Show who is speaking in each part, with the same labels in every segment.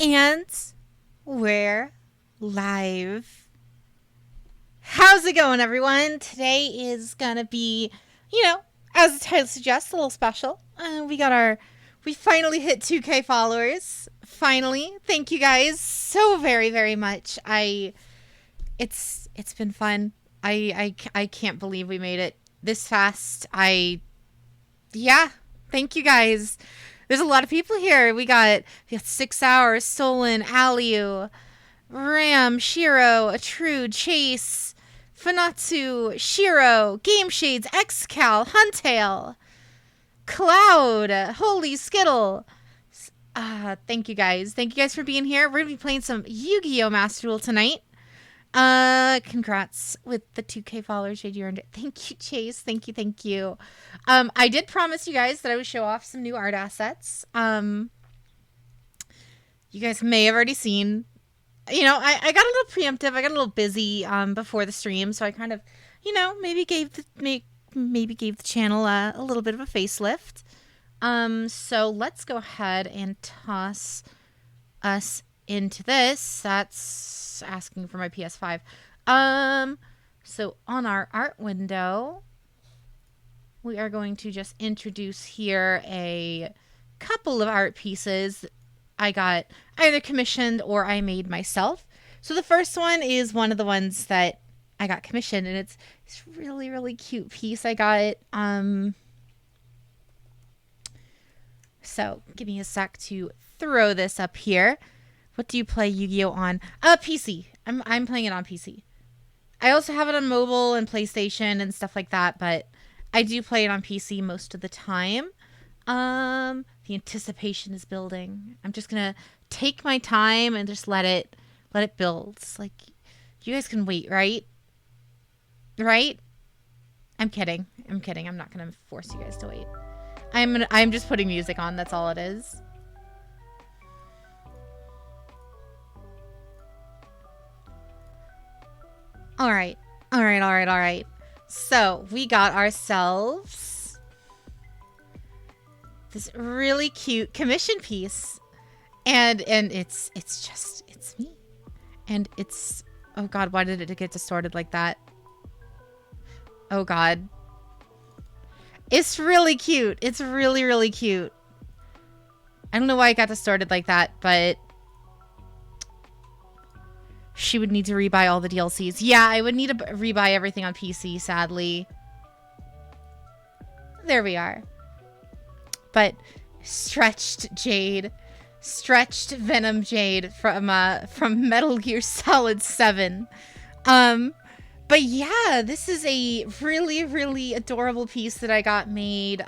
Speaker 1: And we're live. How's it going, everyone? Today is gonna be, as the title suggests, a little special. We finally hit 2K followers. Finally, thank you guys so very, very much. It's been fun. I can't believe we made it this fast. Yeah, thank you guys. There's a lot of people here. We got 6 hours, Stolen, Aliu, Ram, Shiro, Atrude, Chase, Fanatsu, Shiro, Game Shades, Xcal, Huntail, Cloud, Holy Skittle. Thank you guys. Thank you guys for being here. We're gonna be playing some Yu-Gi-Oh! Master Duel tonight. Congrats with the 2K followers, Jade. You earned it. Thank you, Chase. Thank you, thank you. I did promise you guys that I would show off some new art assets. You guys may have already seen. I got a little preemptive. I got a little busy before the stream, so I kind of, maybe gave the channel a little bit of a facelift. So let's go ahead and toss us into this. That's asking for my PS5. So on our art window, we are going to just introduce here a couple of art pieces I got either commissioned or I made myself. So the first one is one of the ones that I got commissioned, and it's really, really cute piece I got. So give me a sec to throw this up here. What do you play Yu-Gi-Oh on? PC. I'm playing it on PC. I also have it on mobile and PlayStation and stuff like that, but I do play it on PC most of the time. The anticipation is building. I'm just gonna take my time and just let it build. Like, you guys can wait, right? Right? I'm kidding. I'm not gonna force you guys to wait. I'm just putting music on. That's all it is. All right. So we got ourselves this really cute commission piece, and it's me, and it's, oh god, why did it get distorted like that? Oh god, it's really cute. It's really, really cute. I don't know why it got distorted like that, but she would need to rebuy all the DLCs. Yeah, I would need to rebuy everything on PC, sadly. There we are. But stretched Jade, stretched Venom Jade from Metal Gear Solid 7. But yeah, this is a really, really adorable piece that I got made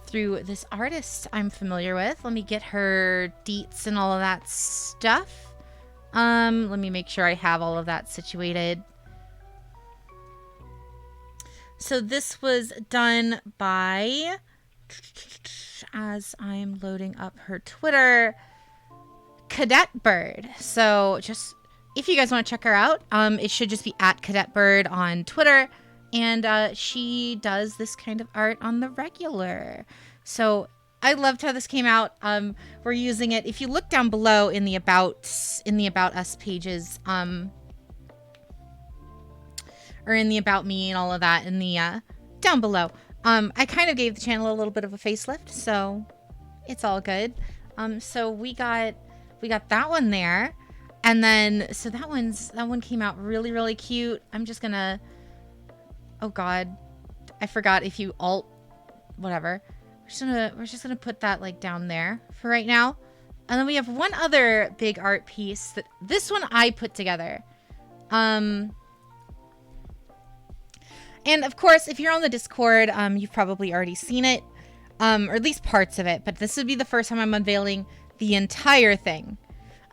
Speaker 1: through this artist I'm familiar with. Let me get her deets and all of that stuff. Let me make sure I have all of that situated. So this was done by, as I'm loading up her Twitter, Cadet Bird. So just, if you guys want to check her out, it should just be at Cadet Bird on Twitter. And she does this kind of art on the regular. So I loved how this came out. We're using it. If you look down below in the About Us pages, or in the About Me and all of that in the down below, I kind of gave the channel a little bit of a facelift, so it's all good. So we got that one there, and then so that one came out really, really cute. I'm just gonna, oh god, I forgot if you alt whatever. We're just gonna put that like down there for right now. And then we have one other big art piece that this one I put together. And of course, if you're on the Discord, you've probably already seen it, or at least parts of it. But this would be the first time I'm unveiling the entire thing.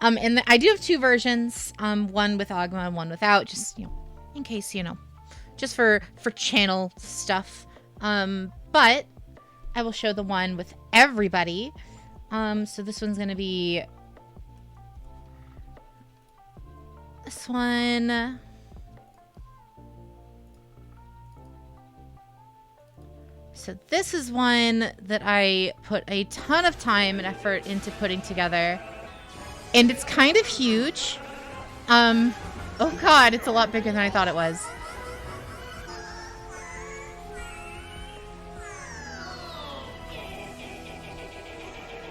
Speaker 1: And I do have two versions, one with Agma and one without, just in case, just for channel stuff. But I will show the one with everybody. So this one's gonna be this one. So this is one that I put a ton of time and effort into putting together. And it's kind of huge. Oh god, it's a lot bigger than I thought it was.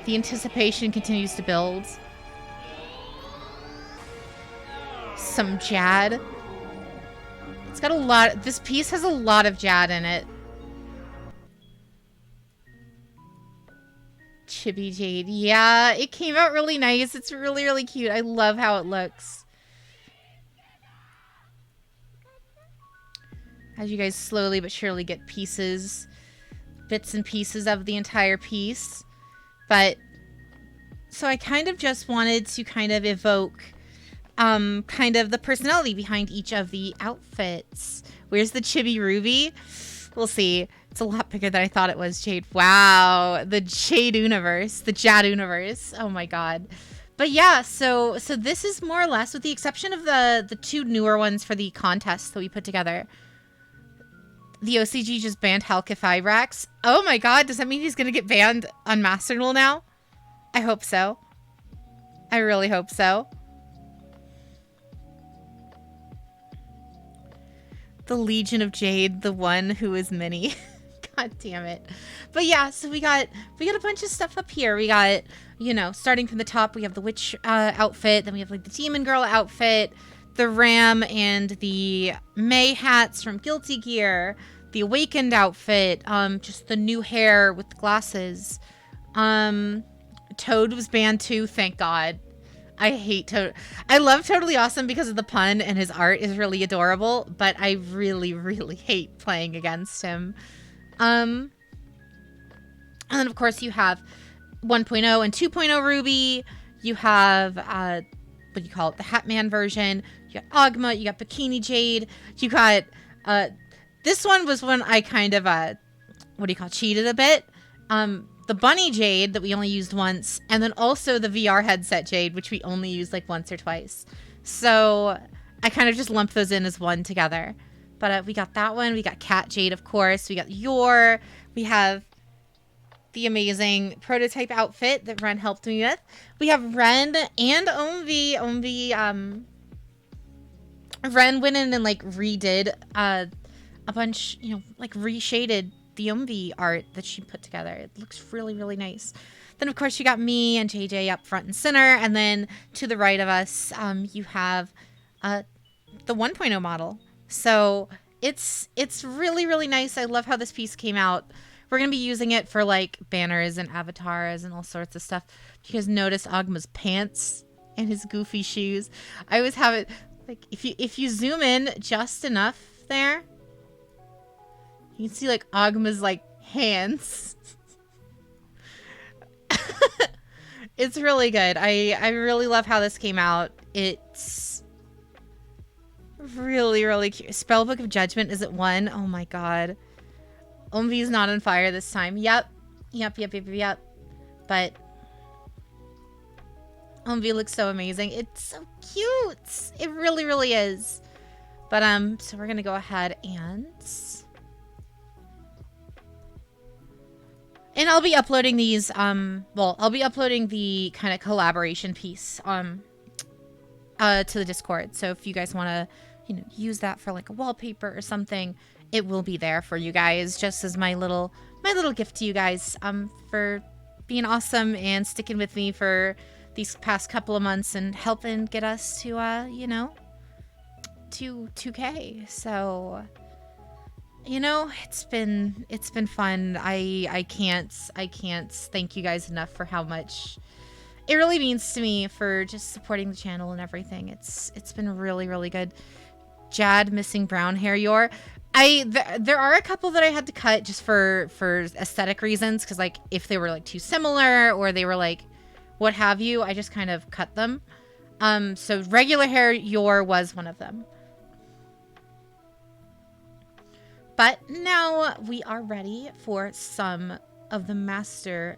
Speaker 1: The anticipation continues to build. Some jad. It's got a lot. This piece has a lot of jad in it. Chibi jade. Yeah, it came out really nice. It's really, really cute. I love how it looks. As you guys slowly but surely get pieces, bits and pieces of the entire piece. But, so I kind of just wanted to kind of evoke kind of the personality behind each of the outfits. Where's the Chibi Ruby? We'll see. It's a lot bigger than I thought it was, Jade. Wow. The Jade universe. The Jad universe. Oh my god. But yeah, so this is more or less, with the exception of the two newer ones for the contest that we put together. The OCG just banned Halkif Ibrax. Oh my god, does that mean he's gonna get banned on Master Duel now? I hope so. I really hope so. The Legion of Jade, the one who is mini. God damn it. But yeah, so we got a bunch of stuff up here. We got, you know, starting from the top, we have the witch outfit, then we have like the demon girl outfit, the ram and the May hats from Guilty Gear, the awakened outfit, just the new hair with the glasses. Toad was banned too, thank God. I hate Toad. I love Totally Awesome because of the pun, and his art is really adorable, but I really, really hate playing against him. And then of course you have 1.0 and 2.0 Ruby. You have, what do you call it? The Hatman version. You got Ogma, you got Bikini Jade. You got, this one was when I kind of, what do you call it? Cheated a bit. The Bunny Jade that we only used once, and then also the VR headset Jade, which we only used like once or twice. So I kind of just lumped those in as one together. But we got that one. We got Cat Jade, of course. We got Yor. We have the amazing prototype outfit that Ren helped me with. We have Ren and Omvi. Ren went in and like redid a bunch, you know, like reshaded the Omvi art that she put together. It looks really, really nice. Then, of course, you got me and JJ up front and center. And then to the right of us, you have the 1.0 model. So it's really, really nice. I love how this piece came out. We're going to be using it for like banners and avatars and all sorts of stuff. You guys notice Ogma's pants and his goofy shoes. I always have it like if you zoom in just enough there, you can see like Ogma's like hands. It's really good. I really love how this came out. It's really, really cute. Spellbook of Judgment is at 1. Oh my god. Omvi's not on fire this time. Yep. But Omvi looks so amazing. It's so cute. It really, really is. But so we're gonna go ahead and I'll be uploading these, well, I'll be uploading the kind of collaboration piece, to the Discord. So if you guys want to, you know, use that for like a wallpaper or something, it will be there for you guys, just as my little gift to you guys, for being awesome and sticking with me for these past couple of months and helping get us to, you know, to 2K. So, you know, it's been fun. I can't thank you guys enough for how much it really means to me for just supporting the channel and everything. It's been really, really good. Jad missing brown hair, Yor. There are a couple that I had to cut just for aesthetic reasons, because like if they were like too similar or they were like what have you, I just kind of cut them. So regular hair, Yor was one of them. But now we are ready for some of the Master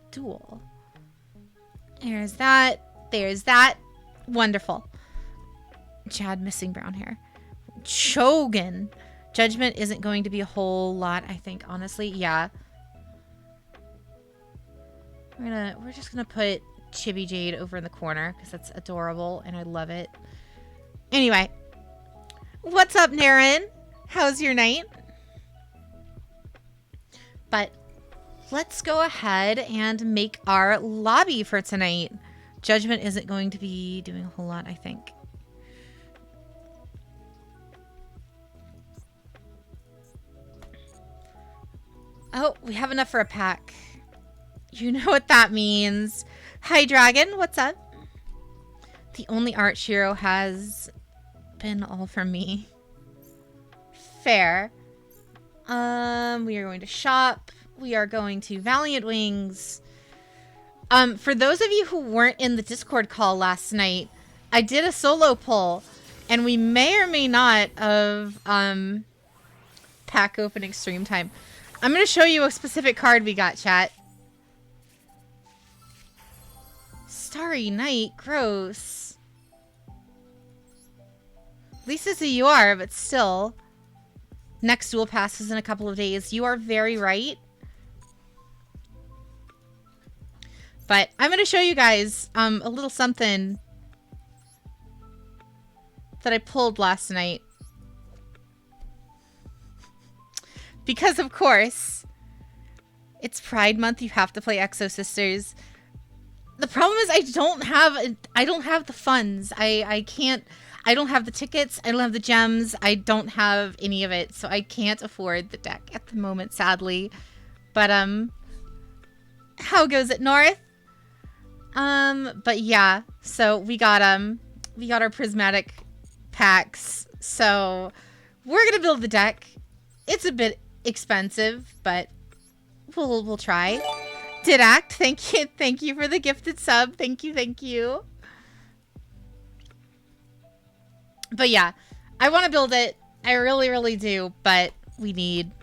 Speaker 1: Duel. There's that. There's that. Wonderful. Chad missing brown hair. Chogan. Judgment isn't going to be a whole lot, I think, honestly. Yeah. We're just gonna put Chibi Jade over in the corner because that's adorable and I love it. Anyway, what's up, Naren? How's your night? But let's go ahead and make our lobby for tonight. Judgment isn't going to be doing a whole lot, I think. Oh, we have enough for a pack. You know what that means. Hi, Dragon. What's up? The only art Shiro has been all for me. Fair. We are going to shop. We are going to Valiant Wings. For those of you who weren't in the Discord call last night, I did a solo poll, and we may or may not of pack opening stream time. I'm going to show you a specific card we got, chat. Starry Night, gross. At least it's who you are, but still. Next duel passes in a couple of days. You are very right. But I'm going to show you guys a little something that I pulled last night. Because, of course, it's Pride Month. You have to play Exo Sisters. The problem is I don't have the funds. I can't. I don't have the tickets. I don't have the gems. I don't have any of it. So I can't afford the deck at the moment, sadly. But, how goes it, North? But yeah. So we got our prismatic packs. So we're going to build the deck. It's a bit expensive, but we'll try. Didact, thank you for the gifted sub. Thank you. But yeah, I want to build it. I really do, but we need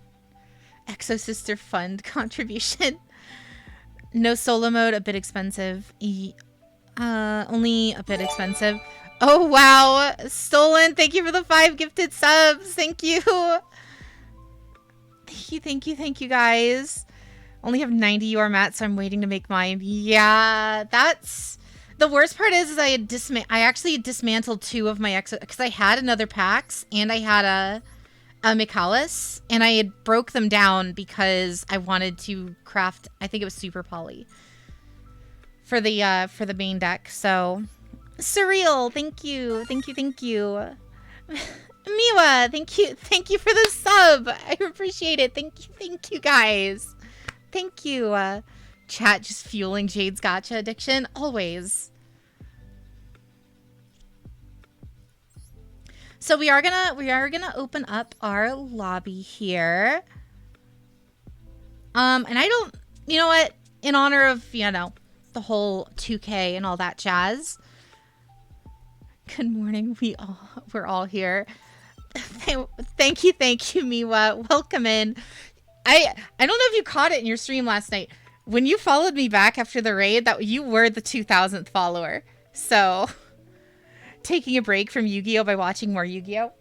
Speaker 1: Exo Sister Fund contribution. No solo mode, a bit expensive. Only a bit expensive. Oh wow, Stolen, thank you for the 5 gifted subs. Thank you. Thank you, guys. Only have 90 UR mats, so I'm waiting to make mine. Yeah, that's... The worst part is I actually dismantled 2 of my Exo... Because I had another Pax, and I had a Michalis, and I had broke them down because I wanted to craft... I think it was Super Poly. For the main deck, so... Surreal, thank you. Miwa, thank you for the sub. I appreciate it. Thank you guys. Thank you. Chat just fueling Jade's gacha addiction always. So we are gonna open up our lobby here. And I don't, you know what? In honor of, you know, the whole 2K and all that jazz. Good morning. We're all here. Thank you, Miwa. Welcome in. I don't know if you caught it in your stream last night. When you followed me back after the raid, that you were the 2000th follower. So, taking a break from Yu-Gi-Oh! By watching more Yu-Gi-Oh!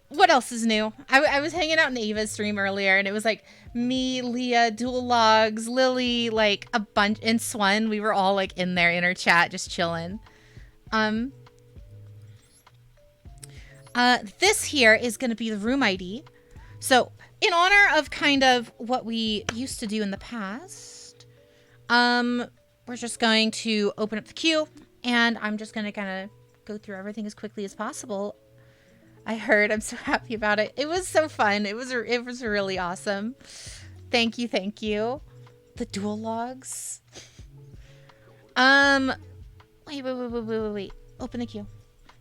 Speaker 1: What else is new? I was hanging out in Ava's stream earlier, and it was like me, Leah, Dual Logs, Lily, like a bunch, and Swan. We were all like in there in our chat, just chilling. This here is going to be the room ID. So, in honor of kind of what we used to do in the past, we're just going to open up the queue, and I'm just going to kind of go through everything as quickly as possible. I heard. I'm so happy about it. It was so fun. It was really awesome. Thank you. The dual logs. Wait. Open the queue.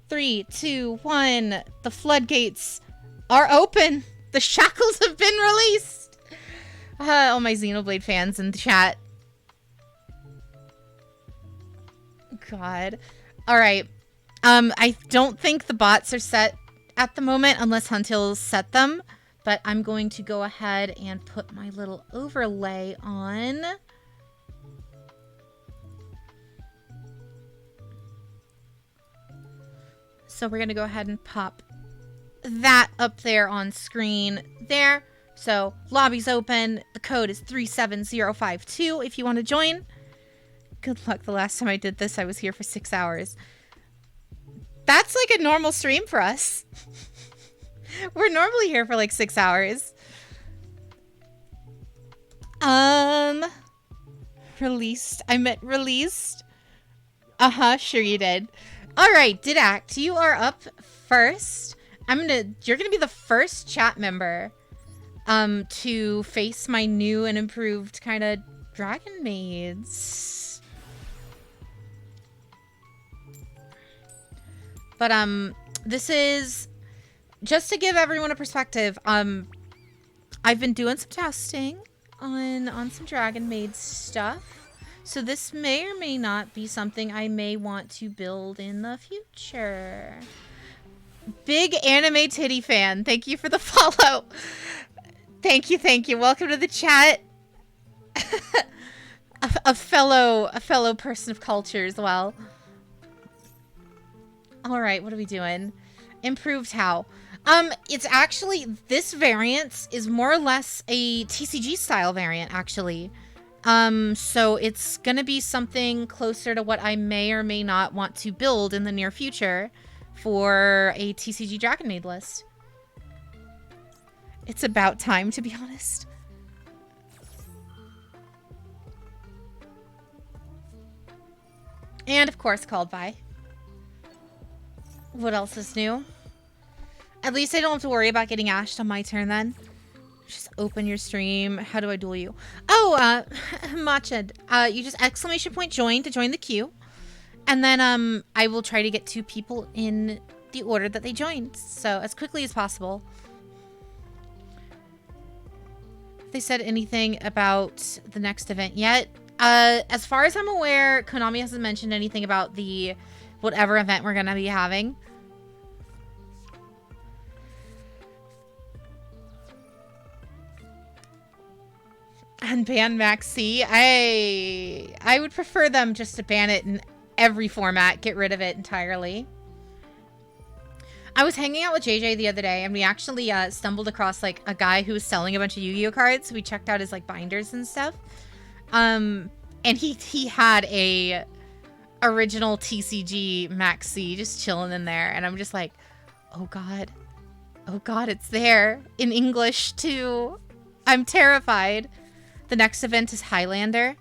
Speaker 1: 3, 2, 1. The floodgates are open. The shackles have been released. All my Xenoblade fans in the chat. God. All right. I don't think the bots are set at the moment unless Huntil's set them. But I'm going to go ahead and put my little overlay on. So we're going to go ahead and pop that up there on screen there. So lobby's open. The code is 37052 if you want to join. Good luck. The last time I did this, I was here for 6 hours. That's like a normal stream for us. We're normally here for like 6 hours. Released. I meant released. Sure you did. All right, Didact, you are up first. You're gonna be the first chat member to face my new and improved kind of dragon maids. But this is just to give everyone a perspective. I've been doing some testing on some dragon maid stuff. So this may or may not be something I may want to build in the future. Big anime titty fan. Thank you for the follow. Thank you, thank you. Welcome to the chat. a fellow person of culture as well. All right, what are we doing? Improved how? It's actually, this variant is more or less a TCG style variant, actually. So it's gonna be something closer to what I may or may not want to build in the near future for a TCG Dragon Maid list. It's about time, to be honest. And of course, called by. What else is new? At least I don't have to worry about getting ashed on my turn then. Just open your stream. How do I duel you? Oh, Machad, you just ! join to join the queue. And then I will try to get 2 people in the order that they joined. So as quickly as possible. Have they said anything about the next event yet? As far as I'm aware, Konami hasn't mentioned anything about the whatever event we're gonna be having. And ban Max C. I would prefer them just to ban it in every format. Get rid of it entirely. I was hanging out with JJ the other day, and we actually stumbled across like a guy who was selling a bunch of Yu-Gi-Oh cards. We checked out his like binders and stuff. And he had a original TCG Max C just chilling in there, and I'm just like, oh god, it's there in English too. I'm terrified. The next event is Highlander.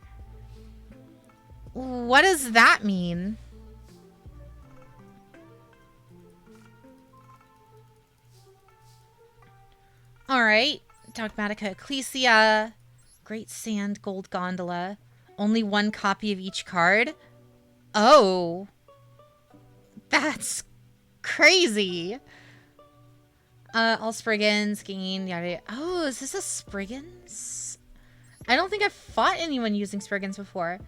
Speaker 1: What does that mean? Alright. Dogmatica Ecclesia. Great Sand Gold Gondola. Only 1 copy of each card? Oh. That's crazy. All Spriggans gain yada yada. Oh, is this a Spriggans? I don't think I've fought anyone using Spriggans before.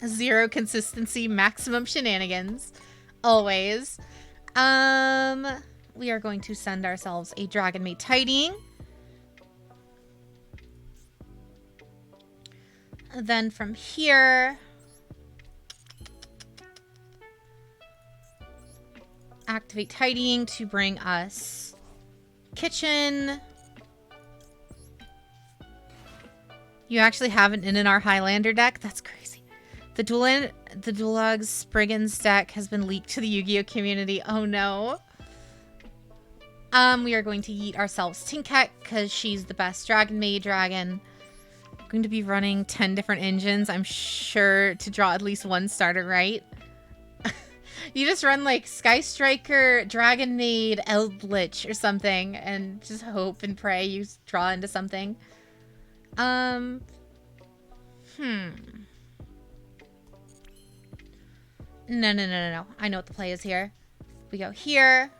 Speaker 1: Zero consistency, maximum shenanigans. Always. We are going to send ourselves a Dragon Maid Tidying. Then from here, activate Tidying to bring us Kitchen. You actually have an in our Highlander deck? That's crazy. The Dueling Spriggans deck has been leaked to the Yu-Gi-Oh community. Oh no. We are going to yeet ourselves Tinket because she's the best Dragon Maid dragon. I'm going to be running 10 different engines, I'm sure, to draw at least 1 starter, right? You just run like Sky Striker, Dragon Maid, Eldritch or something and just hope and pray you draw into something. No. I know what the play is here. We go here.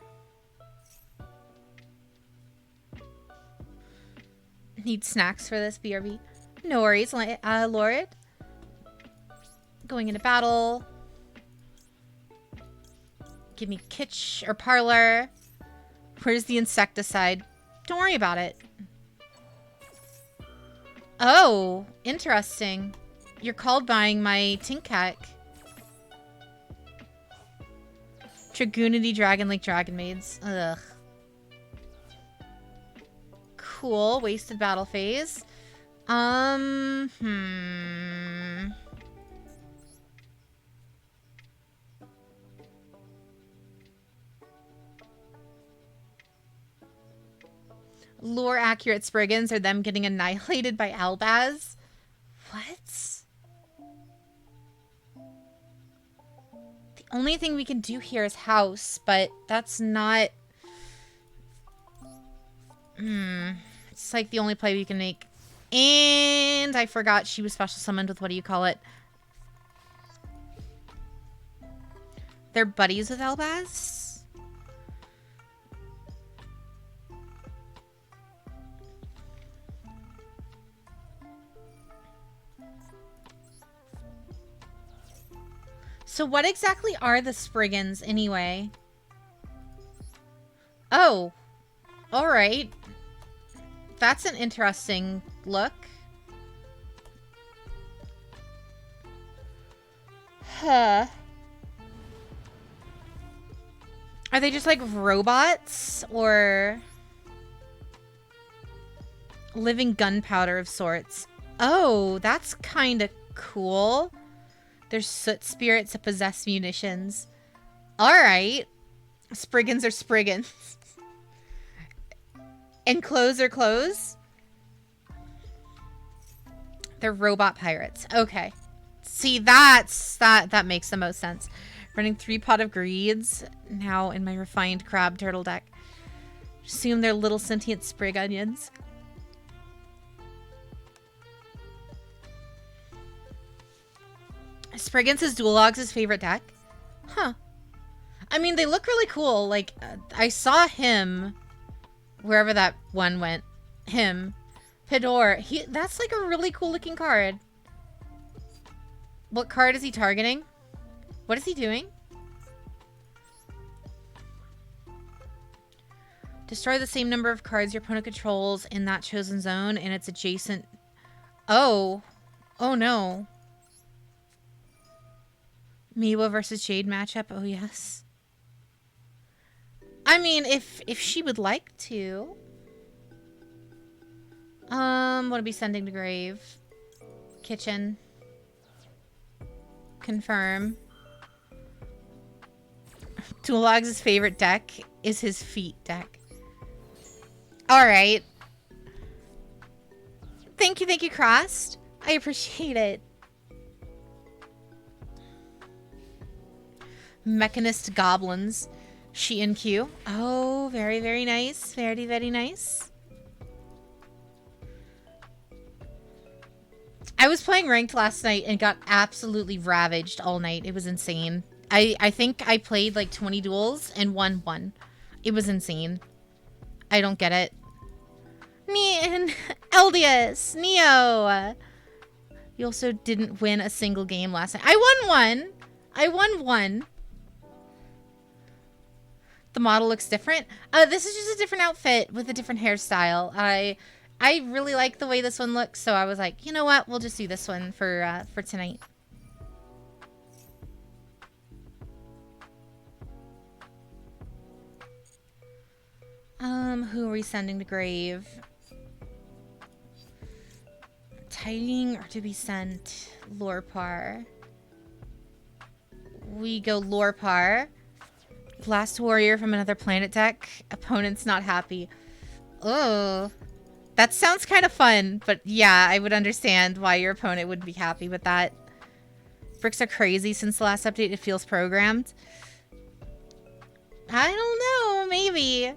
Speaker 1: Need snacks for this, BRB. No worries, Lord. Going into battle. Give me Kitsch or Parlor. Where's the insecticide? Don't worry about it. Oh, interesting. You're called buying my Tinkat. Dragoonity Dragon Lake Dragon Maids. Ugh. cool. Wasted battle phase. Lore accurate Spriggans are them getting annihilated by Albaz. What? The only thing we can do here is house, but that's not... It's like the only play we can make. And I forgot she was special summoned with, what do you call it? They're buddies with Albaz? So what exactly are the Spriggans anyway? Oh. Alright. That's an interesting look. Huh. Are they just like robots? Or living gunpowder of sorts? Oh, that's kind of cool. There's soot spirits that possess munitions. Alright. Spriggans are Spriggans. And clothes are clothes? They're robot pirates. Okay. See, that makes the most sense. Running 3 pot of greeds. Now in my refined crab turtle deck. Assume they're little sentient sprig onions. Spriggans is Duelogs' favorite deck? Huh. I mean, they look really cool. Like, I saw him wherever that one went. Him. Fedor. That's like a really cool looking card. What card is he targeting? What is he doing? Destroy the same number of cards your opponent controls in that chosen zone and its adjacent... Oh. Oh no. Miwa versus Jade matchup. Oh, yes. I mean, if she would like to. What to be sending to grave? Kitchen. Confirm. Duelogs' favorite deck is his feet deck. Alright. Thank you, Crossed. I appreciate it. Mechanist Goblins. She and Q. Oh, very, very nice. Very, very nice. I was playing ranked last night and got absolutely ravaged all night. It was insane. I think I played like 20 duels and won one. It was insane. I don't get it. Eldius. Neo. You also didn't win a single game last night. I won one. I won one. The model looks different. This is just a different outfit with a different hairstyle. I really like the way this one looks, so I was like, you know what? We'll just do this one for tonight. Who are we sending to grave? Tiding or to be sent? Lorpar. We go Lorpar. Last warrior from another planet deck. Opponent's not happy. Oh, that sounds kind of fun, but yeah, I would understand why your opponent wouldn't be happy with that. Bricks are crazy since the last update. It feels programmed. I don't know, maybe.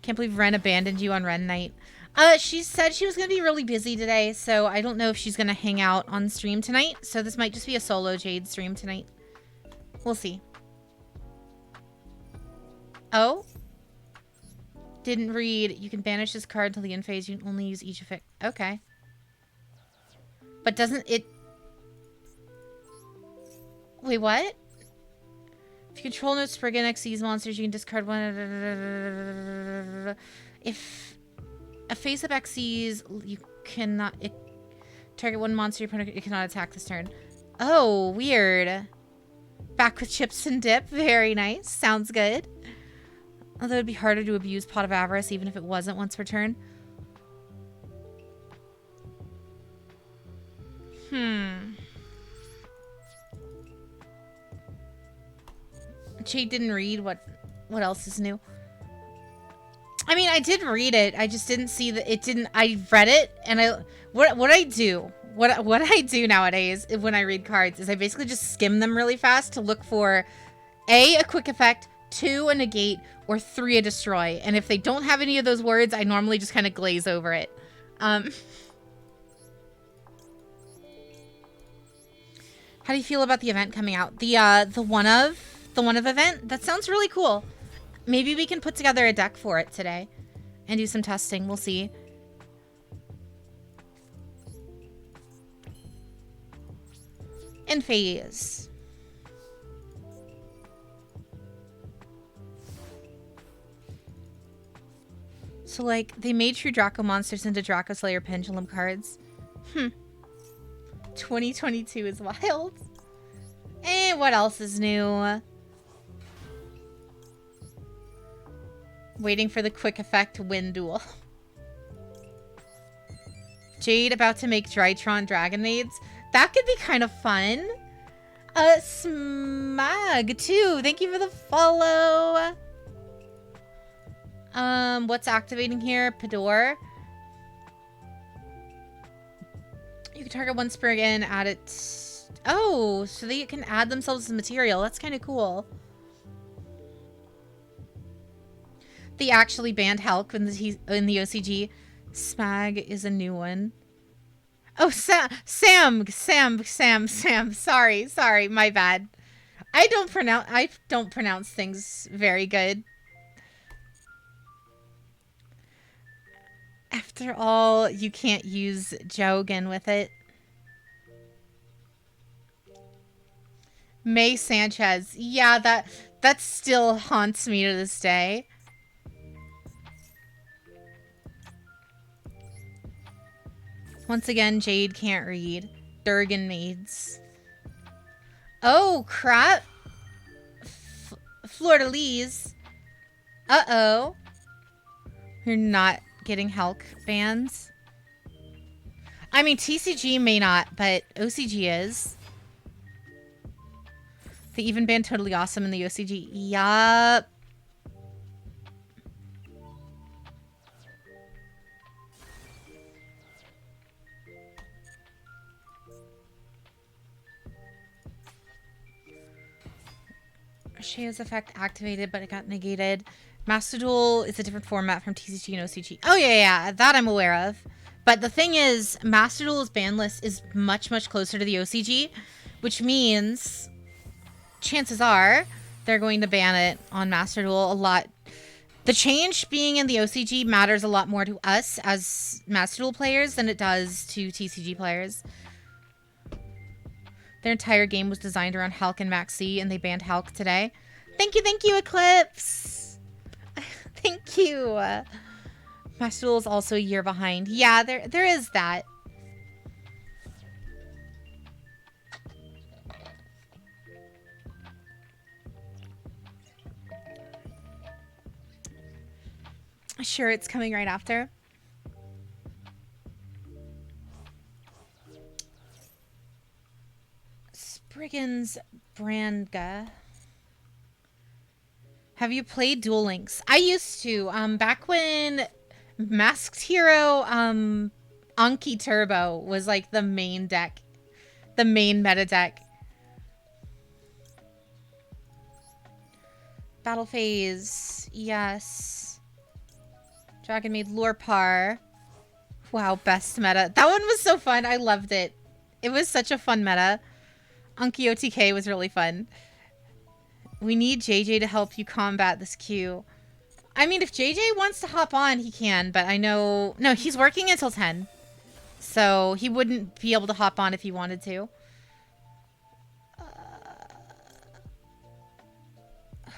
Speaker 1: Can't believe Ren abandoned you on Ren night. She said she was going to be really busy today, so I don't know if she's going to hang out on stream tonight. So this might just be a solo Jade stream tonight. We'll see. Oh? Didn't read. You can banish this card until the end phase. You can only use each effect. Okay. But doesn't it... Wait, what? If you control no Spriggan Xyz monsters, you can discard one... If... A face-up Xyz, you cannot... target one monster your opponent... It cannot attack this turn. Oh, weird. Back with chips and dip. Very nice. Sounds good. Although it'd be harder to abuse Pot of Avarice even if it wasn't once per turn. Jade didn't read what else is new. I mean, I did read it. I just didn't see that it didn't. I read it, and what I do nowadays when I read cards is I basically just skim them really fast to look for a quick effect, 2 a negate, or 3 a destroy. And if they don't have any of those words, I normally just kind of glaze over it. How do you feel about the event coming out? The one of event? That sounds really cool. Maybe we can put together a deck for it today and do some testing. We'll see. And phase. So, like, they made True Draco monsters into Draco Slayer Pendulum cards. 2022 is wild. And what else is new? Waiting for the quick effect win duel. Jade about to make Drytron Dragon Maids. That could be kind of fun. Smag too. Thank you for the follow. What's activating here? Pador. You can target one Sprig and add it. Oh, so they can add themselves as material. That's kind of cool. They actually banned Hulk in the OCG. Smag is a new one. Oh, Sam. Sorry, my bad. I don't pronounce things very good. After all, you can't use Jogan with it. May Sanchez. Yeah, that still haunts me to this day. Once again, Jade can't read. Durgan Maids. Oh, crap. Fleur-de-Lis. Uh-oh. You're not getting Hulk bans. I mean, TCG may not, but OCG is. They even banned Totally Awesome in the OCG. Yup. Shea's effect activated, but it got negated. Master Duel is a different format from TCG and OCG. Oh, yeah, that I'm aware of. But the thing is, Master Duel's ban list is much, much closer to the OCG, which means chances are they're going to ban it on Master Duel a lot. The change being in the OCG matters a lot more to us as Master Duel players than it does to TCG players. Their entire game was designed around Hulk and Maxi, and they banned Hulk today. Thank you, Eclipse. Thank you. Master Duel is also a year behind. Yeah, there is that. Sure, it's coming right after. Spriggan's Brandga. Have you played Duel Links? I used to. Back when Masked Hero, Anki Turbo was like the main deck. The main meta deck. Battle Phase. Yes. Dragon Maid Lorepar. Wow, best meta. That one was so fun. I loved it. It was such a fun meta. Anki OTK was really fun. We need JJ to help you combat this queue. I mean, if JJ wants to hop on, he can, but I know... No, he's working until 10. So he wouldn't be able to hop on if he wanted to.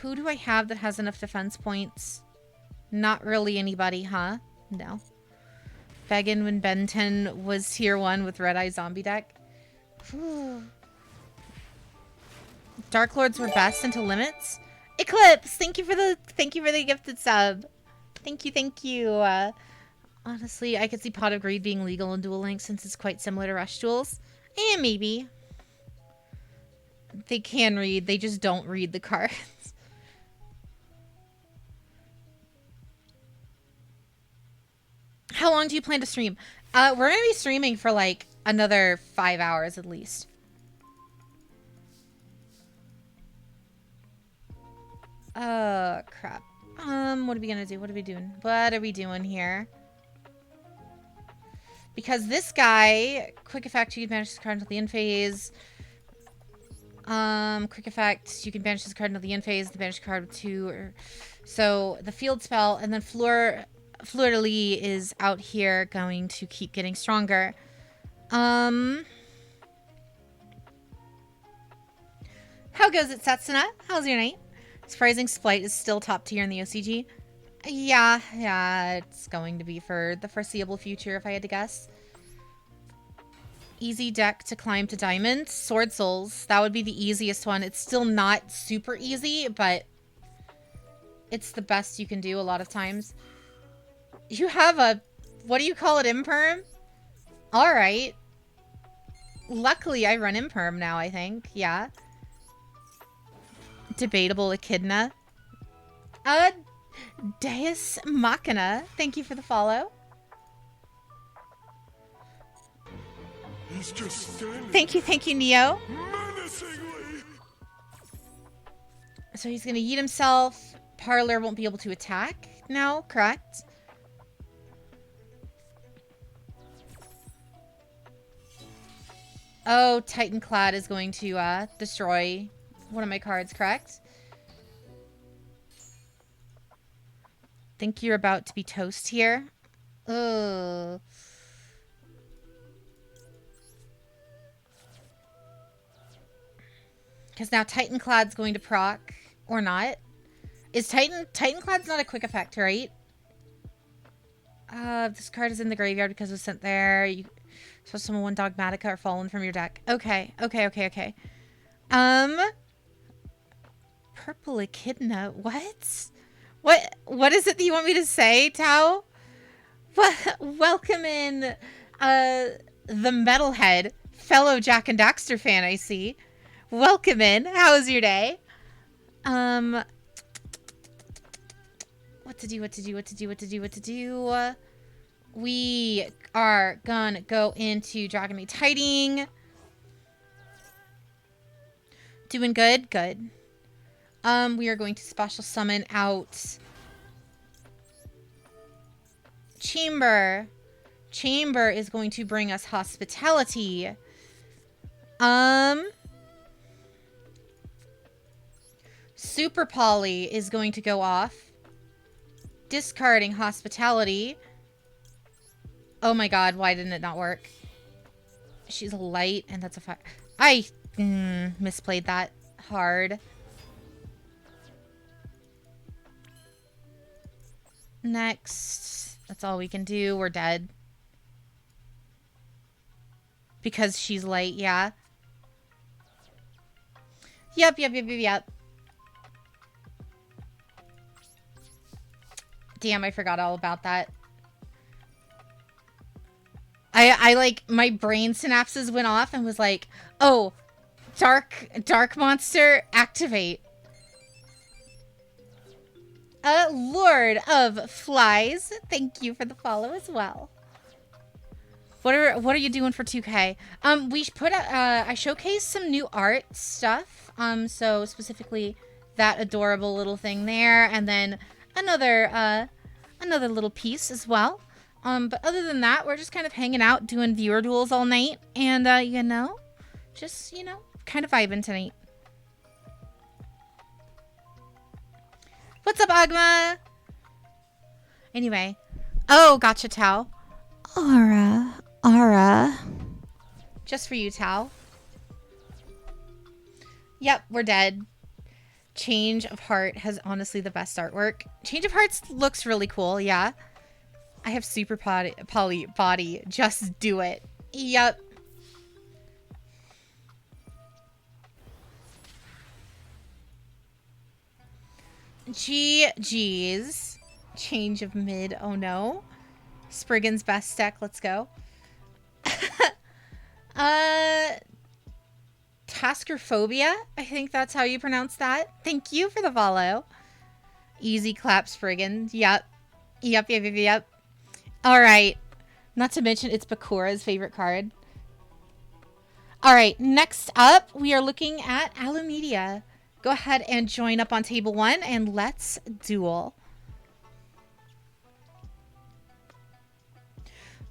Speaker 1: Who do I have that has enough defense points? Not really anybody, huh? No. Beggin when Ben 10 was tier 1 with Red Eye Zombie deck. Whew. Dark Lords were best into limits. It Eclipse, thank you for the gifted sub. Thank you. Honestly, I could see Pot of Greed being legal in Dueling since it's quite similar to Rush Duels. And maybe. They can read, they just don't read the cards. How long do you plan to stream? We're going to be streaming for like another 5 hours at least. Crap. What are we going to do? What are we doing? What are we doing here? Because this guy, quick effect, you can banish this card until the end phase. Quick effect, you can banish this card until the end phase. The banish card with 2. So the field spell, and then Fleur de Lis is out here going to keep getting stronger. How goes it, Setsuna? How's your night? Surprising Splight is still top tier in the OCG. Yeah, it's going to be for the foreseeable future, if I had to guess. Easy deck to climb to Diamond. Sword Souls. That would be the easiest one. It's still not super easy, but it's the best you can do a lot of times. You have a... What do you call it? Imperm? Alright. Luckily, I run Imperm now, I think. Yeah. Debatable Echidna. Deus Machina. Thank you for the follow.
Speaker 2: He's just standing.
Speaker 1: Thank you, Neo.
Speaker 2: Menacingly.
Speaker 1: So he's going to yeet himself. Parlor won't be able to attack now, correct? Oh, Titanclad is going to destroy one of my cards, correct? Think you're about to be toast here? Ugh. Because now Titanclad's going to proc, or not. Is Titanclad's not a quick effect, right? This card is in the graveyard because it was sent there. You so summon 1 Dogmatica or Fallen from your deck. Okay. Purple Echidna. What? What is it that you want me to say, Tao? Welcome in, the Metalhead, fellow Jack and Daxter fan, I see. Welcome in. How was your day? What to do? We are gonna go into Dragon Maid Tiding. Doing good? Good. We are going to special summon out Chamber. Chamber is going to bring us Hospitality. Super Poly is going to go off. Discarding Hospitality. Oh my god, why didn't it not work? She's a light, and that's a fire. I misplayed that hard. Next. That's all we can do. We're dead. Because she's light, yeah. Yep. Damn, I forgot all about that. I like, my brain synapses went off and was like, oh, dark monster, activate. Lord of Flies, thank you for the follow as well. What are you doing for 2K? We put I showcased some new art stuff. So specifically that adorable little thing there, and then another little piece as well. But other than that, we're just kind of hanging out, doing viewer duels all night, and just kind of vibing tonight. What's up, Agma? Anyway, oh, gotcha, Tao. Aura. Just for you, Tao. Yep, we're dead. Change of Heart has honestly the best artwork. Change of Hearts looks really cool, yeah. I have super poly body. Just do it. Yep. GG's. Change of mid. Oh no. Spriggan's best deck. Let's go. uh, Taskerphobia. I think that's how you pronounce that. Thank you for the follow. Easy clap, Spriggan. Yep. Yep. All right. Not to mention it's Bakura's favorite card. All right. Next up, we are looking at Alumedia. Go ahead and join up on table 1 and let's duel.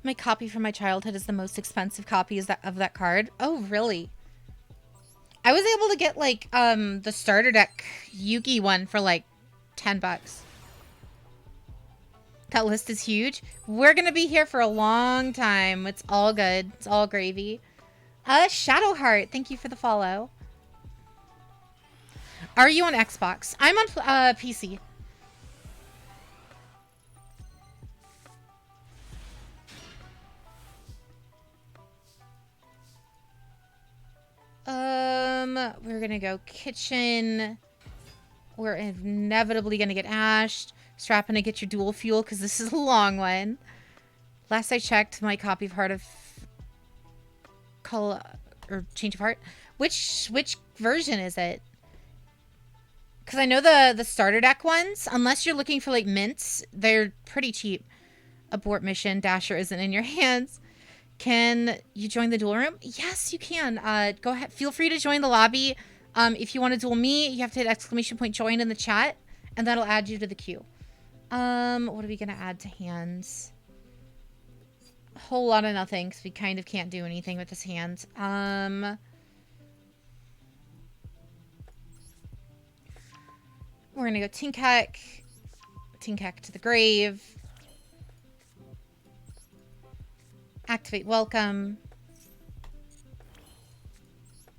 Speaker 1: My copy from my childhood is the most expensive copy of that card. Oh, really? I was able to get like the starter deck Yugi one for like $10. That list is huge. We're gonna be here for a long time. It's all good. It's all gravy. Shadowheart, thank you for the follow. Are you on Xbox? I'm on PC. We're gonna go kitchen. We're inevitably gonna get ashed. Strapping to get your dual fuel because this is a long one. Last I checked, my copy of Heart of Call or Change of Heart. Which version is it? Because I know the starter deck ones, unless you're looking for like mints, they're pretty cheap. Abort mission. Dasher isn't in your hands. Can you join the duel room? Yes, you can. Go ahead. Feel free to join the lobby. If you want to duel me, you have to hit ! Join in the chat, and that'll add you to the queue. What are we gonna add to hands? A whole lot of nothing, because we kind of can't do anything with this hand. We're gonna go Tinkek. Tinkek to the grave. Activate welcome.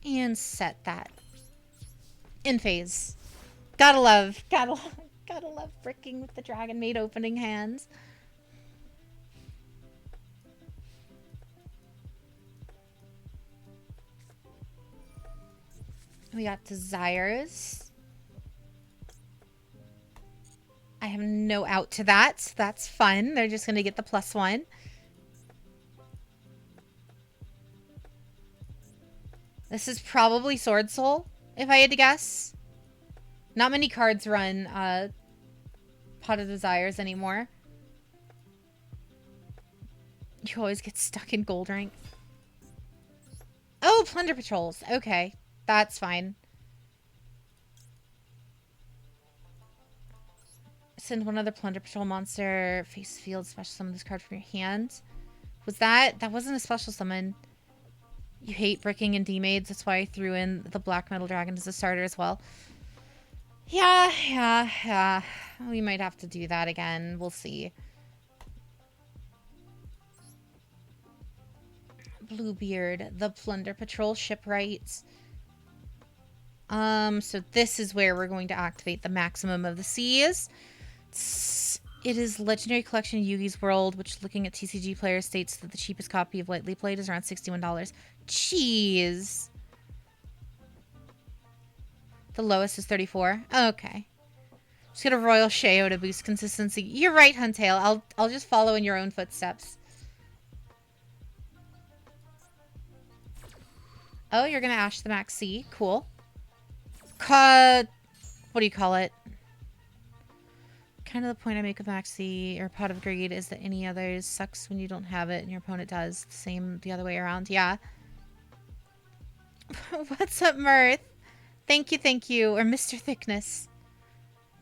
Speaker 1: And set that. In phase. Gotta love fricking with the Dragon Maid opening hands. We got Desires. I have no out to that. That's fun. They're just gonna get the +1. This is probably Sword Soul, if I had to guess. Not many cards run Pot of Desires anymore. You always get stuck in gold rank. Oh, Plunder Patrols. Okay, that's fine. Send one other Plunder Patrol monster. Face field, special summon this card from your hand. Was that? That wasn't a special summon. You hate bricking and D-Maids. That's why I threw in the Black Metal Dragon as a starter as well. Yeah. We might have to do that again. We'll see. Bluebeard, the Plunder Patrol shipwright. So this is where we're going to activate the Maximum of the Seas. It is Legendary Collection Yugi's World, which looking at TCG players states that the cheapest copy of Lightly Played is around $61. Jeez. The lowest is 34. Okay. Just get a Royal Sheo to boost consistency. You're right, Huntail. I'll just follow in your own footsteps. Oh, you're gonna Ash the Max C. Cool. What do you call it? Kind of the point I make of Maxi or Pot of Greed is that any others sucks when you don't have it and your opponent does. Same the other way around. Yeah. What's up, Mirth? Thank you. Or Mr. Thickness.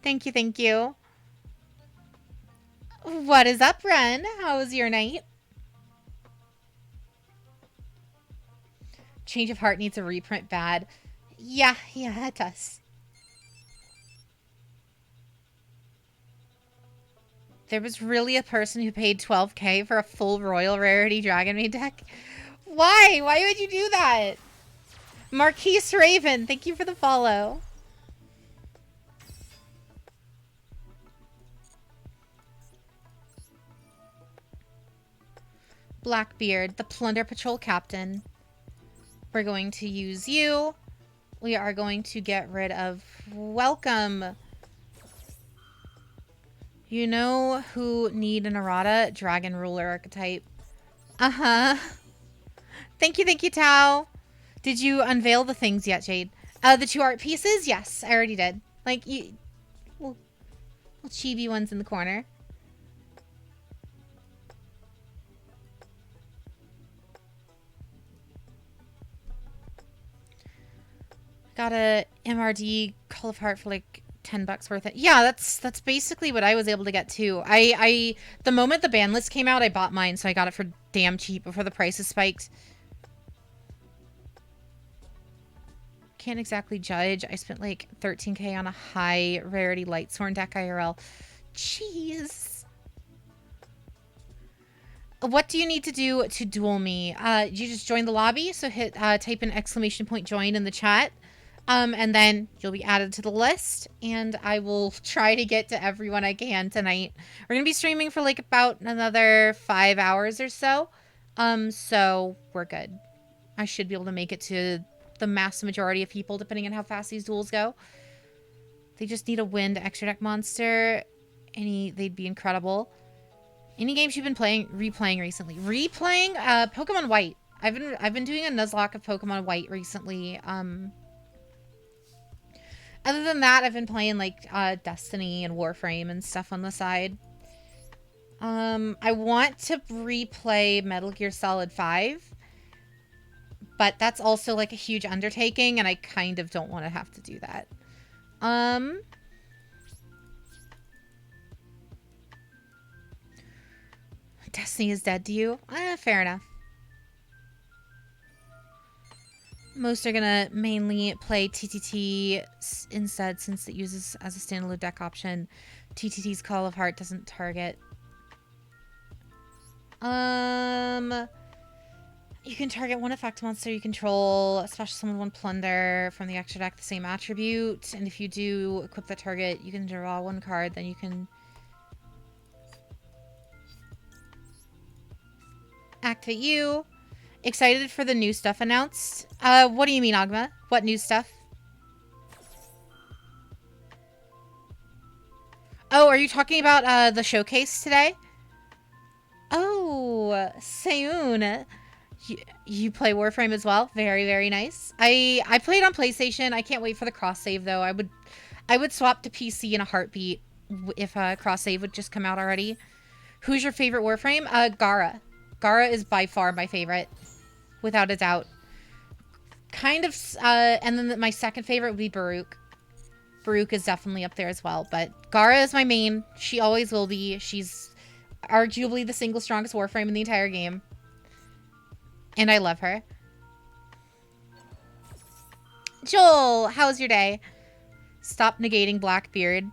Speaker 1: Thank you. What is up, Ren? How was your night? Change of Heart needs a reprint bad. Yeah, it does. There was really a person who paid $12K for a full Royal Rarity Dragon Maid deck. Why? Why would you do that? Marquise Raven, thank you for the follow. Blackbeard, the Plunder Patrol Captain. We're going to use you. We are going to get rid of Welcome. You know who need an errata? Dragon ruler archetype. Uh-huh. Thank you, Tao. Did you unveil the things yet, Jade? The 2 art pieces? Yes, I already did. Like, little chibi ones in the corner. Got a MRD Call of Heart for like $10 worth. Yeah, that's basically what I was able to get too. I the moment the ban list came out, I bought mine, so I got it for damn cheap before the prices spiked. Can't exactly judge. I spent like 13k on a high rarity Lightsworn deck IRL. Jeez. What do you need to do to duel me? You just join the lobby, so hit type in !join in the chat. And then you'll be added to the list, and I will try to get to everyone I can tonight. We're gonna be streaming for like about another 5 hours or so. So we're good. I should be able to make it to the mass majority of people, depending on how fast these duels go. They just need a wind extra deck monster. They'd be incredible. Any games you've been replaying recently? Replaying? Pokemon White. I've been doing a Nuzlocke of Pokemon White recently. Other than that, I've been playing like Destiny and Warframe and stuff on the side. I want to replay Metal Gear Solid 5, but that's also like a huge undertaking, and I kind of don't want to have to do that. Destiny is dead to you? Fair enough. Most are gonna mainly play TTT instead, since it uses as a standalone deck option. TTT's Call of Heart doesn't target. You can target one effect monster you control, special summon one plunder from the extra deck, the same attribute, and if you do equip the target, you can draw one card, then you can activate you. Excited for the new stuff announced. What do you mean, Agma? What new stuff? Oh, are you talking about the showcase today? Oh, Seun. You play Warframe as well? Very, very nice. I played on PlayStation. I can't wait for the cross save though. I would swap to PC in a heartbeat if cross save would just come out already. Who's your favorite Warframe? Gara. Gara is by far my favorite, without a doubt. Kind of, and then my second favorite would be Baruch. Baruch is definitely up there as well, but Gara is my main. She always will be. She's arguably the single strongest Warframe in the entire game. And I love her. Joel, how's your day? Stop negating Blackbeard.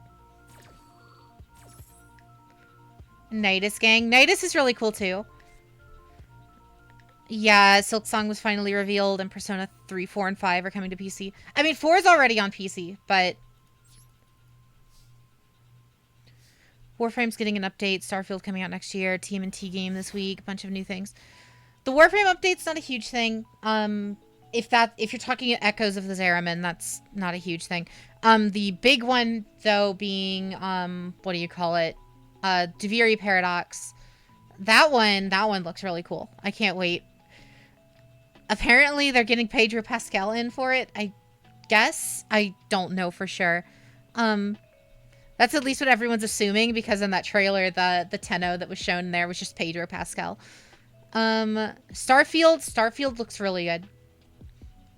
Speaker 1: Nidus gang. Nidus is really cool too. Yeah, Silksong was finally revealed, and Persona 3, 4, and 5 are coming to PC. I mean, 4 is already on PC, but Warframe's getting an update. Starfield coming out next year. TMNT game this week. A bunch of new things. The Warframe update's not a huge thing. If you're talking echoes of the Zeraman, that's not a huge thing. The big one though being what do you call it? Duviri Paradox. That one looks really cool. I can't wait. Apparently they're getting Pedro Pascal in for it. I guess. I don't know for sure. That's at least what everyone's assuming, because in that trailer the Tenno that was shown there was just Pedro Pascal. Starfield looks really good.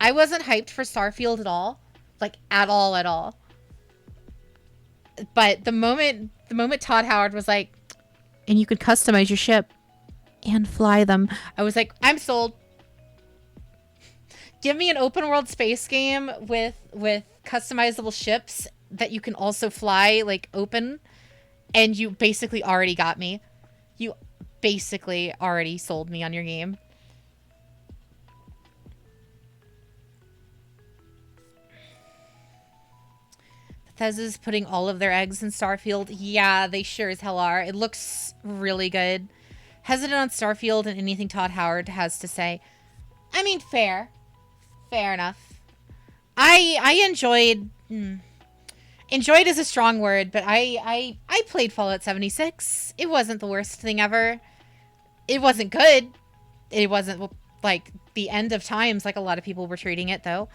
Speaker 1: I wasn't hyped for Starfield at all. Like, at all. But the moment Todd Howard was like, and you could customize your ship and fly them, I was like, I'm sold. Give me an open world space game with customizable ships that you can also fly, like, open, and you basically already got me. You basically already sold me on your game. Bethesda's putting all of their eggs in Starfield. Yeah, they sure as hell are. It looks really good. Hesitant on Starfield and anything Todd Howard has to say. I mean, fair enough. I enjoyed... Enjoyed is a strong word, but I played Fallout 76. It wasn't the worst thing ever. It wasn't good. It wasn't like the end of times like a lot of people were treating it though.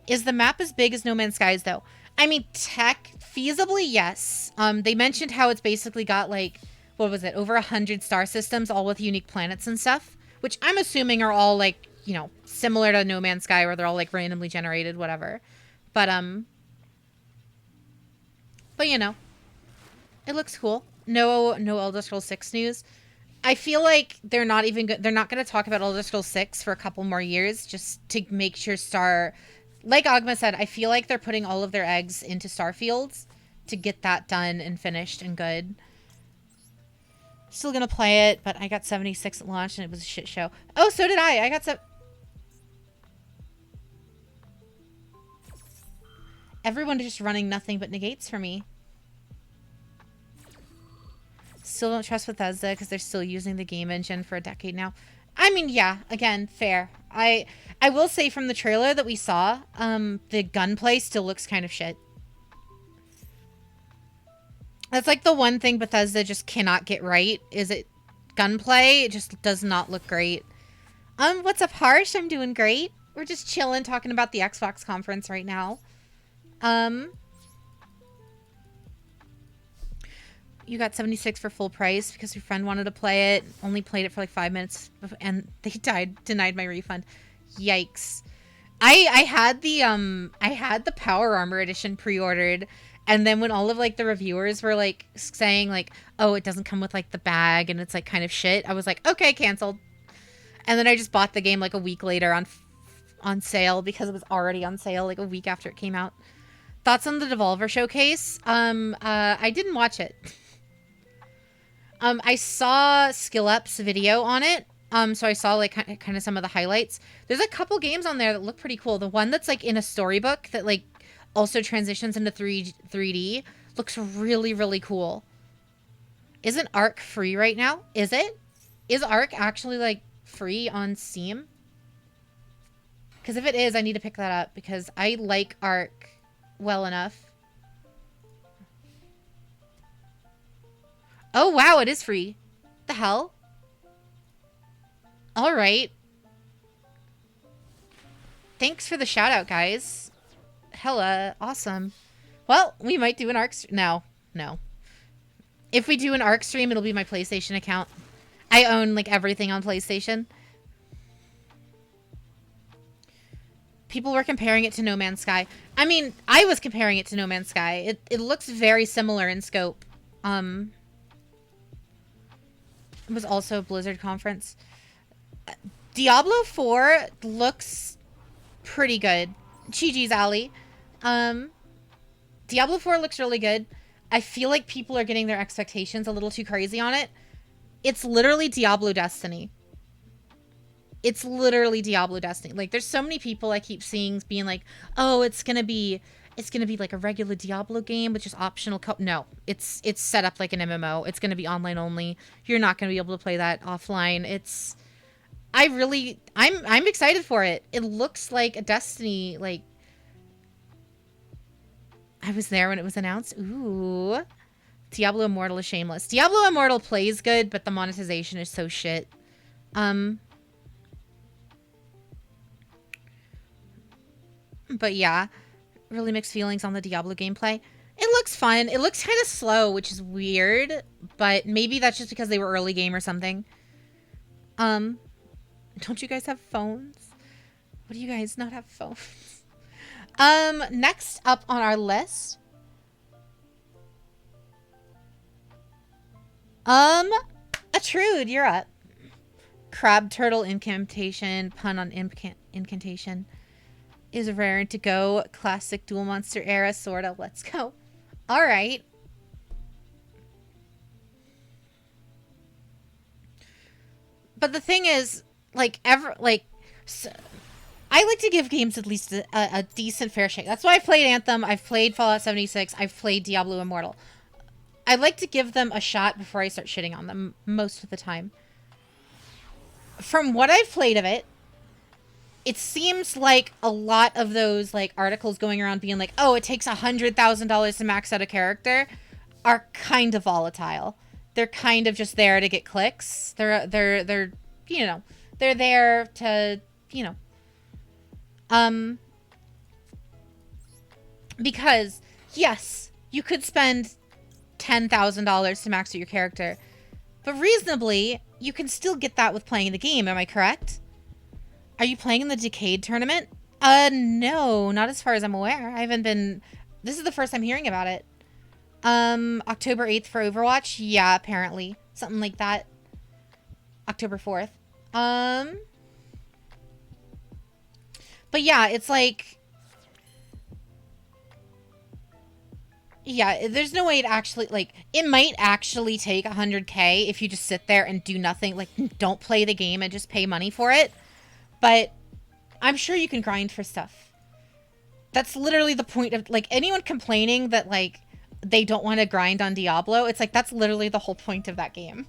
Speaker 1: Is the map as big as No Man's Skies though? I mean, feasibly, yes. They mentioned how it's basically got like, what was it, over 100 star systems, all with unique planets and stuff, which I'm assuming are all like, you know, similar to No Man's Sky, where they're all like randomly generated, whatever. But but you know, it looks cool. No Elder Scrolls 6 news. I feel like they're not even they're not going to talk about Elder Scrolls 6 for a couple more years just to make sure Star, like Agma said, I feel like they're putting all of their eggs into Starfields to get that done and finished and good. Still going to play it, but I got 76 at launch and it was a shit show. Oh, so did I. I got some. Everyone just running nothing but negates for me. Still don't trust Bethesda because they're still using the game engine for a decade now. I mean, yeah, again, fair. I will say from the trailer that we saw, the gunplay still looks kind of shit. That's like the one thing Bethesda just cannot get right, is it gunplay. It just does not look great. What's up, Harsh? I'm doing great. We're just chilling, talking about the Xbox conference right now. You got 76 for full price because your friend wanted to play it. Only played it for like 5 minutes and they denied my refund. Yikes. I had the Power Armor edition pre-ordered, and then when all of like the reviewers were like saying like, "Oh, it doesn't come with like the bag and it's like kind of shit." I was like, "Okay, canceled." And then I just bought the game like a week later on sale because it was already on sale like a week after it came out. Thoughts on the Devolver Showcase? I didn't watch it. I saw Skill Up's video on it. So I saw like kind of some of the highlights. There's a couple games on there that look pretty cool. The one that's like in a storybook that like also transitions into 3D looks really, really cool. Isn't Ark free right now? Is it? Is Ark actually like free on Steam? Because if it is, I need to pick that up because I like Ark well enough. Oh, wow, it is free. The hell? All right. Thanks for the shout out, guys. Hella awesome. Well, we might do an Ark stream. No. If we do an Ark stream, it'll be my PlayStation account. I own like everything on PlayStation. People were comparing it to No Man's Sky. I mean, I was comparing it to No Man's Sky. It looks very similar in scope. It was also a Blizzard conference. Diablo 4 looks pretty good. Chi-Chi's alley. Diablo 4 looks really good. I feel like people are getting their expectations a little too crazy on it. It's literally Diablo Destiny. It's literally Diablo Destiny. Like, there's so many people I keep seeing being like, oh, it's gonna be like a regular Diablo game with just optional no, it's set up like an MMO. It's gonna be online only. You're not gonna be able to play that offline. I'm excited for it. It looks like a Destiny, like, I was there when it was announced. Ooh. Diablo Immortal is shameless. Diablo Immortal plays good, but the monetization is so shit. But yeah, really mixed feelings on the Diablo gameplay. It looks fun. It looks kind of slow, which is weird, but maybe that's just because they were early game or something. Don't you guys have phones? What do you guys not have phones? Next up on our list. Atrude, you're up. Crab turtle incantation, pun on incantation. Is raring to go. Classic Duel Monster era, sorta. Let's go. All right. But the thing is, like, so, I like to give games at least a decent fair shake. That's why I've played Anthem. I've played Fallout 76. I've played Diablo Immortal. I like to give them a shot before I start shitting on them most of the time. From what I've played of it, it seems like a lot of those like articles going around being like, oh, it takes $100,000 to max out a character are kind of volatile. They're kind of just there to get clicks. They're you know, they're there to, you know, um because yes, you could spend $10,000 to max out your character, but reasonably, you can still get that with playing the game. Am I correct? Are you playing in the Decade tournament? No, not as far as I'm aware. I haven't been. This is the first I'm hearing about it. October 8th for Overwatch? Yeah, apparently. Something like that. October 4th. But yeah, it's like, yeah, there's no way to actually, like, it might actually take 100K if you just sit there and do nothing, like, don't play the game and just pay money for it. But I'm sure you can grind for stuff. That's literally the point of, like, anyone complaining that, like, they don't want to grind on Diablo, it's like, that's literally the whole point of that game.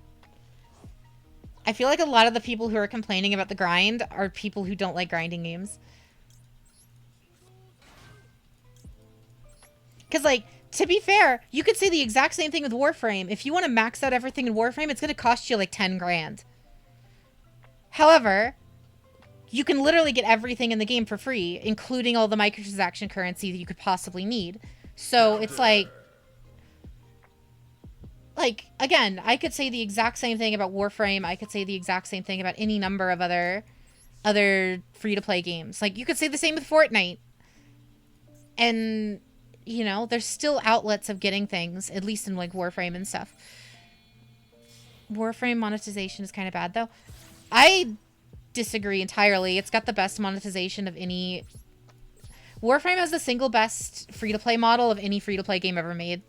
Speaker 1: I feel like a lot of the people who are complaining about the grind are people who don't like grinding games. Because, like, to be fair, you could say the exact same thing with Warframe. If you want to max out everything in Warframe, it's going to cost you, like, 10 grand. However, you can literally get everything in the game for free, including all the microtransaction currency that you could possibly need. So it's like, again, I could say the exact same thing about Warframe. I could say the exact same thing about any number of other free-to-play games. Like, you could say the same with Fortnite. And, you know, there's still outlets of getting things, at least in, like, Warframe and stuff. Warframe monetization is kind of bad, though. I disagree entirely. It's got the best monetization of any... Warframe has the single best free-to-play model of any free-to-play game ever made.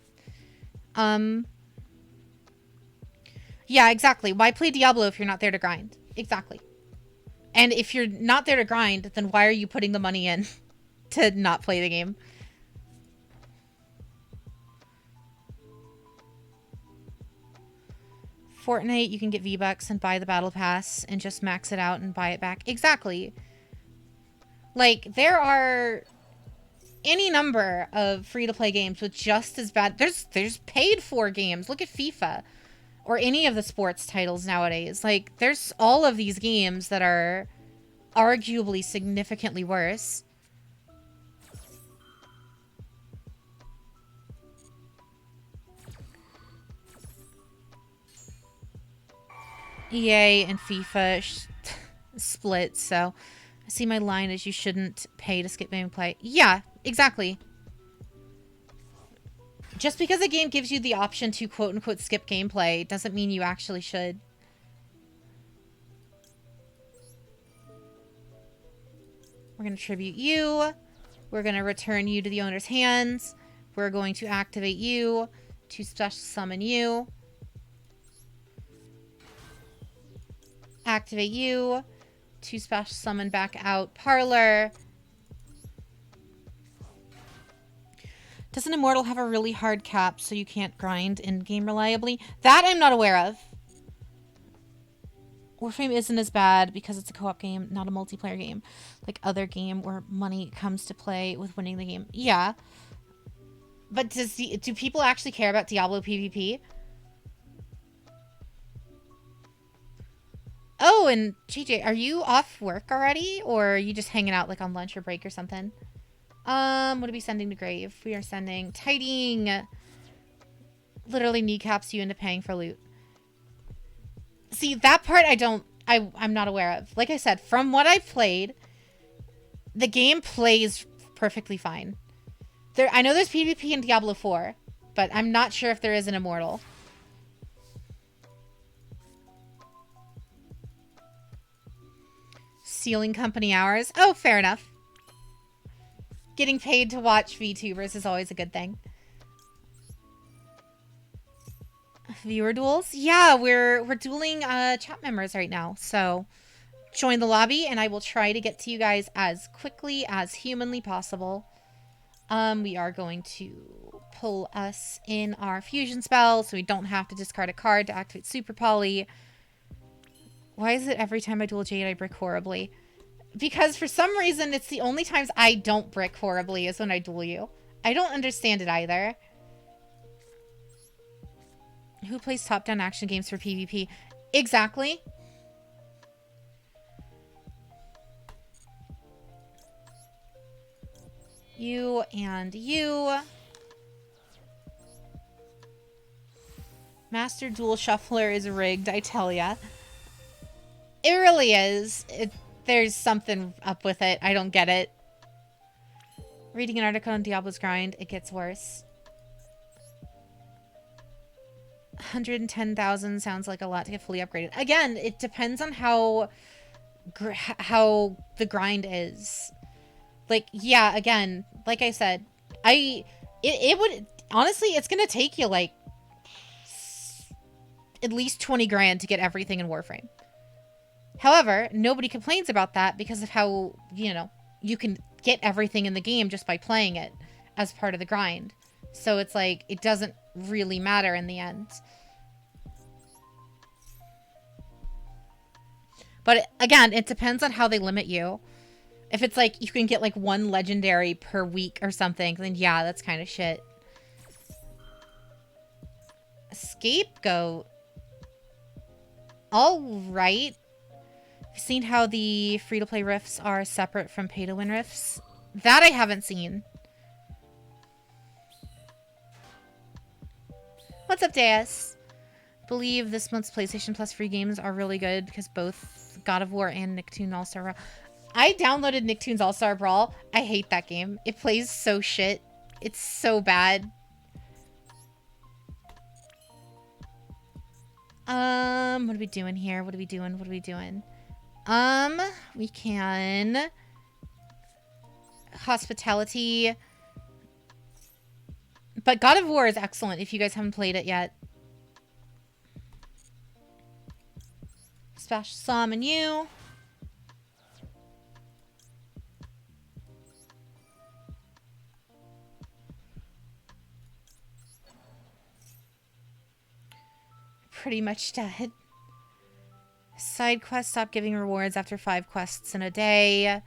Speaker 1: Yeah, exactly. Why play Diablo if you're not there to grind? Exactly. And if you're not there to grind, then why are you putting the money in to not play the game? Fortnite, you can get V-Bucks and buy the Battle Pass and just max it out and buy it back. Exactly. Like, there are any number of free-to-play games with just as bad... There's paid-for games. Look at FIFA. Or any of the sports titles nowadays. Like, there's all of these games that are arguably significantly worse. EA and FIFA split, so I see my line as you shouldn't pay to skip gameplay. Yeah, exactly. Just because a game gives you the option to quote-unquote skip gameplay doesn't mean you actually should. We're going to tribute you. We're going to return you to the owner's hands. We're going to activate you to special summon you. Activate you to special summon back out Parlor. Doesn't Immortal have a really hard cap so you can't grind in-game reliably? That I'm not aware of. Warframe isn't as bad because it's a co-op game, not a multiplayer game. Like other game where money comes to play with winning the game. Yeah. But do people actually care about Diablo PvP? Oh, and JJ, are you off work already? Or are you just hanging out like on lunch or break or something? What are we sending to Grave? We are sending Tidying. Literally kneecaps you into paying for loot. See, that part I'm not aware of. Like I said, from what I've played, the game plays perfectly fine. I know there's PvP in Diablo 4, but I'm not sure if there is an Immortal. Stealing company hours. Oh, fair enough. Getting paid to watch VTubers is always a good thing. Viewer duels? Yeah, we're dueling chat members right now. So join the lobby and I will try to get to you guys as quickly as humanly possible. We are going to pull us in our fusion spell so we don't have to discard a card to activate Super Poly. Why is it every time I duel Jade I brick horribly? Because for some reason, it's the only times I don't brick horribly is when I duel you. I don't understand it either. Who plays top-down action games for PvP? Exactly. You and you. Master Duel Shuffler is rigged, I tell ya. It really is. There's something up with it. I don't get it. Reading an article on Diablo's grind, it gets worse. 110,000 sounds like a lot to get fully upgraded. Again, it depends on how the grind is. Like, yeah, again, like I said, it would, honestly, it's gonna take you like at least 20 grand to get everything in Warframe. However, nobody complains about that because of how, you know, you can get everything in the game just by playing it as part of the grind. So it's like, it doesn't really matter in the end. But again, it depends on how they limit you. If it's like, you can get like one legendary per week or something, then yeah, that's kind of shit. Scapegoat. All right. Seen how the free-to-play rifts are separate from pay-to-win rifts? That I haven't seen. What's up, Deus? Believe this month's PlayStation Plus free games are really good because both God of War and Nicktoons All-Star Brawl. I downloaded Nicktoons All-Star Brawl. I hate that game. It plays so shit. It's so bad. What are we doing here? What are we doing? What are we doing? We can hospitality. But God of War is excellent if you guys haven't played it yet. Special summon you. Pretty much dead. Side quests stop giving rewards after 5 quests in a day.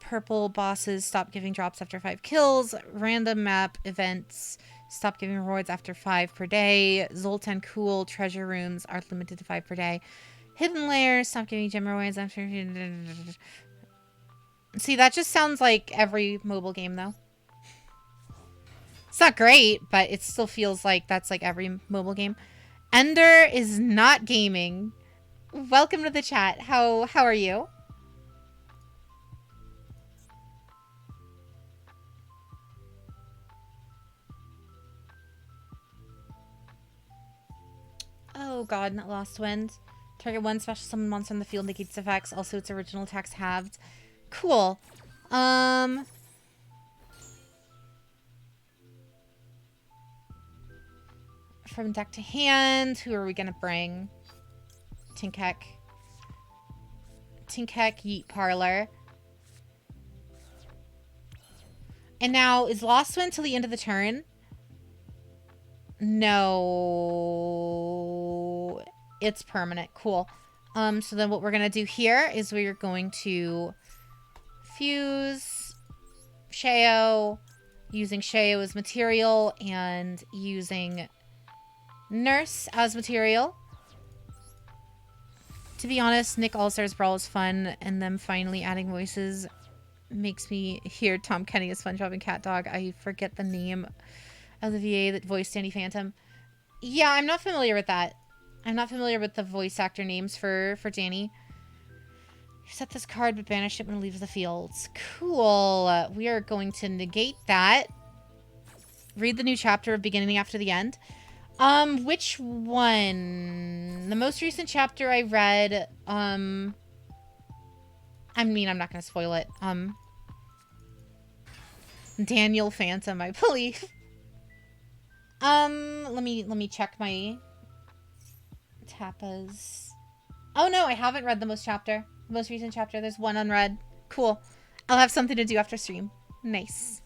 Speaker 1: Purple bosses stop giving drops after 5 kills. Random map events stop giving rewards after 5 per day. Zoltan Cool treasure rooms are limited to 5 per day. Hidden layers stop giving gem rewards after... See, that just sounds like every mobile game, though. It's not great, but it still feels like that's like every mobile game. Ender is not gaming. Welcome to the chat. How are you? Oh god, not Lost Wind. Target 1 special summon monster in the field negates effects. Also, its original attacks halved. Cool. From deck to hand, who are we gonna bring? Tinkek. Tinkek, Yeet Parlor. And now, is Lost Wind till the end of the turn? No. It's permanent. Cool. So then what we're gonna do here is we're going to fuse Sheo, using Sheo as material, and using Nurse as material. To be honest, Nick All-Stars Brawl is fun, and them finally adding voices makes me hear Tom Kenny as SpongeBob and Cat Dog. I forget the name of the VA that voiced Danny Phantom. Yeah, I'm not familiar with that. I'm not familiar with the voice actor names for Danny. Set this card, but banish it when it leaves the fields. Cool. We are going to negate that. Read the new chapter of beginning after the end. Which one? The most recent chapter I read, I mean, I'm not gonna spoil it. Daniel Phantom, I believe. Let me check my tapas. Oh no, I haven't read the most recent chapter. There's one unread. Cool. I'll have something to do after stream. Nice.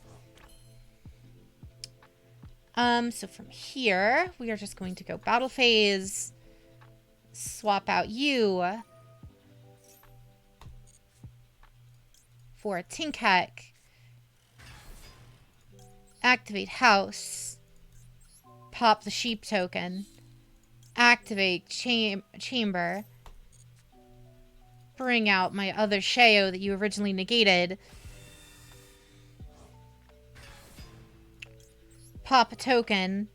Speaker 1: So from here, we are just going to go battle phase. Swap out you. for a Tinkek. Activate house. Pop the sheep token. Activate chamber. Bring out my other Sheo that you originally negated. Pop a token.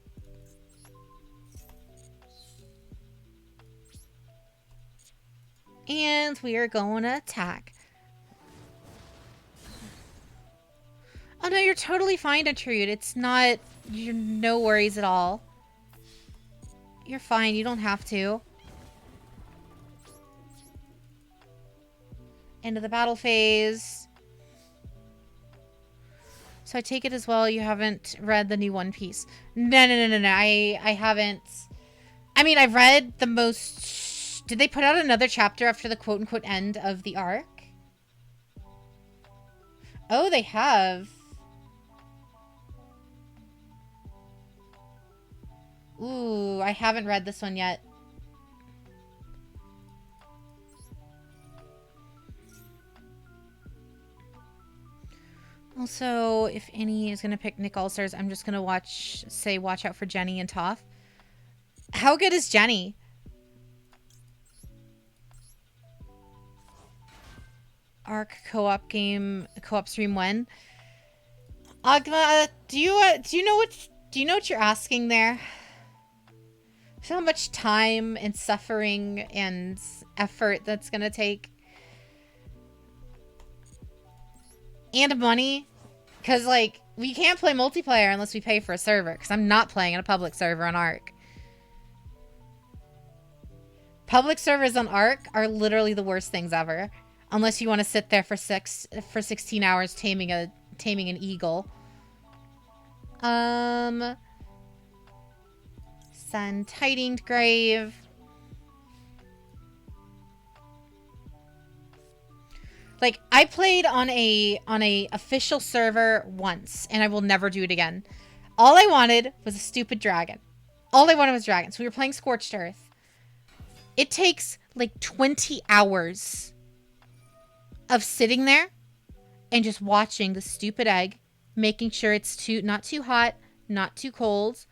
Speaker 1: And we are going to attack. Oh no, you're totally fine, Intrude. It's not... You're no worries at all. You're fine, you don't have to. End of the battle phase. So I take it as well you haven't read the new One Piece. No. I haven't. I mean, I've read the most... Did they put out another chapter after the quote-unquote end of the arc? Oh, they have. Ooh, I haven't read this one yet. Also, if Annie is going to pick Nick All-Stars, I'm just going to watch out for Jenny and Toph. How good is Jenny? Arc co-op game, co-op stream when? Agma, do you know what you're asking there? So how much time and suffering and effort that's gonna take? And money? Because, like, we can't play multiplayer unless we pay for a server. Because I'm not playing in a public server on Arc. Public servers on Arc are literally the worst things ever. Unless you want to sit there for 16 hours taming an eagle. Sun Tightened Grave. Like, I played on a official server once, and I will never do it again. All I wanted was a stupid dragon. All I wanted was dragons. We were playing Scorched Earth. It takes like 20 hours of sitting there and just watching the stupid egg, making sure it's not too hot, not too cold.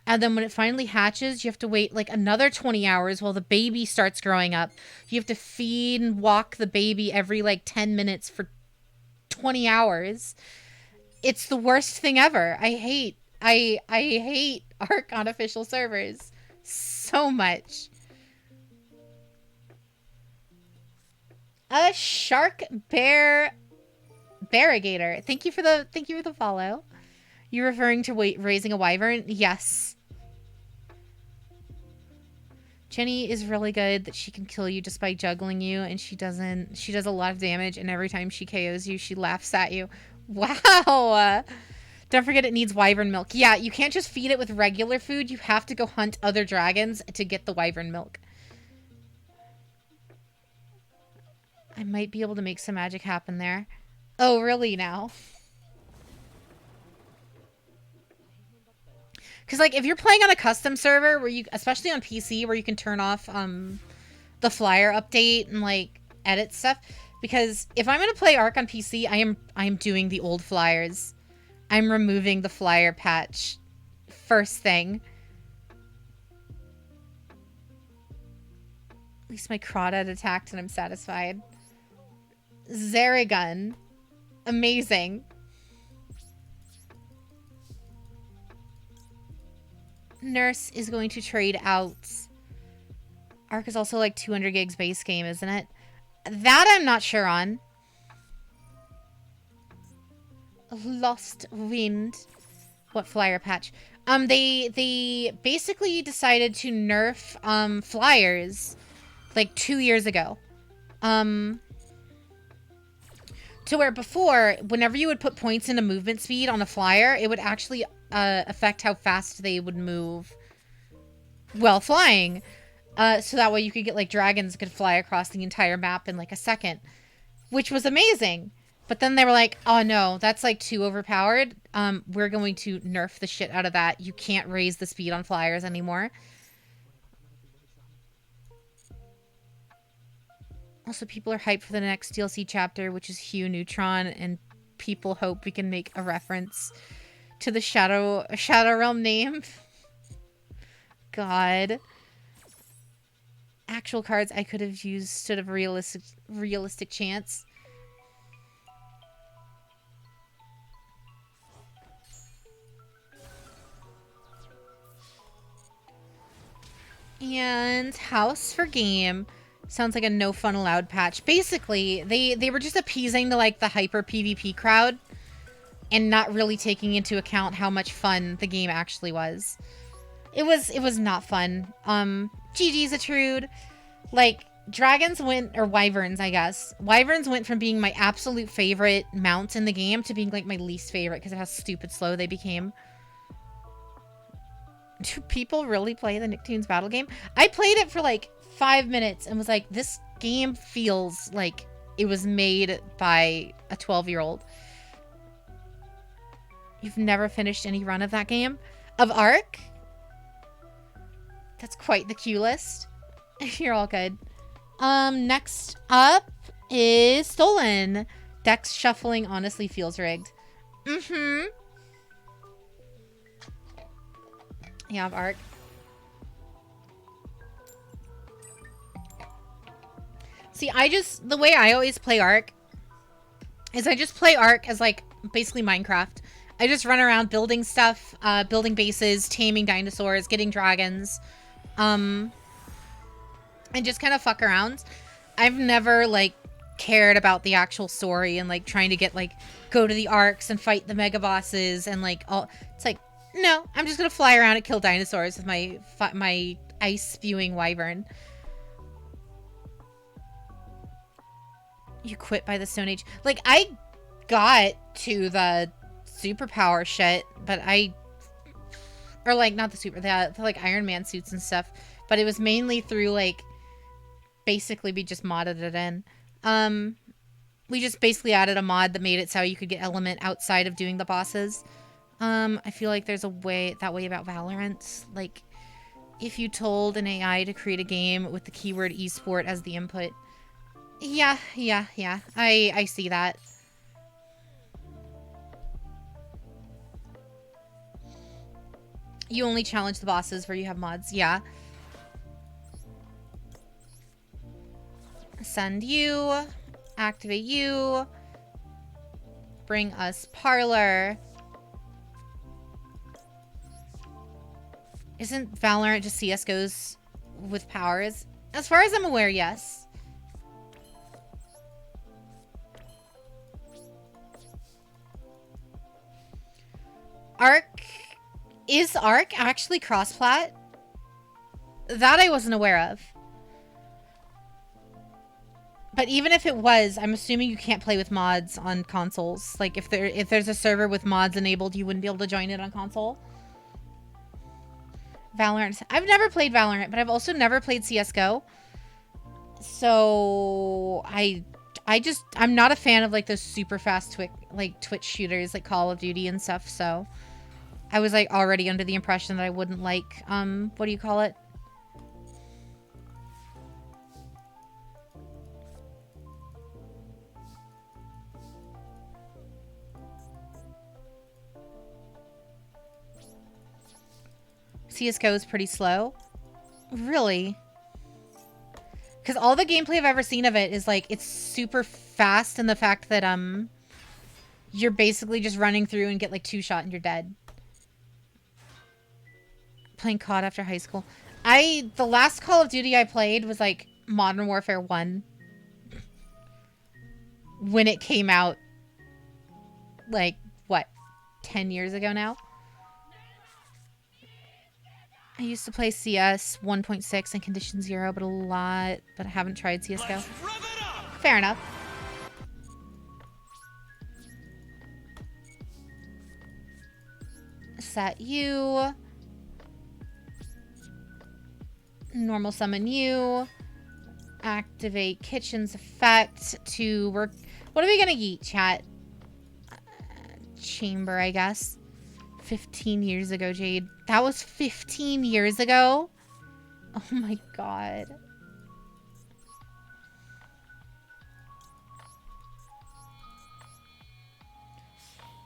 Speaker 1: And then when it finally hatches, you have to wait like another 20 hours while the baby starts growing up. You have to feed and walk the baby every like 10 minutes for 20 hours. It's the worst thing ever. I hate Arc on official servers so much. A Shark Bear Barrigator. Thank you for the follow. You referring to raising a wyvern? Yes. Jenny is really good that she can kill you just by juggling you, and she does a lot of damage, and every time she KOs you, she laughs at you. Wow. Don't forget it needs wyvern milk. Yeah, you can't just feed it with regular food. You have to go hunt other dragons to get the wyvern milk. I might be able to make some magic happen there. Oh, really now? Because, like, if you're playing on a custom server where you, especially on PC, where you can turn off the flyer update and, like, edit stuff. Because if I'm going to play Arc on PC, I am doing the old flyers. I'm removing the flyer patch first thing. At least my crawdad attacked and I'm satisfied. Zaragun. Amazing. Nurse is going to trade out. Arc is also like 200 gigs base game, isn't it? That I'm not sure on. Lost Wind. What flyer patch? They basically decided to nerf flyers like 2 years ago. To where before, whenever you would put points into movement speed on a flyer, it would actually affect how fast they would move while flying. So that way you could get, like, dragons could fly across the entire map in, like, a second. Which was amazing. But then they were like, oh, no, that's, like, too overpowered. We're going to nerf the shit out of that. You can't raise the speed on flyers anymore. Also, people are hyped for the next DLC chapter, which is Hue Neutron, and people hope we can make a reference to the Shadow Realm name. God. Actual cards I could have used stood of realistic chance. And House for Game. Sounds like a no fun allowed patch. Basically, they were just appeasing the like the hyper PvP crowd and not really taking into account how much fun the game actually was. It was not fun. GG's Atrude. Like, dragons went, or wyverns, I guess. Wyverns went from being my absolute favorite mount in the game to being like my least favorite because of how stupid slow they became. Do people really play the Nicktoons battle game? I played it for like 5 minutes and was like, this game feels like it was made by a 12-year-old. You've never finished any run of that game? Of Ark? That's quite the queue list. You're all good. Next up is Stolen. Dex shuffling honestly feels rigged. Mm-hmm. Yeah, of Ark. See, the way I always play Ark is I just play Ark as like basically Minecraft. I just run around building stuff, building bases, taming dinosaurs, getting dragons, and just kind of fuck around. I've never like cared about the actual story and like trying to get like go to the arcs and fight the mega bosses and like all. It's like, no, I'm just gonna fly around and kill dinosaurs with my ice spewing wyvern. You quit by the Stone Age. Like, I got to the superpower shit, but or like not the like Iron Man suits and stuff, but it was mainly through like basically we just modded it in. We just basically added a mod that made it so you could get element outside of doing the bosses. I feel like there's a way about Valorant. Like, if you told an AI to create a game with the keyword esport as the input. Yeah. I see that. You only challenge the bosses where you have mods. Yeah. Send you. Activate you. Bring us Parlor. Isn't Valorant just CSGOs with powers? As far as I'm aware, yes. Arc... Is Arc actually cross-plat? That I wasn't aware of. But even if it was, I'm assuming you can't play with mods on consoles. Like, if there's a server with mods enabled, you wouldn't be able to join it on console. Valorant. I've never played Valorant, but I've also never played CSGO. So, I'm not a fan of, like, those super fast Twitch shooters, like Call of Duty and stuff, so... I was, like, already under the impression that I wouldn't like, what do you call it? CSGO is pretty slow. Really? Because all the gameplay I've ever seen of it is, like, it's super fast in the fact that, you're basically just running through and get, like, 2-shot and you're dead. Playing COD after high school. The last Call of Duty I played was, like, Modern Warfare 1. When it came out, like, what, 10 years ago now? I used to play CS 1.6 and Condition 0, but I haven't tried CSGO. Fair enough. Set you. Normal summon you. Activate Kitchen's effect to work. What are we gonna eat, chat? Chamber, I guess. 15 years ago, Jade. That was 15 years ago? Oh my god.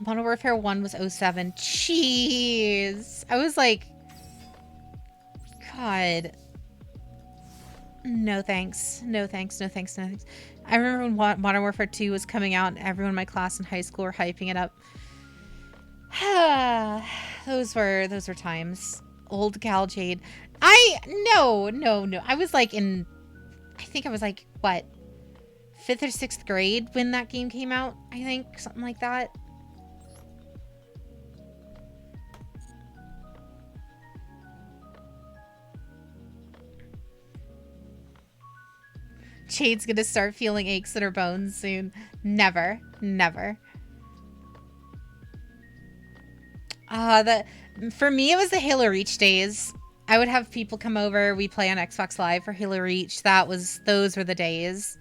Speaker 1: Modern Warfare 1 was '07. Jeez. I was like, God. No thanks. No thanks. No thanks. No thanks. I remember when Modern Warfare 2 was coming out and everyone in my class in high school were hyping it up. those were times. Old Gal Jade. No. I was like I think I was like, what? 5th or 6th grade when that game came out, I think. Something like that. Jade's gonna start feeling aches in her bones soon. Never. Never. For me, it was the Halo Reach days. I would have people come over. We play on Xbox Live for Halo Reach. Those were the days.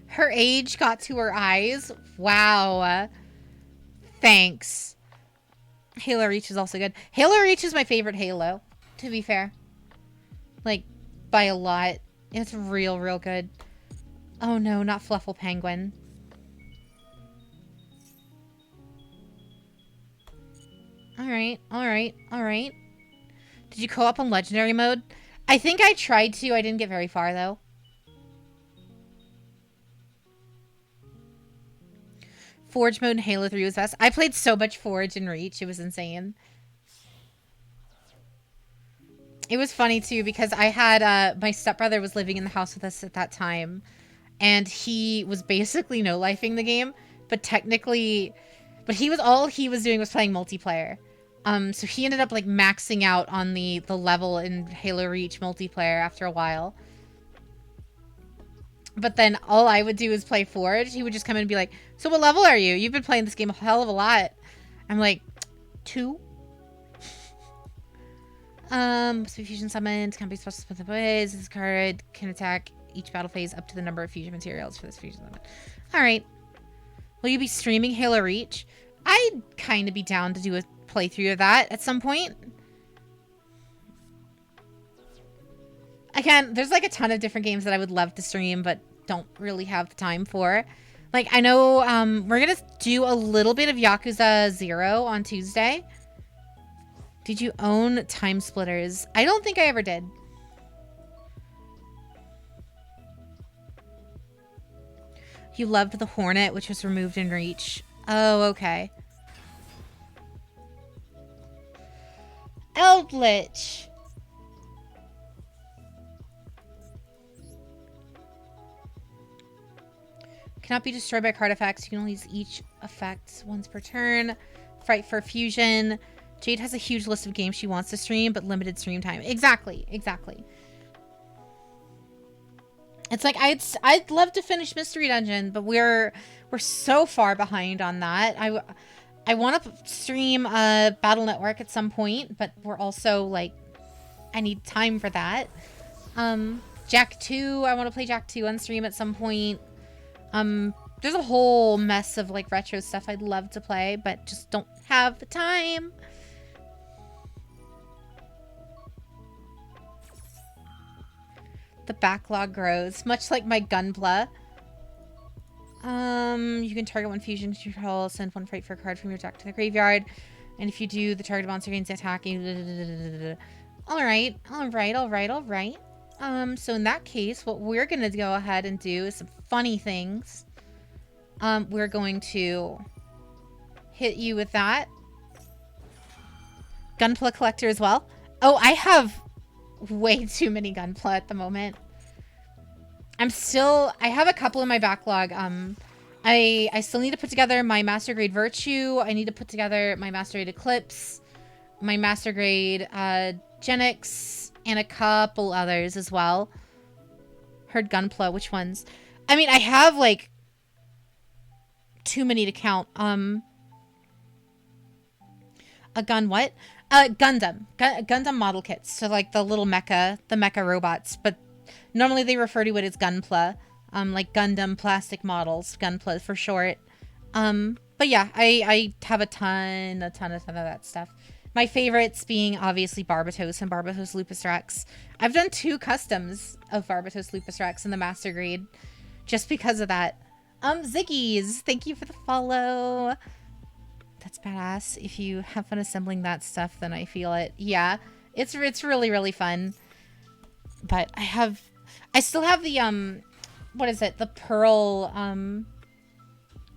Speaker 1: Her age got to her eyes. Wow. Thanks. Halo Reach is also good. Halo Reach is my favorite Halo, to be fair. Like, by a lot. It's real good. Oh no, not Fluffle Penguin. Alright. Did you co-op on Legendary mode? I think I tried to. I didn't get very far, though. Forge mode in Halo 3 was best. I played so much Forge and Reach. It was insane. It was funny, too, because I had... my stepbrother was living in the house with us at that time. And he was basically no-lifing the game. But technically... But all he was doing was playing multiplayer. So he ended up, like, maxing out on the level in Halo Reach multiplayer after a while. But then all I would do is play Forge. He would just come in and be like, so what level are you? You've been playing this game a hell of a lot. I'm like, 2? So fusion summons, can be special with the ways. This card can attack each battle phase up to the number of fusion materials for this fusion summon. Alright. Will you be streaming Halo Reach? I'd kind of be down to do a playthrough of that at some point. Again, there's like a ton of different games that I would love to stream, but don't really have the time for. Like, I know we're going to do a little bit of Yakuza 0 on Tuesday. Did you own Time Splitters? I don't think I ever did. You loved the Hornet, which was removed in Reach. Oh, okay. Eldritch. Cannot be destroyed by card effects. You can only use each effect once per turn. Fight for fusion. Jade has a huge list of games she wants to stream, but limited stream time. Exactly. It's like I'd love to finish Mystery Dungeon, but we're so far behind on that. I want to stream Battle Network at some point, but we're also like I need time for that. Jack 2, I want to play Jack 2 on stream at some point. There's a whole mess of like retro stuff I'd love to play, but just don't have the time. The backlog grows, much like my Gunpla. You can target one fusion control, send one fight for a card from your deck to the graveyard, and if you do, the target monster gains attacking. Alright. So in that case, what we're gonna go ahead and do is some funny things. We're going to hit you with that. Gunpla collector as well. Oh, I have way too many Gunpla at the moment. I have a couple in my backlog. I still need to put together my Master Grade Virtue. I need to put together my Master Grade Eclipse, my Master Grade Genix, and a couple others as well. Heard Gunpla, which ones? I mean, I have like too many to count. A gun what? Gundam. Gundam model kits. So like the little mecha, the mecha robots, but normally they refer to it as Gunpla. Like Gundam plastic models, Gunpla for short. But yeah, I have a ton of that stuff. My favorites being obviously Barbatos and Barbatos Lupus Rex. I've done 2 customs of Barbatos Lupus Rex in the Master Grade just because of that. Ziggies, thank you for the follow. That's badass. If you have fun assembling that stuff, then I feel it. Yeah, it's really, really fun. But I still have the, what is it? The Pearl,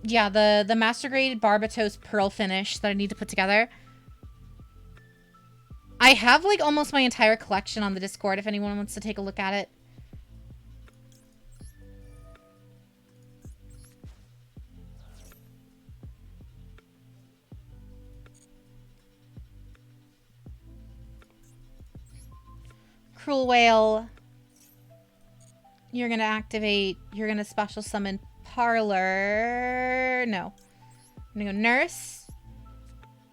Speaker 1: yeah, the Master Grade Barbatos Pearl finish that I need to put together. I have, like, almost my entire collection on the Discord if anyone wants to take a look at it. Cruel Whale. You're going to activate. You're going to special summon Parlor. No. I'm going to go Nurse.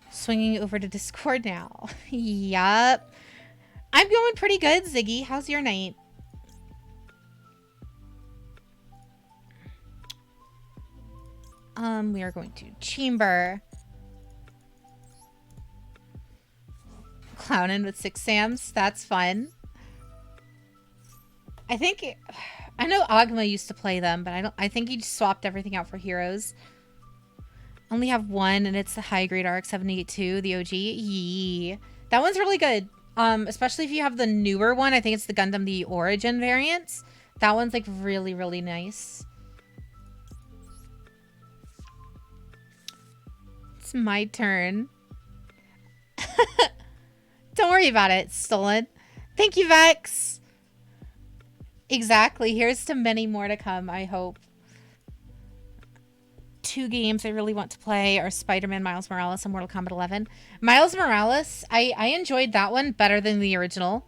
Speaker 1: Swinging over to Discord now. Yup. I'm going pretty good, Ziggy. How's your night? We are going to Chamber. Clownin' with 6 Sams. That's fun. I know Agma used to play them, but I think he just swapped everything out for heroes. Only have one, and it's the high grade RX-782, the OG. Yee. That one's really good. Especially if you have the newer one. I think it's the Gundam the Origin variants. That one's like really, really nice. It's my turn. Don't worry about it, Stolen. Thank you, Vex. Exactly. Here's to many more to come, I hope. 2 games I really want to play are Spider-Man, Miles Morales, and Mortal Kombat 11. Miles Morales, I enjoyed that one better than the original.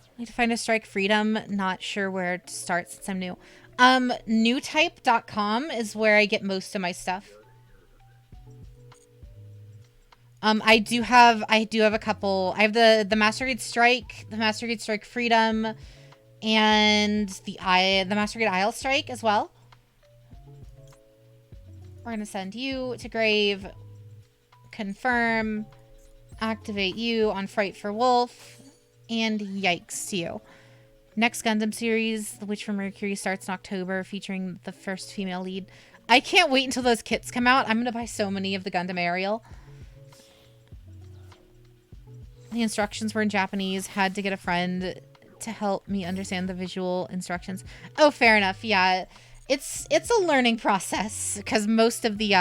Speaker 1: I need to find a Strike Freedom. Not sure where to start since I'm new. Newtype.com is where I get most of my stuff. I do have a couple. I have the Master Grade Strike, the Master Grade Strike Freedom, and the Master Grade Isle Strike as well. We're gonna send you to grave. Confirm. Activate you on Fright for Wolf. And yikes to you. Next Gundam series, The Witch from Mercury, starts in October, featuring the first female lead. I can't wait until those kits come out. I'm gonna buy so many of the Gundam Ariel. The instructions were in Japanese. Had to get a friend to help me understand the visual instructions. Oh, fair enough. Yeah, it's a learning process because most of the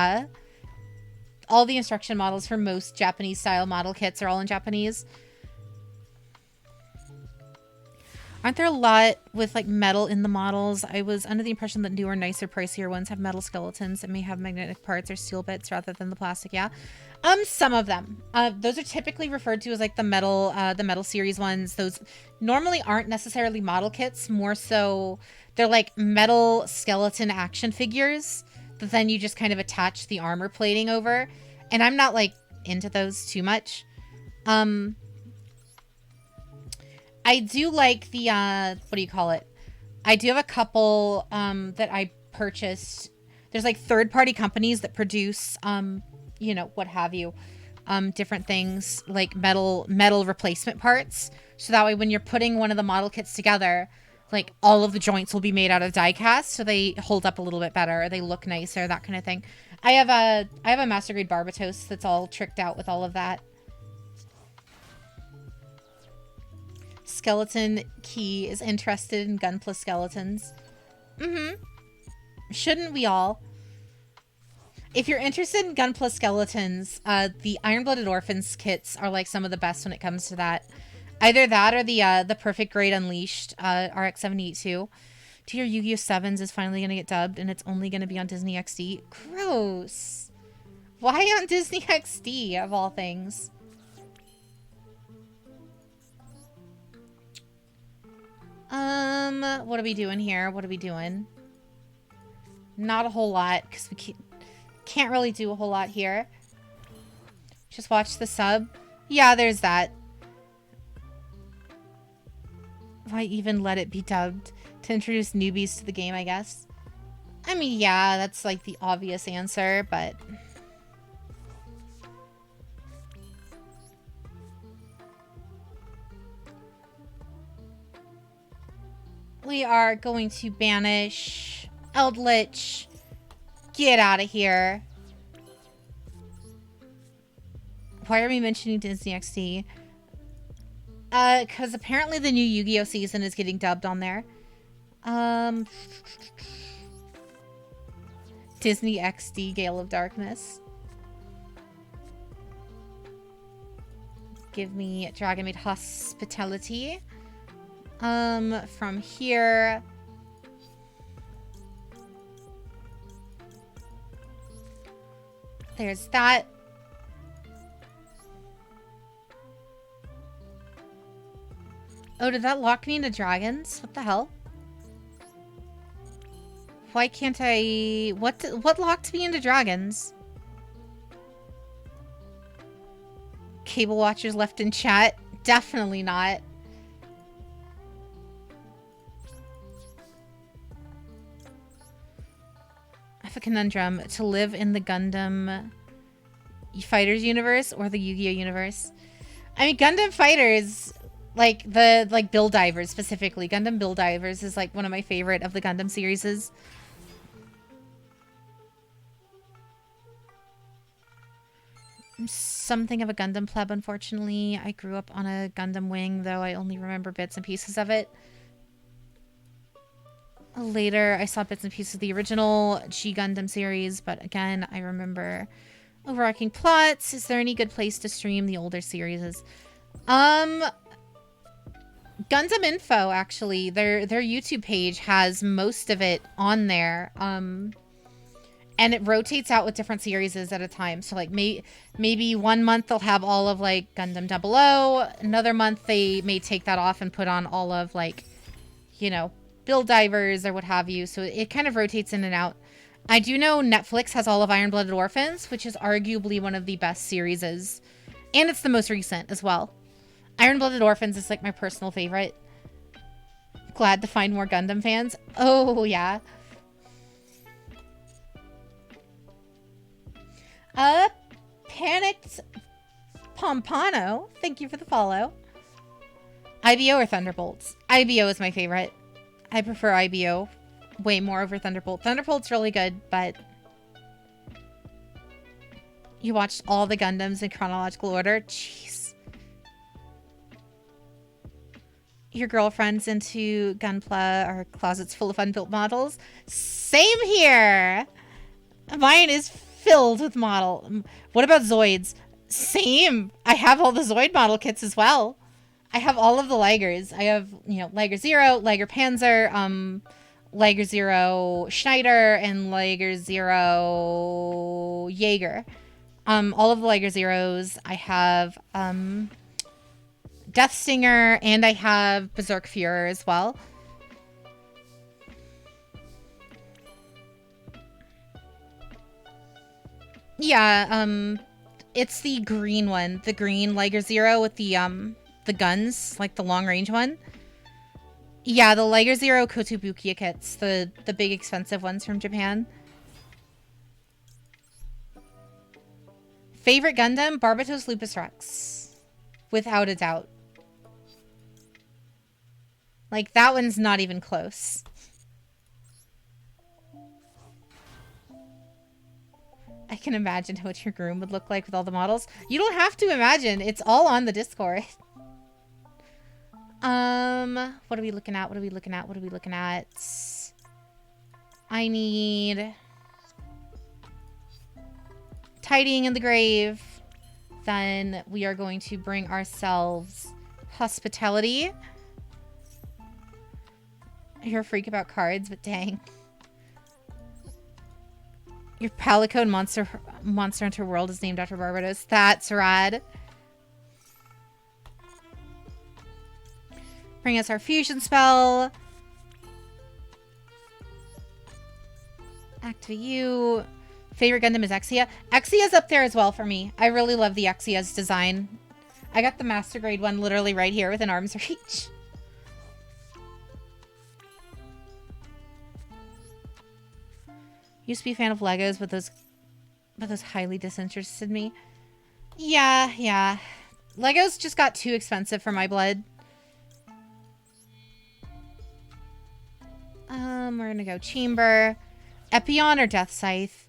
Speaker 1: all the instruction models for most Japanese style model kits are all in Japanese. Aren't there a lot with like metal in the models? I was under the impression that newer, nicer, pricier ones have metal skeletons and may have magnetic parts or steel bits rather than the plastic. Yeah, some of them. Those are typically referred to as like the metal series ones. Those normally aren't necessarily model kits. More so, they're like metal skeleton action figures that then you just kind of attach the armor plating over. And I'm not like into those too much. I do like the, what do you call it? I do have a couple that I purchased. There's like third-party companies that produce, you know, what have you, different things like metal replacement parts. So that way when you're putting one of the model kits together, like all of the joints will be made out of die cast. So they hold up a little bit better. They look nicer, that kind of thing. I have a Master Grade Barbatos that's all tricked out with all of that. Skeleton Key is interested in Gunpla skeletons. Shouldn't we all? If you're interested in Gunpla skeletons, the Iron-Blooded Orphans kits are like some of the best when it comes to that. Either that or the Perfect Grade Unleashed RX-782. To your Yu-Gi-Oh! 7s is finally going to get dubbed, and it's only going to be on Disney XD. Gross. Why on Disney XD, of all things? What are we doing here? What are we doing? Not a whole lot, because we can't really do a whole lot here. Just watch the sub. Yeah, there's that. Why even let it be dubbed? To introduce newbies to the game, I guess. I mean, yeah, that's like the obvious answer, but... We are going to banish Eldritch. Get out of here. Why are we mentioning Disney XD? Because apparently the new Yu-Gi-Oh season is getting dubbed on there. Disney XD Gale of Darkness. Give me Dragon Maid Hospitality. From here... There's that. Oh, did that lock me into dragons? What the hell? Why can't I... What locked me into dragons? Cable watchers left in chat? Definitely not. I have a conundrum. To live in the Gundam Fighters universe or the Yu-Gi-Oh universe? I mean, Gundam Fighters... Like, Bill Divers, specifically. Gundam Bill Divers is, like, one of my favorite of the Gundam series. I'm something of a Gundam pleb, unfortunately. I grew up on a Gundam wing, though I only remember bits and pieces of it. Later, I saw bits and pieces of the original G Gundam series, but again, I remember overarching plots. Is there any good place to stream the older series? Gundam Info, actually, their YouTube page has most of it on there. And it rotates out with different series at a time. So, like, maybe one month they'll have all of, like, Gundam 00. Another month they may take that off and put on all of, like, you know, Bill Divers or what have you. So it kind of rotates in and out. I do know Netflix has all of Iron-Blooded Orphans, which is arguably one of the best series. And it's the most recent as well. Iron-Blooded Orphans is, like, my personal favorite. Glad to find more Gundam fans. Oh, yeah. Panicked Pompano. Thank you for the follow. IBO or Thunderbolts? IBO is my favorite. I prefer IBO way more over Thunderbolt. Thunderbolt's really good, but... You watched all the Gundams in chronological order? Jeez. Your girlfriend's into Gunpla or closets full of unbuilt models? Same here! Mine is filled with model. What about Zoids? Same! I have all the Zoid model kits as well. I have all of the Ligers. I have, you know, Liger Zero, Liger Panzer, Liger Zero Schneider, and Liger Zero Jaeger. All of the Liger Zeros. I have, Death Stinger, and I have Berserk Fuhrer as well. Yeah, it's the green one. The green Liger Zero with the guns, like the long range one. Yeah, the Liger Zero Kotobukiya kits, the big expensive ones from Japan. Favorite Gundam? Barbatos Lupus Rex. Without a doubt. Like, that one's not even close. I can imagine what your groom would look like with all the models. You don't have to imagine. It's all on the Discord. What are we looking at? What are we looking at? What are we looking at? I need... Tidying in the Grave. Then we are going to bring ourselves Hospitality. You're a freak about cards, but dang. Your Palico Monster Hunter World is named after Barbados. That's rad. Bring us our fusion spell. Activate you. Favorite Gundam is Exia. Exia's up there as well for me. I really love the Exia's design. I got the Master Grade one literally right here within arm's reach. Used to be a fan of Legos, but those highly disinterested me. Yeah. Legos just got too expensive for my blood. We're gonna go Chamber. Epion or Death Scythe?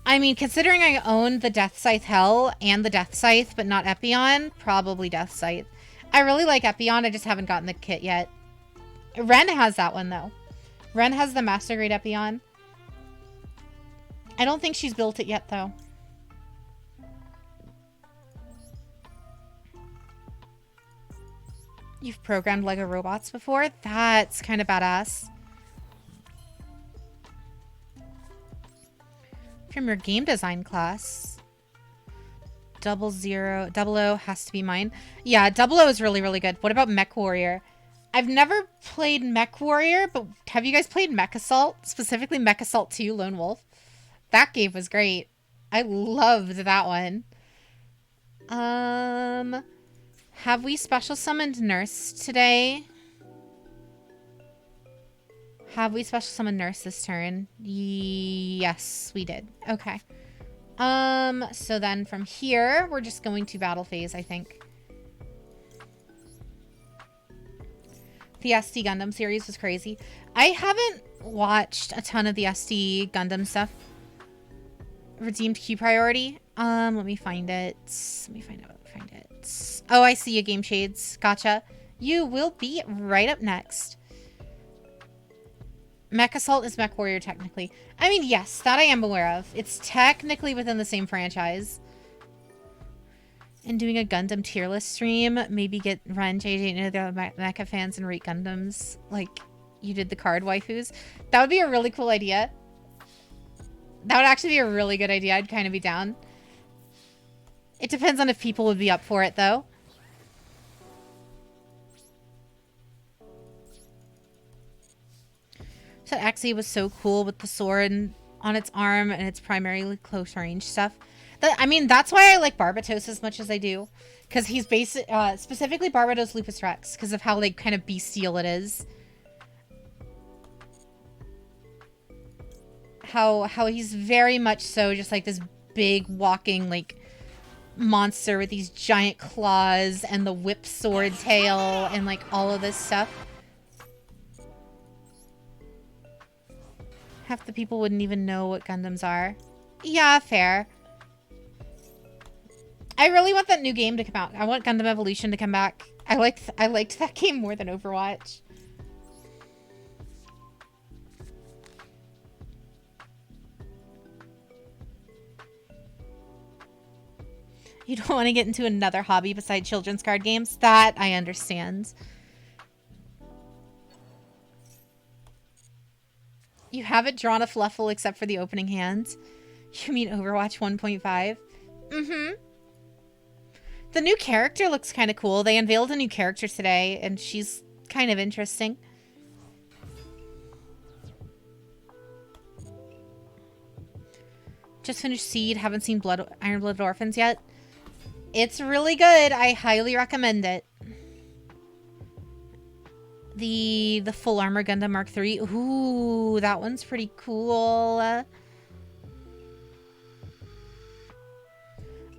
Speaker 1: I mean, considering I own the Death Scythe Hell and the Death Scythe, but not Epion, probably Death Scythe. I really like Epion, I just haven't gotten the kit yet. Ren has that one, though. Ren has the Master Grade Epion. I don't think she's built it yet, though. You've programmed Lego robots before? That's kind of badass. From your game design class. 00 has to be mine. Yeah, 00 is really, really good. What about Mech Warrior? I've never played Mech Warrior, but have you guys played Mech Assault? Specifically Mech Assault 2 Lone Wolf. That game was great. I loved that one. Have we special summoned Nurse today? Have we special summoned Nurse this turn? Yes, we did. Okay. So then from here, we're just going to battle phase, I think. The SD Gundam series was crazy. I haven't watched a ton of the SD Gundam stuff. Redeemed Q priority. Let me find it. Oh, I see you, Game Shades. Gotcha. You will be right up next. Mech Assault is Mech Warrior, technically. I mean, yes, that I am aware of. It's technically within the same franchise. And doing a Gundam tier list stream, maybe get Ren, JJ, and the other Mecha fans and rate Gundams like you did the card waifus. That would be a really cool idea. That would actually be a really good idea. I'd kind of be down. It depends on if people would be up for it, though. So Axie was so cool with the sword on its arm and its primarily close range stuff. I mean, that's why I like Barbatos as much as I do. Because he's specifically Barbatos Lupus Rex, because of how like kind of bestial it is. How he's very much so just like this big walking like monster with these giant claws and the whip sword tail and like all of this stuff. Half the people wouldn't even know what Gundams are. Yeah, fair. I really want that new game to come out. I want Gundam Evolution to come back. I liked that game more than Overwatch. You don't want to get into another hobby beside children's card games? That I understand. You haven't drawn a Fluffle except for the opening hand. You mean Overwatch 1.5? Mm-hmm. The new character looks kind of cool. They unveiled a new character today, and she's kind of interesting. Just finished Seed. Haven't seen Iron Blooded Orphans yet. It's really good. I highly recommend it. The Full Armor Gundam Mark III. Ooh, that one's pretty cool.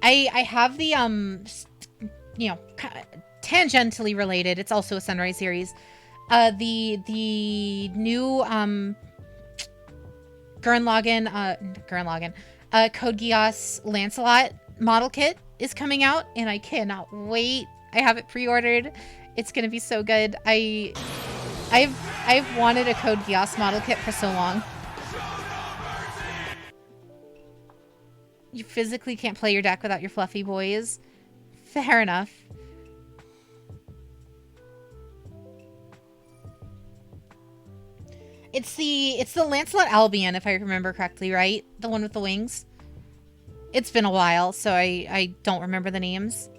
Speaker 1: I have the, you know, tangentially related. It's also a Sunrise series. The new, Code Geass Lancelot model kit is coming out, and I cannot wait. I have it pre-ordered. It's gonna be so good. I've wanted a Code Geass model kit for so long. You physically can't play your deck without your fluffy boys. Fair enough. It's the Lancelot Albion, if I remember correctly, right? The one with the wings. It's been a while, so I don't remember the names.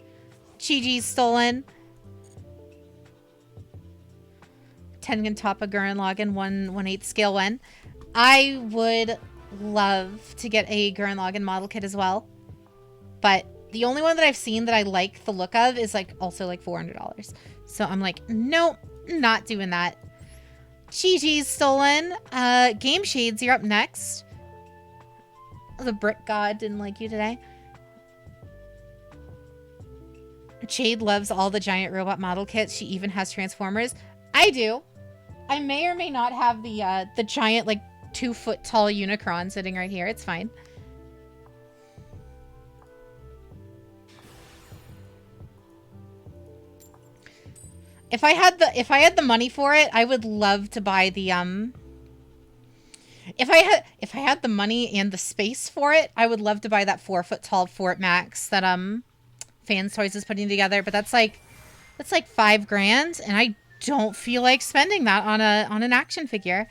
Speaker 1: Chi-Chi's stolen. Tengen Toppa Gurren Lagann 1/8 scale when. I would love to get a Gurren Lagann model kit as well. But the only one that I've seen that I like the look of is like also like $400. So I'm like, nope, not doing that. Chi-Chi's stolen. Game Shades, you're up next. The brick god didn't like you today. Jade loves all the giant robot model kits. She even has Transformers. I do. I may or may not have the giant, like, 2-foot tall Unicron sitting right here. It's fine. If I had the money for it, I would love to buy the if I had the money and the space for it, I would love to buy that 4-foot tall Fort Max that Fans Toys is putting together, but that's like $5,000 and I don't feel like spending that on an action figure.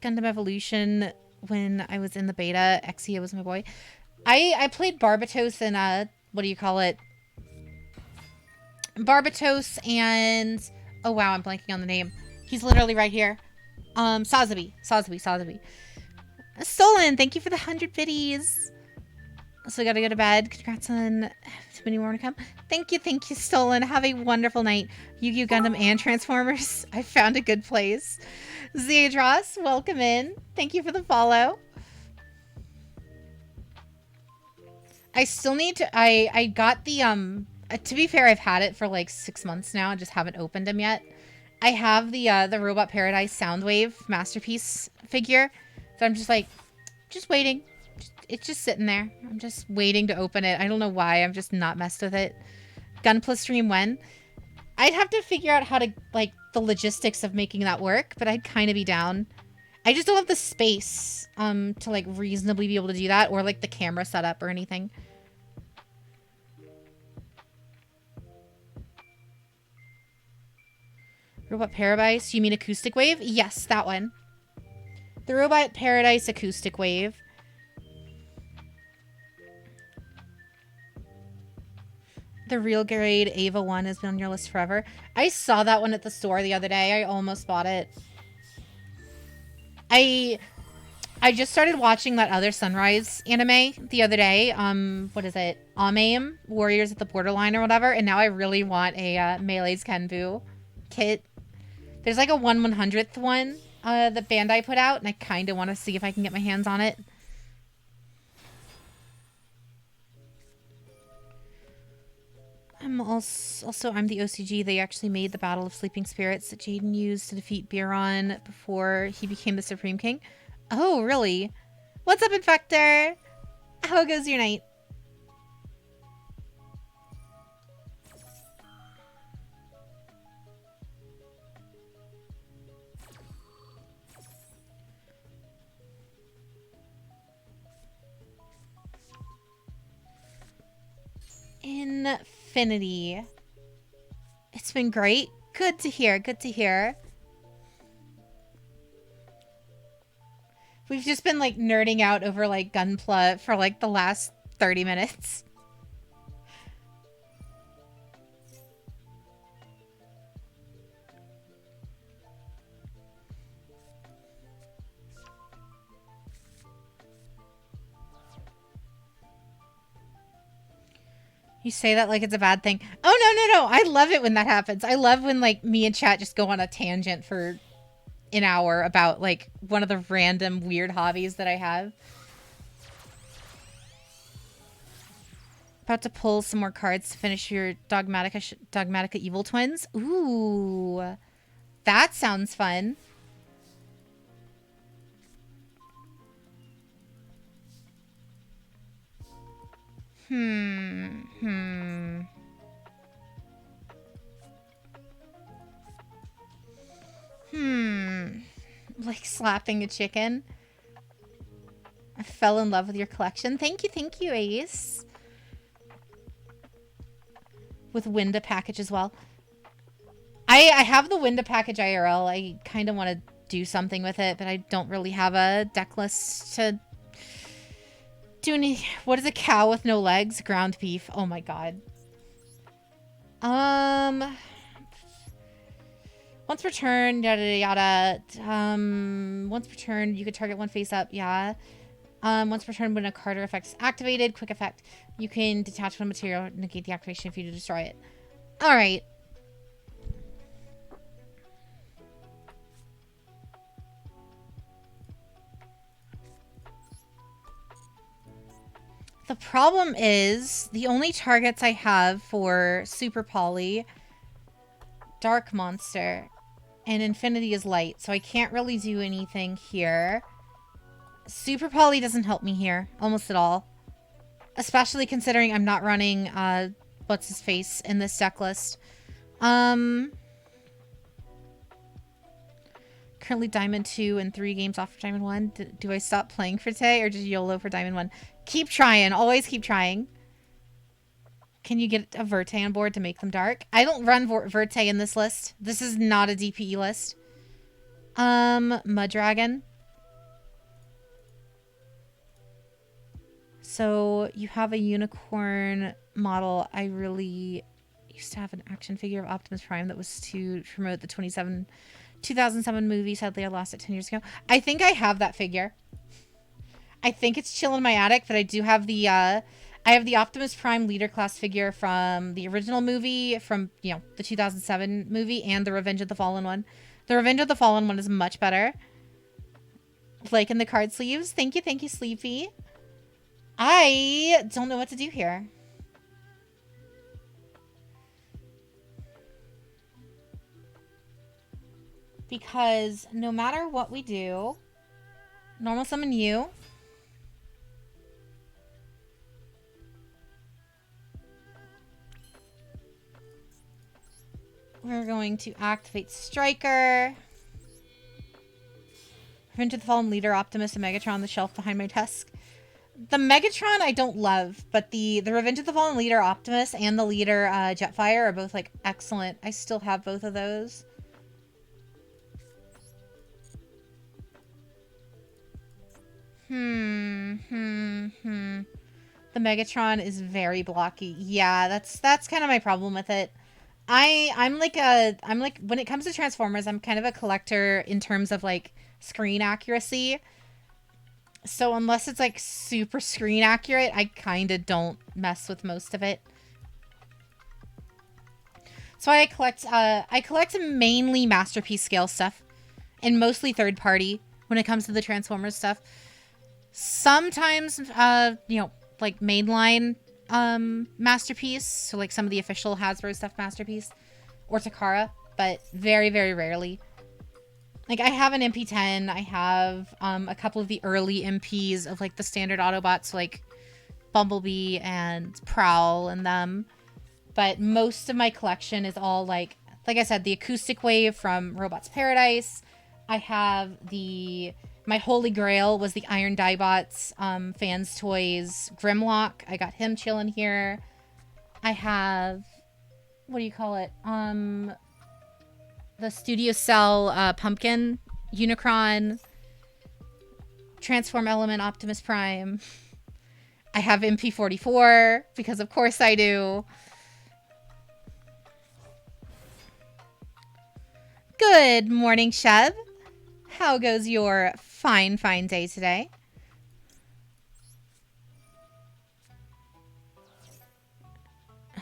Speaker 1: Gundam Evolution, when I was in the beta, Exia was my boy. I played Barbatos and what do you call it? Barbatos and oh wow, I'm blanking on the name. He's literally right here. Sazabi. Stolen, thank you for the 100 biddies. So we gotta go to bed. Congrats on too many more to come. Thank you, Stolen. Have a wonderful night. Yu-Gi-Oh! Gundam and Transformers. I found a good place. Zeadros, welcome in. Thank you for the follow. I still need to... I got the... to be fair, I've had it for like 6 months now. I just haven't opened them yet. I have the Robot Paradise Soundwave Masterpiece figure. So I'm just like... Just waiting. It's just sitting there. I'm just waiting to open it. I don't know why. I'm just not messed with it. Gunpla stream when? I'd have to figure out how to... Like, the logistics of making that work. But I'd kind of be down. I just don't have the space to like reasonably be able to do that, or like the camera setup or anything. Robot Paradise, you mean Acoustic Wave? Yes, that one. The Robot Paradise Acoustic Wave. The Real Grade Ava 1 has been on your list forever. I saw that one at the store the other day. I almost bought it. I just started watching that other Sunrise anime the other day. What is it? Amaim, Warriors at the Borderline or whatever. And now I really want a Melee's Kenbu kit. There's like a 1/100th one that Bandai put out. And I kind of want to see if I can get my hands on it. I'm the OCG. They actually made the Battle of Sleeping Spirits that Jaden used to defeat Biron before he became the Supreme King. Oh, really? What's up, Infector? How goes your night? Infinity. It's been great. Good to hear. Good to hear. We've just been like nerding out over like Gunpla for like the last 30 minutes. You say that like it's a bad thing. Oh, no. I love it when that happens. I love when like me and chat just go on a tangent for an hour about like one of the random weird hobbies that I have. About to pull some more cards to finish your Dogmatica Evil Twins. Ooh, that sounds fun. Like slapping a chicken. I fell in love with your collection. Thank you, Ace. With Winda package as well. I have the Winda package IRL. I kind of want to do something with it, but I don't really have a deck list to do any... What is a cow with no legs? Ground beef. Oh my god. Once per turn, yada yada. Once per turn, you could target one face up. Yeah. Once per turn, when a card or effect is activated, quick effect, you can detach one material, negate the activation if you destroy it. All right. The problem is the only targets I have for Super Poly, Dark Monster, and Infinity is Light, so I can't really do anything here. Super Poly doesn't help me here almost at all. Especially considering I'm not running, what's his face in this deck list. Currently Diamond 2 and 3 games off for Diamond 1. Do I stop playing for today or just YOLO for Diamond 1? Keep trying. Always keep trying. Can you get a Verte on board to make them dark? I don't run Verte in this list. This is not a DPE list. Mud Dragon. So you have a unicorn model. I really used to have an action figure of Optimus Prime that was to promote the 2007 movie. Sadly, I lost it 10 years ago. I think I have that figure. I think it's chilling in my attic, but I do have the, I have the Optimus Prime leader class figure from the original movie, from, you know, the 2007 movie, and the Revenge of the Fallen one. The Revenge of the Fallen one is much better. Like in the card sleeves. Thank you, Sleepy. I don't know what to do here. Because no matter what we do, normal summon you. We're going to activate Striker. Revenge of the Fallen Leader, Optimus, and Megatron on the shelf behind my desk. The Megatron I don't love, but the Revenge of the Fallen Leader, Optimus, and the leader, Jetfire, are both, like, excellent. I still have both of those. The Megatron is very blocky. Yeah, that's kind of my problem with it. I'm like when it comes to Transformers, I'm kind of a collector in terms of like screen accuracy. So unless it's like super screen accurate, I kind of don't mess with most of it. So I collect mainly Masterpiece scale stuff and mostly third party when it comes to the Transformers stuff. Sometimes you know, like mainline Masterpiece, so like some of the official Hasbro stuff Masterpiece or Takara, but very, very rarely. Like I have an MP10, I have a couple of the early MPs of like the standard Autobots, like Bumblebee and Prowl and them, but most of my collection is all like I said, the Acoustic Wave from Robots Paradise. I have my holy grail was the Iron Diebots, Fans Toys, Grimlock. I got him chilling here. I have, what do you call it? The Studio Cell Pumpkin, Unicron, Transform Element, Optimus Prime. I have MP44, because of course I do. Good morning, Sheb. How goes your fine day today?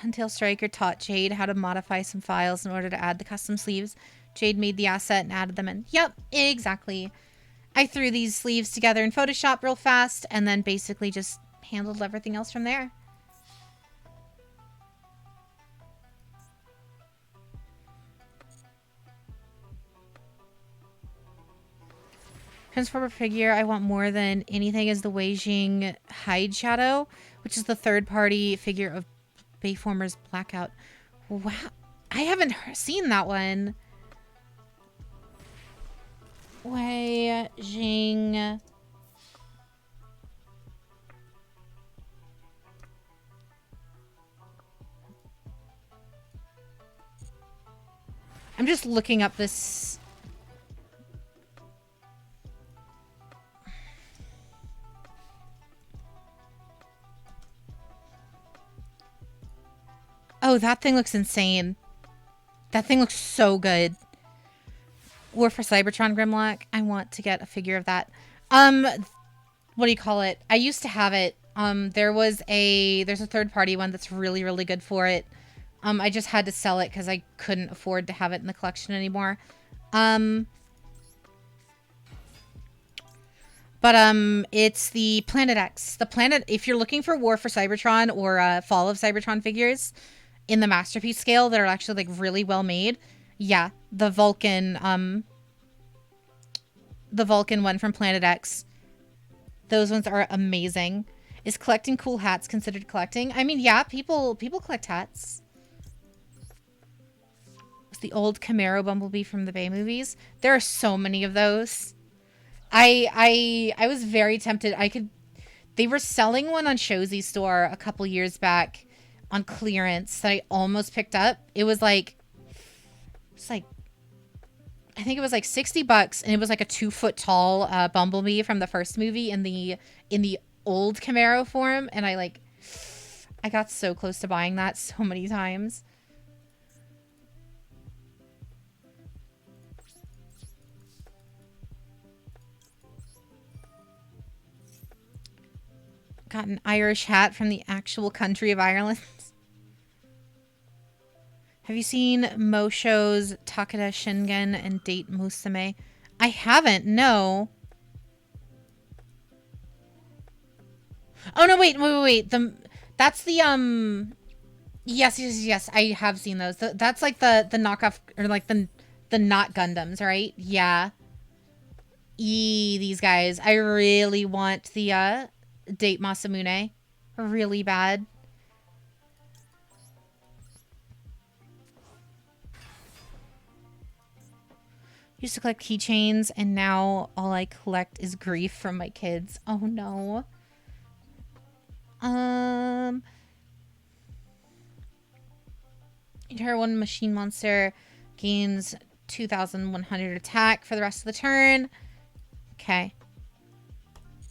Speaker 1: Until Striker taught Jade how to modify some files in order to add the custom sleeves. Jade made the asset and added them in. Yep, exactly. I threw these sleeves together in Photoshop real fast and then basically just handled everything else from there. Transformer figure I want more than anything is the Weijing Hide Shadow, which is the third-party figure of Bayformer's Blackout. Wow, I haven't seen that one. Weijing. I'm just looking up this. Oh, that thing looks insane. That thing looks so good. War for Cybertron Grimlock. I want to get a figure of that. What do you call it? I used to have it. There's a third party one that's really, really good for it. I just had to sell it because I couldn't afford to have it in the collection anymore. But it's the Planet X. The planet. If you're looking for War for Cybertron or Fall of Cybertron figures in the masterpiece scale that are actually like really well made, yeah, the Vulcan one from Planet X. Those ones are amazing. Is collecting cool hats considered collecting? I mean, yeah, people collect hats. It's the old Camaro Bumblebee from the Bay movies. There are so many of those. I was very tempted. I could. They were selling one on Shozy store a couple years back on clearance that I almost picked up. It's like I think it was like $60, and it was like a 2 foot tall Bumblebee from the first movie in the old Camaro form, and I got so close to buying that so many times. Got an Irish hat from the actual country of Ireland. Have you seen Mosho's Takeda Shingen and Date Musume? I haven't, no. Oh no, wait. That's the yes. I have seen those. That's like the knockoff or like the not Gundams, right? Yeah. These guys. I really want the Date Masamune really bad. Used to collect keychains, and now all I collect is grief from my kids. Oh no. Entire one machine monster gains 2,100 attack for the rest of the turn. Okay.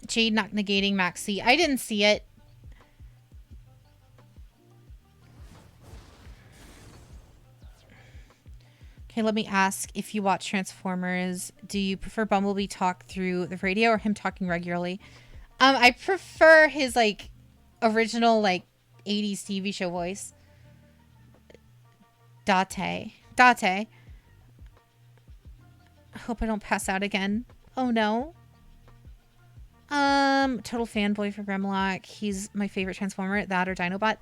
Speaker 1: Jade not negating Maxi. I didn't see it. Okay, let me ask, if you watch Transformers, do you prefer Bumblebee talk through the radio or him talking regularly? I prefer his like original like 80s TV show voice. Date. I hope I don't pass out again. Oh no. Total fanboy for Grimlock. He's my favorite Transformer, that or Dinobot.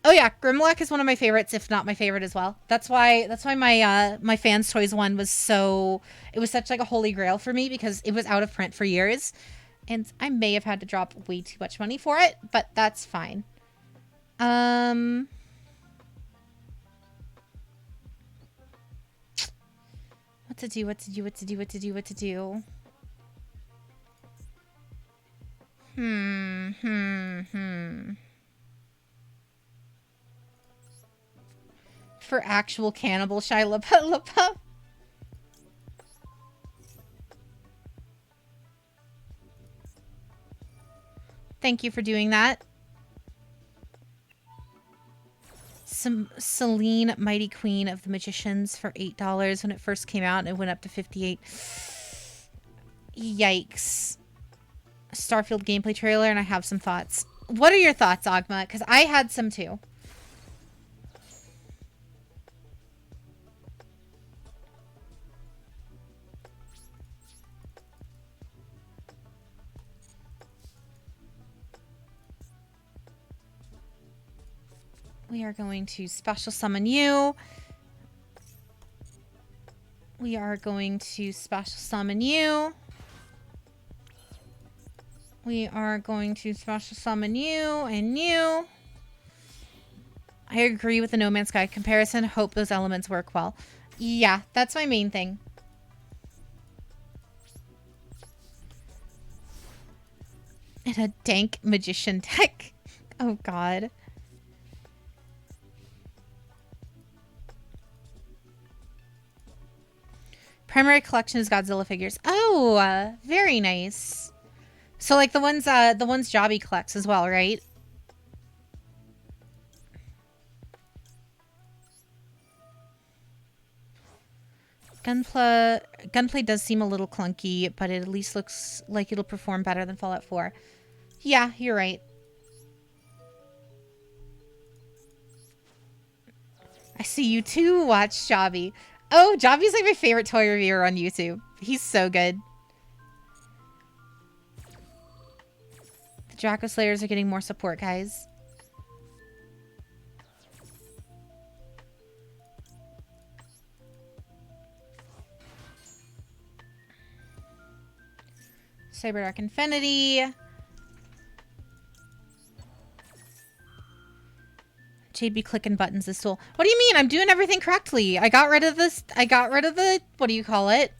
Speaker 1: Oh yeah, Grimlock is one of my favorites, if not my favorite as well. That's why my my Fans Toys one was so, it was such like a holy grail for me, because it was out of print for years. And I may have had to drop way too much money for it, but that's fine. What to do? For actual cannibal Shia LaBeouf. Thank you for doing that. Some Celine, Mighty Queen of the Magicians for $8 when it first came out, and it went up to $58. Yikes. Starfield gameplay trailer, and I have some thoughts. What are your thoughts, Ogma? Because I had some too. We are going to special summon you. We are going to special summon you. We are going to special summon you and you. I agree with the No Man's Sky comparison. Hope those elements work well. Yeah, that's my main thing. And a dank magician deck. Oh, God. Primary collection is Godzilla figures. Oh, very nice. So like the ones Jobby collects as well, right? Gunplay does seem a little clunky, but it at least looks like it'll perform better than Fallout 4. Yeah, you're right. I see you too watch Jobby. Oh, Jobby's like my favorite toy reviewer on YouTube. He's so good. Draco Slayers are getting more support, guys. Cyberdark Infinity. Jade be clicking buttons this tool. What do you mean? I'm doing everything correctly. I got rid of this. I got rid of the, what do you call it?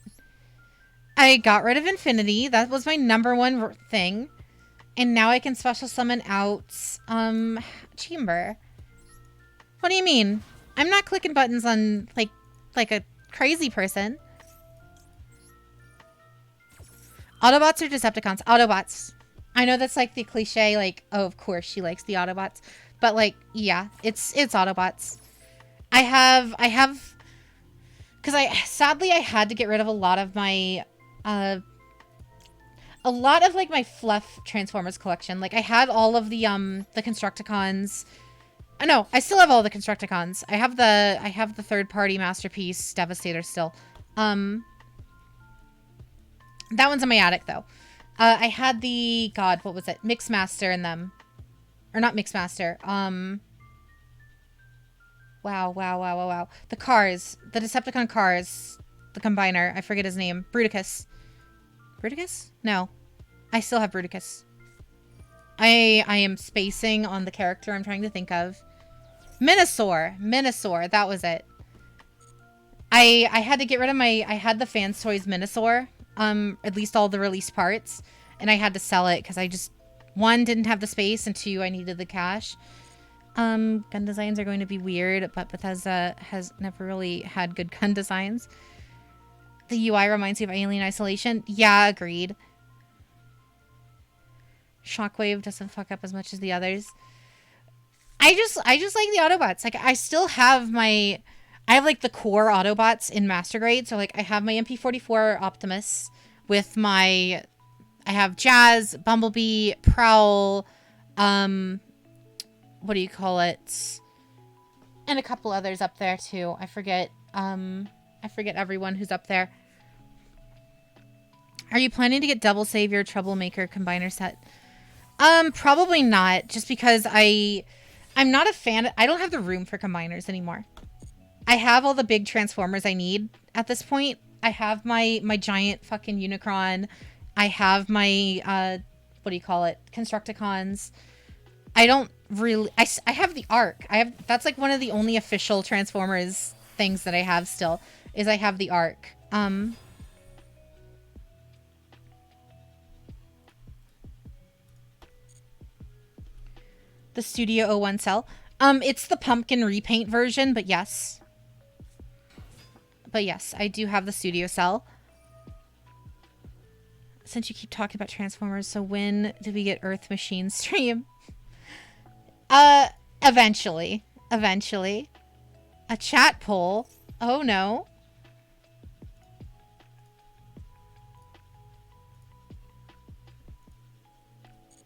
Speaker 1: I got rid of Infinity. That was my #1 thing. And now I can special summon out, Chamber. What do you mean? I'm not clicking buttons on, like a crazy person. Autobots or Decepticons? Autobots. I know that's like the cliche, like, oh, of course she likes the Autobots. But, like, yeah, it's Autobots. I have, because sadly, I had to get rid of a lot of my, like, my fluff Transformers collection. Like, I had all of the Constructicons. No, I still have all the Constructicons. I have the third-party Masterpiece Devastator still. That one's in my attic, though. I had the, God, what was it? Mixmaster in them. Or not Mixmaster. Wow. The cars. The Decepticon cars. The combiner. I forget his name. Bruticus. Bruticus? No. I still have Bruticus. I am spacing on the character I'm trying to think of. Minosaur. That was it. I had to get rid of I had the Fans Toys Minosaur. At least all the released parts. And I had to sell it because I just, 1, didn't have the space, and 2, I needed the cash. Gun designs are going to be weird, but Bethesda has never really had good gun designs. The UI reminds me of Alien Isolation. Yeah, agreed. Shockwave doesn't fuck up as much as the others. I just like the Autobots. Like, I still have I have, like, the core Autobots in Master Grade. So, like, I have my MP44 Optimus with I have Jazz, Bumblebee, Prowl, what do you call it? And a couple others up there, too. I forget everyone who's up there. Are you planning to get Double Savior Troublemaker Combiner set? Probably not. Just because I'm not a fan. I don't have the room for combiners anymore. I have all the big Transformers I need at this point. I have my giant fucking Unicron. I have my, what do you call it? Constructicons. I don't really, I have the Ark. That's like one of the only official Transformers things that I have still, is I have the Ark. The Studio 01 cell. It's the pumpkin repaint version, but yes. But yes, I do have the Studio cell. Since you keep talking about Transformers, so when do we get Earth Machine stream? Eventually. Eventually. A chat poll? Oh no.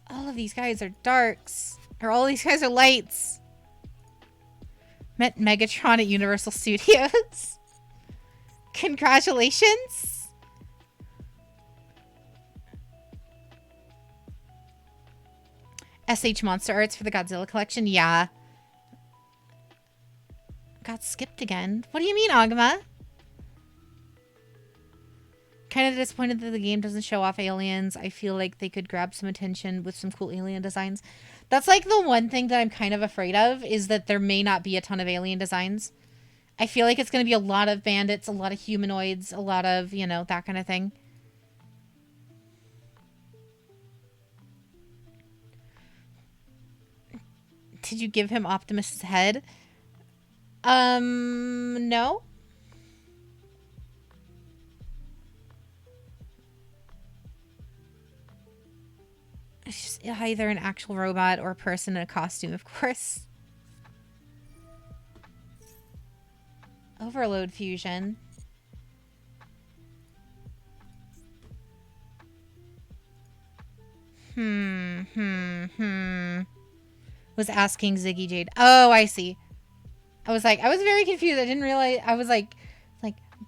Speaker 1: All of these guys are darks. Or all these guys are lights. Met Megatron at Universal Studios. Congratulations. SH Monster Arts for the Godzilla collection. Yeah. Got skipped again. What do you mean, Agma? Kind of disappointed that the game doesn't show off aliens. I feel like they could grab some attention with some cool alien designs. That's like the one thing that I'm kind of afraid of, is that there may not be a ton of alien designs. I feel like it's going to be a lot of bandits, a lot of humanoids, a lot of, you know, that kind of thing. Did you give him Optimus's head? No. It's just either an actual robot or a person in a costume, of course. Overload fusion. Was asking Ziggy Jade. Oh, I see. I was very confused. I didn't realize. I was like,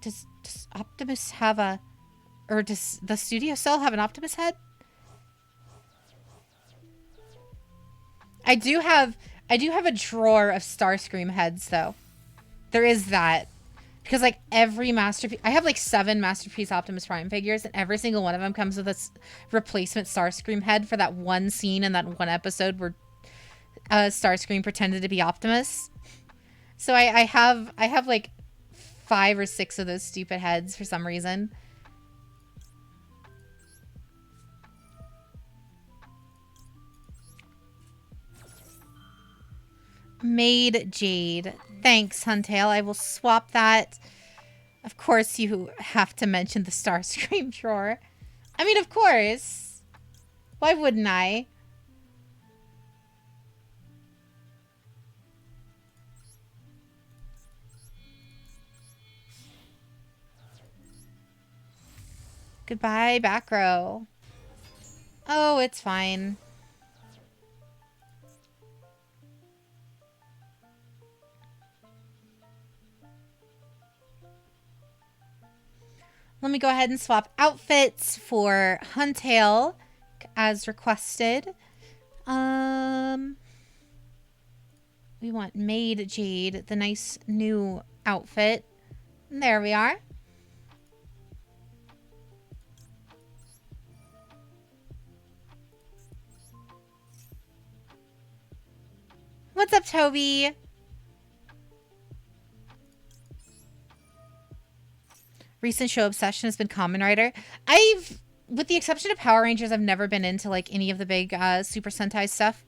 Speaker 1: does Optimus have a, or does the studio cell have an Optimus head? I do have a drawer of Starscream heads though. There is that. Because like every masterpiece, I have like 7 Masterpiece Optimus Prime figures, and every single one of them comes with a replacement Starscream head for that one scene in that one episode where Starscream pretended to be Optimus. So I have like 5 or 6 of those stupid heads for some reason. Made Jade. Thanks, Huntail. I will swap that. Of course, you have to mention the Starscream drawer. I mean, of course. Why wouldn't I? Goodbye, back row. Oh, it's fine. Let me go ahead and swap outfits for Huntail as requested. We want Maid Jade, the nice new outfit. There we are. What's up, Toby? Recent show obsession has been Kamen Rider. With the exception of Power Rangers, I've never been into like any of the big Super Sentai stuff.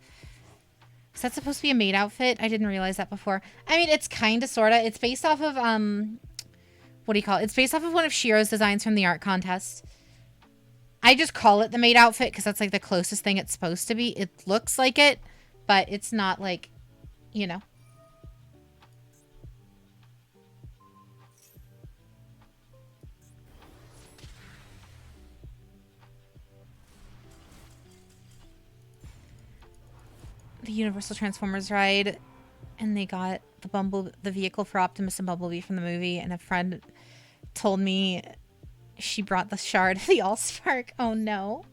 Speaker 1: Is that supposed to be a maid outfit? I didn't realize that before. I mean, it's kind of, sort of. It's based off of, what do you call it? It's based off of one of Shiro's designs from the art contest. I just call it the maid outfit because that's like the closest thing it's supposed to be. It looks like it, but it's not like, you know. The Universal Transformers ride, and they got the vehicle for Optimus and Bumblebee from the movie, and a friend told me she brought the shard of the Allspark. Oh no.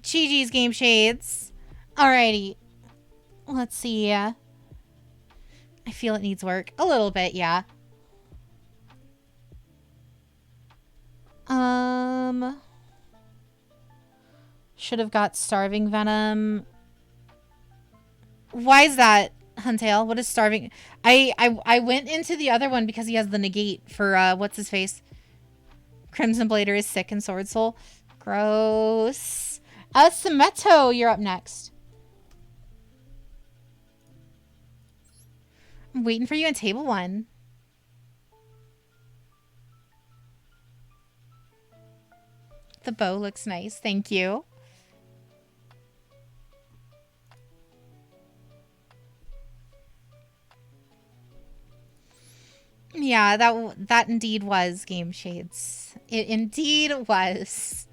Speaker 1: GG's Game Shades. Alrighty. Let's see. I feel it needs work. A little bit, yeah. Should have got Starving Venom. Why is that, Huntail? What is Starving? I went into the other one because he has the negate for, what's his face? Crimson Blader is sick and Sword Soul. Gross. Sameto, you're up next. I'm waiting for you in table 1. The bow looks nice. Thank you. Yeah, that indeed was Game Shades. It indeed was.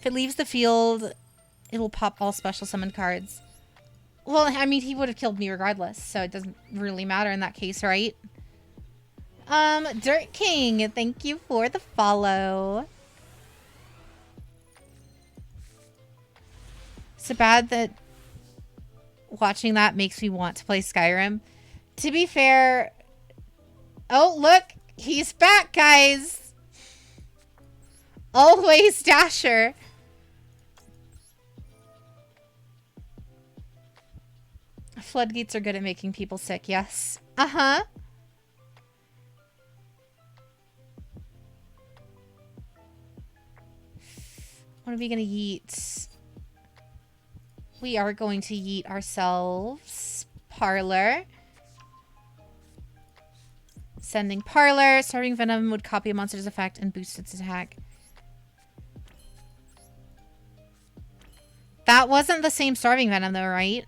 Speaker 1: If it leaves the field, it'll pop all special summon cards. Well, I mean, he would have killed me regardless, so it doesn't really matter in that case, right? Dirt King, thank you for the follow. So bad that watching that makes me want to play Skyrim. To be fair... Oh, look! He's back, guys! Always Dasher! Floodgates are good at making people sick, yes. Uh-huh. What are we gonna yeet? We are going to yeet ourselves. Parlor. Sending Parlor. Starving Venom would copy a monster's effect and boost its attack. That wasn't the same Starving Venom though, right?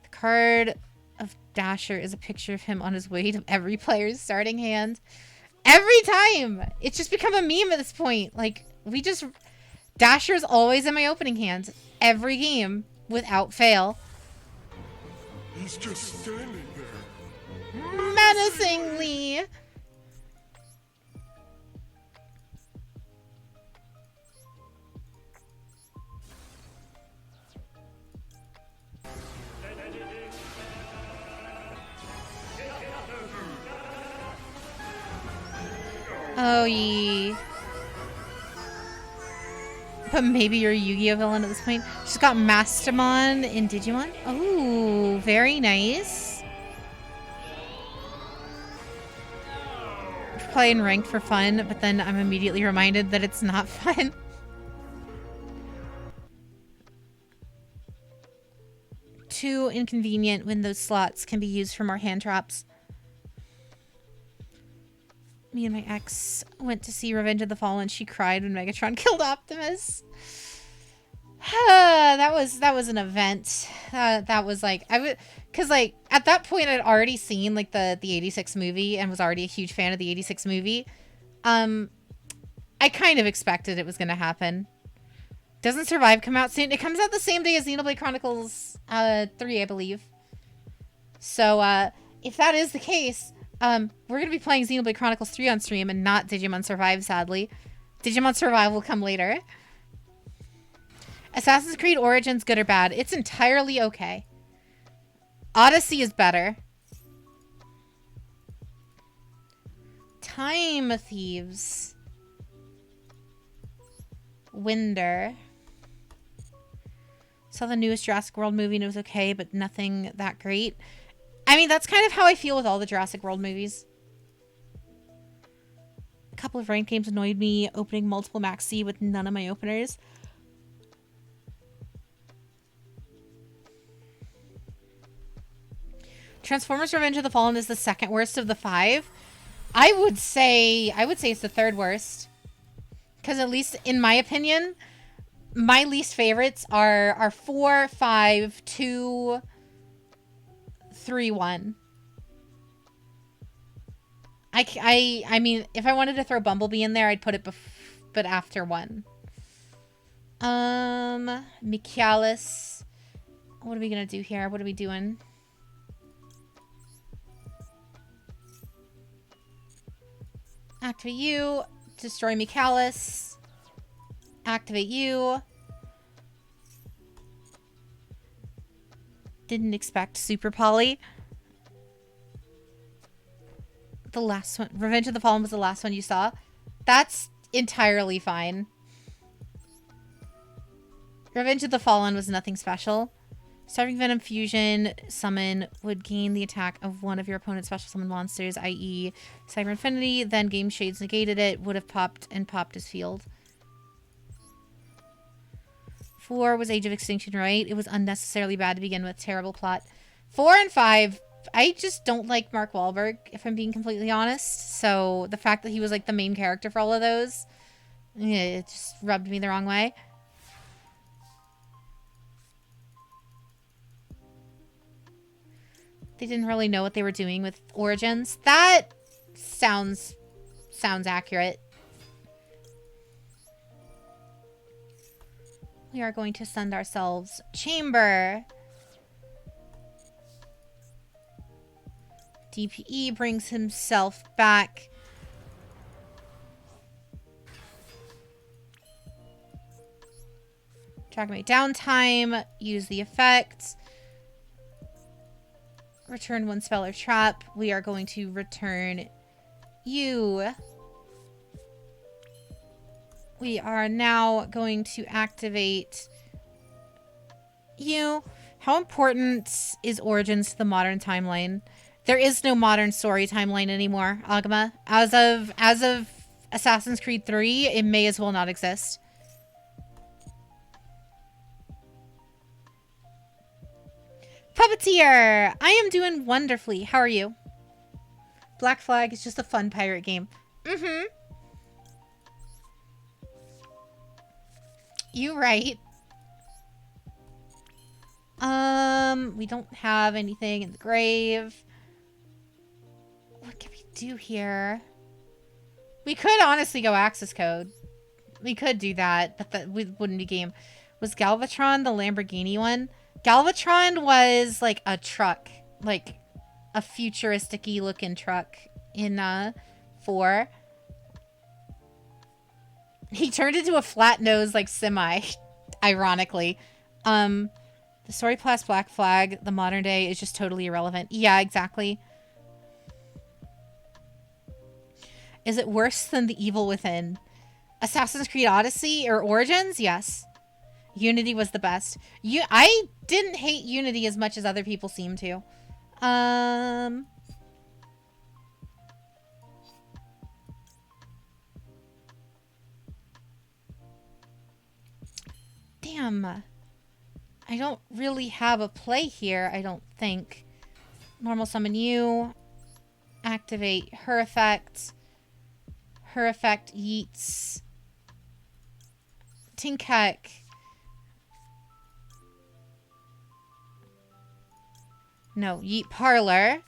Speaker 1: The card of Dasher is a picture of him on his way to every player's starting hand. Every time! It's just become a meme at this point. Like, we just... Dasher's always in my opening hand. Every game. Without fail.
Speaker 2: He's just standing there.
Speaker 1: Menacingly! Oh, ye. But maybe you're a Yu-Gi-Oh villain at this point. She's got Mastamon in Digimon. Oh, very nice. Playing ranked for fun, but then I'm immediately reminded that it's not fun. Too inconvenient when those slots can be used for more hand traps. Me and my ex went to see Revenge of the Fallen. She cried when Megatron killed Optimus. that was an event. That was like I would, cause like at that point I'd already seen like the '86 movie and was already a huge fan of the '86 movie. I kind of expected it was gonna happen. Doesn't Survive come out soon? It comes out the same day as Xenoblade Chronicles 3, I believe. So if that is the case, we're gonna be playing Xenoblade Chronicles 3 on stream and not Digimon Survive, sadly. Digimon Survive will come later. Assassin's Creed Origins, good or bad? It's entirely okay. Odyssey is better. Time Thieves. Winder. Saw the newest Jurassic World movie and it was okay, but nothing that great. I mean, that's kind of how I feel with all the Jurassic World movies. A couple of ranked games annoyed me, opening multiple Max C with none of my openers. Transformers Revenge of the Fallen is the second worst of the 5. I would say it's the third worst. Because at least in my opinion, my least favorites are 4, 5, 2, 3, 1. I mean, if I wanted to throw Bumblebee in there, I'd put it but after 1. Michaelis. What are we gonna do here? What are we doing? Activate you. Destroy Michaelis. Activate you. Didn't expect Super Poly. The last one. Revenge of the Fallen was the last one you saw. That's entirely fine. Revenge of the Fallen was nothing special. Starving Venom Fusion summon would gain the attack of one of your opponent's special summon monsters, i.e. Cyber Infinity, then Game Shades negated it, would have popped his field. 4 was Age of Extinction, right? It was unnecessarily bad to begin with. Terrible plot. 4 and 5, I just don't like Mark Wahlberg, if I'm being completely honest. So the fact that he was like the main character for all of those, it just rubbed me the wrong way. They didn't really know what they were doing with Origins. That sounds accurate. We are going to send ourselves Chamber. DPE brings himself back. Dragon Bait downtime. Use the effect. Return 1 spell or trap. We are going to return you. We are now going to activate you. How important is Origins to the modern timeline? There is no modern story timeline anymore, Agama. As of Assassin's Creed 3, it may as well not exist. Puppeteer! I am doing wonderfully. How are you? Black Flag is just a fun pirate game. Mm-hmm. You right. We don't have anything in the grave. What can we do here? We could honestly go access code. We could do that, but that wouldn't be game. Was Galvatron the Lamborghini one? Galvatron was like a truck, like a futuristic-y looking truck in 4. He turned into a flat nose like semi, ironically. The story past Black Flag, the modern day, is just totally irrelevant. Yeah, exactly. Is it worse than The Evil Within? Assassin's Creed Odyssey or Origins? Yes. Unity was the best. I didn't hate Unity as much as other people seem to. Damn. I don't really have a play here, I don't think. Normal summon you. Activate her effect. Her effect yeets. Tinkek. No, yeet Parlor.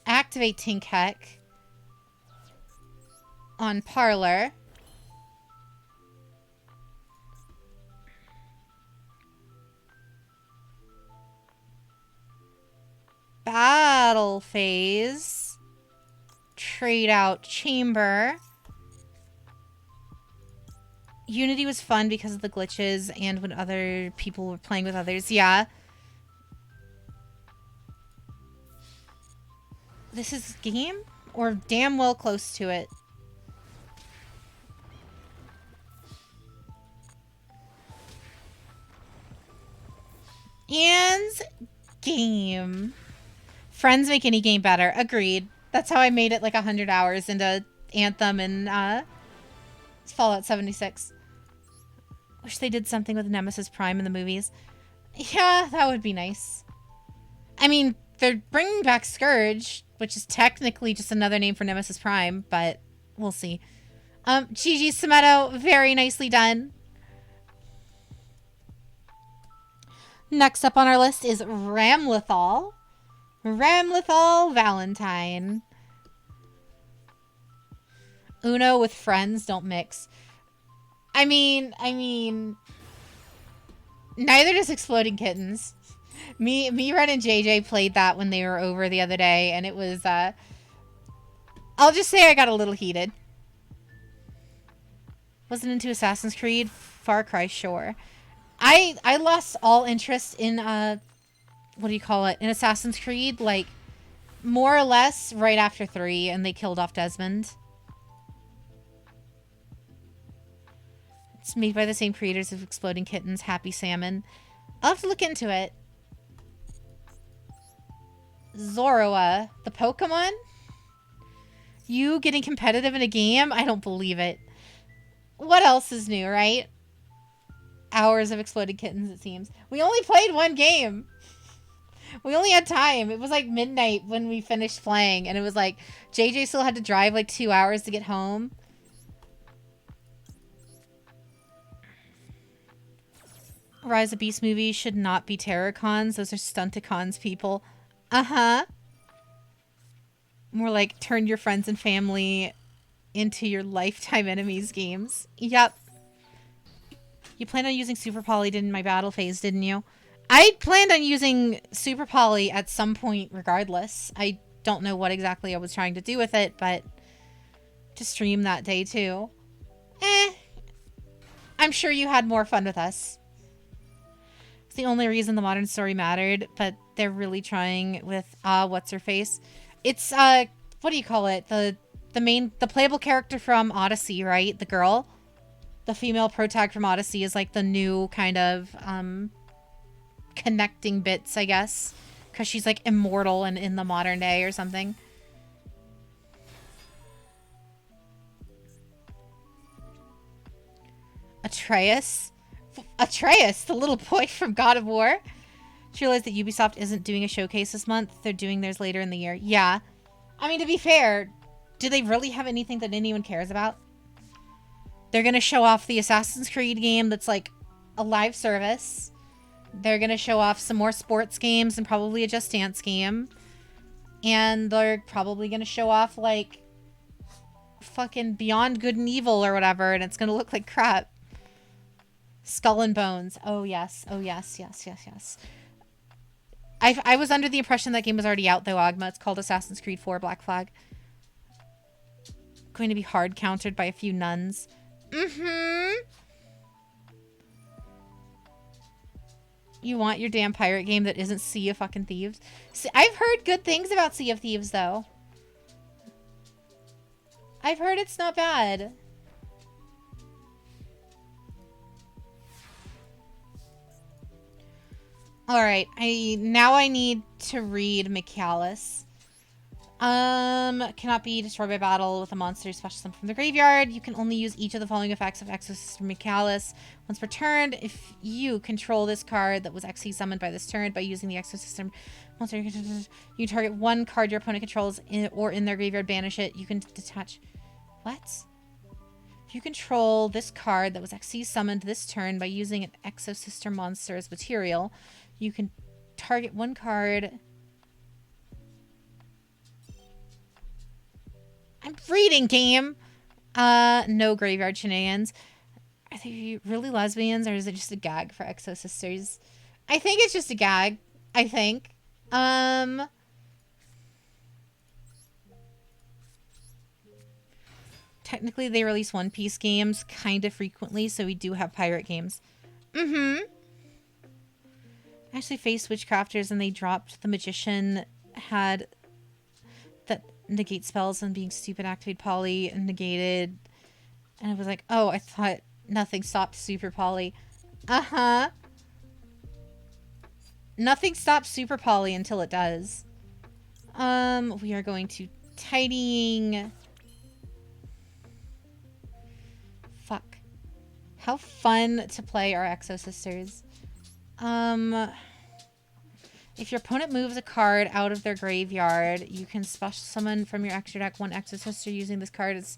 Speaker 1: Activate Tinkek on Parlor. Battle phase. Trade out Chamber. Unity was fun because of the glitches and when other people were playing with others. Yeah. This is game? Or damn well close to it. And game. Friends make any game better. Agreed. That's how I made it like 100 hours into Anthem and Fallout 76. Wish they did something with Nemesis Prime in the movies. Yeah, that would be nice. I mean, they're bringing back Scourge, which is technically just another name for Nemesis Prime, but we'll see. GG Sameto, very nicely done. Next up on our list is Ramlethal. Ramlethal Valentine. Uno with friends don't mix. I mean, neither does Exploding Kittens. Me, Red, and JJ played that when they were over the other day, and it was, I'll just say I got a little heated. Wasn't into Assassin's Creed, Far Cry, sure. I lost all interest in, what do you call it, in Assassin's Creed, like, more or less right after 3, and they killed off Desmond. It's made by the same creators of Exploding Kittens, Happy Salmon. I'll have to look into it. Zoroa, the Pokemon? You getting competitive in a game? I don't believe it. What else is new, right? Hours of Exploding Kittens, it seems. We only played one game. We only had time. It was like midnight when we finished playing, and it was like JJ still had to drive like 2 hours to get home. Rise of Beast movies should not be Terrorcons. Those are Stunticons, people. Uh-huh. More like turn your friends and family into your lifetime enemies games. Yep. You planned on using Super Poly in my battle phase, didn't you? I planned on using Super Poly at some point regardless. I don't know what exactly I was trying to do with it, but to stream that day too. I'm sure you had more fun with us. It's the only reason the modern story mattered, but they're really trying with what's her face? It's what do you call it? The playable character from Odyssey, right? The girl. The female protag from Odyssey is like the new kind of connecting bits, I guess. Because she's like immortal and in the modern day or something. Atreus? Atreus, the little boy from God of War. Just realized that Ubisoft isn't doing a showcase this month. They're doing theirs later in the year. Yeah. I mean, to be fair, do they really have anything that anyone cares about? They're going to show off the Assassin's Creed game that's like a live service. They're going to show off some more sports games and probably a Just Dance game. And they're probably going to show off like fucking Beyond Good and Evil or whatever, and it's going to look like crap. Skull and Bones. Oh, yes. Oh, yes, yes, yes, yes. I was under the impression that game was already out, though, Agma. It's called Assassin's Creed 4 Black Flag. Going to be hard countered by a few nuns. Mm-hmm. You want your damn pirate game that isn't Sea of fucking Thieves? See, I've heard good things about Sea of Thieves, though. I've heard it's not bad. Alright, I need to read Michaelis. Cannot be destroyed by battle with a monster special summon from the graveyard. You can only use each of the following effects of Exorcist Michaelis once per turn. If you control this card that was XC summoned by this turn by using the Exorcist monster, you target one card your opponent controls or in their graveyard, banish it. You can detach. What? If you control this card that was XC summoned this turn by using an Exosister monster as material, you can target one card. I'm reading, game. No graveyard shenanigans. Are they really lesbians, or is it just a gag for Exosisters? I think it's just a gag. I think. Technically, they release One Piece games kind of frequently, so we do have pirate games. I actually faced Witchcrafters, and they dropped the Magician had that negate spells and being stupid activate poly and negated. And I was like, oh, I thought nothing stopped Super Poly. Nothing stops Super Poly until it does. We are going to tidying. Fuck. How fun to play our Exosisters. If your opponent moves a card out of their graveyard, you can special summon from your extra deck one Exosister using this card as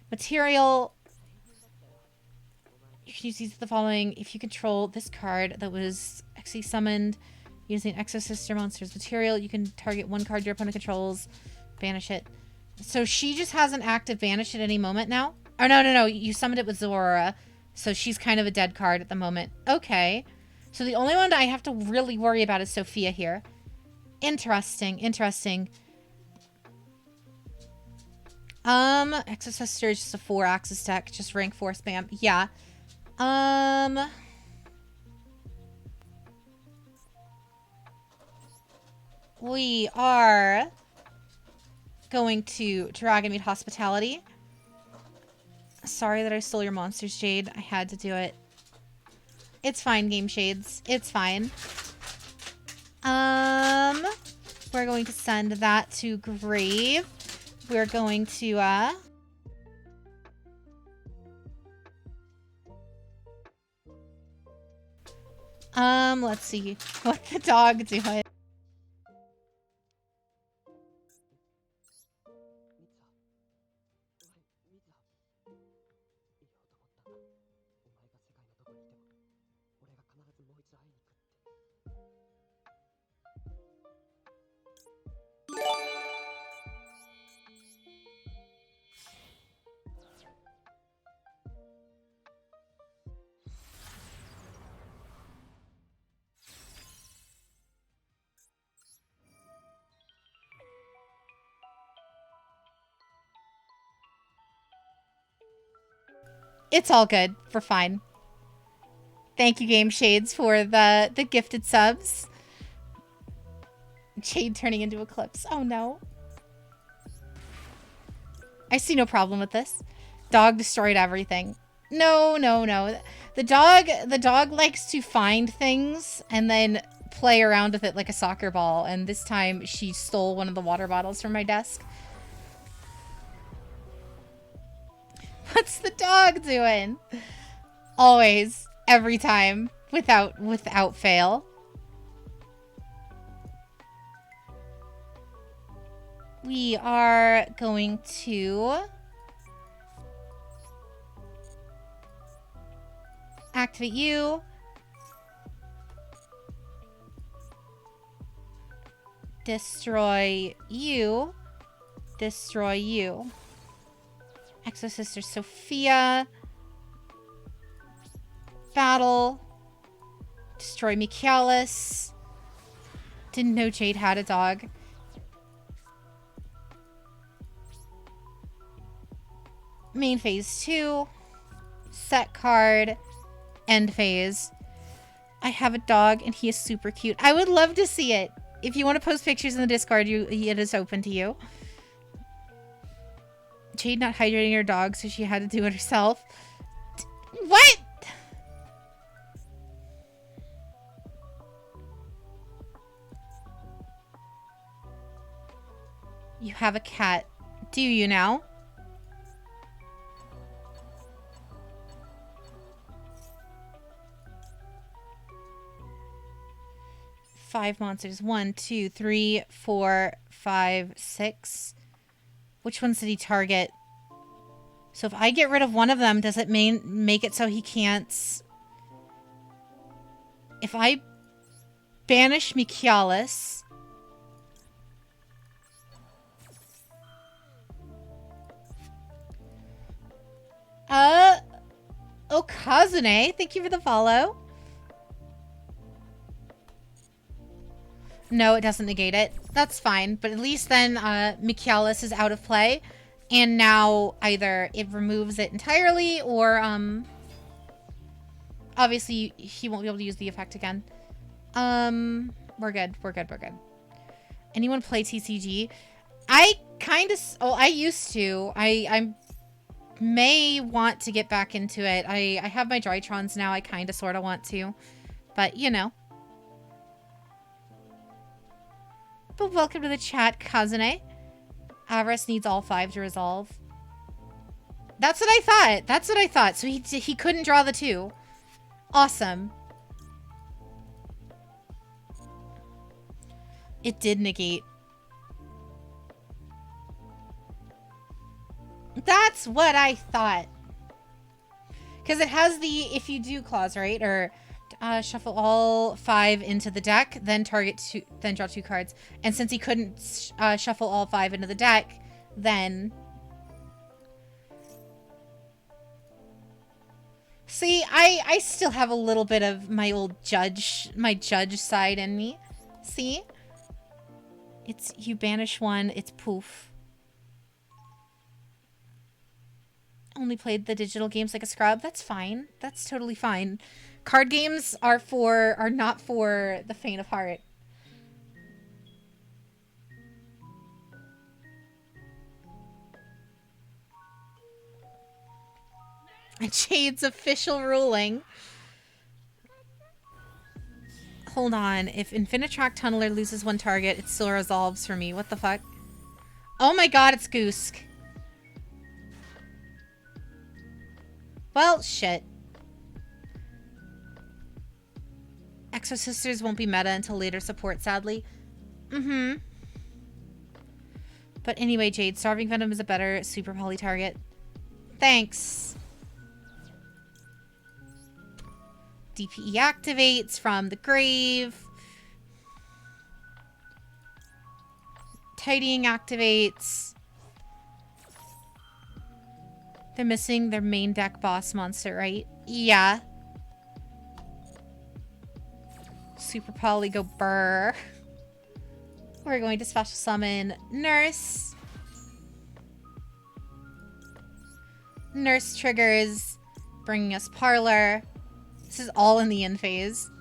Speaker 1: material. You can use these the following. If you control this card that was XC summoned using Exosister monster's material, you can target one card your opponent controls, banish it. So she just has an active banish at any moment now? Oh, no. You summoned it with Zora, so she's kind of a dead card at the moment. Okay. So the only one I have to really worry about is Sophia here. Interesting. Exosister is just a 4-axis deck. Just rank 4 spam. Yeah. We are going to Dragon Meat Hospitality. Sorry that I stole your monsters, Jade. I had to do it. It's fine, Game Shades. It's fine. We're going to send that to Grave. We're going to, let's see what the dog doing. It's all good. We're fine. Thank you, Game Shades, for the gifted subs. Jade turning into Eclipse. Oh, no. I see no problem with this. Dog destroyed everything. No. The dog likes to find things and then play around with it like a soccer ball. And this time she stole one of the water bottles from my desk. What's the dog doing? Always, every time, without fail. We are going to activate you. Destroy you. Destroy you. Exosister Sophia. Battle. Destroy Michaelis. Didn't know Jade had a dog. Main phase 2. Set card. End phase. I have a dog and he is super cute. I would love to see it. If you want to post pictures in the Discord, it is open to you. Jade not hydrating her dog, so she had to do it herself. What? You have a cat. Do you now? Five monsters. 1, 2, 3, 4, 5, 6. Which ones did he target? So if I get rid of one of them, does it make it so he can't... If I banish Mikialis... Kazune, thank you for the follow. No, it doesn't negate it. That's fine. But at least then Mikialis is out of play. And now either it removes it entirely or obviously he won't be able to use the effect again. We're good. We're good. We're good. Anyone play TCG? I kind of... Oh, I used to. I may want to get back into it. I have my Drytrons now. I kind of sort of want to. But, you know. But welcome to the chat, Kazune. Avarice needs all 5 to resolve. That's what I thought. That's what I thought. So he couldn't draw the 2. Awesome. It did negate. That's what I thought. Because it has the if you do clause, right? Or shuffle all 5 into the deck, then target 2, then draw 2 cards. And since he couldn't shuffle all 5 into the deck, then... See, I still have a little bit of my old judge side in me. See? It's, you banish 1, it's poof. Only played the digital games like a scrub. That's fine. That's totally fine. Card games are not for the faint of heart. Jade's official ruling. Hold on. If Infinitrack Tunneler loses 1 target, it still resolves for me. What the fuck? Oh my god, it's Goosk. Well, shit. Exosisters won't be meta until later support, sadly. Mm-hmm. But anyway, Jade, Starving Venom is a better Super Poly target. Thanks. DPE activates from the grave. Tidying activates. They're missing their main deck boss monster, right? Yeah. Super Poly go burr. We're going to special summon Nurse. Nurse triggers, bringing us Parlor. This is all in the end phase.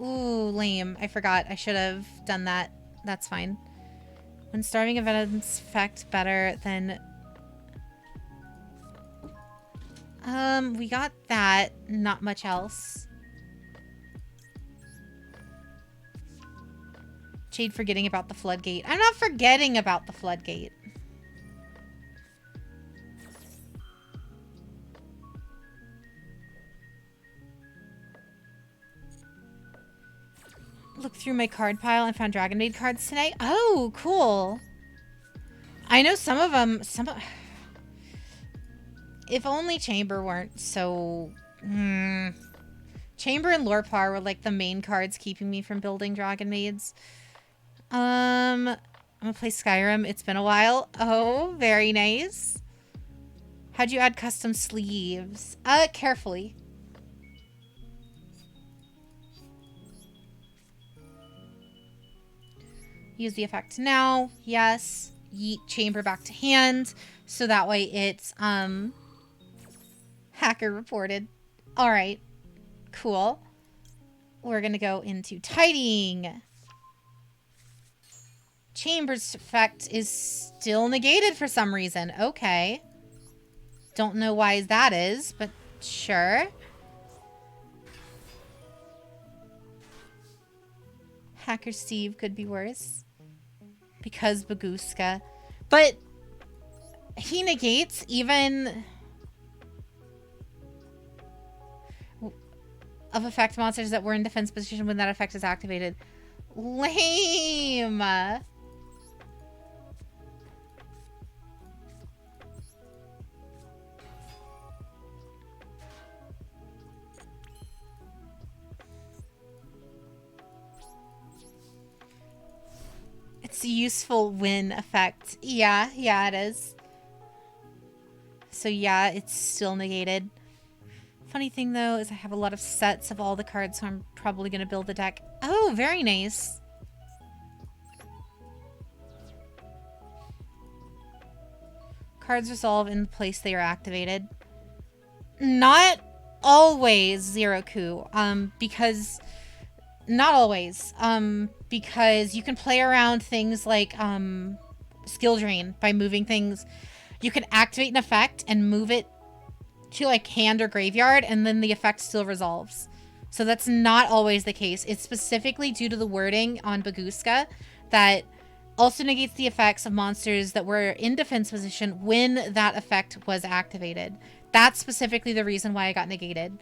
Speaker 1: Ooh, lame. I forgot. I should have done that. That's fine. When starving events affect better than... we got that. Not much else. Jade forgetting about the floodgate. I'm not forgetting about the floodgate. Looked through my card pile and found Dragon Maid cards tonight. Oh, cool. I know some of them... If only Chamber weren't so... Chamber and Lorpar were like the main cards keeping me from building Dragon Maids. I'm gonna play Skyrim. It's been a while. Oh, very nice. How'd you add custom sleeves? Carefully. Use the effect now. Yes. Yeet Chamber back to hand. So that way it's, hacker reported. All right. Cool. We're going to go into tidying. Chamber's effect is still negated for some reason. Okay. Don't know why that is, but sure. Hacker Steve could be worse. Because Baguska. But he negates even of effect monsters that were in defense position when that effect is activated. Lame. It's a useful win effect. Yeah, it is. So yeah, it's still negated. Funny thing though is I have a lot of sets of all the cards, so I'm probably going to build the deck. Oh, very nice. Cards resolve in the place they are activated. Not always, Zero Coup. Because... Not always. Because you can play around things like, skill drain by moving things. You can activate an effect and move it to, like, hand or graveyard, and then the effect still resolves. So that's not always the case. It's specifically due to the wording on Baguska that also negates the effects of monsters that were in defense position when that effect was activated. That's specifically the reason why I got negated.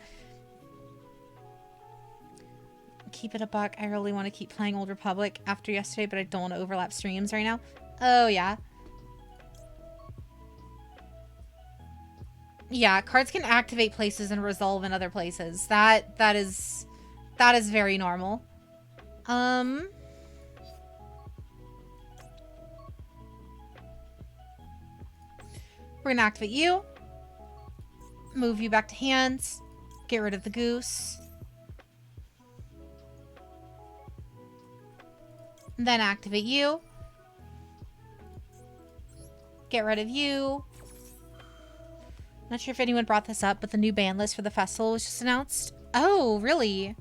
Speaker 1: Keep it a buck. I really want to keep playing Old Republic after yesterday, but I don't want to overlap streams right now. Oh, yeah. Yeah, cards can activate places and resolve in other places. That is very normal. We're gonna activate you. Move you back to hands. Get rid of the goose. Then activate you. Get rid of you. Not sure if anyone brought this up, but the new ban list for the festival was just announced. Oh, really?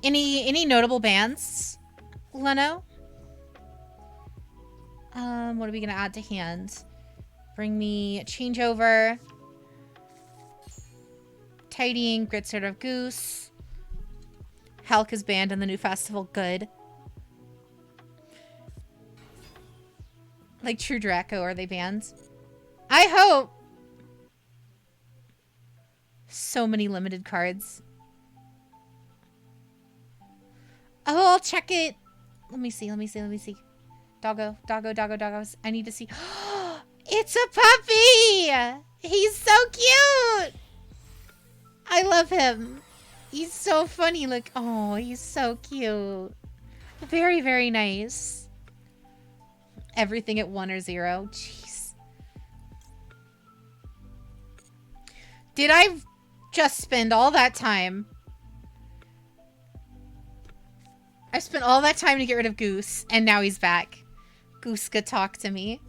Speaker 1: Any notable bans, Leno? What are we gonna add to hand? Bring me a changeover. Tidying, Grit Sword of Goose. Hulk is banned in the new festival. Good. Like True Draco, are they banned? I hope. So many limited cards. Oh, I'll check it. Let me see. Doggo. I need to see. It's a puppy! He's so cute! I love him. He's so funny. Look. Oh, he's so cute. Very, very nice. Everything at 1 or 0. Jeez. Did I just spend all that time? I spent all that time to get rid of Goose, and now he's back. Gooska, talk to me.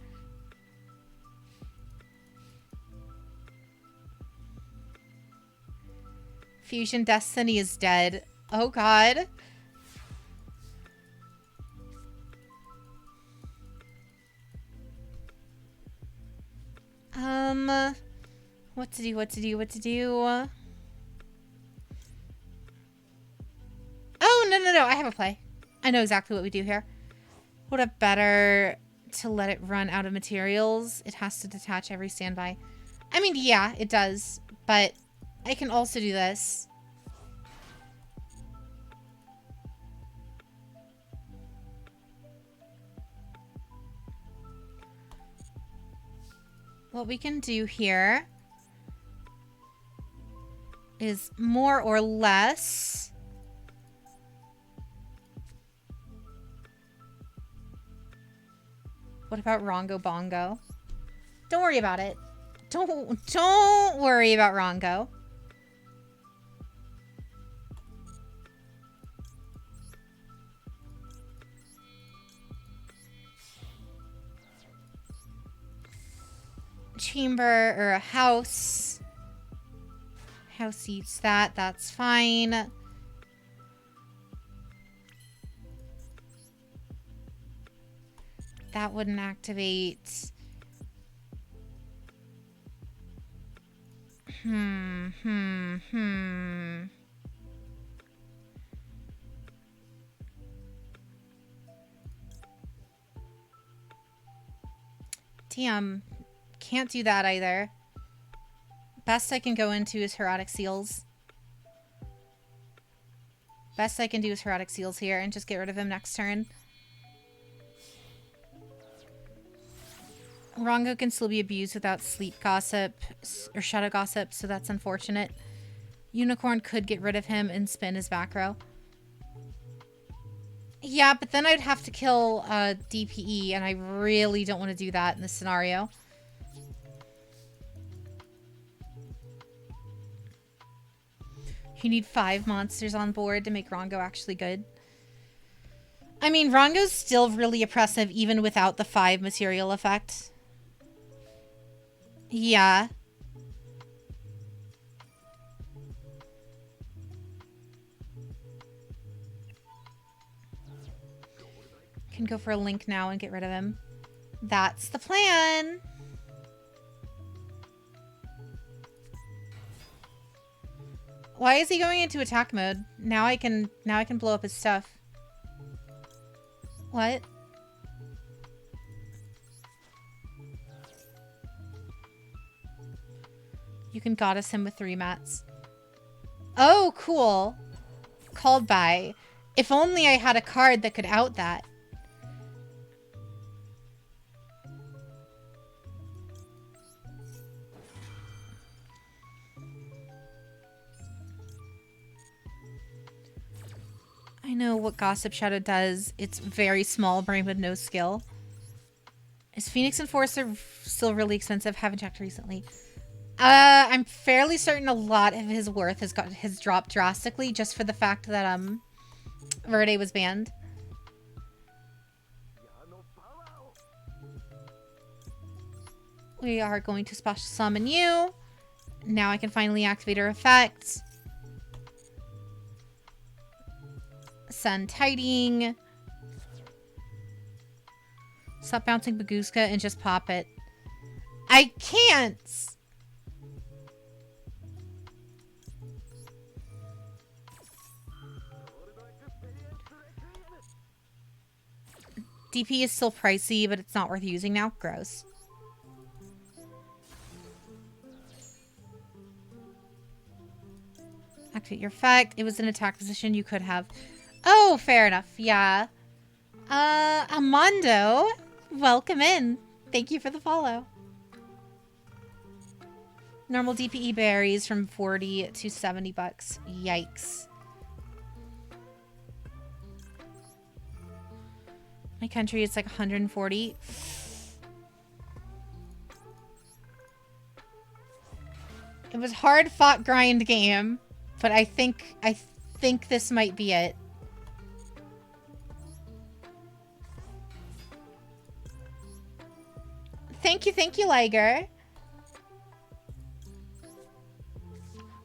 Speaker 1: Fusion Destiny is dead. Oh, God. What to do? Oh, no. I have a play. I know exactly what we do here. Would it better to let it run out of materials? It has to detach every standby. I mean, yeah, it does. But I can also do this. What we can do here is more or less. What about Rongo Bongo? Don't worry about it. Don't worry about Rongo. Chamber or a house. House eats that. That's fine. that wouldn't activate. Hmm. Damn. Can't do that either. Best I can go into is Herotic Seals. Best I can do is Herotic Seals here and just get rid of him next turn. Rongo can still be abused without Sleep Gossip or Shadow Gossip, so that's unfortunate. Unicorn could get rid of him and spin his back row. Yeah, but then I'd have to kill DPE, and I really don't want to do that in this scenario. You need 5 monsters on board to make Rongo actually good. I mean, Rongo's still really oppressive even without the 5 material effect. Yeah. Can go for a link now and get rid of him. That's the plan. Why is he going into attack mode? Now I can blow up his stuff. What? You can goddess him with 3 mats. Oh, cool. Called by. If only I had a card that could out that. I know what Gossip Shadow does. It's very small brain with no skill. Is Phoenix Enforcer still really expensive? Haven't checked recently. I'm fairly certain a lot of his worth has dropped drastically just for the fact that Verde was banned. We are going to special summon you. Now I can finally activate her effect. Sun Tiding. Stop bouncing Baguska and just pop it. I can't! DP is still pricey, but it's not worth using now. Gross. Activate your effect. It was an attack position. You could have. Oh, fair enough. Yeah. Amando, welcome in. Thank you for the follow. Normal DPE berries from 40 to 70 bucks. Yikes. My country is like 140. It was hard fought grind game, but I think this might be it. Thank you, Liger.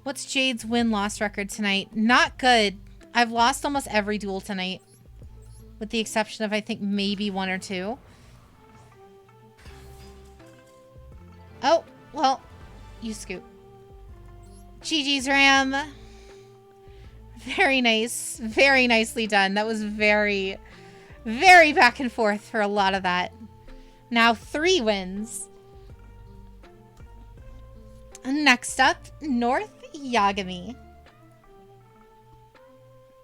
Speaker 1: What's Jade's win-loss record tonight? Not good. I've lost almost every duel tonight. With the exception of, I think, maybe 1 or 2. Oh, well, you scoop. GG's, Ram. Very nice. Very nicely done. That was very, very back and forth for a lot of that. Now 3 wins. Next up, North Yagami.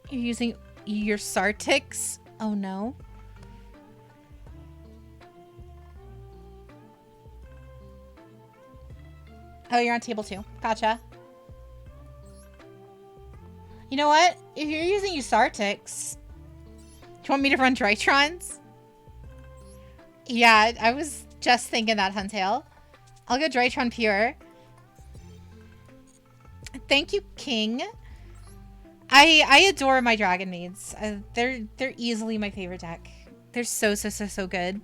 Speaker 1: You're using your Sartix? Oh no. Oh, you're on table 2. Gotcha. You know what? If you're using Usartix, do you want me to run Drytrons? Yeah, I was just thinking that, Huntail. I'll go Drytron Pure. Thank you, King. I adore my Dragon Maids. They're easily my favorite deck. They're so good.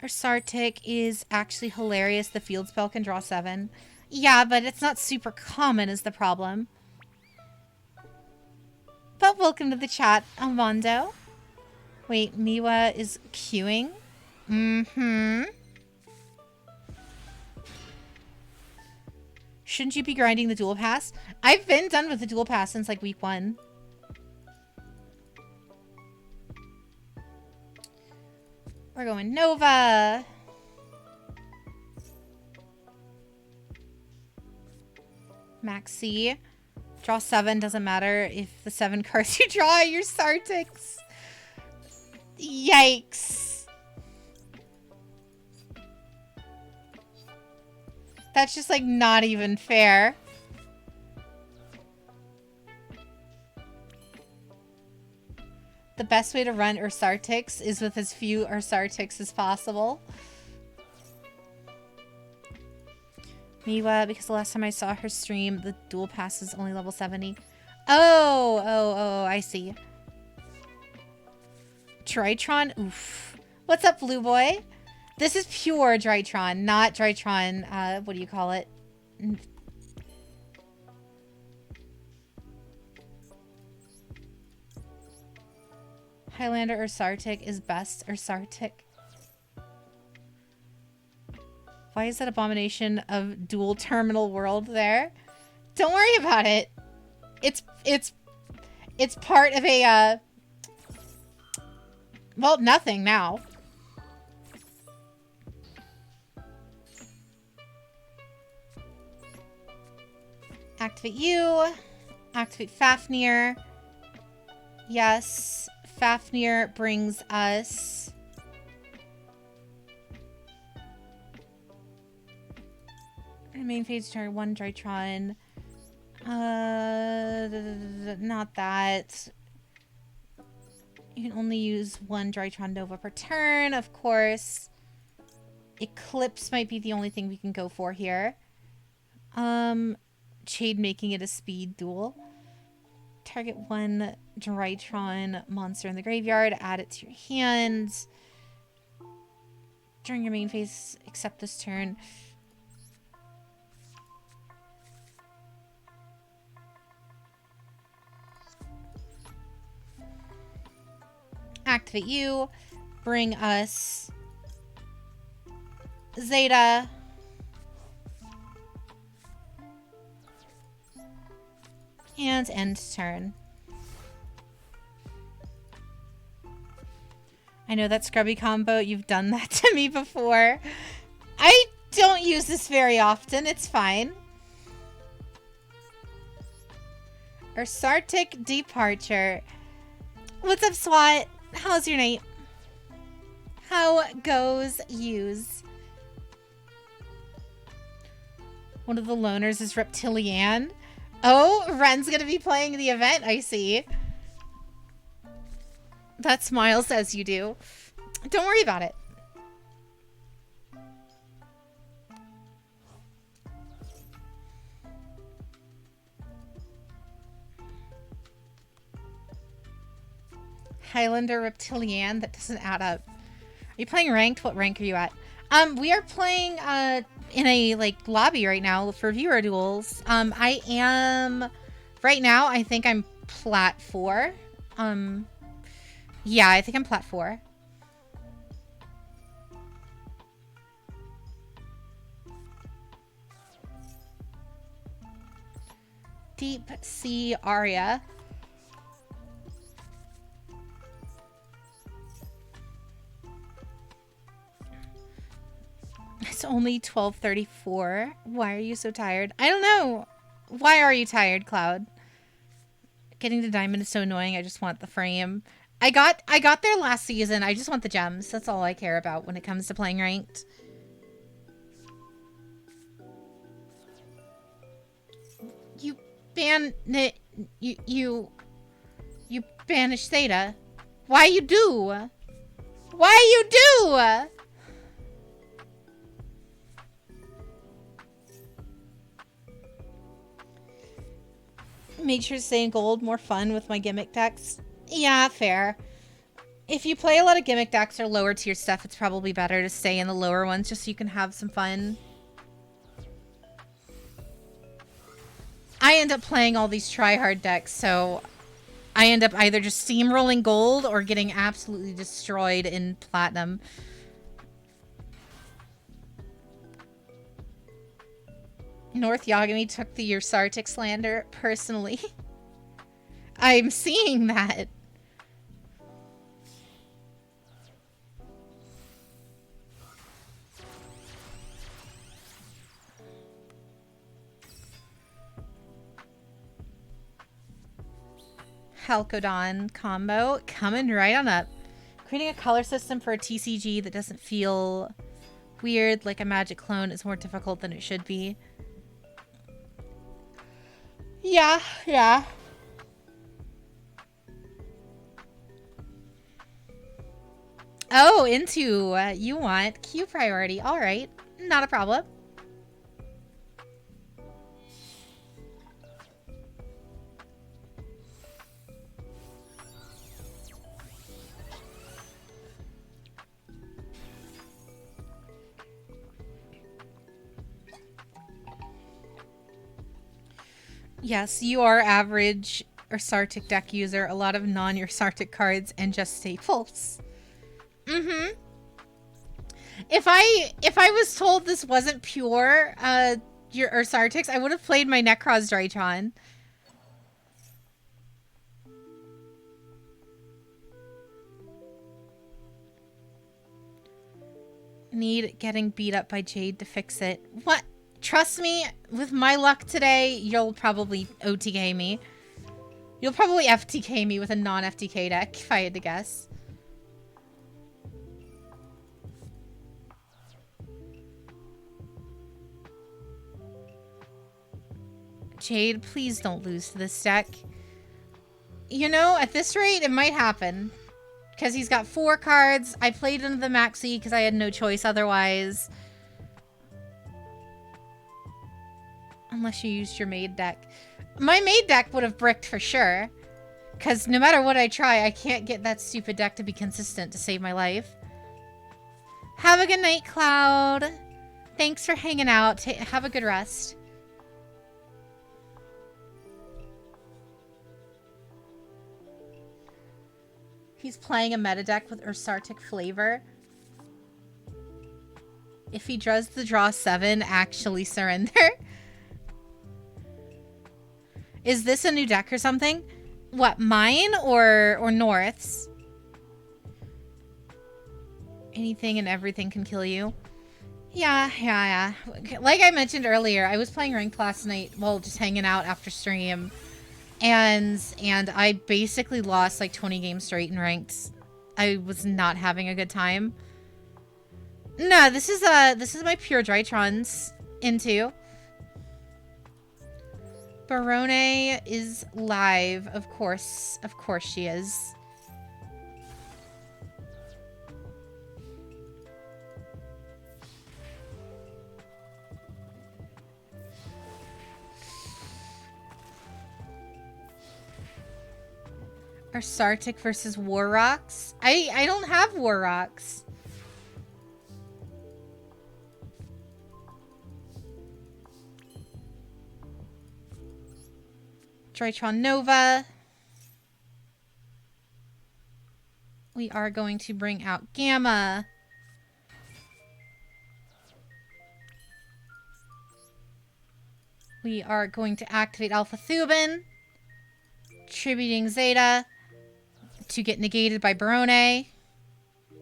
Speaker 1: Our Sartic is actually hilarious. The field spell can draw 7. Yeah, but it's not super common is the problem. But welcome to the chat, Amando. Wait, Miwa is queuing? Mm-hmm. Shouldn't you be grinding the dual pass? I've been done with the dual pass since like week 1. We're going Nova. Maxi. Draw 7. Doesn't matter if the 7 cards you draw are your Sartix. Yikes. That's just like not even fair. The best way to run Ursartix is with as few Ursartix as possible. Miwa, because the last time I saw her stream, the dual pass is only level 70. Oh, I see. Drytron? Oof. What's up, Blue Boy? This is pure Drytron, not Drytron, what do you call it? Highlander Ursartic is best Ursartic. Why is that abomination of dual terminal world there? Don't worry about it. It's part of a, well, nothing now. Activate you. Activate Fafnir. Yes. Fafnir brings us... main phase turn 1 Drytron. Not that. You can only use 1 Drytron Nova per turn, of course. Eclipse might be the only thing we can go for here. Jade making it a speed duel. Target 1 Drytron monster in the graveyard. Add it to your hand. During your main phase, except this turn. Activate you. Bring us Zeta. And end turn. I know that scrubby combo. You've done that to me before. I don't use this very often. It's fine. Ursartic Departure. What's up, SWAT? How's your night? How goes yous? One of the loners is Reptilian. Oh, Ren's gonna be playing the event, I see. That smile says you do. Don't worry about it. Highlander Reptilian, that doesn't add up. Are you playing ranked? What rank are you at? We are playing in a like lobby right now for viewer duels. I am right now, I think I'm plat 4. Yeah, I think I'm plat 4. Deep Sea Aria. It's only 12:34. Why are you so tired? I don't know. Why are you tired, Cloud? Getting to Diamond is so annoying. I just want the frame. I got there last season. I just want the gems. That's all I care about when it comes to playing ranked. You you banish Theta. Why you do? Why you do? Make sure to stay in gold. More fun with my gimmick decks. Yeah, fair. If you play a lot of gimmick decks or lower tier stuff, it's probably better to stay in the lower ones just so you can have some fun. I end up playing all these try-hard decks, so I end up either just steamrolling gold or getting absolutely destroyed in platinum. North Yagami took the Ursartic slander personally. I'm seeing that. Halcodon combo coming right on up. Creating a color system for a TCG that doesn't feel weird like a magic clone is more difficult than it should be. Yeah, yeah. Oh, into you want Q priority. All right, not a problem. Yes, you are average Ursartic deck user. A lot of non-Ursartic cards and just staples. Mm-hmm. If I was told this wasn't pure your Ursartics, I would have played my Necroz Drytron. Need getting beat up by Jade to fix it. What? Trust me, with my luck today, you'll probably OTK me. You'll probably FTK me with a non-FTK deck, if I had to guess. Jade, please don't lose to this deck. You know, at this rate, it might happen. Because he's got 4 cards. I played into the Maxi because I had no choice otherwise. Unless you used your maid deck. My maid deck would have bricked for sure. Because no matter what I try, I can't get that stupid deck to be consistent to save my life. Have a good night, Cloud. Thanks for hanging out. Have a good rest. He's playing a meta deck with Ursartic flavor. If he draws the draw 7, actually surrender. Is this a new deck or something? What, mine or North's? Anything and everything can kill you. Yeah. Like I mentioned earlier, I was playing ranked last night while just hanging out after stream. And I basically lost like 20 games straight in ranked. I was not having a good time. No, this is my pure Drytrons into. Barone is live, of course. Of course she is. Ursartic versus War Rocks? I don't have War Rocks. Drytron Nova. We are going to bring out Gamma. We are going to activate Alpha Thubin. Tributing Zeta to get negated by Barone.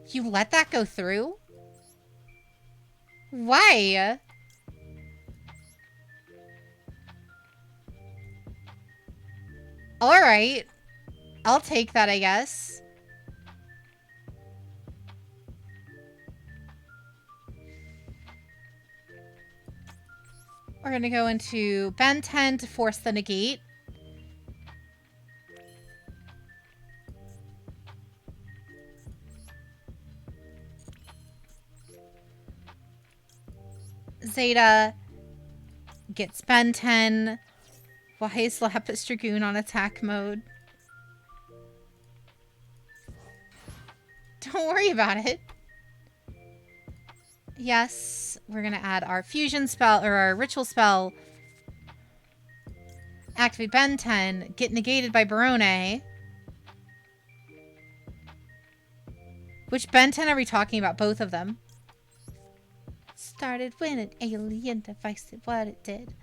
Speaker 1: You let that go through? Why? Alright. I'll take that, I guess. We're gonna go into Ben 10 to force the negate. Zeta gets Ben 10. Why is Lapis Dragoon on attack mode? Don't worry about it. Yes, we're gonna add our fusion spell, or our ritual spell. Activate Ben 10. Get negated by Barone. Which Ben 10 are we talking about? Both of them. Started when an alien device did what it did.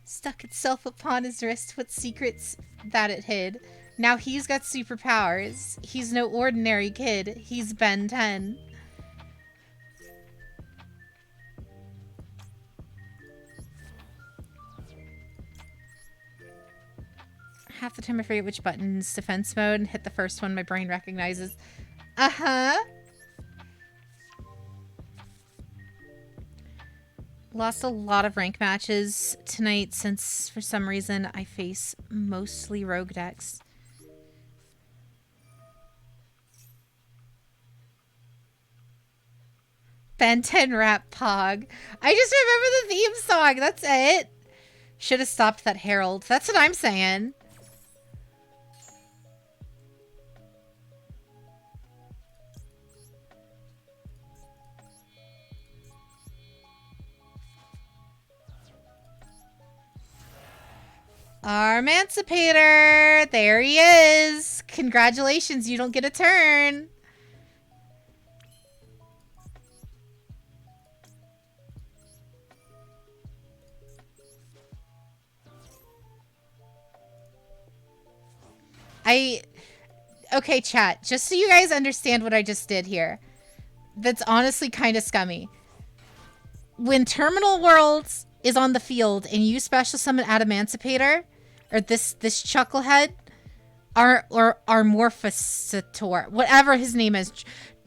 Speaker 1: Stuck itself upon his wrist with secrets that it hid. Now he's got superpowers. He's no ordinary kid. He's Ben 10. Half the time I forget which button's defense mode and hit the first one my brain recognizes. Uh-huh. Lost a lot of rank matches tonight since for some reason I face mostly rogue decks. Ben 10 rap pog. I just remember the theme song. That's it. Should have stopped that herald. That's what I'm saying. Our Emancipator! There he is! Congratulations, you don't get a turn! Okay, chat, just so you guys understand what I just did here. That's honestly kind of scummy. When Terminal Worlds is on the field and you special summon Emancipator, or this chucklehead, our Morphosator, whatever his name is,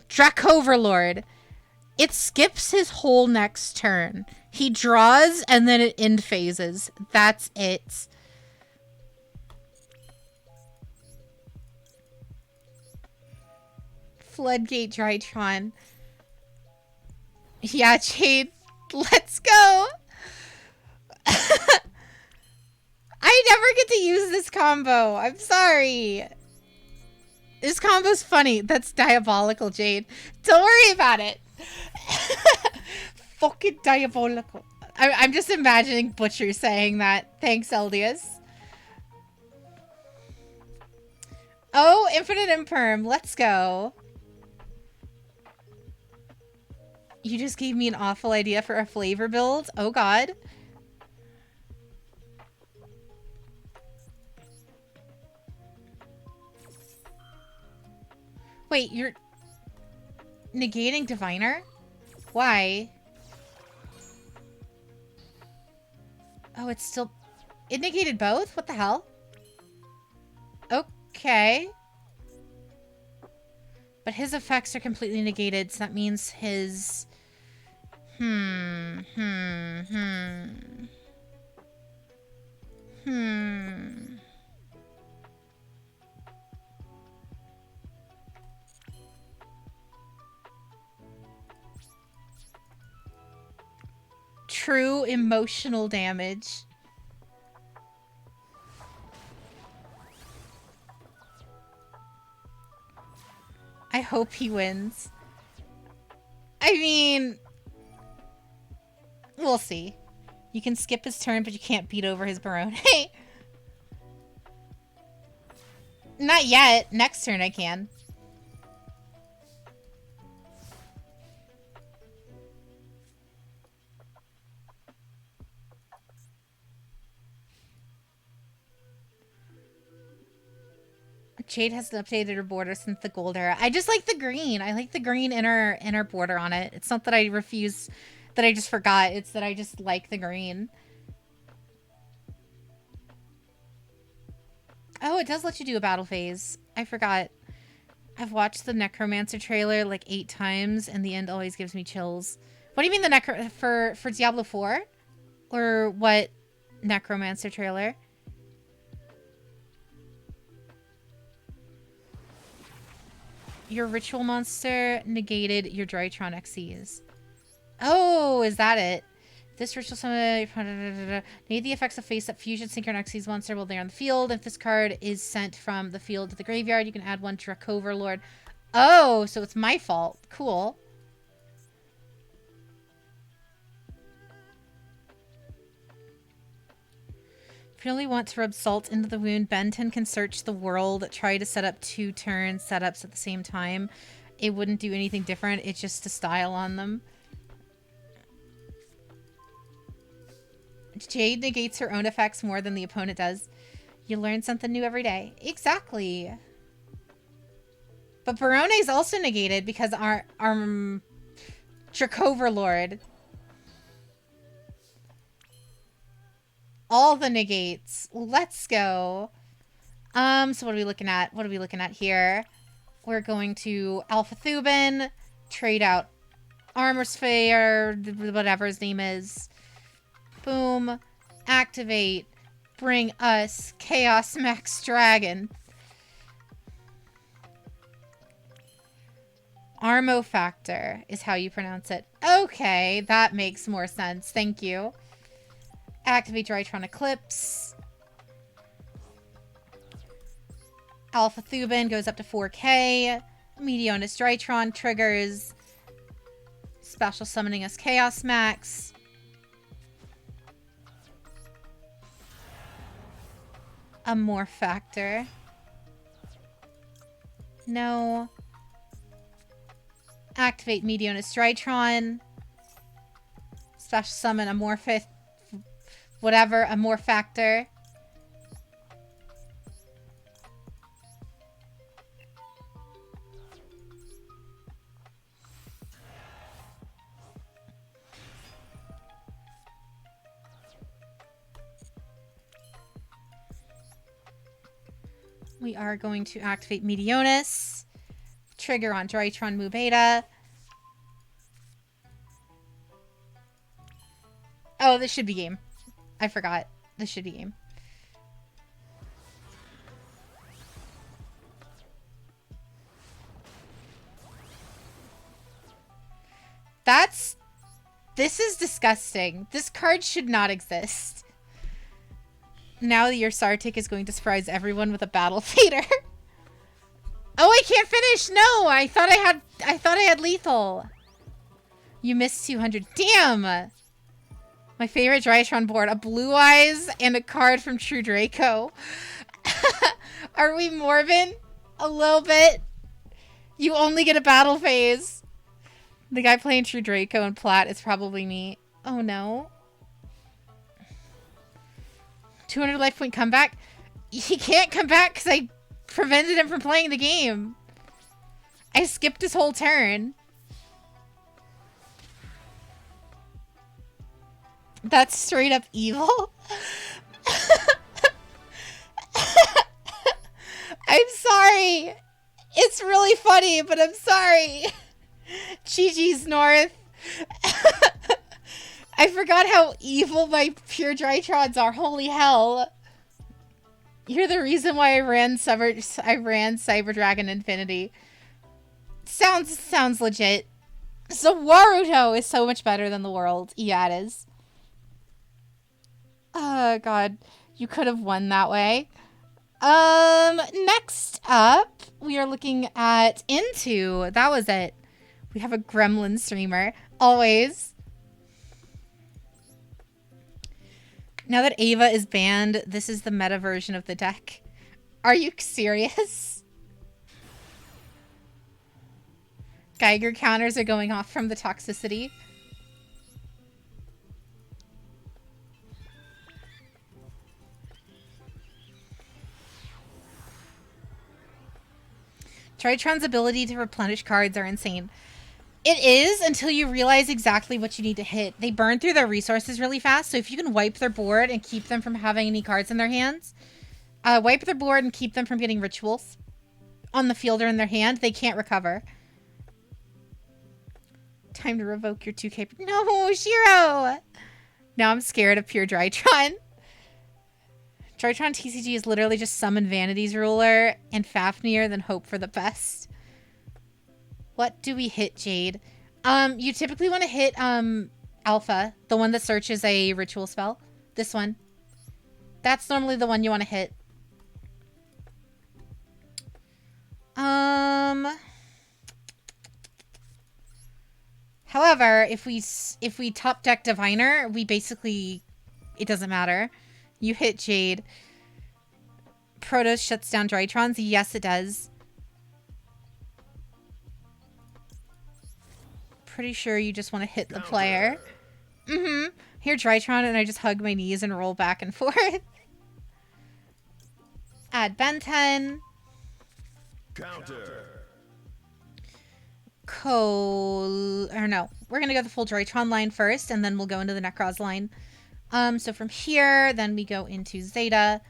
Speaker 1: Dracoverlord, it skips his whole next turn. He draws and then it end phases. That's it. Floodgate Drytron. Yeah, Jade, let's go. I never get to use this combo. I'm sorry. This combo's funny. That's diabolical, Jade. Don't worry about it. Fucking diabolical. I'm just imagining Butcher saying that. Thanks, Eldius. Oh, Infinite Imperm. Let's go. You just gave me an awful idea for a flavor build. Oh, God. Wait, you're negating Diviner? Why? Oh, it's still... It negated both? What the hell? Okay. But his effects are completely negated, so that means his... Hmm. True emotional damage. I hope he wins. I mean, we'll see. You can skip his turn, but you can't beat over his Barone. Hey! Not yet. Next turn I can. Jade hasn't updated her border since the gold era. I just like the green. I like the green inner border on it. It's not that I refuse, that I just forgot. It's that I just like the green. Oh, it does let you do a battle phase. I forgot. I've watched the Necromancer trailer like 8 times, and the end always gives me chills. What do you mean the for Diablo 4? Or what Necromancer trailer? Your ritual monster negated your Drytron XCs. Oh, is that it? This ritual summon negate the effects of face-up fusion synchron XCs monster while they're on the field. If this card is sent from the field to the graveyard, you can add one to Dracoverlord. Oh, so it's my fault. Cool. If you only want to rub salt into the wound, Ben 10 can search the world, try to set up 2 turn setups at the same time. It wouldn't do anything different. It's just a style on them. Jade negates her own effects more than the opponent does. You learn something new every day. Exactly. But Barone is also negated because our Dracoverlord. All the negates. Let's go. So what are we looking at? What are we looking at here? We're going to Alpha Thuban, trade out Armor Sphere, whatever his name is. Boom. Activate. Bring us Chaos Max Dragon. Armo Factor is how you pronounce it. Okay, that makes more sense. Thank you. Activate Drytron Eclipse. Alpha Thuban goes up to 4K. Meteonis Drytron triggers. Special summoning us Chaos Max. A Morph Factor. No. Activate Meteonis Drytron. Special summon a Morphith. Whatever, a Morph Factor. We are going to activate Meteonis. Trigger on Drytron Mu Beta. Oh, this should be game. I forgot. This should be game. This is disgusting. This card should not exist. Now your Sartic is going to surprise everyone with a Battle Fader. Oh, I can't finish. No, I thought I had lethal. You missed 200. Damn. My favorite Drytron board, a Blue Eyes and a card from True Draco. Are we morbid? A little bit. You only get a battle phase. The guy playing True Draco and Plat is probably me. Oh no. 200 life point comeback? He can't come back because I prevented him from playing the game. I skipped his whole turn. That's straight up evil. I'm sorry. It's really funny, but I'm sorry. GG's North. I forgot how evil my pure Drytrons are. Holy hell. You're the reason why I ran Cyber Dragon Infinity. Sounds legit. So Waruto is so much better than the world. Yeah, it is. Oh god. You could have won that way. Next up, we are looking at Into. That was it. We have a Gremlin streamer. Always. Now that Ava is banned, this is the meta version of the deck. Are you serious? Geiger counters are going off from the toxicity. Tritron's ability to replenish cards are insane. It is until you realize exactly what you need to hit. They burn through their resources really fast, so if you can wipe their board and keep them from having any cards in their hands, wipe their board and keep them from getting rituals on the field or in their hand, they can't recover. Time to revoke your 2K. No, Shiro! Now I'm scared of pure Drytron. Drytron TCG is literally just summon Vanity's Ruler and Fafnir, then hope for the best. What do we hit, Jade? You typically want to hit Alpha, the one that searches a ritual spell. This one. That's normally the one you want to hit. However, if we top deck Diviner, we basically, it doesn't matter. You hit Jade. Protos shuts down Drytrons. Yes, it does. Pretty sure you just want to hit the player. Mm-hmm. Here, Drytron, and I just hug my knees and roll back and forth. Add Ben 10.
Speaker 2: Counter.
Speaker 1: Or no, we're going to go the full Drytron line first, and then we'll go into the Necroz line. So from here, then we go into Zeta.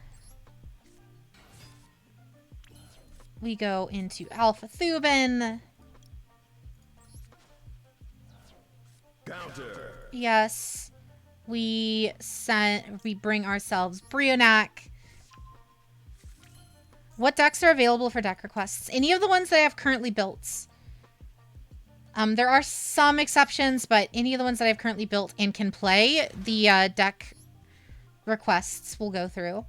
Speaker 1: We go into Alpha Thuban.
Speaker 2: Counter.
Speaker 1: Yes. We bring ourselves Brionac. What decks are available for deck requests? Any of the ones that I have currently built. There are some exceptions, but any of the ones that I've currently built and can play, the deck requests will go through.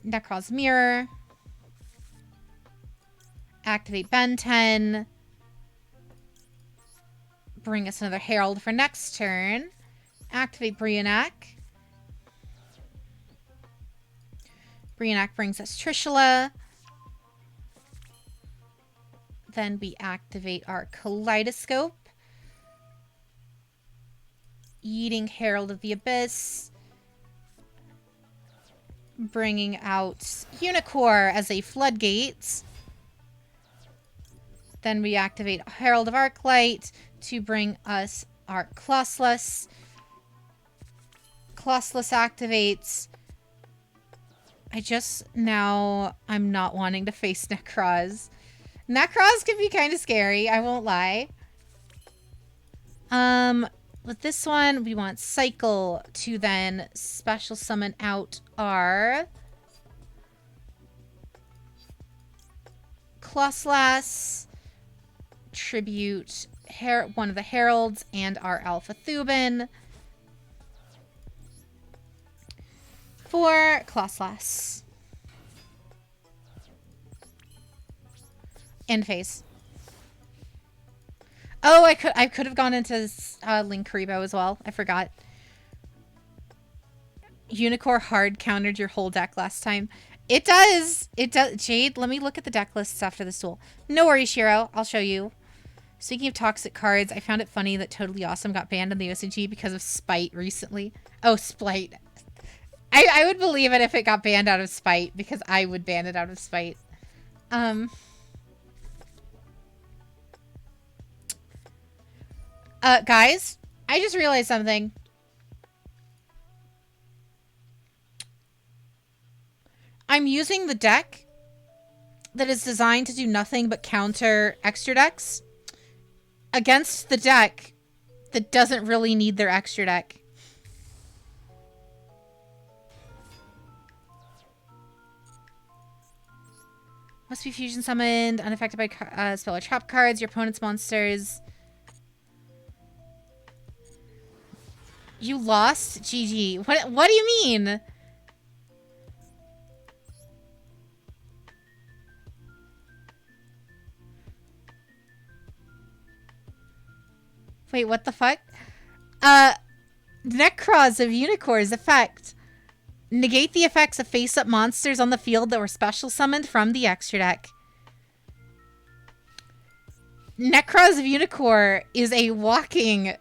Speaker 1: Necroz Mirror. Activate Ben 10. Bring us another Herald for next turn. Activate Brionac. Brionac brings us Trishula. Then we activate our Kaleidoscope. Eating Herald of the Abyss. Bringing out Unicorn as a Floodgate. Then we activate Herald of Arclight to bring us our Colossus. Colossus activates. I'm not wanting to face Necroz. Necroz can be kind of scary, I won't lie. With this one, we want Cycle to then special summon out our Colossus, tribute one of the Heralds and our Alpha Thuban for Colossus. End phase. Oh, I could have gone into Link Karibo as well. I forgot. Unicorn hard countered your whole deck last time. It does. It does. Jade, let me look at the deck lists after this duel. No worries, Shiro. I'll show you. Speaking of toxic cards, I found it funny that Totally Awesome got banned in the OCG because of spite recently. Oh, spite. I would believe it if it got banned out of spite, because I would ban it out of spite. Guys, I just realized something. I'm using the deck that is designed to do nothing but counter extra decks against the deck that doesn't really need their extra deck. Must be fusion summoned, unaffected by spell or trap cards, your opponent's monsters. You lost? GG. What do you mean? Wait, what the fuck? Necroz of Unicorn's effect. Negate the effects of face-up monsters on the field that were special summoned from the extra deck. Necroz of Unicorn is a walking...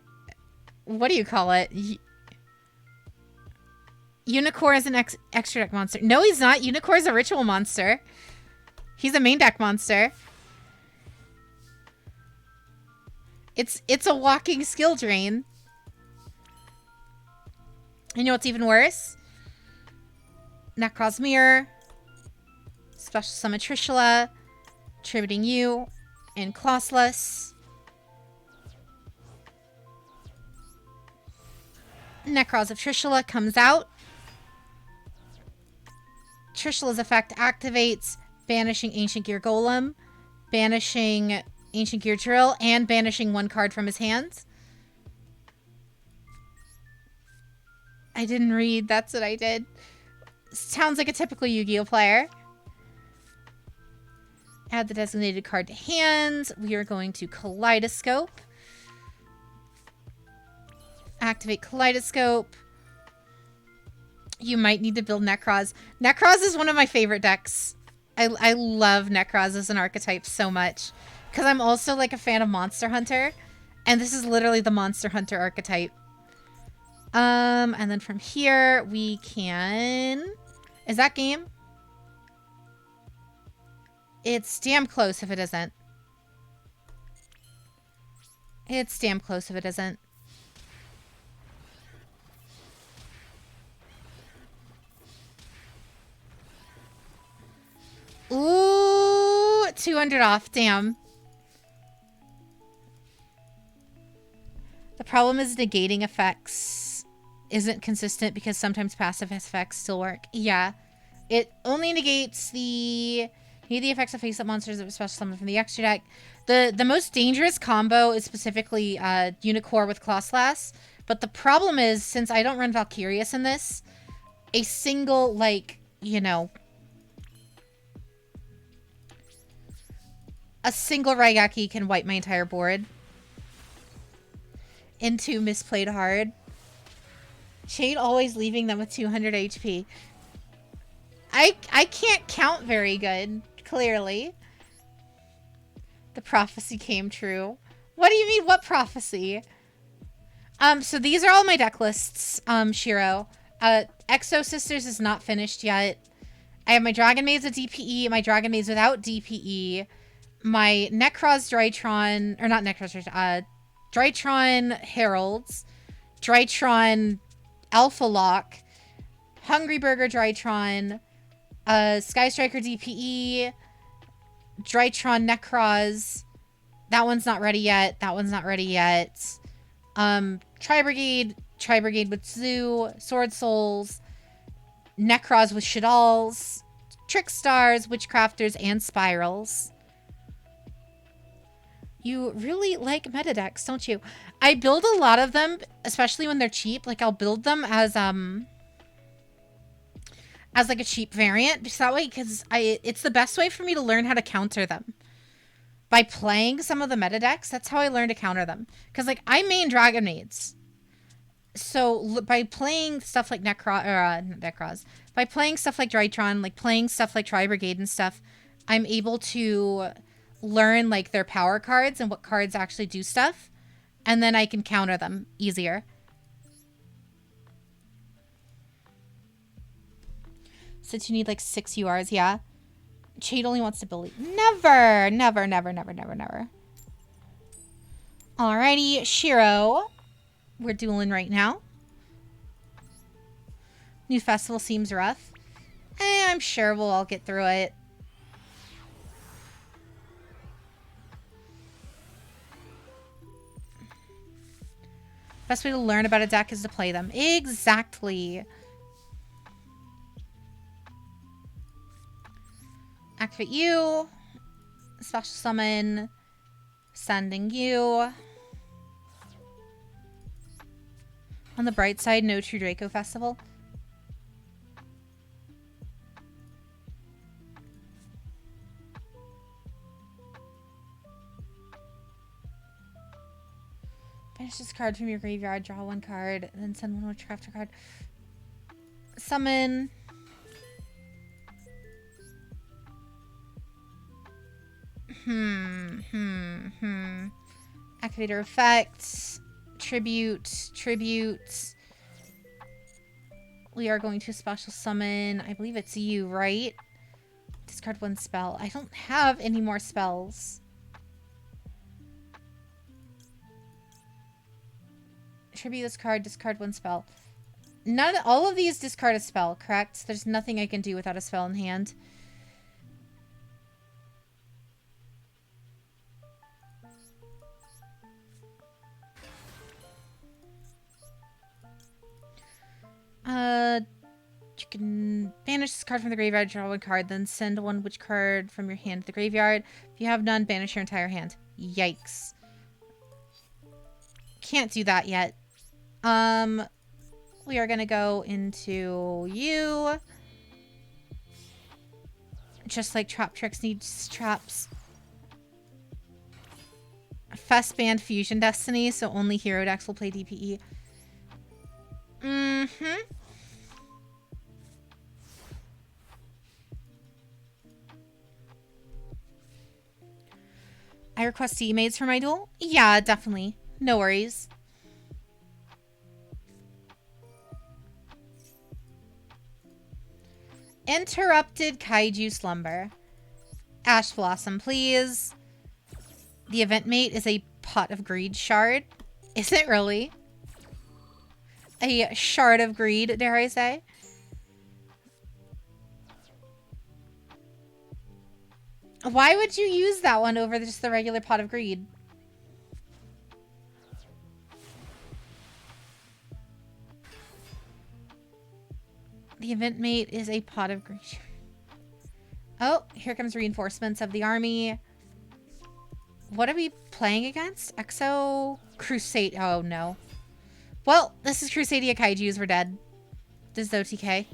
Speaker 1: What do you call it? Unicorn is an extra deck monster. No, he's not. Unicorn is a ritual monster. He's a main deck monster. It's a walking skill drain. You know what's even worse? Necroz Mirror. Special summon Trishula. Tributing you. And Colossus. Necroz of Trishula comes out. Trishula's effect activates, banishing Ancient Gear Golem, banishing Ancient Gear Drill, and banishing one card from his hands. I didn't read. That's what I did. Sounds like a typical Yu-Gi-Oh player. Add the designated card to hand. We are going to Kaleidoscope. Activate Kaleidoscope. You might need to build Necroz. Necroz is one of my favorite decks. I love Necroz as an archetype so much. Because I'm also like a fan of Monster Hunter. And this is literally the Monster Hunter archetype. And then from here we can... Is that game? It's damn close if it isn't. It's damn close if it isn't. Ooh, 200 off. Damn. The problem is negating effects isn't consistent because sometimes passive effects still work. Yeah. It only negates the effects of face-up monsters that were special summoned from the extra deck. The most dangerous combo is specifically Unicorn with Clawslash. But the problem is, since I don't run Valkyrius in this, a single, like, you know... A single Raigeki can wipe my entire board. Into misplayed hard. Shade always leaving them with 200 HP. I can't count very good, clearly. The prophecy came true. What do you mean, what prophecy? So these are all my deck lists, Shiro. Exo Sisters is not finished yet. I have my Dragon Maids with DPE, my Dragon Maids without DPE, my Necroz Drytron, or not Necroz, Drytron Heralds, Drytron Alpha Lock, Hungry Burger Drytron, Sky Striker DPE, Drytron Necroz. That one's not ready yet. That one's not ready yet. Tri-Brigade with Zoo, Sword Souls, Necroz with Shadalls, Trickstars, Witchcrafters, and Spirals. You really like meta decks, don't you? I build a lot of them, especially when they're cheap. Like, I'll build them as like a cheap variant. Because that way, it's the best way for me to learn how to counter them. By playing some of the meta decks, that's how I learn to counter them. Because, like, I main Dragon Maids. So, by playing stuff like Necroz, by playing stuff like Drytron, like playing stuff like Tri-Brigade and stuff, I'm able to learn, like, their power cards and what cards actually do stuff. And then I can counter them easier. Since you need, like, 6 URs, yeah. Shade only wants to build... Never! Never, never, never, never, never. Alrighty, Shiro. We're dueling right now. New festival seems rough. I'm sure we'll all get through it. Best way to learn about a deck is to play them. Exactly. Activate you. Special summon. Sending you. On the bright side, no True Draco Festival. Banish this card from your graveyard, draw 1 card, and then send 1 Witchcrafter card. Summon. Activator effects. Tribute. We are going to special summon. I believe it's you, right? Discard 1 spell. I don't have any more spells. Tribute this card, discard 1 spell. All of these discard a spell, correct? There's nothing I can do without a spell in hand. You can banish this card from the graveyard, draw 1 card, then send 1 witch card from your hand to the graveyard. If you have none, banish your entire hand. Yikes. Can't do that yet. We are gonna go into you. Just like Trap Tricks needs traps. Fest banned Fusion Destiny, so only hero decks will play DPE. I request teammates for my duel? Yeah, definitely. No worries. Interrupted Kaiju Slumber. Ash Blossom, please. The event mate is a Pot of Greed shard. Is it really? A shard of greed, dare I say? Why would you use that one over just the regular Pot of Greed? The event mate is a Pot of Greed. Oh, here comes reinforcements of the army. What are we playing against? Exo Crusade. Oh, no. Well, this is Crusadia Kaijus. We're dead. This is OTK.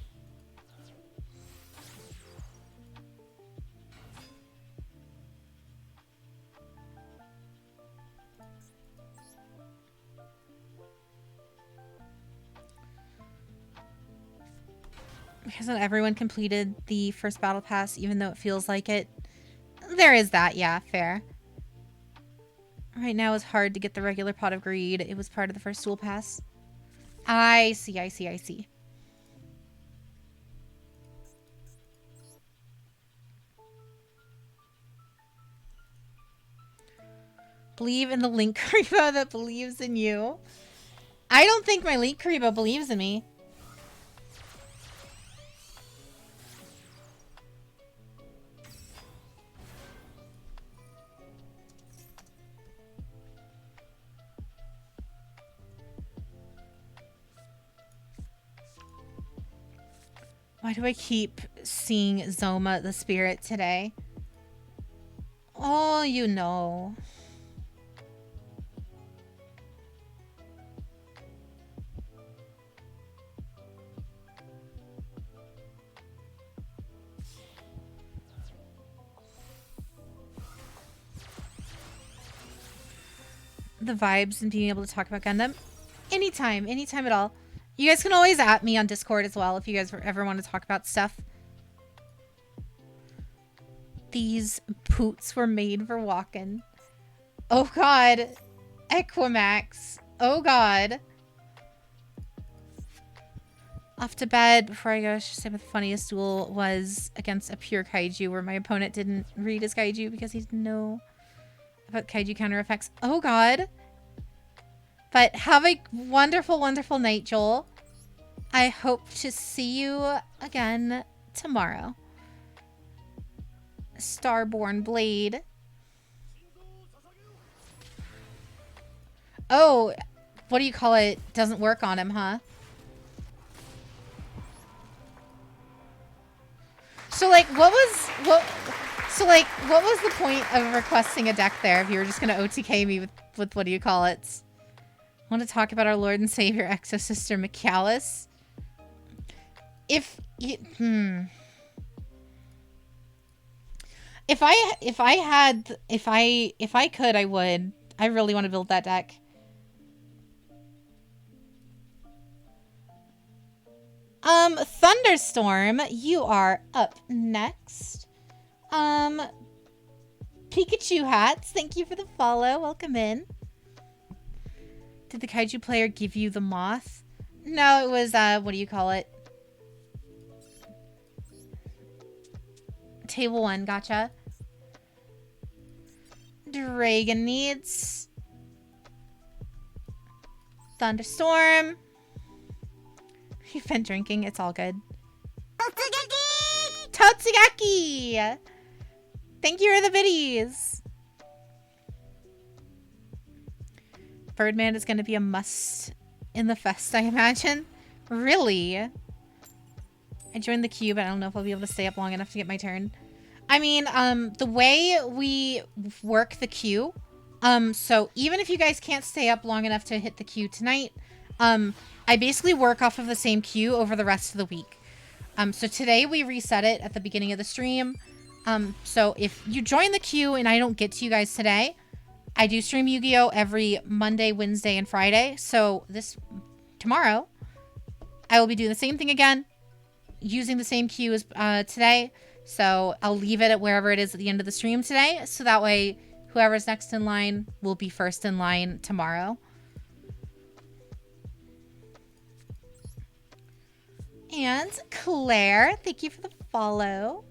Speaker 1: Hasn't everyone completed the first battle pass, even though it feels like it? There is that, yeah, fair. Right now it's hard to get the regular Pot of Greed. It was part of the first duel pass. I see, I see, I see. Believe in the Link Karibo that believes in you. I don't think my Link Karibo believes in me. Why do I keep seeing Zoma the spirit today? Oh, you know. The vibes and being able to talk about Gundam. Anytime, anytime at all. You guys can always at me on Discord as well if you guys ever want to talk about stuff. These boots were made for walking. Oh god. Equimax. Oh god. Off to bed. Before I go, I should say the funniest duel was against a pure kaiju where my opponent didn't read his kaiju because he didn't know about kaiju counter effects. Oh god. But have a wonderful, wonderful night, Joel. I hope to see you again tomorrow. Starborn Blade. Oh, what do you call it? Doesn't work on him, huh? So like, what was the point of requesting a deck there if you were just gonna OTK me with what do you call it? Want to talk about our Lord and Savior Exo Sister McAllis? If I could, I would. I really want to build that deck. Thunderstorm, you are up next. Pikachu Hats, thank you for the follow. Welcome in. Did the kaiju player give you the moth? No, it was, what do you call it? Table 1, gotcha. Dragon needs. Thunderstorm. You've been drinking, it's all good. Totsugaki! Totsugaki! Thank you for the biddies. Birdman is going to be a must in the fest, I imagine. Really? I joined the queue, but I don't know if I'll be able to stay up long enough to get my turn. I mean, the way we work the queue, so even if you guys can't stay up long enough to hit the queue tonight, I basically work off of the same queue over the rest of the week. So today we reset it at the beginning of the stream. So if you join the queue and I don't get to you guys today, I do stream Yu-Gi-Oh! Every Monday, Wednesday, and Friday. So tomorrow, I will be doing the same thing again, using the same queue as today. So I'll leave it at wherever it is at the end of the stream today. So that way, Whoever's next in line will be first in line tomorrow. And Claire, thank you for the follow.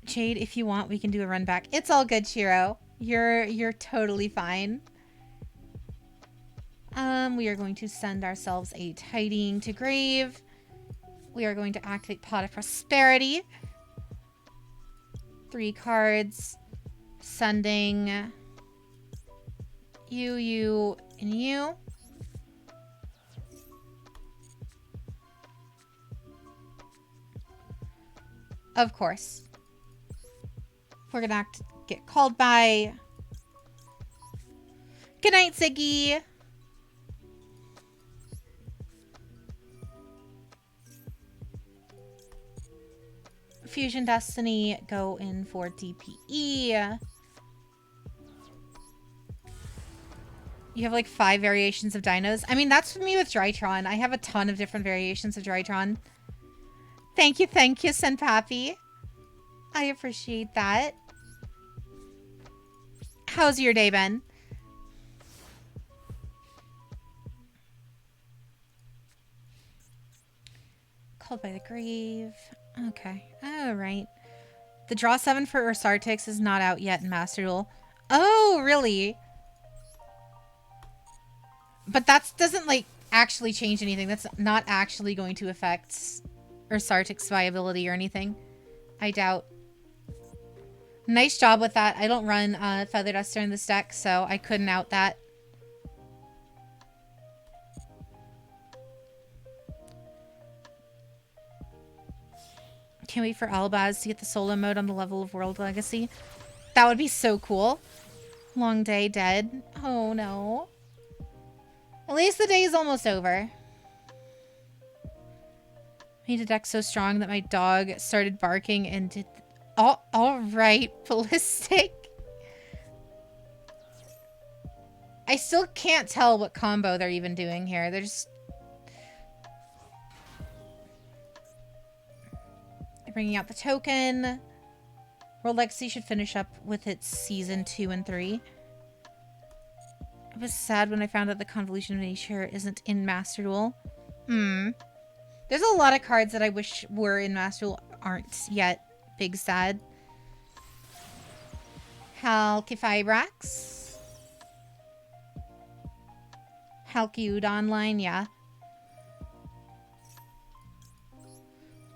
Speaker 1: Jade, if you want, we can do a run back. It's all good, Shiro. You're totally fine. We are going to send ourselves a tidying to grave. We are going to activate Pot of Prosperity. 3 cards. Sending you, and you. Of course. We're gonna get called by. Good night, Ziggy. Fusion Destiny, go in for DPE. You have like 5 variations of dinos. I mean, that's me with Drytron. I have a ton of different variations of Drytron. Thank you, Senpapi. I appreciate that. How's your day been? Called by the grave. Okay. Alright. The draw 7 for Ursartix is not out yet in Master Duel. Oh, really? But that doesn't, like, actually change anything. That's not actually going to affect Ursartix viability or anything. I doubt. Nice job with that. I don't run Feather Duster in this deck, so I couldn't out that. Can't wait for Albaz to get the solo mode on the level of World Legacy. That would be so cool. Long day dead. Oh no. At least the day is almost over. Made a deck so strong that my dog started barking and did... All right, Ballistic. I still can't tell what combo they're even doing here. They're just... bringing out the token. World Legacy should finish up with its season 2 and 3. I was sad when I found out the Convolution of Nature isn't in Master Duel. There's a lot of cards that I wish were in Master Duel aren't yet. Big sad. Halkifibrax. Halkyudon line, yeah.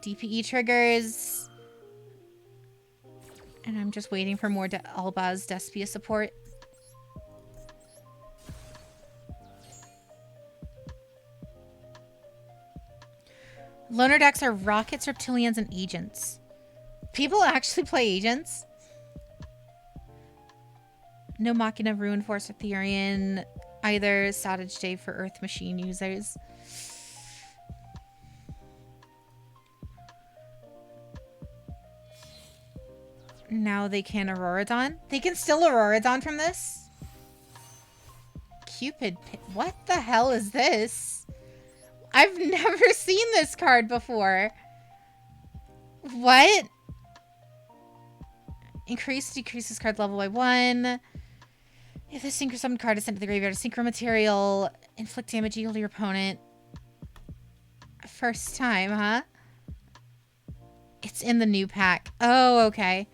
Speaker 1: DPE triggers. And I'm just waiting for more Albaz Despia support. Loner decks are rockets, reptilians, and agents. People actually play agents? No Machina, Ruin Force, Etherean. Either Savage Day for Earth Machine users. Now they can Auroradon. They can still Auroradon from this? Cupid Pit. What the hell is this? I've never seen this card before. What? Decreases card level by 1. If the synchro summoned card is sent to the graveyard, a synchro material. Inflict damage equal to your opponent. First time, huh? It's in the new pack. Oh, okay.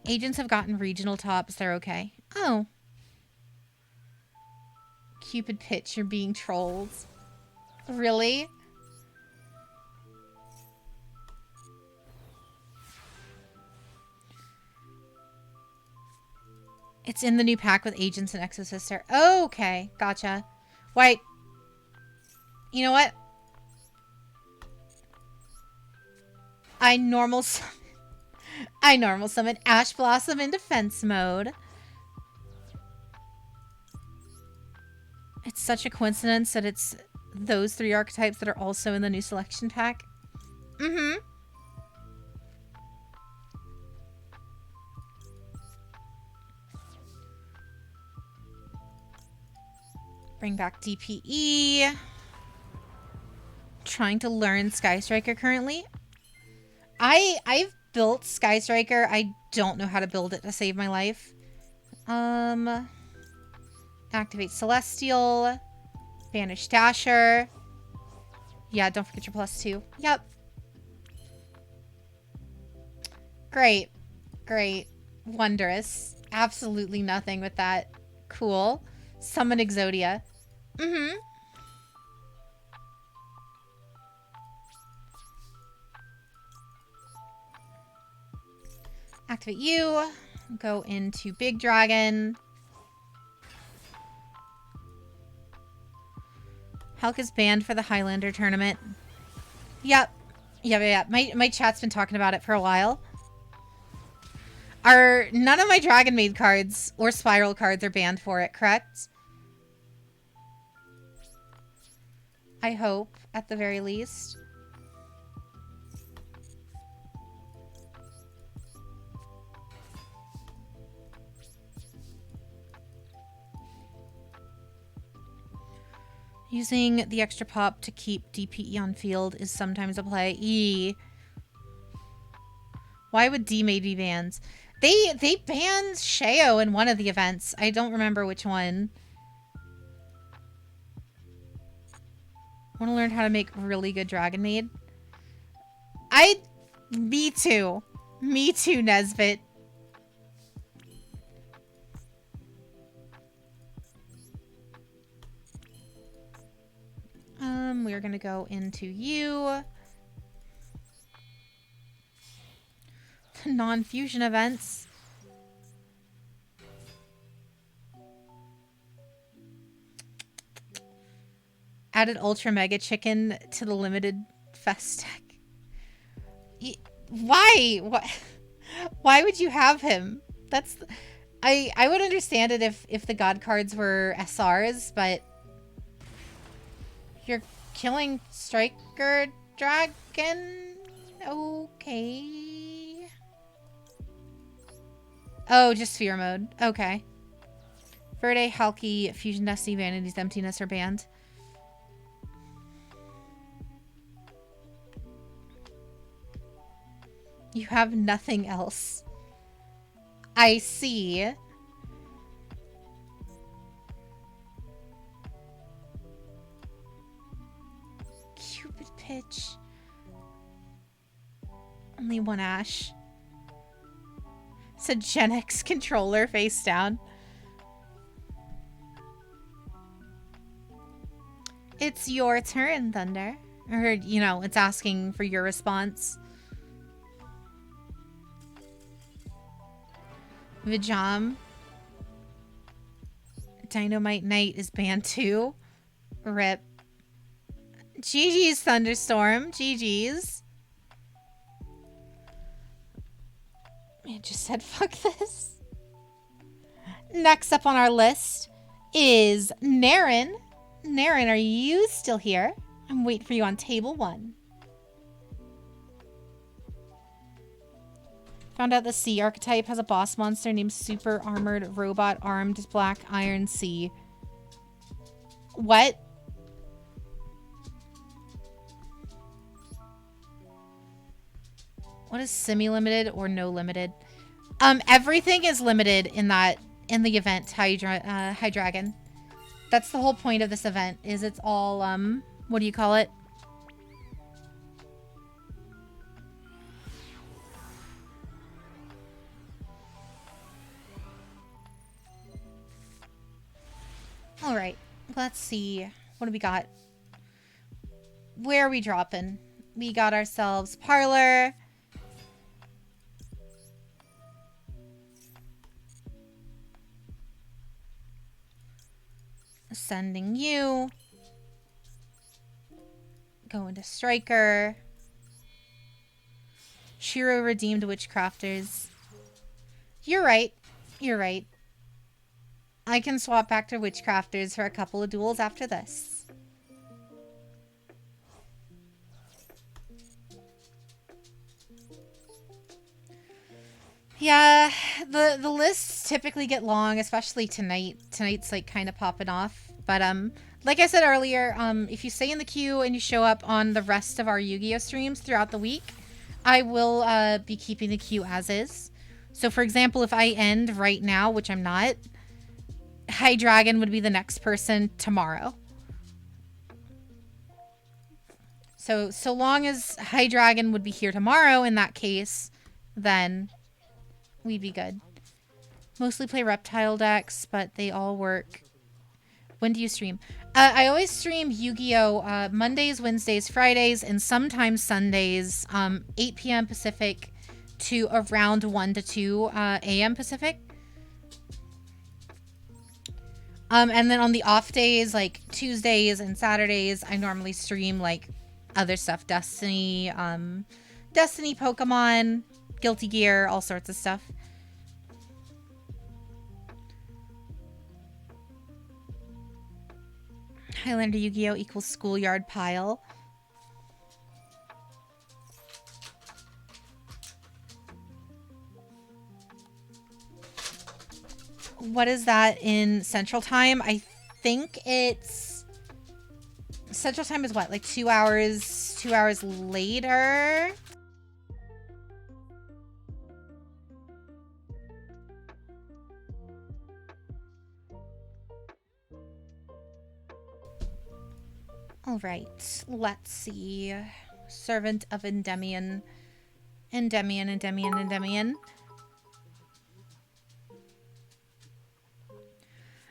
Speaker 1: Agents have gotten regional tops. They're okay. Oh. Cupid Pitch, you're being trolled. Really? It's in the new pack with Agents and Exosister. Oh, okay. Gotcha. Wait. You know what? I normal summon Ash Blossom in defense mode. It's such a coincidence that it's those 3 archetypes that are also in the new selection pack. Bring back DPE. Trying to learn Sky Striker currently. I've built Sky Striker. I don't know how to build it to save my life. Activate Celestial. Banish Dasher. Yeah, don't forget your +2. Yep. Great. Great. Wondrous. Absolutely nothing with that. Cool. Summon Exodia. Mm-hmm. Activate you. Go into Big Dragon. Hulk is banned for the Highlander tournament. Yep. Yep. My chat's been talking about it for a while. None of my Dragon Maid cards or Spiral cards are banned for it, correct? I hope, at the very least. Using the extra pop to keep DPE on field is sometimes a play. E. Why would D-Maid be banned? They banned Sheo in one of the events. I don't remember which one. Want to learn how to make really good Dragon Maid? Me too. Me too, Nesbit. We're gonna go into you. The non-fusion events. Added Ultra Mega Chicken to the limited fest deck. Why? Why would you have him? I would understand it if the god cards were SRs, but you're killing Striker Dragon? Okay. Oh, just Fear Mode. Okay. Verde, Halki, Fusion Destiny, Vanity's Emptiness are banned. You have nothing else. I see. Cupid Pitch. Only one Ash. It's a Gen X controller face down. It's your turn, Thunder. Or, you know, it's asking for your response. Vijam. Dynamite Knight is banned too. Rip. GG's, Thunderstorm. GG's. Man just said fuck this. Next up on our list is Naren. Naren, are you still here? I'm waiting for you on table 1. Found out the C archetype has a boss monster named Super Armored Robot Armed Black Iron C. What? What is semi-limited or no limited? Everything is limited in the event High Dragon. That's the whole point of this event. Is it's all what do you call it? All right, let's see. What do we got? Where are we dropping? We got ourselves Parlor. Sending you. Go into Striker. Shiro redeemed Witchcrafters. You're right. You're right. I can swap back to Witchcrafters for a couple of duels after this. Yeah, the lists typically get long, especially tonight. Tonight's like kind of popping off. But like I said earlier, if you stay in the queue and you show up on the rest of our Yu-Gi-Oh streams throughout the week, I will be keeping the queue as is. So, for example, if I end right now, which I'm not, High Dragon would be the next person tomorrow. So long as High Dragon would be here tomorrow, in that case, then we'd be good. Mostly play Reptile decks, but they all work. When do you stream? I always stream Yu-Gi-Oh! Mondays, Wednesdays, Fridays, and sometimes Sundays, 8 p.m. Pacific to around 1 to 2 a.m. Pacific. And then on the off days, like Tuesdays and Saturdays, I normally stream like other stuff. Destiny, Pokemon, Guilty Gear, all sorts of stuff. Highlander Yu-Gi-Oh! Equals schoolyard pile. What is that in Central Time? I think it's... Central Time is what? Like 2 hours... 2 hours later? Alright, let's see. Servant of Endymion. Endymion.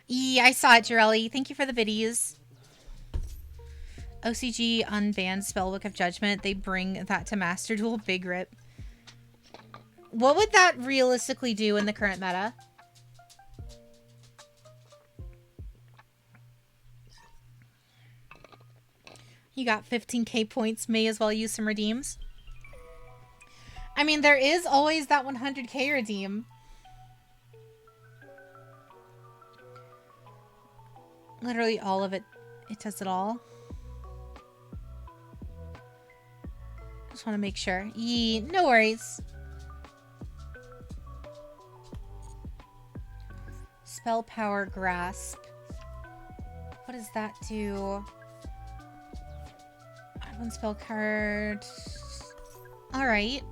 Speaker 1: Yeah, I saw it, Jirelli. Thank you for the biddies. OCG unbanned Spellbook of Judgment. They bring that to Master Duel. Big rip. What would that realistically do in the current meta? You got 15k points. May as well use some redeems. I mean, there is always that 100k redeem. Literally all of it. It does it all. Just want to make sure. No worries. Spell Power Grasp. What does that do? Add one spell card. Alright.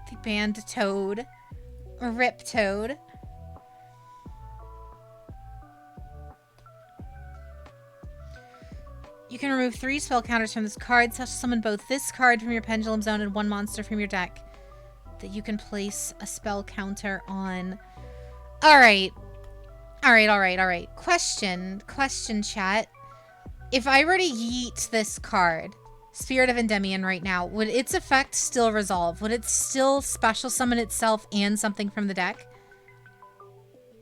Speaker 1: They banned Toad. Rip Toad. You can remove 3 spell counters from this card. Summon both this card from your Pendulum Zone and 1 monster from your deck that you can place a spell counter on. Alright. Question, chat. If I were to yeet this card, Spirit of Endymion right now, would its effect still resolve? Would it still special summon itself and something from the deck?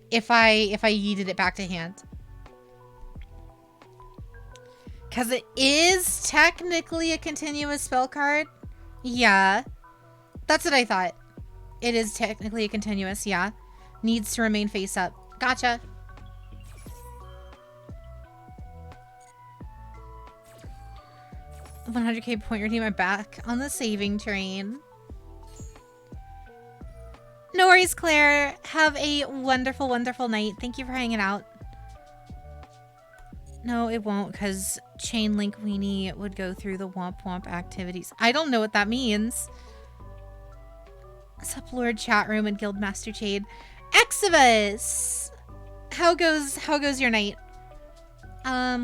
Speaker 1: If I yeeted it back to hand? Because it is technically a continuous spell card. Yeah. That's what I thought. It is technically a continuous, yeah. Needs to remain face up. Gotcha. $100k point redeem. I'm back on the saving train. No worries, Claire. Have a wonderful, wonderful night. Thank you for hanging out. No, it won't, because Chain Link Weenie would go through the Womp Womp activities. I don't know what that means. What's up, Lord Chat Room and Guildmaster Jade? Exodus! How goes your night?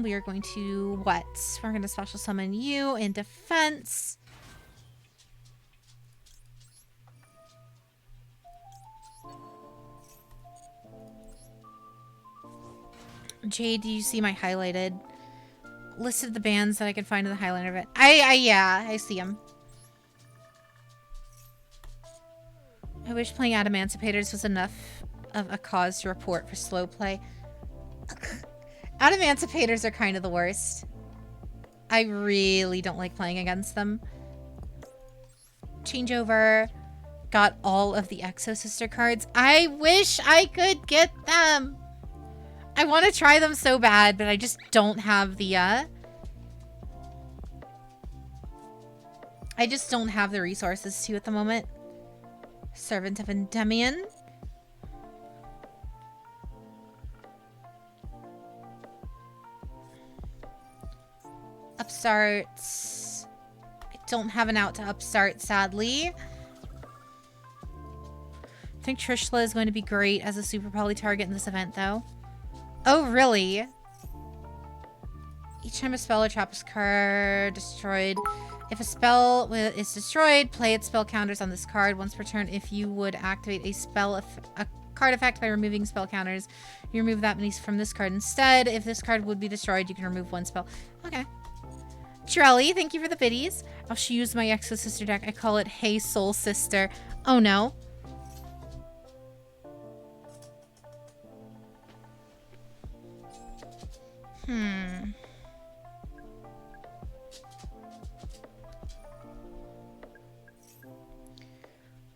Speaker 1: We are going to what? We're going to special summon you in defense. Jade, do you see my highlighted list of the bands that I could find in the highlighter event? Yeah, I see them. I wish playing Adamantipator's was enough of a cause to report for slow play. Adamantipator's are kind of the worst. I really don't like playing against them. Changeover. Got all of the Exo Sister cards. I wish I could get them. I want to try them so bad, but I just don't have the, I just don't have the resources to at the moment. Servant of Endymion. Upstarts. I don't have an out to upstart, sadly. I think Trishla is going to be great as a super poly target in this event, though. Oh, really? Each time a spell or trap is card destroyed. If a spell is destroyed, play its spell counters on this card once per turn. If you would activate a card effect by removing spell counters, you remove that many from this card instead. If this card would be destroyed, you can remove one spell. Okay. Trelly, thank you for the biddies. I'll use my Exo-Sister deck. I call it Hey Soul Sister. Oh no.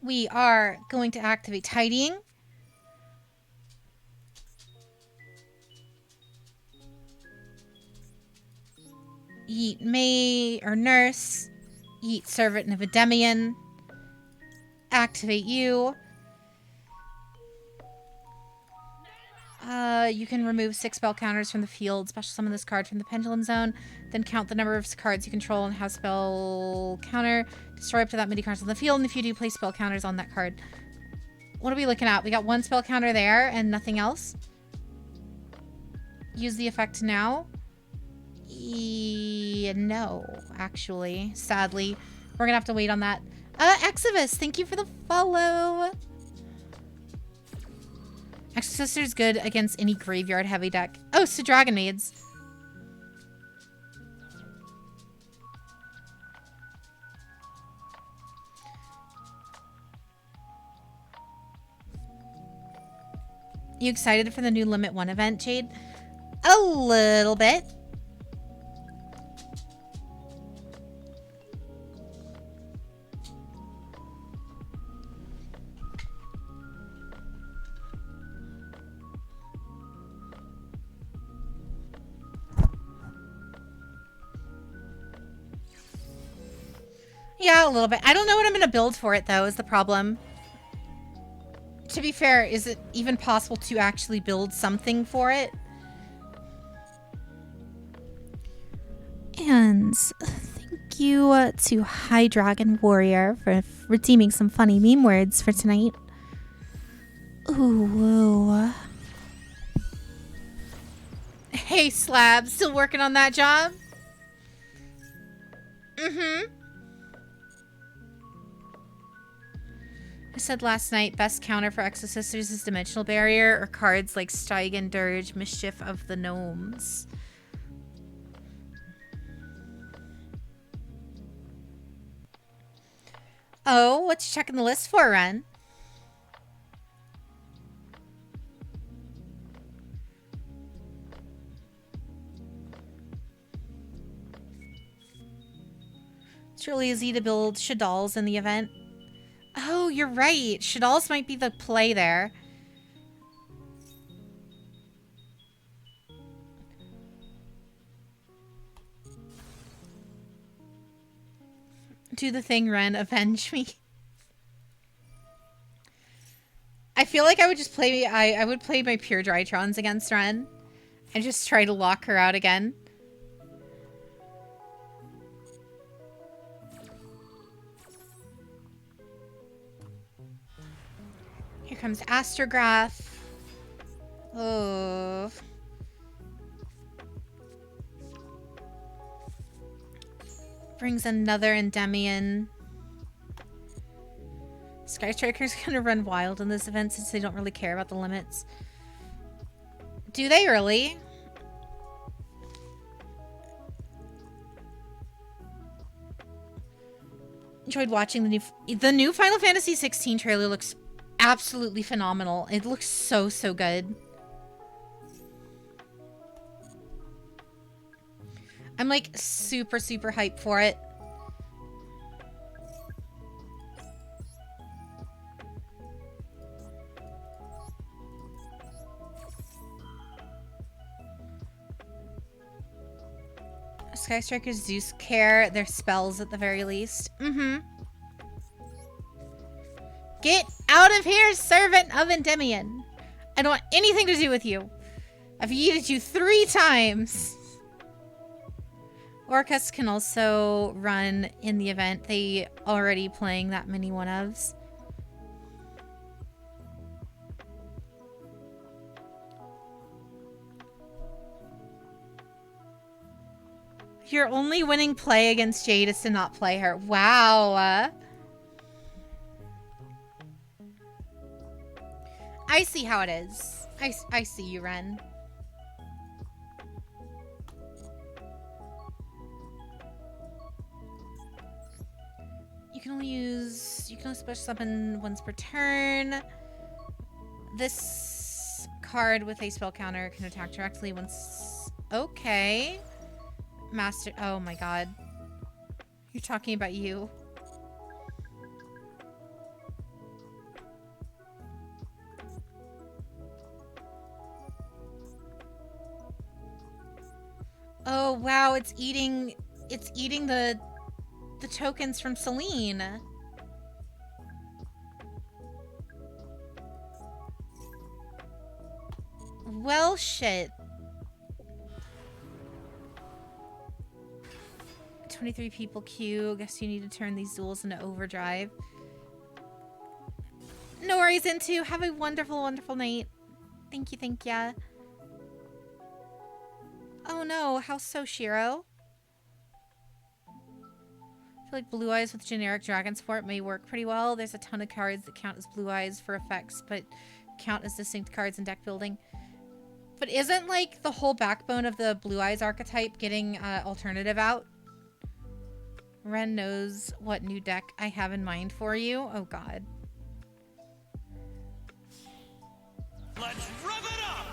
Speaker 1: We are going to activate Tidying. Yeet May or Nurse. Yeet Servant of Ademian. Activate you. You can remove 6 spell counters from the field, special summon this card from the Pendulum Zone, then count the number of cards you control and have spell counter. Destroy up to that many cards on the field, and if you do, place spell counters on that card. What are we looking at? We got 1 spell counter there and nothing else. Use the effect now. No, actually. Sadly. We're gonna have to wait on that. Exivus, thank you for the follow. Exo-Sister's good against any graveyard heavy deck. Oh, so Dragon Maids. You excited for the new Limit 1 event, Jade? A little bit. Yeah, a little bit. I don't know what I'm going to build for it, though, is the problem. To be fair, is it even possible to actually build something for it? And thank you to High Dragon Warrior for redeeming some funny meme words for tonight. Ooh. Hey, Slab, still working on that job? Mm-hmm. I said last night, best counter for Exo-Sisters is Dimensional Barrier or cards like Stygian Dirge, Mischief of the Gnomes. Oh, what you checking the list for, Ren? It's really easy to build Shadals in the event. Oh, you're right. Shadals might be the play there. Do the thing, Ren. Avenge me. I feel like I would just play... I would play my pure Drytrons against Ren. And just try to lock her out again. Here comes Astrograph. Oh. Brings another Endymion. Sky Striker's gonna run wild in this event since they don't really care about the limits. Do they really? Enjoyed watching the new Final Fantasy 16 trailer. Looks absolutely phenomenal. It looks so good. I'm like super hyped for it. Sky Strikers Zeus care their spells at the very least. Mm-hmm. Get out of here, servant of Endymion. I don't want anything to do with you. I've yeeted you 3 times. Orcas can also run in the event they already playing that many one-ofs. Your only winning play against Jade is to not play her. Wow. I see how it is. I see you, Ren. You can only special summon once per turn. This card with a spell counter can attack directly once. Okay. Master. Oh my god. You're talking about you. Oh wow, it's eating the tokens from Celine. Well, shit. 23 people queue. Guess you need to turn these duels into overdrive. No worries, Into. Have a wonderful, wonderful night. Thank you, thank ya. Oh no, how so, Shiro? I feel like Blue Eyes with generic dragon support may work pretty well. There's a ton of cards that count as Blue Eyes for effects, but count as distinct cards in deck building. But isn't, like, the whole backbone of the Blue Eyes archetype getting alternative out? Ren knows what new deck I have in mind for you. Oh, God.
Speaker 2: Let's rev it up!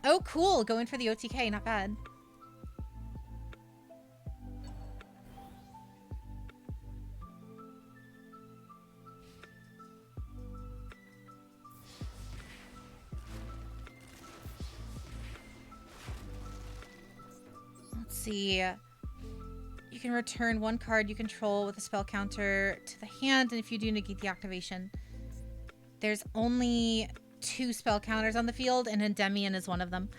Speaker 1: Oh, cool. Going for the OTK. Not bad. Let's see. You can return one card you control with a spell counter to the hand, and if you do, negate the activation. There's only 2 spell counters on the field, and Endymion is one of them.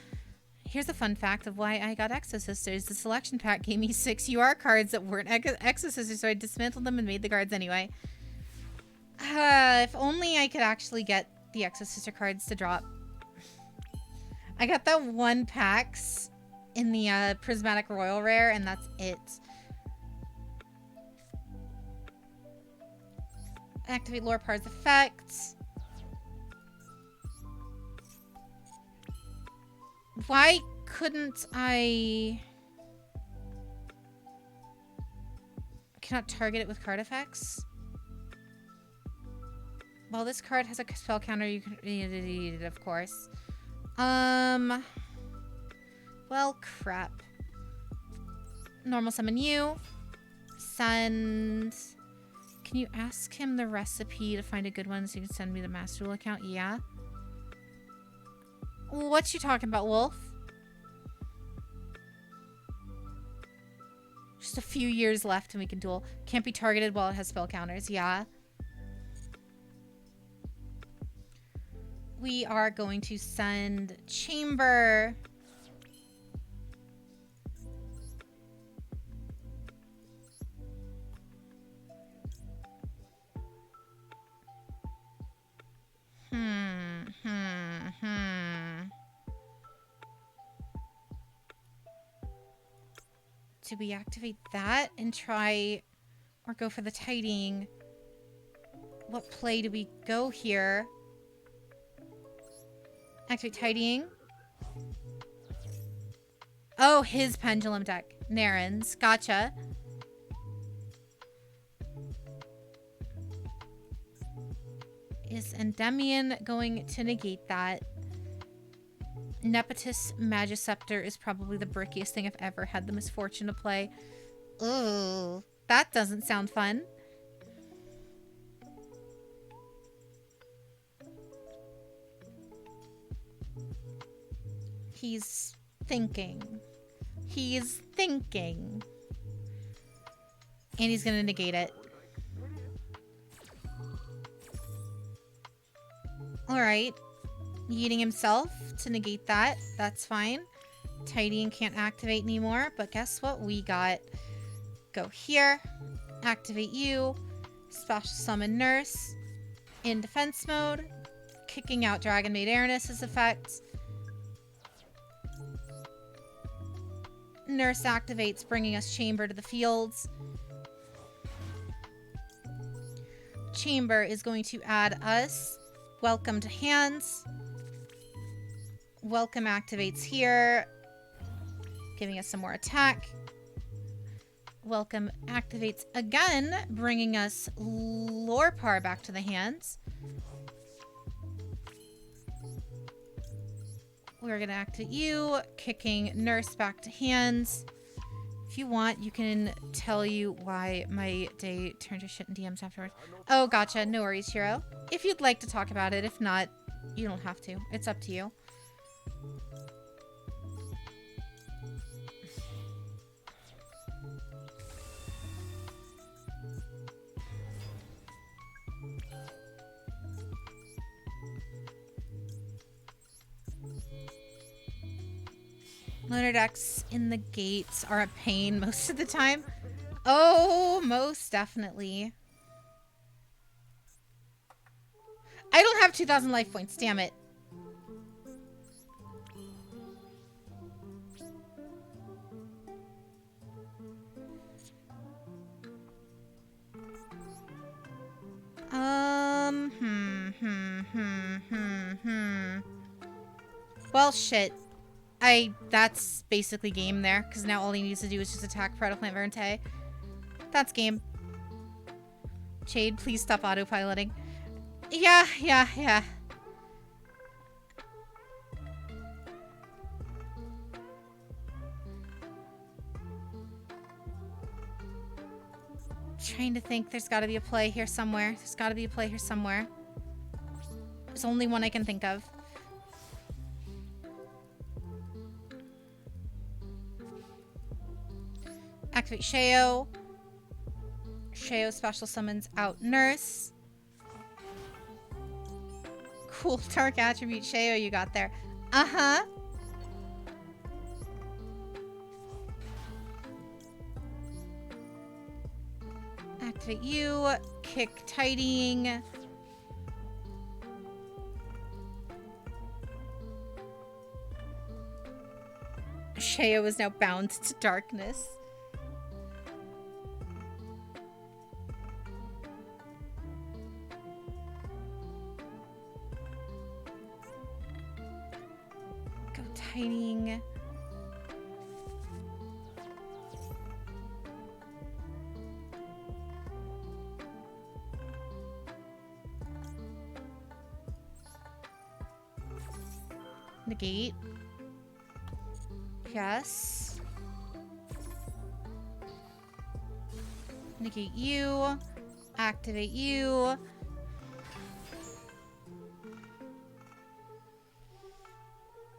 Speaker 1: Here's a fun fact of why I got Exosisters. The selection pack gave me 6 UR cards that weren't Exosisters, so I dismantled them and made the cards anyway. If only I could actually get the Exosister cards to drop. I got that 1 packs in the Prismatic Royal Rare, and that's it. Activate Lorpar's effect. Why couldn't I... Cannot target it with card effects? Well, this card has a spell counter, you can... Of course. Well, crap. Normal summon you. Send... Can you ask him the recipe to find a good one so you can send me the Master Duel account? Yeah. What you talking about, Wolf? Just a few years left and we can duel. Can't be targeted while it has spell counters. Yeah. We are going to send Chamber. Do we activate that and try or go for the tidying? What play do we go here? Activate tidying. Oh, his pendulum deck. Naren's. Gotcha. Is Endymion going to negate that? Nepotus Magiceptor is probably the brickiest thing I've ever had the misfortune to play. Ooh, that doesn't sound fun. He's thinking. He's thinking. And he's gonna negate it. Alright. Yeeting himself to negate that. That's fine. Tidying can't activate anymore, but guess what we got? Go here, activate you, special summon Nurse, in defense mode, kicking out Dragon Maid Airness's effects. Nurse activates, bringing us Chamber to the fields. Chamber is going to add us Welcome to Hands. Welcome activates here, giving us some more attack. Welcome activates again, bringing us Lorpar back to the hands. We're going to activate you, kicking Nurse back to hands. If you want, you can tell you why my day turned to shit in DMs afterwards. Oh, gotcha. No worries, Hero. If you'd like to talk about it, if not, you don't have to. It's up to you. Loader decks in the gates are a pain most of the time. Oh, most definitely. I don't have 2,000 life points, damn it. Well, shit. That's basically game there, because now all he needs to do is just attack Predaplant Verte. That's game. Jade, please stop autopiloting. Yeah. Trying to think, there's gotta be a play here somewhere. There's only one I can think of. Activate Sheo. Sheo special summons out Nurse. Cool dark attribute Sheo you got there. Uh-huh. Activate you. Kick Tidying. Sheo is now bound to darkness. Go Tidying. Negate. Yes. Negate you. Activate you.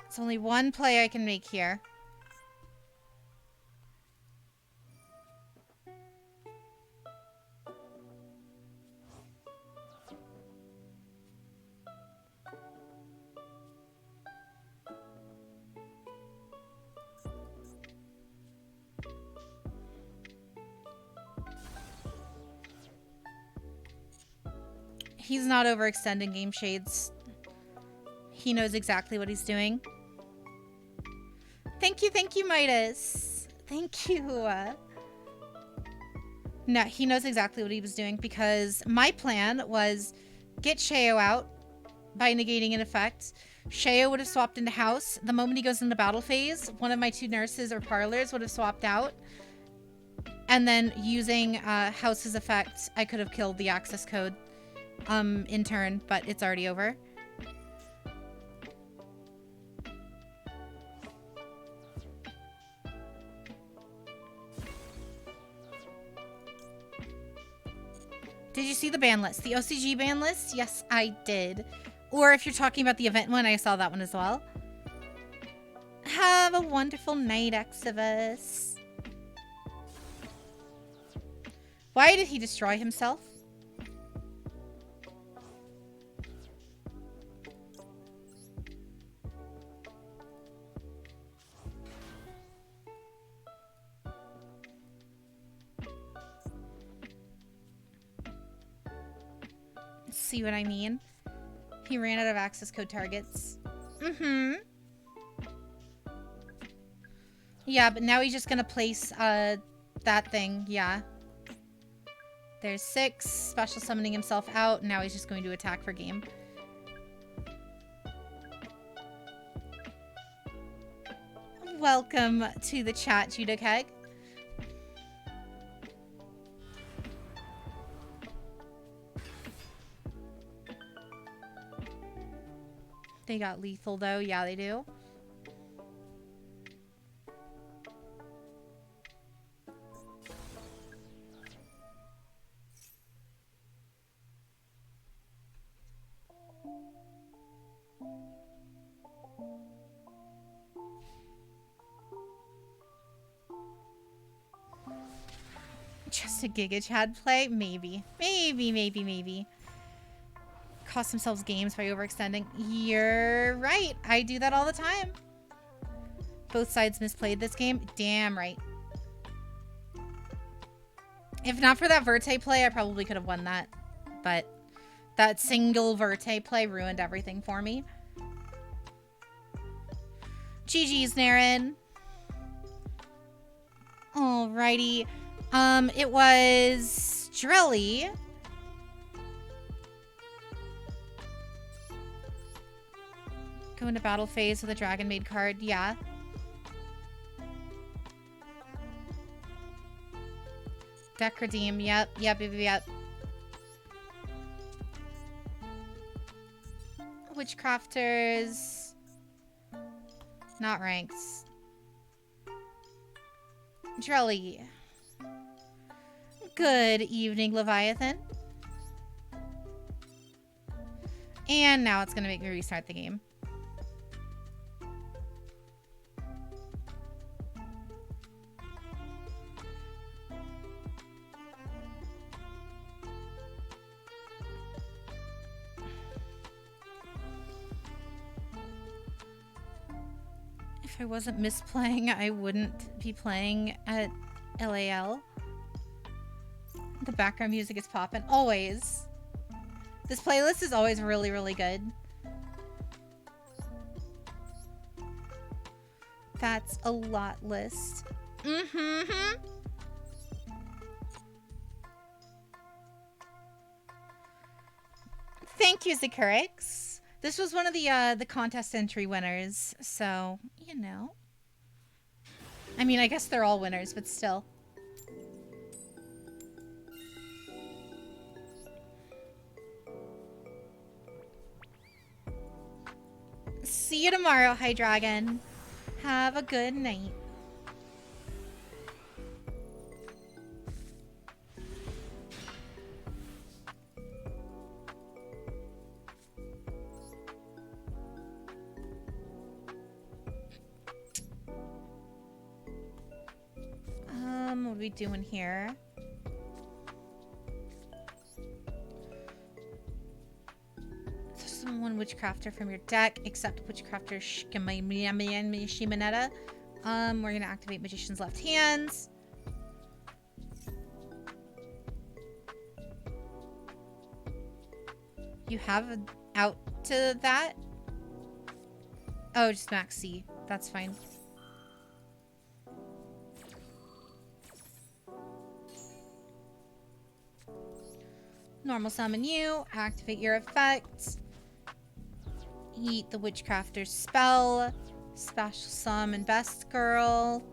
Speaker 1: It's only one play I can make here. He's not overextending Game Shades. He knows exactly what he's doing. Thank you, Midas. Thank you. No, he knows exactly what he was doing because my plan was get Sheo out by negating an effect. Sheo would have swapped into House. The moment he goes into battle phase, one of my two nurses or parlors would have swapped out. And then using House's effect, I could have killed the access code in turn, but it's already over. Did you see the ban list? The OCG ban list? Yes, I did. Or if you're talking about the event one, I saw that one as well. Have a wonderful night, Exodus. Why did he destroy himself? See what I mean? He ran out of access code targets. Mm-hmm. Yeah, but now he's just gonna place that thing. Yeah. There's 6. Special summoning himself out. Now he's just going to attack for game. Welcome to the chat, Judah Keg. They got lethal though. Yeah, they do. Just a Giga Chad play? Maybe. Maybe. Cost themselves games by overextending. You're right. I do that all the time. Both sides misplayed this game. Damn right. If not for that Verte play, I probably could have won that. But that single Verte play ruined everything for me. GG's, Naren. Alrighty. It was Drelly. Go into battle phase with a Dragon Maid card. Yeah. Deck redeem. Yep. Witchcrafters. Not ranks. Drelly. Good evening, Leviathan. And now it's going to make me restart the game. If I wasn't misplaying, I wouldn't be playing at LAL. The background music is popping. Always. This playlist is always really, really good. That's a lot list. Mm-hmm. Thank you, Zakurix. This was one of the contest entry winners, so, you know. I mean, I guess they're all winners, but still. See you tomorrow, Hydreigon. Have a good night. What are we doing here? Summon one Witchcrafter from your deck, except Witchcrafter Shimonetta. We're gonna activate Magician's Left Hands. You have an out to that? Oh, just max C. That's fine. Normal summon you, activate your effect, eat the Witchcrafter's spell, special summon Best Girl.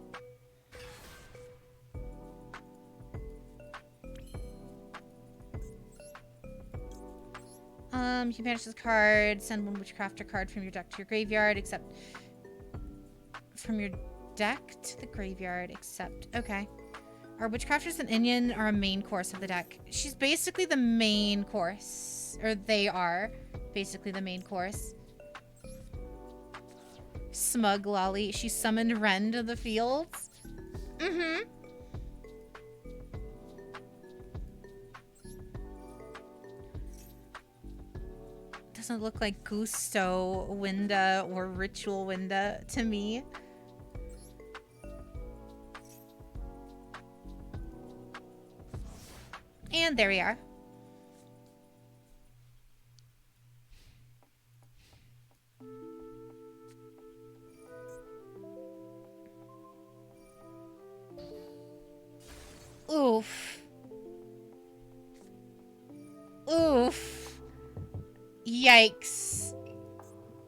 Speaker 1: You can banish this card, send one Witchcrafter card from your deck to your graveyard, except from your deck to the graveyard, except, okay. Are Witchcrafters and Inion are a main course of the deck? She's basically the main course. Or they are basically the main course. Smug Lolly. She summoned Ren to the fields. Mm-hmm. Doesn't look like Gusto Winda or Ritual Winda to me. And there we are. Oof. Oof. Yikes.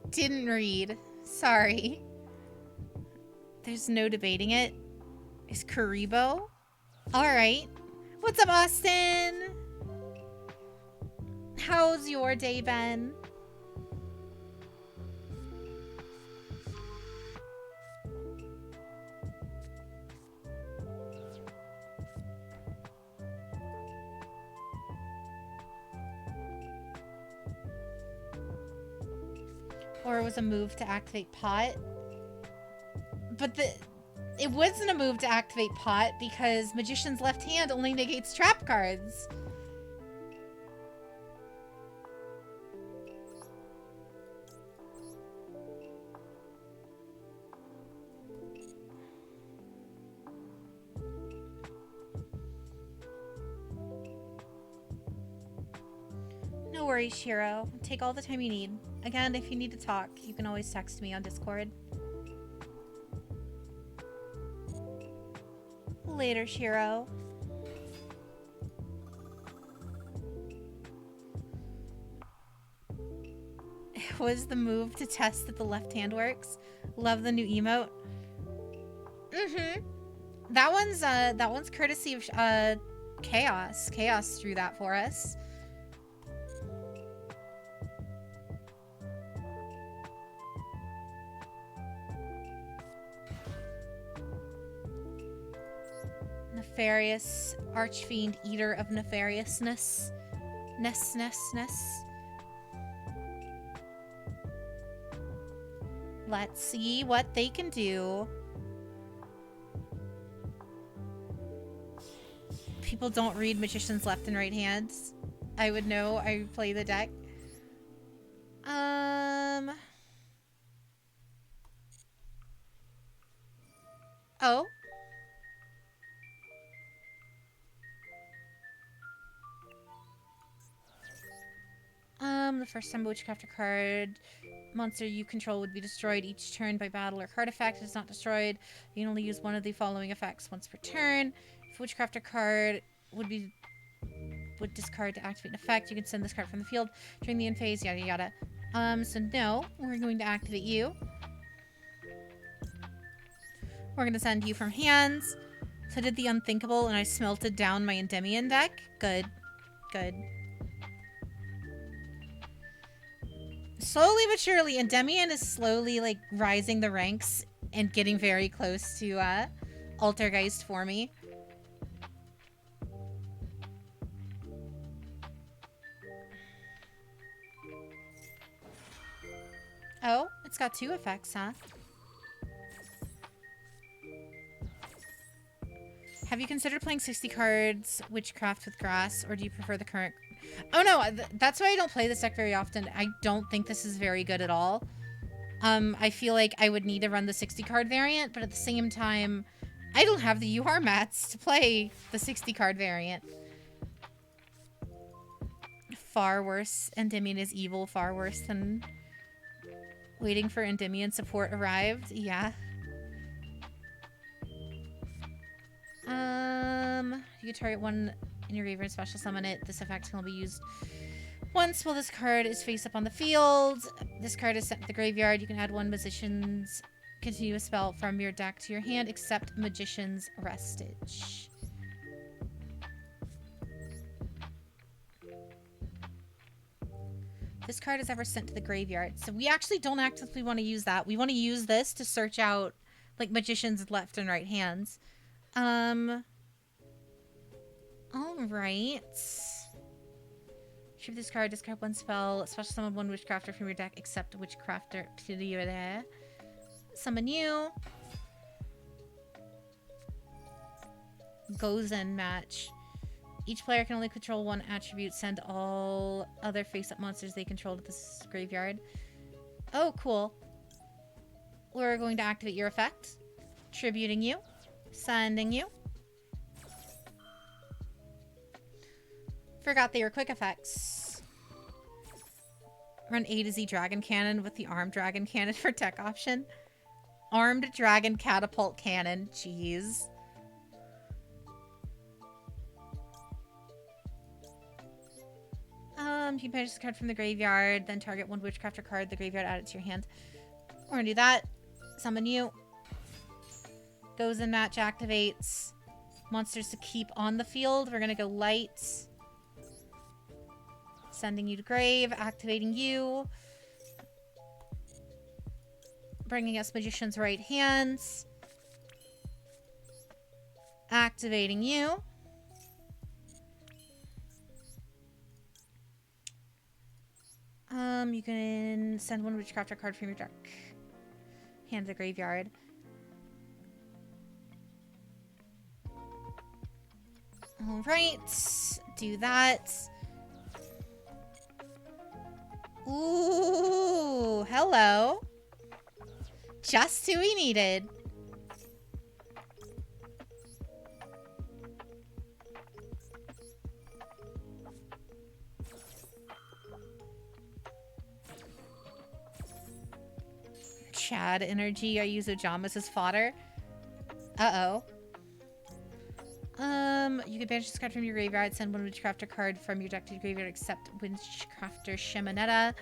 Speaker 1: Didn't read. Sorry. There's no debating it. Is Karibo? Alright. What's up, Austin? How's your day been? Or it was a move to activate pot. But it wasn't a move to activate pot because Magician's left hand only negates trap cards. No worries, Shiro. Take all the time you need. Again, if you need to talk, you can always text me on Discord. Later, Shiro. It was the move to test that the left hand works. Love the new emote. That one's courtesy of Chaos. Chaos drew that for us. Nefarious Archfiend, Eater of Nefariousness. Ness. Let's see what they can do. People don't read Magician's left and right hands. I would know. I play the deck. Oh. The first time a Witchcrafter card monster you control would be destroyed each turn by battle or card effect. If it's not destroyed, you can only use one of the following effects once per turn. If a Witchcrafter card would discard to activate an effect, you can send this card from the field during the end phase, yada yada. So no, we're going to activate you. We're going to send you from hands. So I did the unthinkable and I smelted down my Endymion deck. Good. Slowly but surely, Endymion is slowly, like, rising the ranks and getting very close to, Altergeist for me. Oh, it's got 2 effects, huh? Have you considered playing 60 cards Witchcraft with Grass, or do you prefer the current... Oh no, that's why I don't play this deck very often. I don't think this is very good at all. I feel like I would need to run the 60 card variant, but at the same time, I don't have the UR mats to play the 60 card variant. Far worse. Endymion is evil. Far worse than waiting for Endymion support arrived. Yeah. You can target one in your graveyard, special summon it. This effect can only be used once while this card is face up on the field. This card is sent to the graveyard. You can add one Magician's continuous spell from your deck to your hand, except Magician's Restage. This card is ever sent to the graveyard. So we actually don't actively want to use that. We want to use this to search out, like, Magician's left and right hands. Alright. Shoot this card, discard one spell, special summon one Witchcrafter from your deck, except Witchcrafter to you there. Summon you. Gozen match. Each player can only control one attribute. Send all other face-up monsters they control to this graveyard. Oh, cool. We're going to activate your effect. Tributing you. Sending you. Forgot they were quick effects. Run A to Z Dragon Cannon with the Armed Dragon Cannon for tech option. Armed Dragon Catapult Cannon. Jeez. You can banish this card from the graveyard, then target one Witchcrafter card, the graveyard, add it to your hand. We're gonna do that. Summon you. Goes in match, activates. Monsters to keep on the field. We're gonna go light. Sending you to grave, activating you. Bringing us Magician's Right Hands. Activating you. You can send one Witchcrafter card from your deck. Hand to the graveyard. Alright. Do that. Ooh, hello. Just who we needed. Chad energy. I use Ojamas as fodder. Uh-oh. You can banish this card from your graveyard. Send one Witchcrafter card from your deck to your graveyard, except Witchcrafter Shimonetta.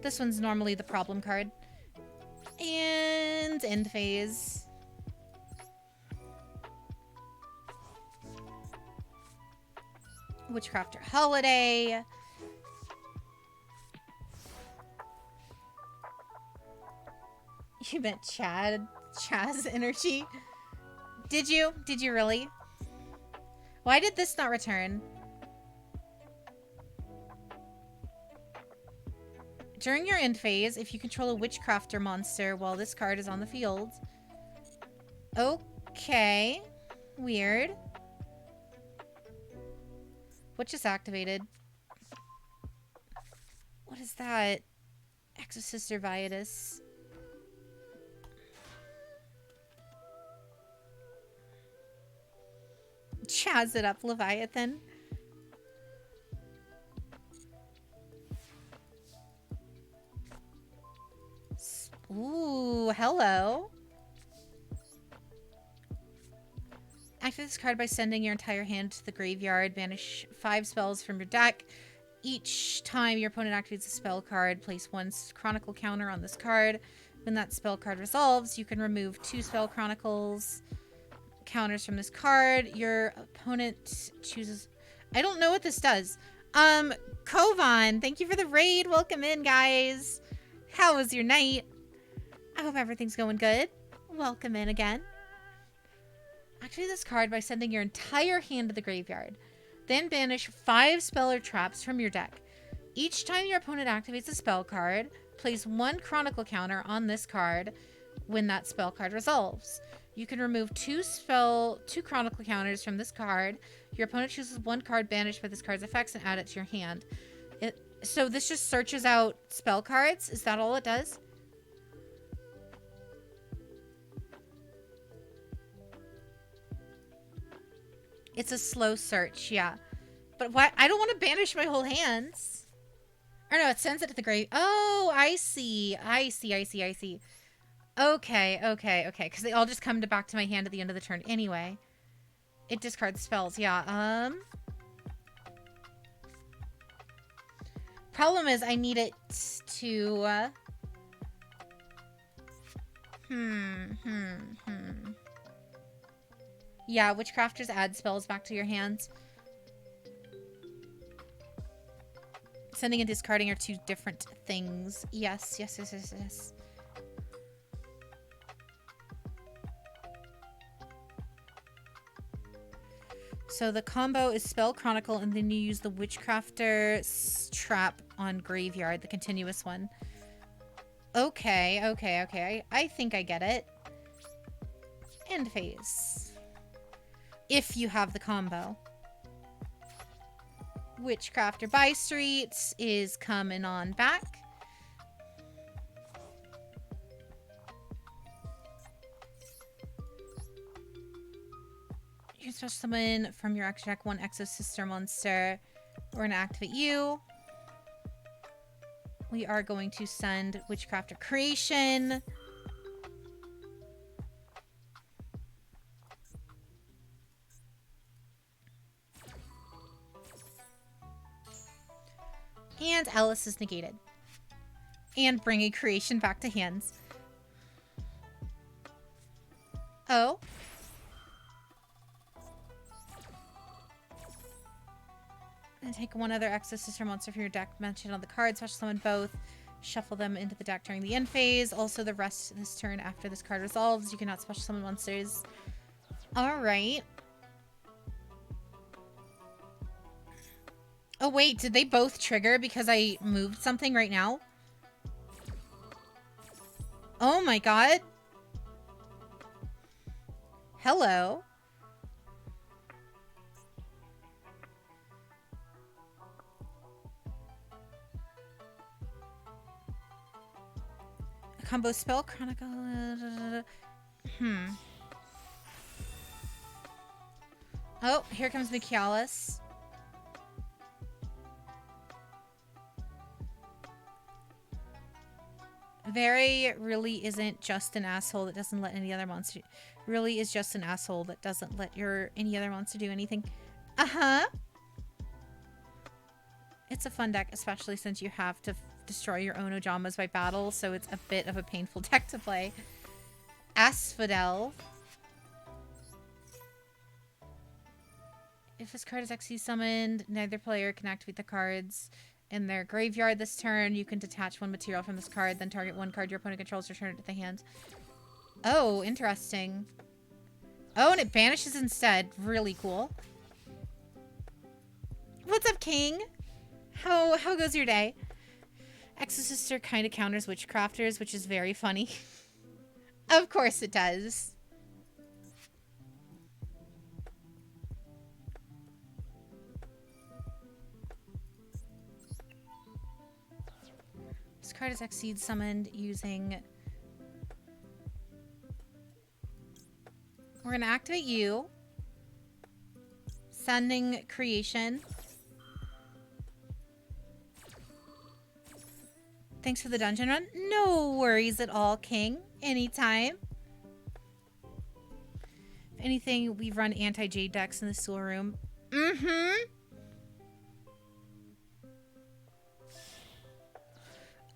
Speaker 1: This one's normally the problem card. And end phase. Witchcrafter Holiday. You meant Chaz energy. Did you? Did you really? Why did this not return? During your end phase, if you control a Witchcrafter monster while this card is on the field. Okay. Weird. What just activated? What is that? Exorcist or Viatus? Chaz it up, Leviathan. Ooh, hello. Activate this card by sending your entire hand to the graveyard. Banish 5 spells from your deck. Each time your opponent activates a spell card, place 1 Chronicle counter on this card. When that spell card resolves, you can remove 2 Spell Chronicles counters from this card. Your opponent chooses... I don't know what this does. Kovan, thank you for the raid. Welcome in, guys. How was your night? I hope everything's going good. Welcome in again. Activate this card by sending your entire hand to the graveyard. Then banish 5 spell or traps from your deck. Each time your opponent activates a spell card, place 1 Chronicle counter on this card when that spell card resolves. You can remove 2 Chronicle counters from this card. Your opponent chooses 1 card banished by this card's effects and add it to your hand. So this just searches out spell cards? Is that all it does? It's a slow search, yeah. But why? I don't want to banish my whole hands. Or no, it sends it to the grave. Oh, I see. I see. Okay. Because they all just come back to my hand at the end of the turn anyway. It discards spells, yeah. Problem is, I need it to... Yeah, Witchcrafters add spells back to your hands. Sending and discarding are 2 different things. Yes. So the combo is Spell Chronicle, and then you use the Witchcrafter trap on Graveyard, the continuous one. Okay. I think I get it. End phase. If you have the combo. Witchcrafter by Streets is coming on back. You can special summon from your extra deck 1 Exo Sister monster. We're going to activate you. we are going to send Witchcrafter Creation. And Ellis is negated. And bring a creation back to hands. Oh. And take one other Exosister monster from your deck mentioned on the card. Special summon both. Shuffle them into the deck during the end phase. Also, the rest of this turn after this card resolves. You cannot special summon monsters. Alright. Oh, wait. Did they both trigger because I moved something right now? Oh my god. Hello. A combo spell chronicle. Oh, here comes Michaelis. Very really isn't just an asshole that doesn't let any other monster. Really is just an asshole that doesn't let any other monster do anything. Uh-huh. It's a fun deck, especially since you have to destroy your own Ojamas by battle, so it's a bit of a painful deck to play. Asphodel. If this card is XC summoned, neither player can activate the cards in their graveyard this turn. You can detach one material from this card, then target one card your opponent controls, return it to the hand. Oh, interesting. Oh, and it banishes instead. Really cool. What's up, King? How goes your day? Exosister kind of counters Witchcrafters, which is very funny. Of course it does. This card is Exceed summoned using... We're going to activate you. Sending Creation. Thanks for the dungeon run. No worries at all, King. Anytime. If anything, we've run anti-Jade decks in the stool room. Mm-hmm.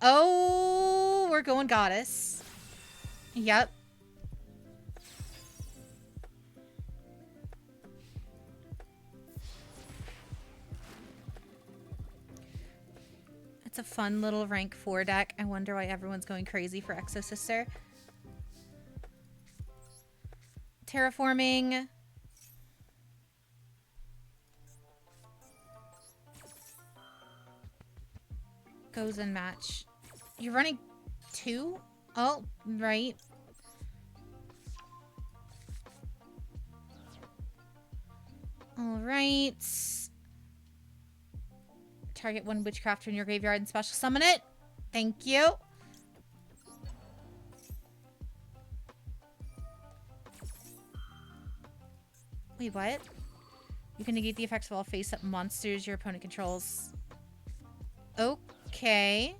Speaker 1: Oh, we're going Goddess. Yep. It's a fun little rank 4 deck. I wonder why everyone's going crazy for Exosister. Terraforming. Goes in match. You're running 2? Oh, right. All right. Target one Witchcrafter in your graveyard and special summon it. Thank you. Wait, what? You can negate the effects of all face-up monsters your opponent controls. Okay.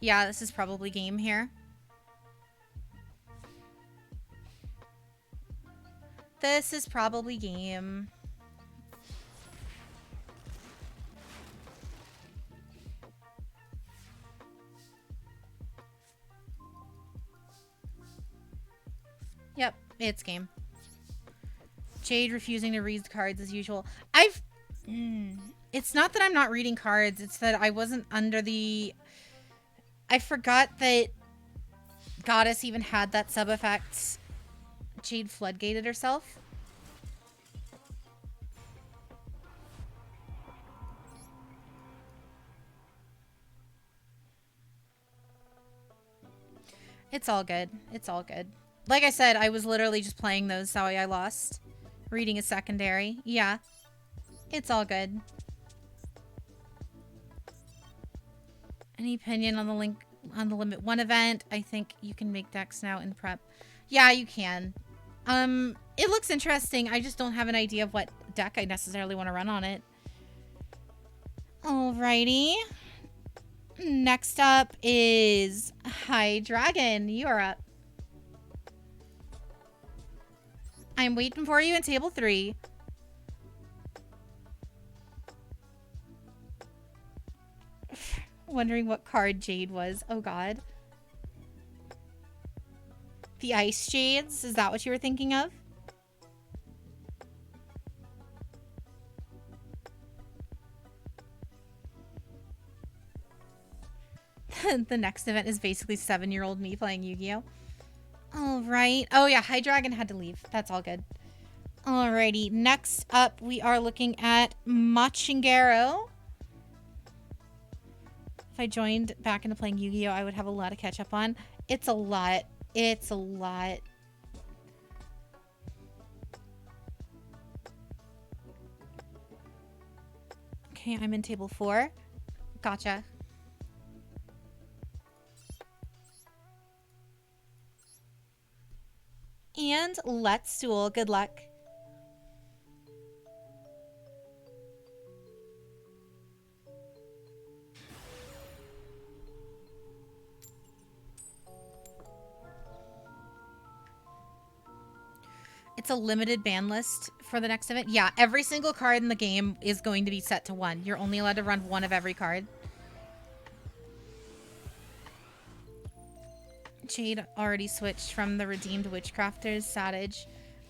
Speaker 1: Yeah, this is probably game here. This is probably game. Yep, it's game. Jade refusing to read cards as usual. It's not that I'm not reading cards. It's that I wasn't under the... I forgot that Goddess even had that sub-effect. Jade floodgated herself. It's all good. It's all good. Like I said, I was literally just playing those. Sorry, I lost. Reading is secondary. Yeah. It's all good. Any opinion on the link on the Limit 1 event. I think you can make decks now in prep. Yeah, you can. It looks interesting. I just don't have an idea of what deck I necessarily want to run on it. Alrighty. Next up is Hi Dragon. You are up. I'm waiting for you in table 3. Wondering what card Jade was. Oh god. The Ice Jades? Is that what you were thinking of? The next event is basically 7-year-old me playing Yu-Gi-Oh! Alright. Oh yeah, High Dragon had to leave. That's all good. Alrighty. Next up, we are looking at Machingero. If I joined back into playing Yu-Gi-Oh! I would have a lot to catch up on. It's a lot. It's a lot. Okay, I'm in table 4. Gotcha. And let's duel. Good luck. It's a limited ban list for the next event. Yeah, every single card in the game is going to be set to 1. You're only allowed to run 1 of every card. Jade already switched from the Redeemed Witchcrafters Savage.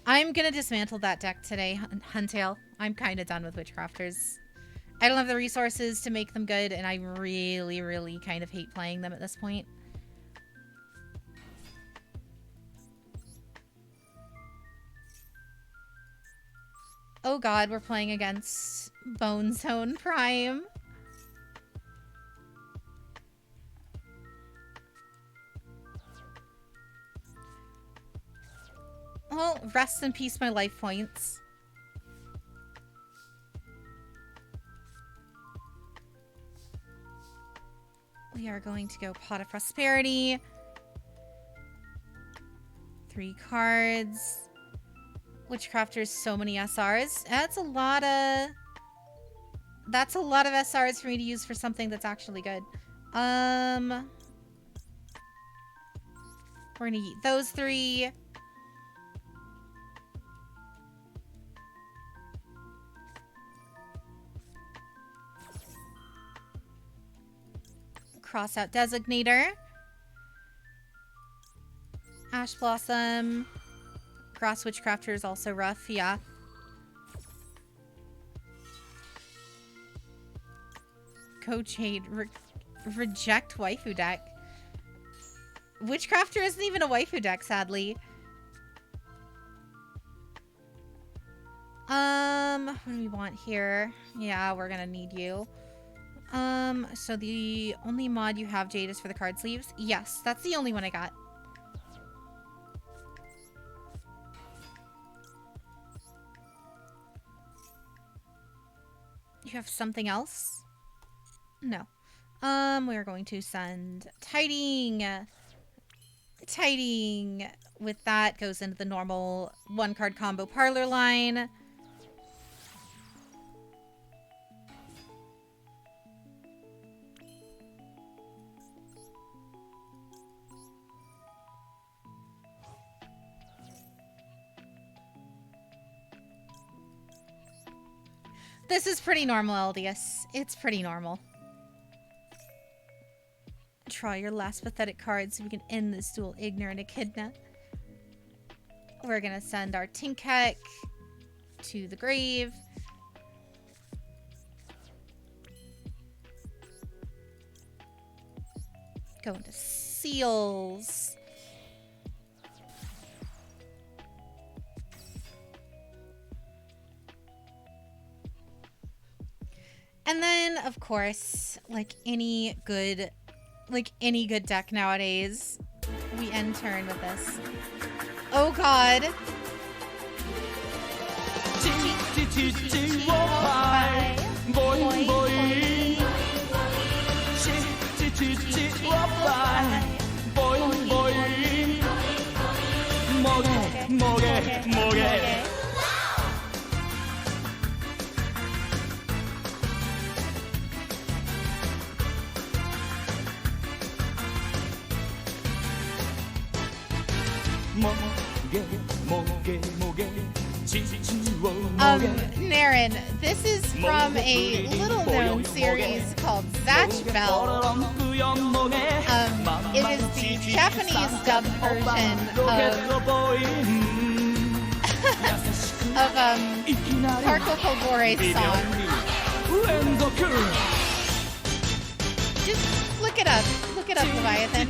Speaker 1: I'm going to dismantle that deck today, Huntail. I'm kind of done with Witchcrafters. I don't have the resources to make them good, and I really, really kind of hate playing them at this point. Oh god, we're playing against Bone Zone Prime. Well, rest in peace, my life points. We are going to go Pot of Prosperity. 3 cards. Witchcrafters, so many SRs. That's a lot of SRs for me to use for something that's actually good. We're gonna eat those 3. Cross out Designator. Ash Blossom. Grass Witchcrafter is also rough, yeah. Coach Jade. Reject waifu deck. Witchcrafter isn't even a waifu deck, sadly. What do we want here? Yeah, we're gonna need you. So the only mod you have, Jade, is for the card sleeves? Yes, that's the only one I got. You have something else? No. We're going to send Tiding. Tiding. With that, goes into the normal 1-card combo parlor line. This is pretty normal, Eldius. It's pretty normal. Draw your last pathetic card so we can end this duel, Ignorant Echidna. We're gonna send our Tinkek to the grave. Go into Seals. And then, of course, like any good deck nowadays, we end turn with this. Oh god. Naren, this is from a little-known series called Zatch Bell. It is the Japanese dubbed version of Parko Kogore's song. Just look it up. Look it up, Leviathan.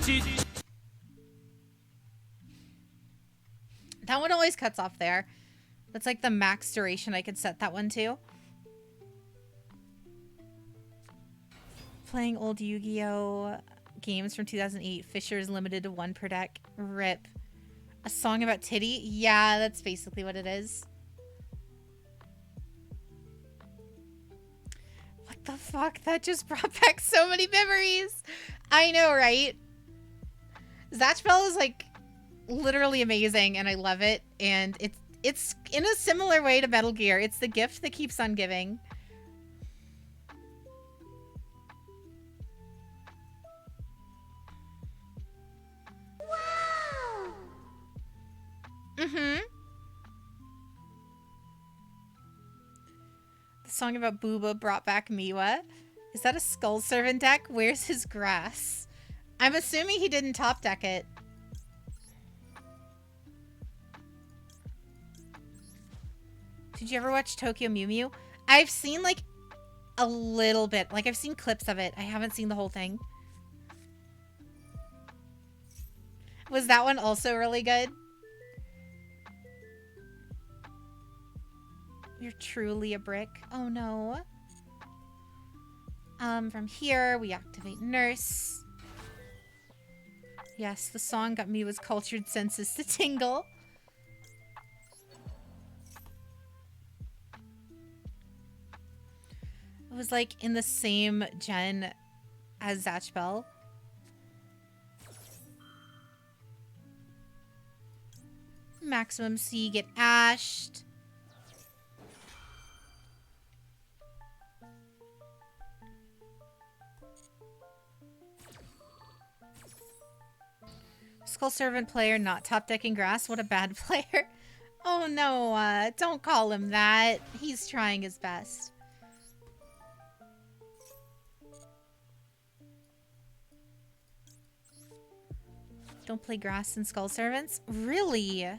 Speaker 1: That one always cuts off there. That's like the max duration I could set that one to. Playing old Yu-Gi-Oh! Games from 2008. Fisher's limited to 1 per deck. RIP. A song about titty? Yeah, that's basically what it is. What the fuck? That just brought back so many memories. I know, right? Zatch Bell is like literally amazing and I love it. And it's in a similar way to Metal Gear. It's the gift that keeps on giving. Wow. The song about Booba brought back Miwa. Is that a Skull Servant deck? Where's his grass? I'm assuming he didn't top deck it. Did you ever watch Tokyo Mew Mew? I've seen like a little bit. Like I've seen clips of it. I haven't seen the whole thing. Was that one also really good? You're truly a brick. Oh no. From here we activate Nurse. Yes, the song got Miwa's cultured senses to tingle. It was like in the same gen as Zatch Bell. Maximum C, get ashed. Skull Servant player, not top decking grass. What a bad player. Oh no, don't call him that. He's trying his best. Don't play grass and Skull Servants? Really?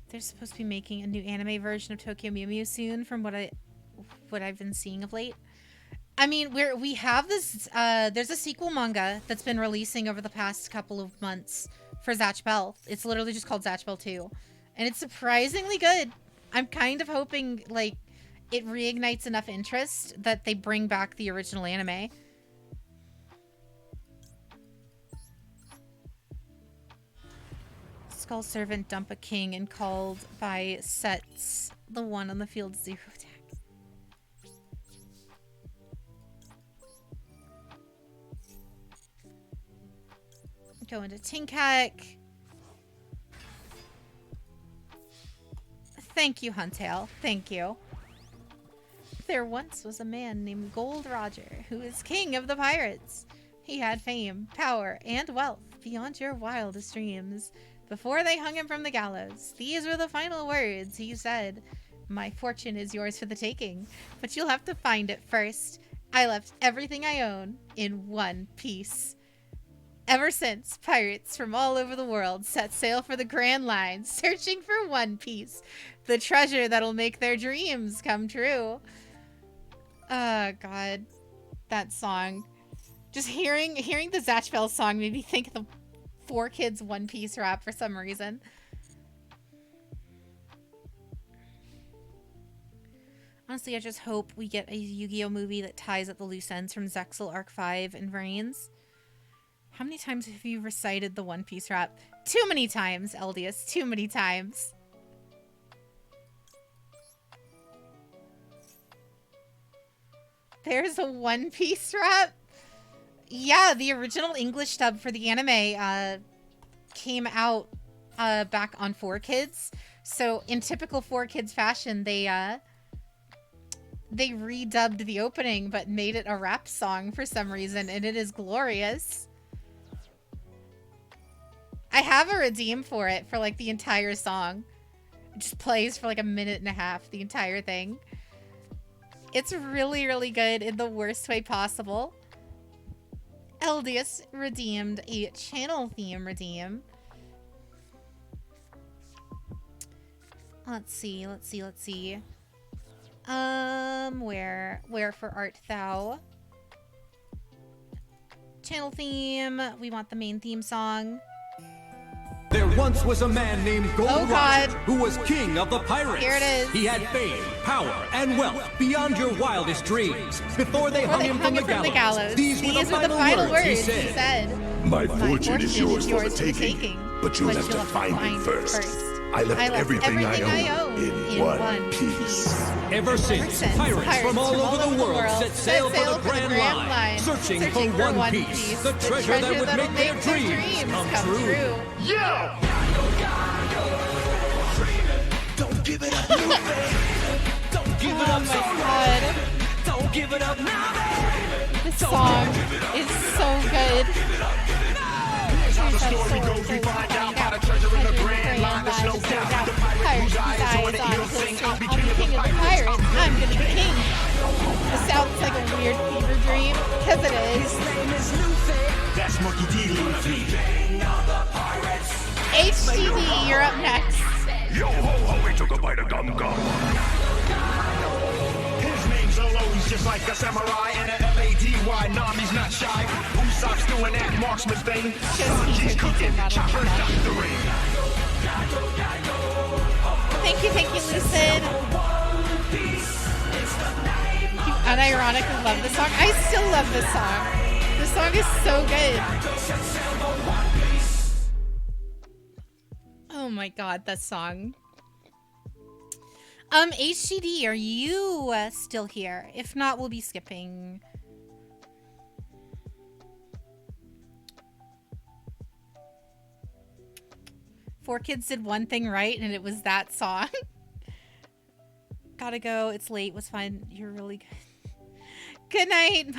Speaker 1: They're supposed to be making a new anime version of Tokyo Mew Mew soon from what I've been seeing of late. I mean, we have this there's a sequel manga that's been releasing over the past couple of months for Zatch Bell. It's literally just called Zatch Bell 2. And it's surprisingly good. I'm kind of hoping like it reignites enough interest that they bring back the original anime. Skull Servant, dump a king, and called by sets the one on the field 0 attack. Go into Tinkek. Thank you, Huntail. Thank you. There once was a man named Gold Roger, who is king of the pirates. He had fame, power, and wealth beyond your wildest dreams. Before they hung him from the gallows, these were the final words he said. My fortune is yours for the taking, but you'll have to find it first. I left everything I own in one piece. Ever since, pirates from all over the world set sail for the Grand Line, searching for One Piece, the treasure that'll make their dreams come true. Oh, God. That song. Just hearing the Zatch Bell song made me think of the 4Kids One Piece rap for some reason. Honestly, I just hope we get a Yu-Gi-Oh movie that ties up the loose ends from Zexal Arc 5 and Reigns. How many times have you recited the One Piece rap? Too many times, Eldius. Too many times. There's a One Piece rap? Yeah, the original English dub for the anime came out back on 4Kids. So in typical 4Kids fashion, they they redubbed the opening but made it a rap song for some reason, and it is glorious. I have a redeem for it for like the entire song. It just plays for like a minute and a half, the entire thing. It's really, really good in the worst way possible. Eldius redeemed a channel theme redeem. Let's see. Where for art thou? Channel theme. We want the main theme song.
Speaker 3: There once was a man named Gold
Speaker 1: Oh, God.
Speaker 3: Roger who was king of the pirates.
Speaker 1: Here it is.
Speaker 3: He had fame, power, and wealth beyond your wildest dreams. Before they hung him from the gallows, these were the final words he said.
Speaker 4: My fortune is yours for the taking, but you'll have to find it first. I left everything I own in one piece.
Speaker 3: Ever since, pirates from all over the world set sail for the Grand Line, searching for one piece, the treasure that would make their dreams come true.
Speaker 4: Yo! Don't give it up, new baby. Don't give it up,
Speaker 1: Oh my God.
Speaker 4: Don't give it up now, baby.
Speaker 1: This song is so good.
Speaker 4: Here's how the story goes. We find out about a treasure in the Grand Line. There's no doubt. The pirate whose eyes on it, he'll sing. I'll be king of the pirates.
Speaker 1: I'm gonna be king. It sounds like a weird fever dream, because it is.
Speaker 4: That's Monkey D. Luffy.
Speaker 1: HDD, you're up next.
Speaker 4: Yo ho ho, he took a bite of gum gum. His name's Olo, he's just like a samurai and a L-A-D-Y. Nah, he's not shy. Usopp's doing that marksman thing. Sanji's cooking, Chopper's got the ring.
Speaker 1: Thank you, Lucid. You unironically love this song. I still love this song. This song is so good. Oh my God, that song. HGD, are you still here? If not, we'll be skipping. Four Kids did one thing right, and it was that song. Gotta go. It's late. Was fine. You're really good. Good night.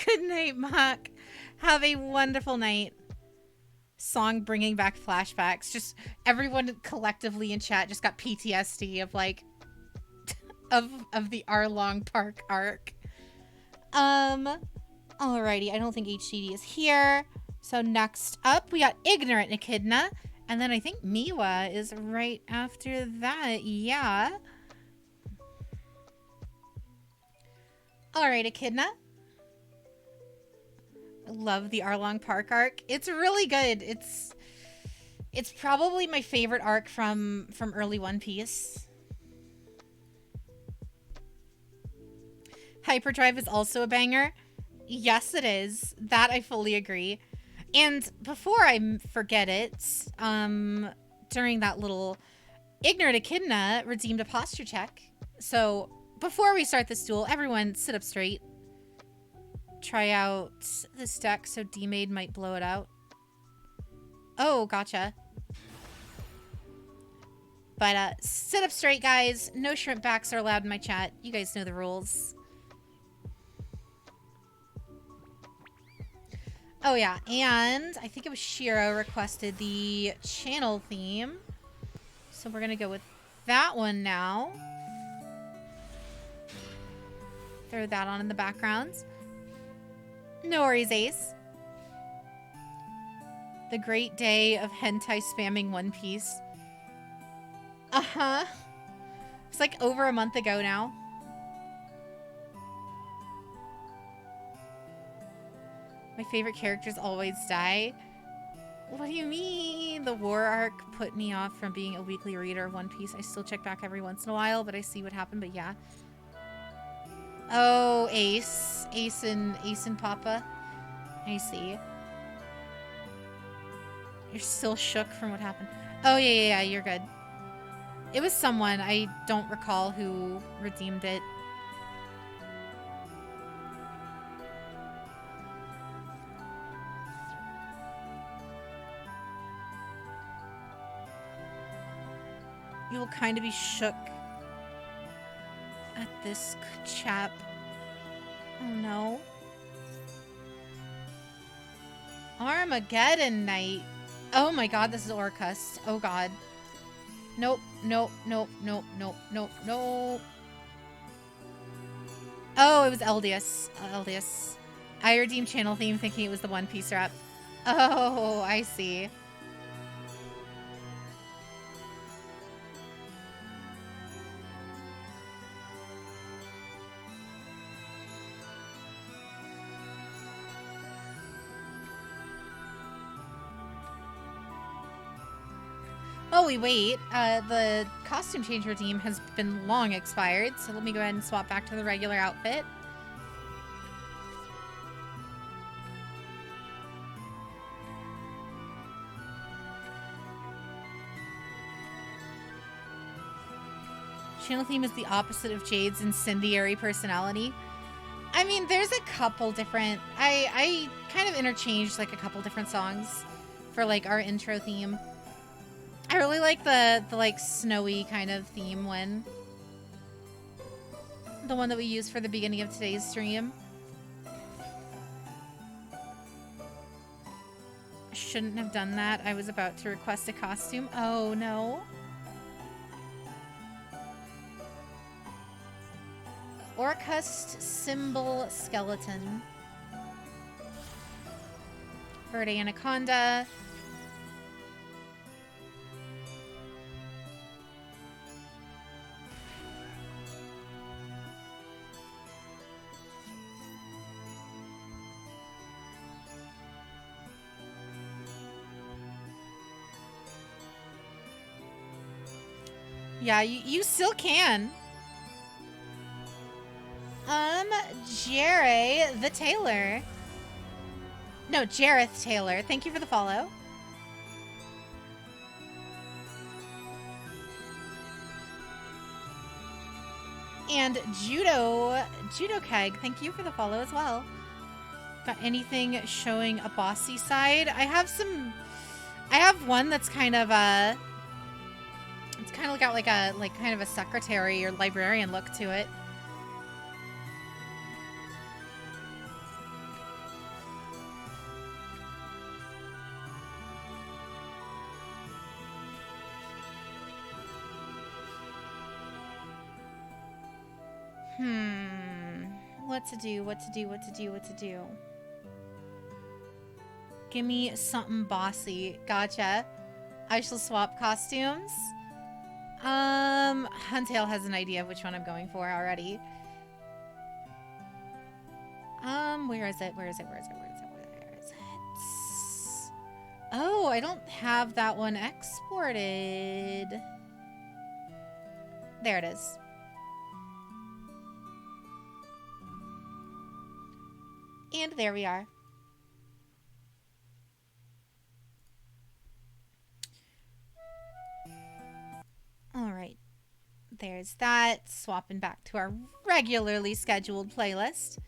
Speaker 1: Good night, Mock. Have a wonderful night. Song bringing back flashbacks. Just everyone collectively in chat just got PTSD of like of the Arlong Park arc. Alrighty, I don't think HCD is here. So next up we got Ignorant Echidna, and then I think Miwa is right after that. Yeah. Alright, Echidna. I love the Arlong Park arc. It's really good. It's probably my favorite arc from early One Piece. Hyperdrive is also a banger. Yes, it is. That I fully agree. And before I forget it, during that little Ignorant Echidna redeemed a posture check. So before we start this duel, everyone sit up straight. Try out this deck so D-Maid might blow it out. Oh, gotcha. But sit up straight, guys. No shrimp backs are allowed in my chat. You guys know the rules. Oh yeah, and I think it was Shiro requested the channel theme. So we're gonna go with that one now. Throw that on in the background. No worries, Ace. The great day of hentai spamming One Piece. Uh-huh. It's like over a month ago now. My favorite characters always die. What do you mean? The war arc put me off from being a weekly reader of One Piece. I still check back every once in a while, but I see what happened, but yeah. Oh, Ace. Ace and Papa. I see. You're still shook from what happened. Oh, yeah, you're good. It was someone. I don't recall who redeemed it. You will kind of be shook. at this chap. Oh no. Armageddon Knight. Oh my god, this is Orcust. Oh god. Nope, nope, nope, nope, nope, nope, nope. Oh, it was Eldius. Eldius. I redeemed channel theme thinking it was the One Piece rep. Oh, I see. Oh, we wait. The costume change redeem has been long expired, so let me go ahead and swap back to the regular outfit. Channel theme is the opposite of Jade's incendiary personality. I mean, there's a couple different... I kind of interchanged, like, a couple different songs for, like, our intro theme. I really like the like, snowy kind of theme one. The one that we used for the beginning of today's stream. I shouldn't have done that. I was about to request a costume. Oh, no. Orcust Symbol Skeleton. Bird Anaconda. Yeah, you still can. Jerry the Taylor. No, Jareth Taylor. Thank you for the follow. And Judo Keg, thank you for the follow as well. Got anything showing a bossy side? I have one that's kind of a... It's kind of got like a kind of a secretary or librarian look to it. What to do? Give me something bossy. Gotcha. I shall swap costumes. Huntail has an idea of which one I'm going for already. Where is it? Oh, I don't have that one exported. There it is. And there we are. All right. There's that. Swapping back to our regularly scheduled playlist.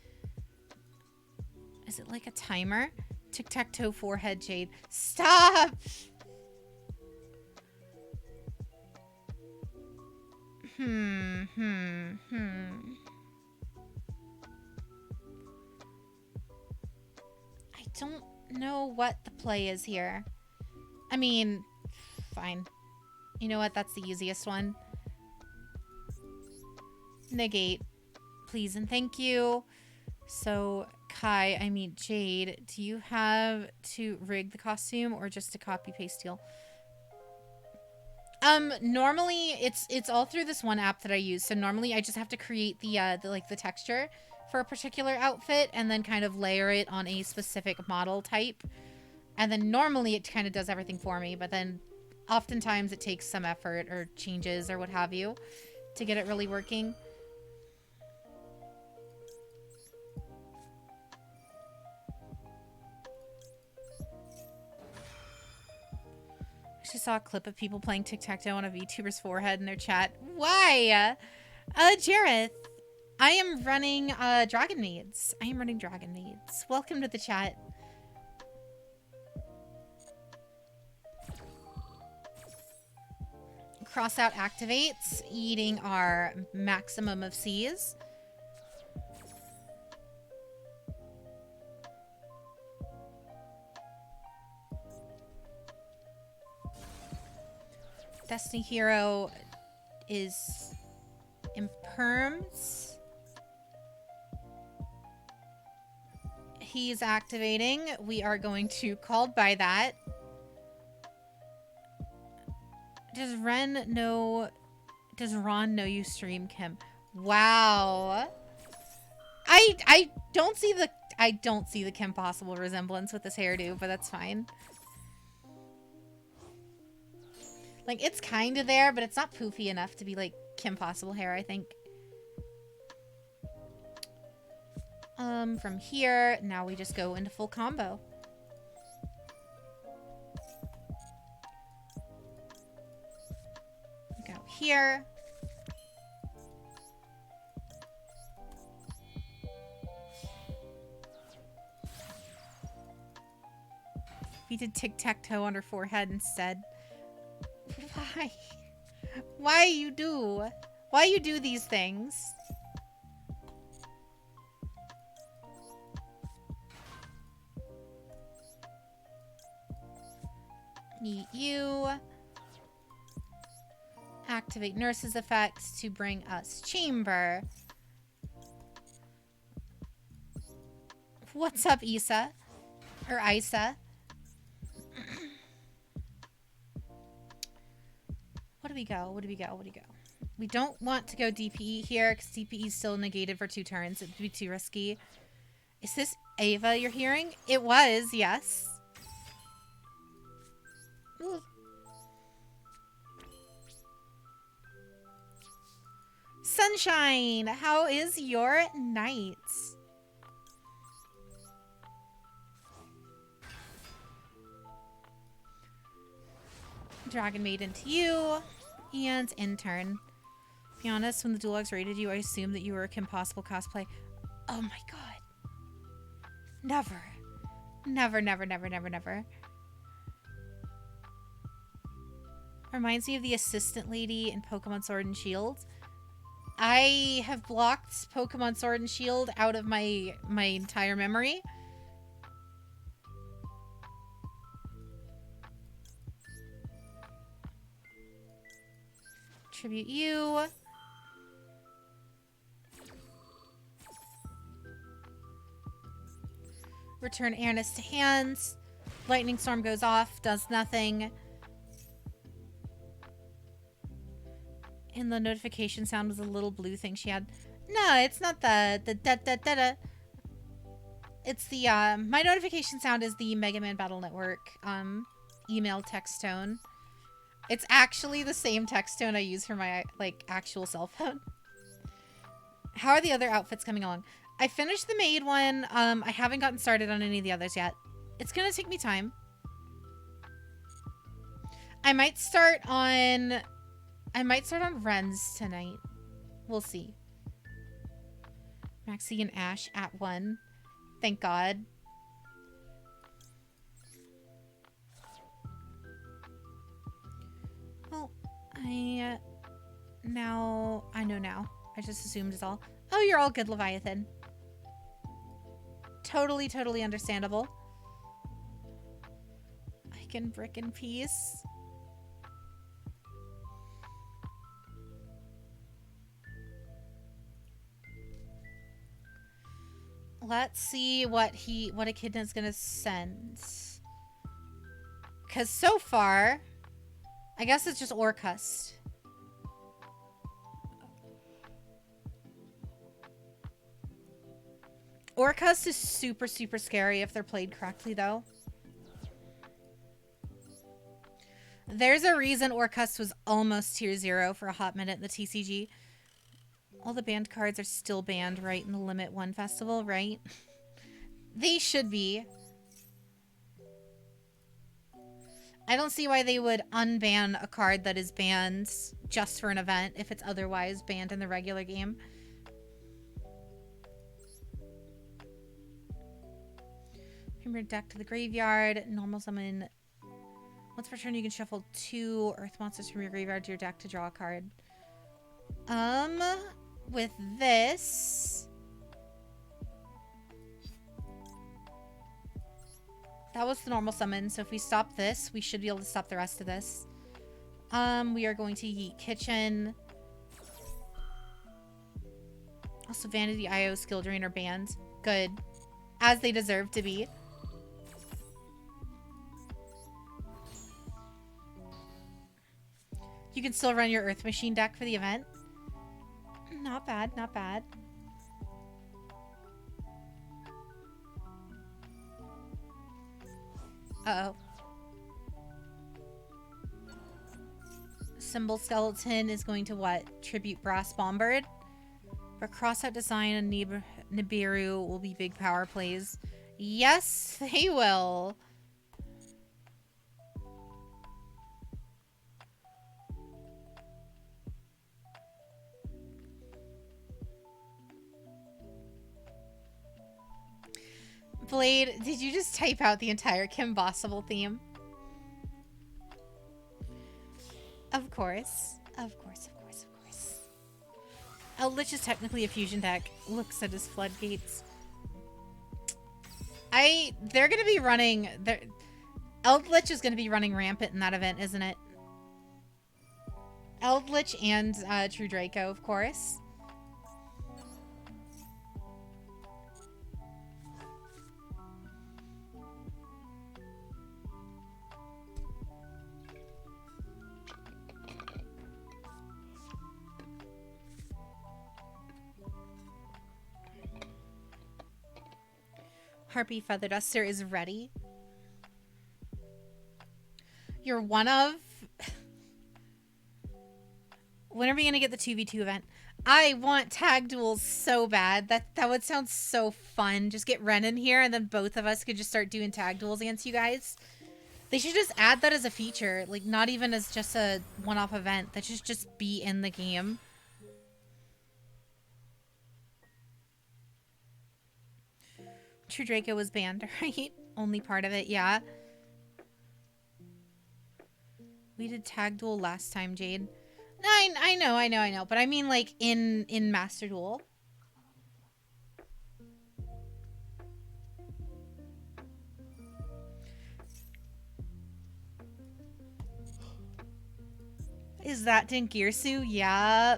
Speaker 1: Is it like a timer? Tic-tac-toe forehead Jade. Stop! I don't know what the play is here. I mean, fine. You know what? That's the easiest one. Negate. Please and thank you. So, Jade, do you have to rig the costume or just to copy-paste deal? Normally it's all through this one app that I use. So normally I just have to create the texture for a particular outfit and then kind of layer it on a specific model type. And then normally it kind of does everything for me, but then oftentimes it takes some effort or changes or what have you to get it really working. I just saw a clip of people playing tic-tac-toe on a VTuber's forehead in their chat. Why? Jareth, I am running Dragon Maids. Welcome to the chat. Cross out activates, eating our maximum of C's. Destiny Hero is imperms. He's activating. We are going to called by that. Does Ron know you stream, Kim? Wow. I don't see the Kim Possible resemblance with this hairdo, but that's fine. Like, it's kind of there, but it's not poofy enough to be, like, Kim Possible hair, I think. From here, now we just go into full combo. Go here. We did tic-tac-toe on her forehead instead. Why? Why you do these things? Meet you. Activate nurse's effects to bring us chamber. What's up, Isa? Or Isa? What do we go? What do we go? What do we go? We don't want to go DPE here because DPE is still negated for 2 turns. It would be too risky. Is this Ava you're hearing? It was, yes. Ooh. Sunshine, how is your night? Dragon Maiden to you. And intern. Be honest, when the Duelogs rated you, I assumed that you were a Kim Possible cosplay. Oh my god. Never. Never, never, never, never, never. Reminds me of the assistant lady in Pokemon Sword and Shield. I have blocked Pokemon Sword and Shield out of my entire memory. Tribute you. Return Ernest to hands. Lightning Storm goes off, does nothing. And the notification sound was a little blue thing she had. No, it's not the da-da-da-da. It's the, my notification sound is the Mega Man Battle Network, email text tone. It's actually the same text tone I use for my, like, actual cell phone. How are the other outfits coming along? I finished the maid one. I haven't gotten started on any of the others yet. It's gonna take me time. I might start on Ren's tonight. We'll see. Maxie and Ash at 1. Thank God. Well, I know now. I just assumed it's all. Oh, you're all good, Leviathan. Totally, totally understandable. I can brick in peace. Let's see what Echidna's gonna send. Cause so far, I guess it's just Orcust. Orcust is super, super scary if they're played correctly, though. There's a reason Orcust was almost tier 0 for a hot minute in the TCG. All the banned cards are still banned, right, in the Limit 1 festival, right? They should be. I don't see why they would unban a card that is banned just for an event if it's otherwise banned in the regular game. Bring your deck to the graveyard. Normal summon Once per turn, you can shuffle 2 Earth monsters from your graveyard to your deck to draw a card. With this... That was the normal summon, so if we stop this, we should be able to stop the rest of this. We are going to yeet Kitchen. Also, Vanity IO, Skill Drain are banned. Good. As they deserve to be. You can still run your Earth Machine deck for the event. Not bad, not bad. Uh-oh. Symbol Skeleton is going to what? Tribute Brass Bombard. For Crossout Design and Nibiru will be big power plays. Yes, they will. Blade, did you just type out the entire Kim Possible theme? Of course. Of course, of course, of course. Eldritch is technically a fusion deck. Looks at his floodgates. They're gonna be running... Eldritch is gonna be running rampant in that event, isn't it? Eldritch and True Draco, of course. Harpy Feather Duster is ready. You're one of... When are we going to get the 2v2 event? I want tag duels so bad. That would sound so fun. Just get Ren in here and then both of us could just start doing tag duels against you guys. They should just add that as a feature. Like, not even as just a one-off event. That should just be in the game. True Draco was banned, right? Only part of it, yeah. We did tag duel last time, Jade. I know. But I mean, like, in Master Duel. Is that Dingirsu? Yeah.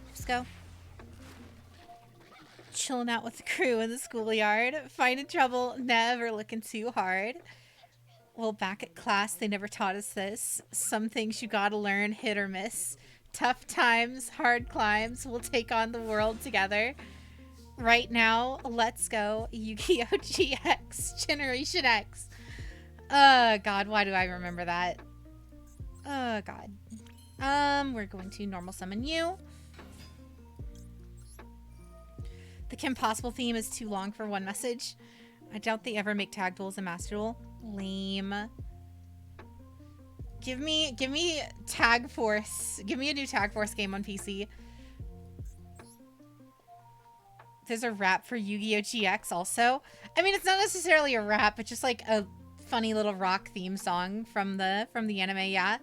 Speaker 1: Let's go. Chilling out with the crew in the schoolyard. Finding trouble, never looking too hard. Well, back at class, they never taught us this. Some things you gotta learn, hit or miss. Tough times, hard climbs, we'll take on the world together. Right now, let's go. Yu-Gi-Oh! GX, Generation X. Oh, God, why do I remember that? Oh, God. We're going to normal summon you. The Kim Possible theme is too long for one message. I doubt they ever make tag duels in Master Duel. Lame. Give me Tag Force. Give me a new Tag Force game on PC. There's a rap for Yu-Gi-Oh! GX also. I mean, it's not necessarily a rap, but just like a funny little rock theme song from the anime, yeah.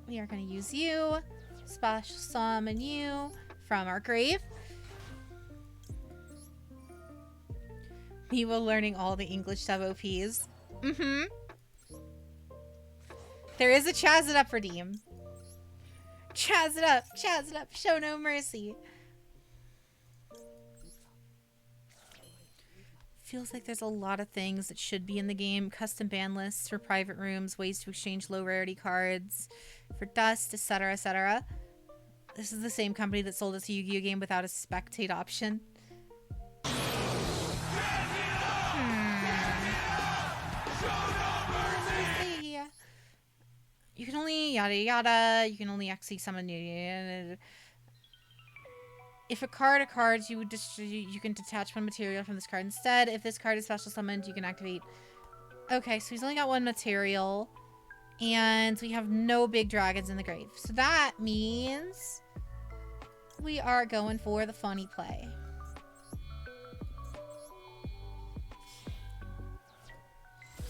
Speaker 1: We are going to use you. Special summon you from our grave. We will learning all the English dub OPs. Mm-hmm. There is a Chaz It Up redeem. Chaz it up. Chaz it up. Show no mercy. Feels like there's a lot of things that should be in the game. Custom ban lists for private rooms, ways to exchange low rarity cards for dust, etc., etc. This is the same company that sold us a Yu-Gi-Oh game without a spectate option. You can only yada yada. You can only actually summon. If a card or cards, you can detach one material from this card instead. If this card is special summoned, you can activate. Okay, so he's only got one material. And we have no big dragons in the grave. So that means we are going for the funny play.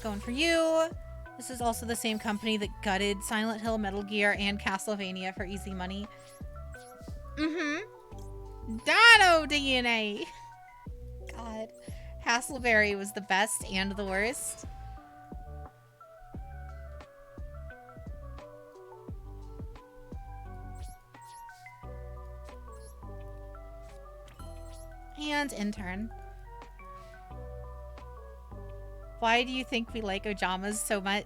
Speaker 1: Going for you. This is also the same company that gutted Silent Hill, Metal Gear, and Castlevania for easy money. Dino DNA. God. Hasselberry was the best and the worst. And intern. Why do you think we like Ojamas so much?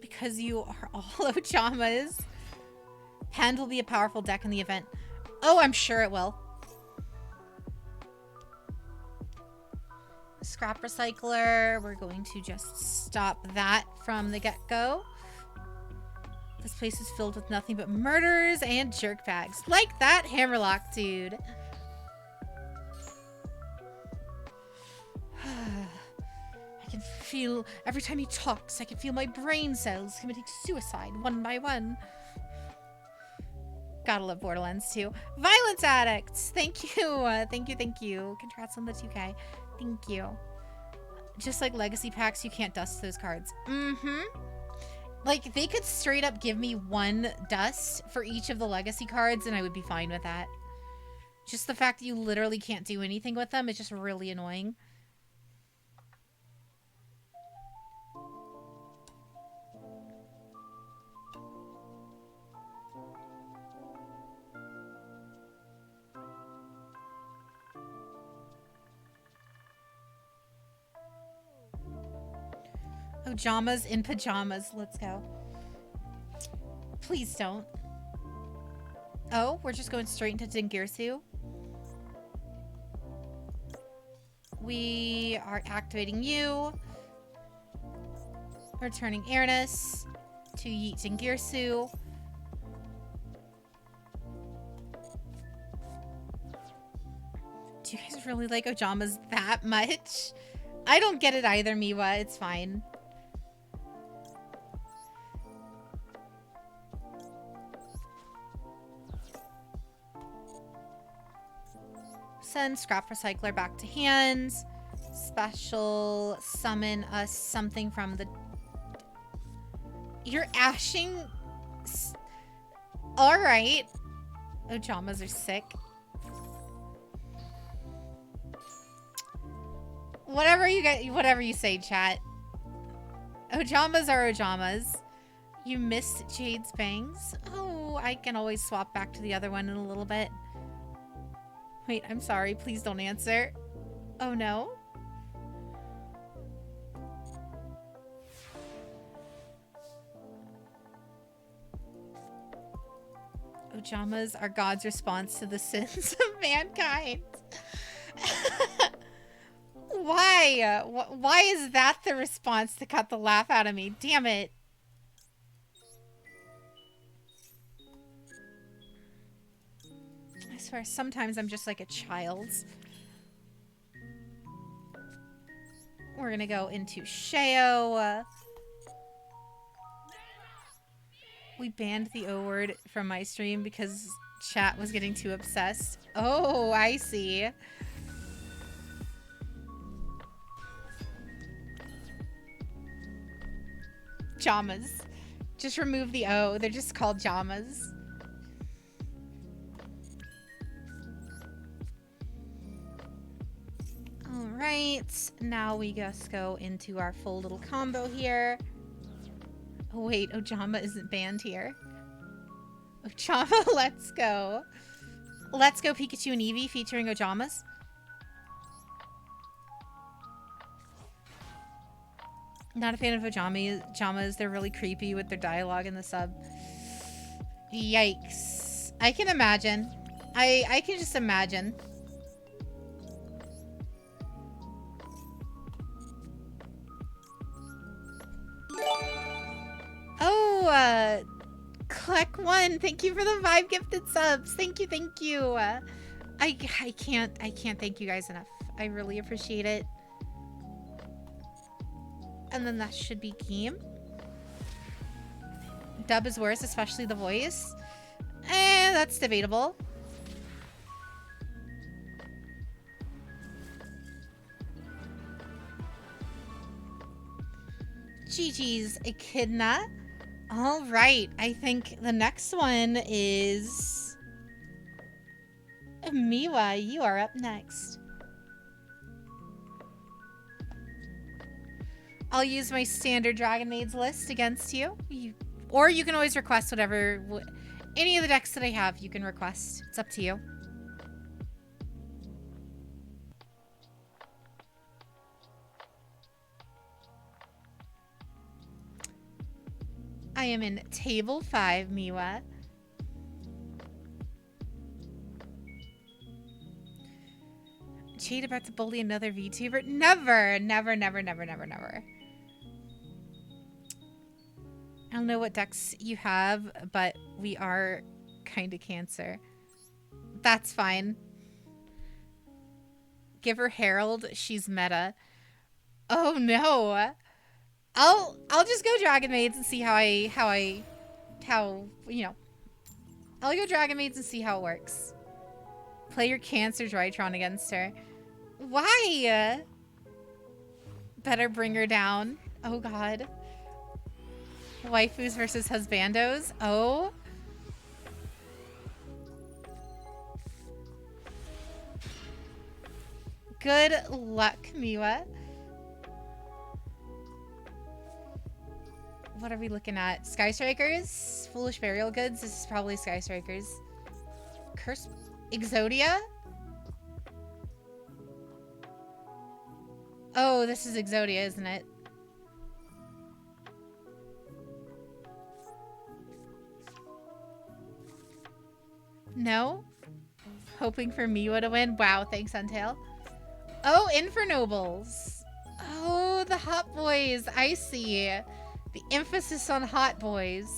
Speaker 1: Because you are all Ojamas. Hand will be a powerful deck in the event. Oh, I'm sure it will. Scrap recycler. We're going to just stop that from the get-go. This place is filled with nothing but murderers and jerkbags. Like that Hammerlock dude. I can feel, every time he talks, I can feel my brain cells committing suicide one by one. Gotta love Borderlands 2. Violence addicts! Thank you. Thank you. Congrats on the 2K. Thank you. Just like legacy packs, you can't dust those cards. Like, they could straight up give me 1 dust for each of the legacy cards, and I would be fine with that. Just the fact that you literally can't do anything with them is just really annoying. Ojamas in pajamas. Let's go. Please don't. Oh, we're just going straight into Dingirsu. We are activating you. Returning Airness to Yeet Dingirsu. Do you guys really like Ojamas that much? I don't get it either, Miwa. It's fine. Send Scrap Recycler back to hand. Special summon us something from the... You're ashing... Alright. Ojamas are sick. Whatever you say, chat. Ojamas are Ojamas. You missed Jade's bangs? Oh, I can always swap back to the other one in a little bit. Wait, I'm sorry. Please don't answer. Oh, no? Ojamas are God's response to the sins of mankind. Why? Why is that the response to cut the laugh out of me? Damn it. I swear, sometimes I'm just like a child. We're gonna go into Sheo. We banned the O word from my stream because chat was getting too obsessed. Oh, I see. Jamas. Just remove the O. They're just called Jamas. Alright, now we just go into our full little combo here. Oh wait, Ojama isn't banned here. Ojama, let's go. Let's go Pikachu and Eevee featuring Ojamas. Not a fan of Ojamas. They're really creepy with their dialogue in the sub. Yikes. I can imagine. I can just imagine. Oh, Clec one, thank you for the 5 gifted subs. Thank you, thank you. I can't thank you guys enough. I really appreciate it. And then that should be game. Dub is worse, especially the voice. That's debatable. GG's Echidna. All right, I think the next one is Miwa. You are up next. I'll use my standard Dragon Maids list against you. Or you can always request whatever, any of the decks that I have, you can request. It's up to you. I am in table 5, Miwa. Jade about to bully another VTuber? Never, never, never, never, never, never. I don't know what decks you have, but we are kind of Cancer. That's fine. Give her Herald. She's meta. Oh no. I'll just go Dragon Maids and see how you know. I'll go Dragon Maids and see how it works. Play your Cancer Drytron against her. Why? Better bring her down. Oh god. Waifus versus husbandos. Oh. Good luck, Miwa. What are we looking at? Sky Strikers? Foolish Burial Goods? This is probably Sky Strikers. Curse... Exodia? Oh, this is Exodia, isn't it? No? Hoping for Miwa to win? Wow, thanks, Untail. Oh, Infernobles. Oh, the Hot Boys. I see. The emphasis on Hot Boys.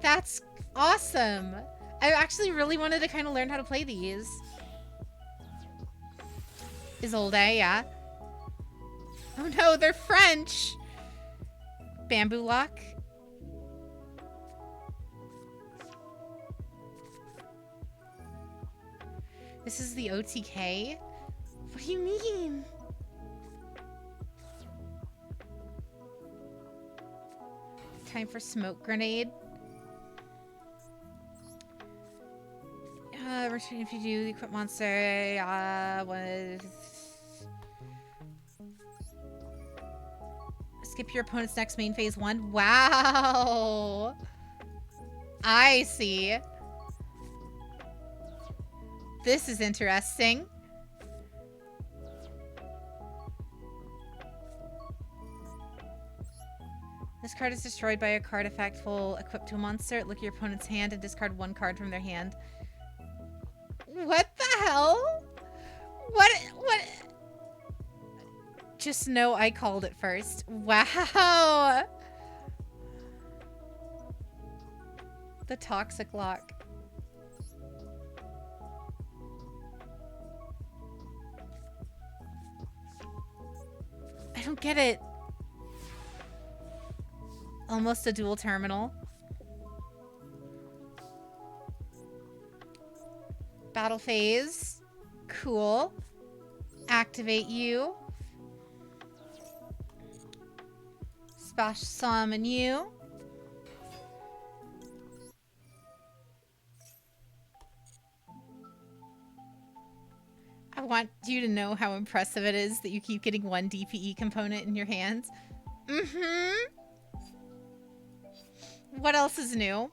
Speaker 1: That's awesome. I actually really wanted to kind of learn how to play these. Isolde, yeah. Oh no, they're French. Bamboo Lock. This is the OTK? What do you mean? Time for Smoke Grenade. Return if you do the Equip Monster. Skip your opponent's next main phase 1. Wow. I see. This is interesting. This card is destroyed by a card effect full equipped to a monster. Look at your opponent's hand and discard 1 card from their hand. What the hell? What? Just know I called it first. Wow. The Toxic Lock. I don't get it. Almost a dual terminal. Battle phase. Cool. Activate you. Splash summon you. I want you to know how impressive it is that you keep getting 1 DPE component in your hands. Mm-hmm. What else is new?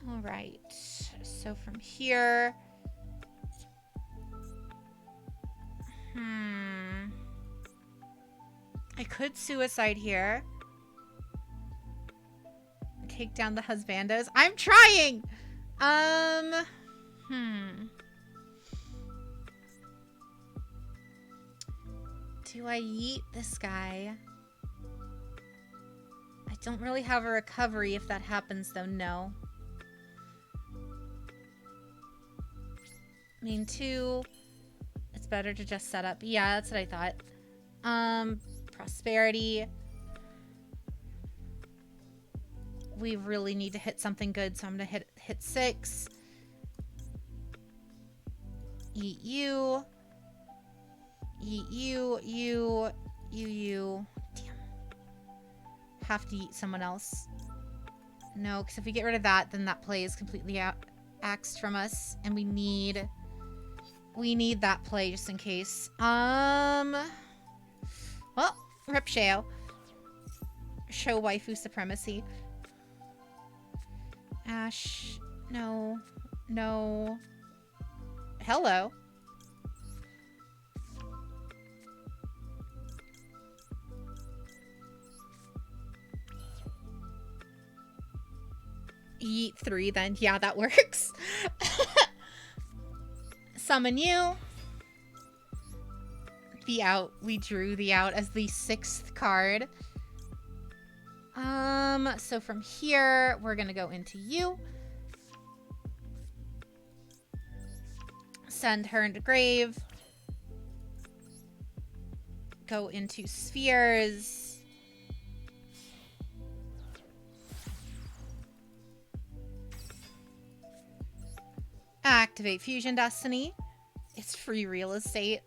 Speaker 1: All right. So from here... I could suicide here. Take down the husbandos. I'm trying! Do I yeet this guy? I don't really have a recovery if that happens, though. No. I mean, 2. It's better to just set up. Yeah, that's what I thought. Prosperity. We really need to hit something good, so I'm gonna hit 6. Eat you. Eat you. You. Damn. Have to eat someone else. No, because if we get rid of that, then that play is completely axed from us, and we need that play just in case. Well, rip Shao. Show waifu supremacy. Ash, no. Hello. Eat 3 then. Yeah, that works. Summon you. The out. We drew the out as the 6th card. So from here, we're gonna go into you. Send her into grave. Go into spheres. Activate Fusion Destiny. It's free real estate.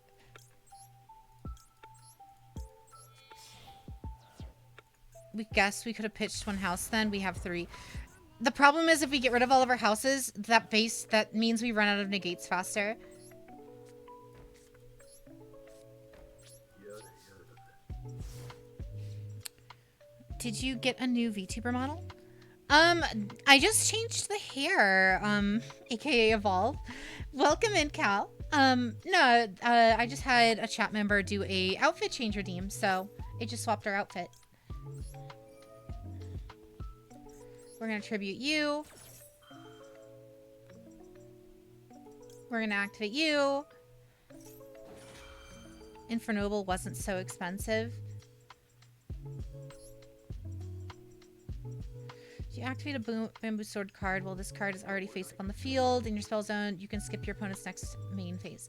Speaker 1: We guess we could have pitched 1 house then. We have 3. The problem is if we get rid of all of our houses, that means we run out of negates faster. Did you get a new VTuber model? I just changed the hair, aka Evolve. Welcome in, Cal. No, I just had a chat member do a outfit change redeem, so it just swapped our outfit. We're gonna tribute you. We're gonna activate you. Infernoble wasn't so expensive. If you activate a bamboo sword card while this card is already face up on the field in your spell zone, you can skip your opponent's next main phase.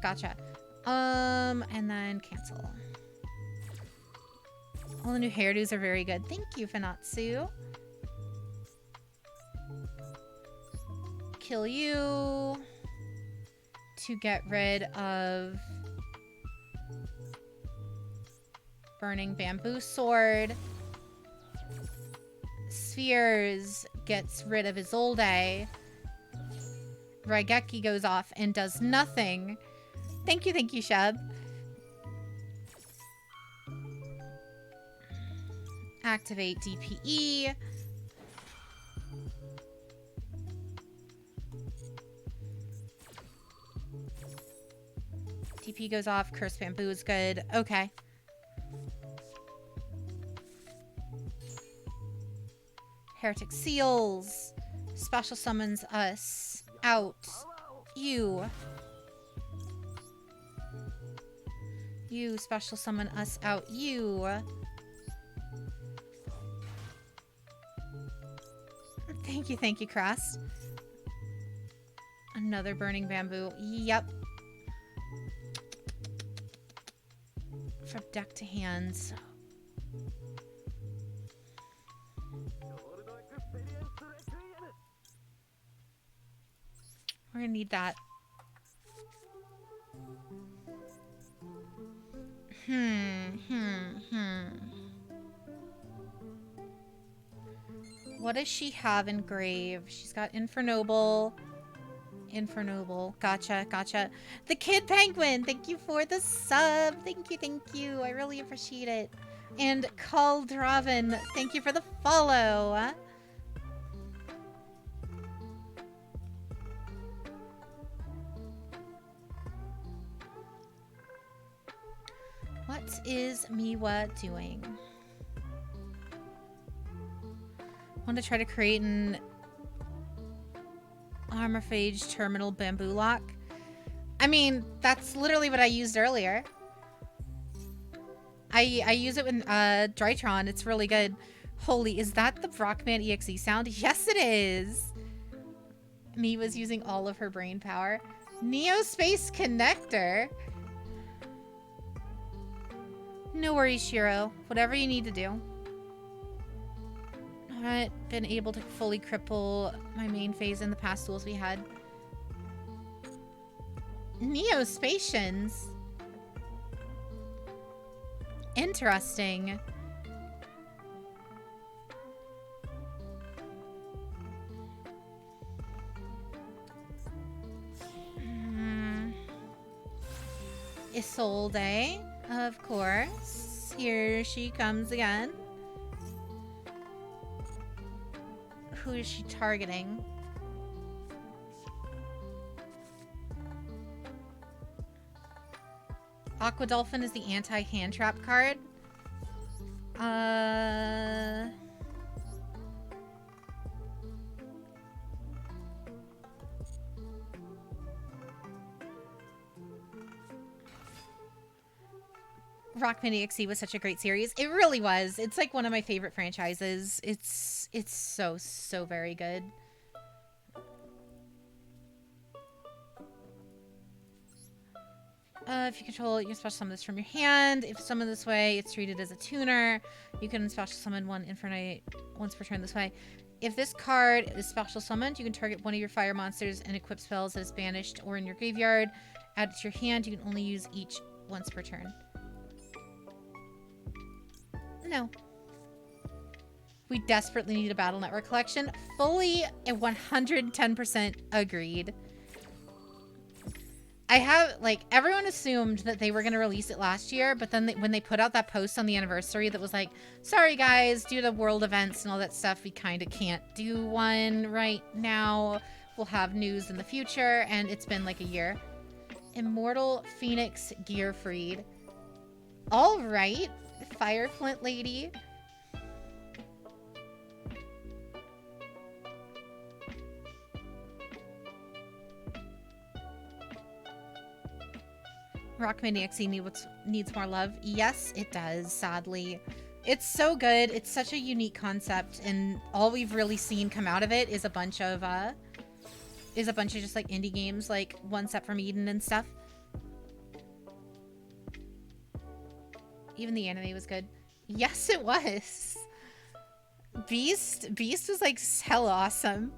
Speaker 1: Gotcha. And then cancel. All the new hairdos are very good. Thank you, Fanatsu. Kill you to get rid of burning bamboo sword. Spheres gets rid of Isolde. Raigeki goes off and does nothing. Thank you, Sheb. Activate DPE. DP goes off. Curse Bamboo is good. Okay. Heretic Seals. Special summons us out. You. You special summon us out. You. Thank you, Crest. Another burning bamboo. Yep. From deck to hands. We're gonna need that. What does she have in grave? She's got Infernoble. Gotcha. The Kid Penguin, thank you for the sub. Thank you. I really appreciate it. And Caldraven, thank you for the follow. What is Miwa doing? I want to try to create an Armorphage terminal bamboo lock. I mean, that's literally what I used earlier. I use it with Drytron. It's really good. Holy, is that the Rockman EXE sound? Yes, it is. Me was using all of her brain power. Neo Space Connector. No worries, Shiro. Whatever you need to do. I haven't been able to fully cripple my main phase in the past duels we had. Neo-Spacians? Interesting. Isolde, of course. Here she comes again. Who is she targeting? Aqua Dolphin is the anti-hand trap card. Rockman EXE was such a great series. It really was. It's like one of my favorite franchises. It's so very good. If you control it, you can special summon this from your hand. If summoned this way, it's treated as a tuner. You can special summon one Infernape once per turn this way. If this card is special summoned, you can target one of your fire monsters and equip spells that is banished or in your graveyard. Add it to your hand. You can only use each once per turn. No. We desperately need a Battle Network collection. Fully and 110% agreed. I have, like, everyone assumed that they were going to release it last year, but then when they put out that post on the anniversary that was like, sorry guys, due to world events and all that stuff, we kind of can't do one right now. We'll have news in the future, and it's been like a year. Immortal Phoenix Gearfried. All right, Fire Flint Lady. Rockman EXE needs more love. Yes, it does, sadly. It's so good. It's such a unique concept, and all we've really seen come out of it is a bunch of just like indie games, like One Step from Eden and stuff. Even the anime was good. Yes, it was. Beast was like hell awesome.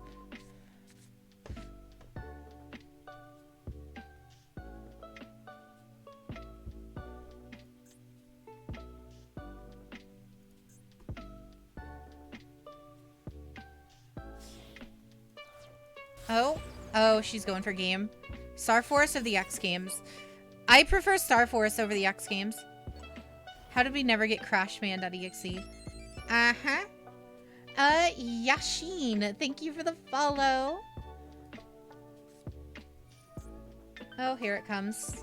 Speaker 1: Oh, she's going for game. Star Force of the X Games. I prefer Star Force over the X Games. How did we never get Crashman.exe? Uh-huh. Yashin, thank you for the follow. Oh, here it comes.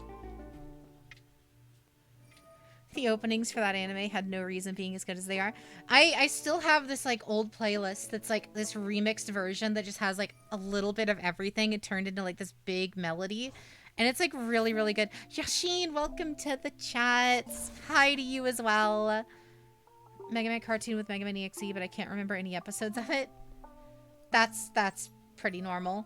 Speaker 1: The openings for that anime had no reason being as good as they are. I still have this like old playlist that's like this remixed version that just has like a little bit of everything. It turned into like this big melody. And it's like really, really good. Yashin, welcome to the chats. Hi to you as well. Mega Man cartoon with Mega Man EXE, but I can't remember any episodes of it. That's pretty normal.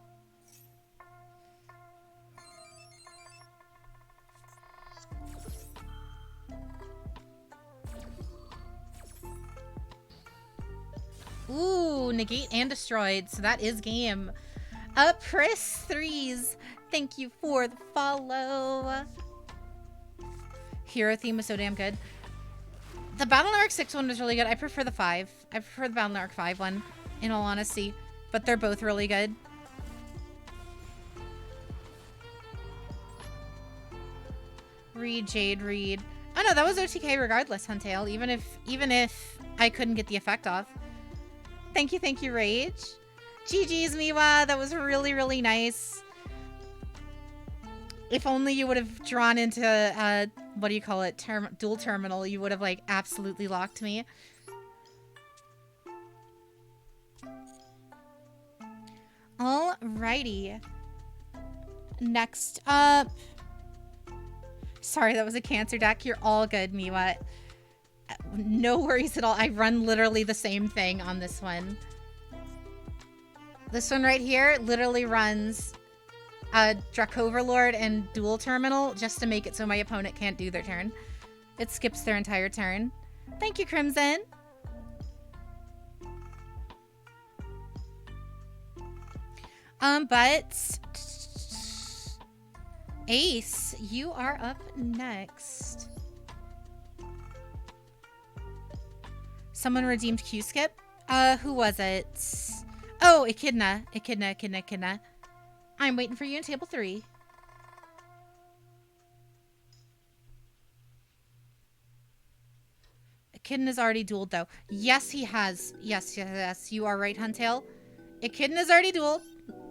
Speaker 1: Ooh, negate and destroyed. So that is game. Pris Threes, thank you for the follow. Hero theme was so damn good. The Battle Network 6 one was really good. I prefer the 5. I prefer the Battle Network 5 one, in all honesty. But they're both really good. Reed, Jade, Reed. Oh no, that was OTK regardless, Huntail. Even if I couldn't get the effect off. Thank you, Rage. GG's, Miwa. That was really, really nice. If only you would have drawn into, what do you call it? Dual terminal. You would have, like, absolutely locked me. Alrighty. Next up. Sorry, that was a cancer deck. You're all good, Miwa. No worries at all. I run literally the same thing on this one. This one right here literally runs Druk Overlord and Dual Terminal just to make it so my opponent can't do their turn. It skips their entire turn. Thank you, Crimson. But Ace, you are up next. Someone redeemed Q-Skip? Who was it? Oh, Echidna. Echidna. I'm waiting for you in table 3. Echidna's already dueled, though. Yes, he has. Yes. You are right, Huntail. Echidna's already dueled.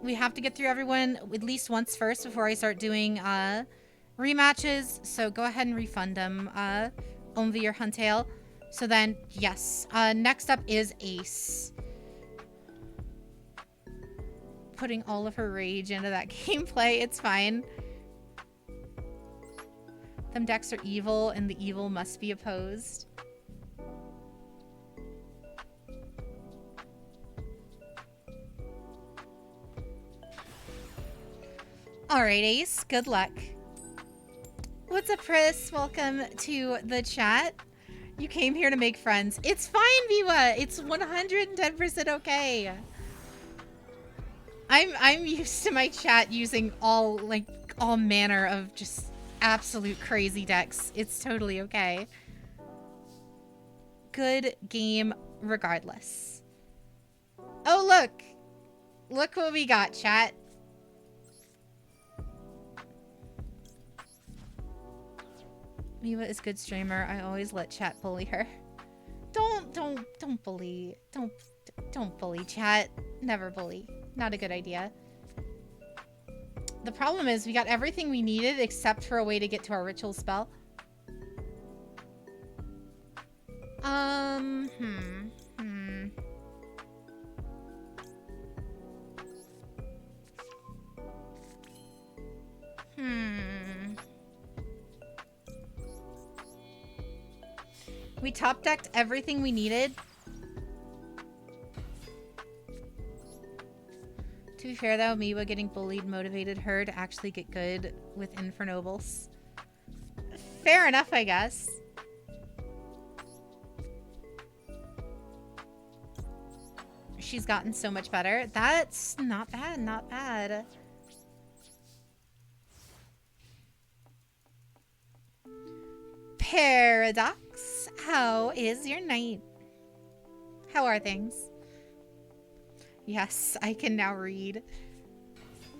Speaker 1: We have to get through everyone at least once first before I start doing rematches. So go ahead and refund them, only your Huntail. So then, yes. Next up is Ace. Putting all of her rage into that gameplay. It's fine. Them decks are evil, and the evil must be opposed. Alright, Ace. Good luck. What's up, Chris? Welcome to the chat. You came here to make friends. It's fine, Viva. It's 110% okay. I'm used to my chat using all manner of just absolute crazy decks. It's totally okay. Good game regardless. Oh, look. Look what we got, chat. Miwa is a good streamer. I always let chat bully her. Don't bully. Don't bully chat. Never bully. Not a good idea. The problem is we got everything we needed except for a way to get to our ritual spell. We top decked everything we needed. To be fair though, Miwa getting bullied motivated her to actually get good with Infernobles. Fair enough, I guess. She's gotten so much better. That's not bad, not bad. Paradox, how is your night? How are things? Yes, I can now read.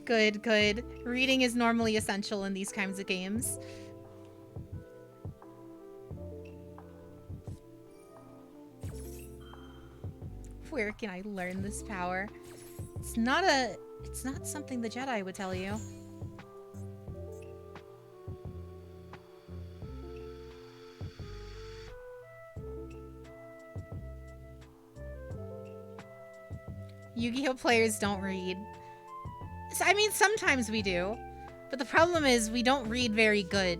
Speaker 1: Good, good. Reading is normally essential in these kinds of games. Where can I learn this power? It's not something the Jedi would tell you. Yu-Gi-Oh! Players don't read. I mean, sometimes we do. But the problem is we don't read very good.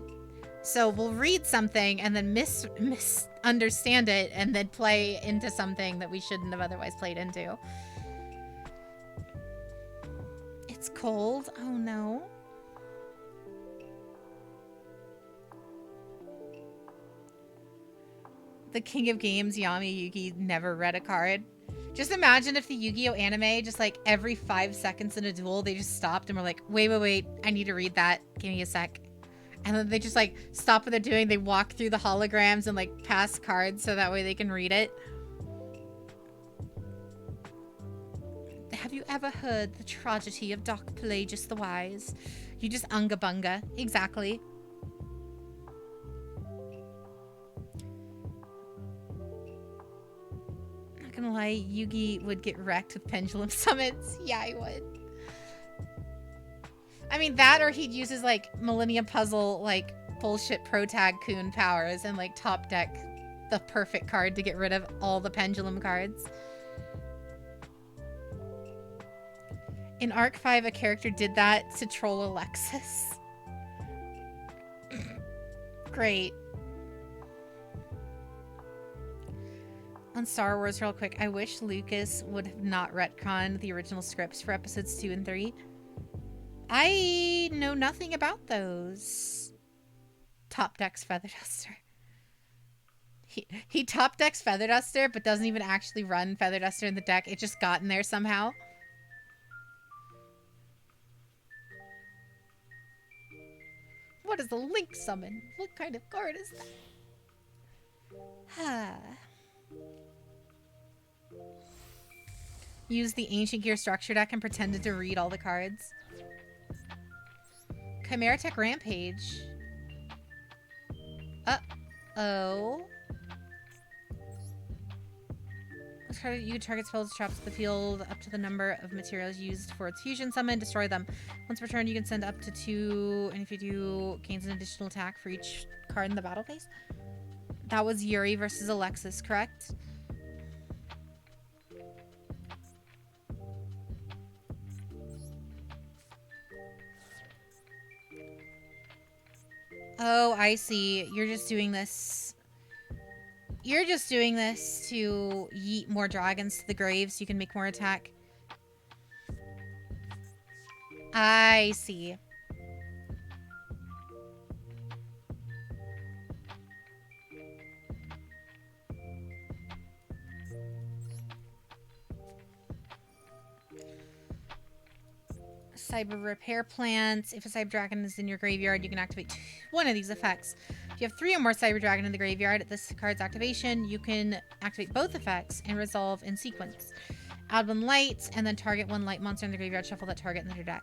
Speaker 1: So we'll read something and then misunderstand it and then play into something that we shouldn't have otherwise played into. It's cold. Oh no. The King of Games, Yami Yugi, never read a card. Just imagine if the Yu-Gi-Oh! Anime, just like every 5 seconds in a duel, they just stopped and were like, wait, I need to read that. Give me a sec. And then they just like stop what they're doing. They walk through the holograms and like pass cards so that way they can read it. Have you ever heard the tragedy of Doc Pelagius the Wise? You just unga bunga. Exactly. Not gonna lie, Yugi would get wrecked with pendulum summons. Yeah, he would. I mean, that or he'd use his, like, Millennium Puzzle, like, bullshit Protag Kun powers and, like, top deck the perfect card to get rid of all the pendulum cards. In Arc 5, a character did that to troll Alexis. Great. On Star Wars real quick, I wish Lucas would have not retconned the original scripts for episodes 2 and 3. I know nothing about those. Top decks Feather Duster. He top decks Feather Duster, but doesn't even actually run Feather Duster in the deck. It just got in there somehow. What is the Link summon? What kind of card is that? Use the Ancient Gear structure deck and pretended to read all the cards. Chimera Tech Rampage. Uh-oh. You target spells traps the field up to the number of materials used for its fusion summon. Destroy them. Once per turn, you can send up to 2, and if you do, gains an additional attack for each card in the battle phase. That was Yuri versus Alexis, correct? Oh, I see. You're just doing this. You're just doing this to yeet more dragons to the grave so you can make more attack. I see. Cyber Repair Plants. If a Cyber Dragon is in your graveyard, you can activate one of these effects. If you have 3 or more Cyber Dragon in the graveyard at this card's activation, you can activate both effects and resolve in sequence. Add 1 light, and then target 1 light monster in the graveyard. Shuffle that target in your deck.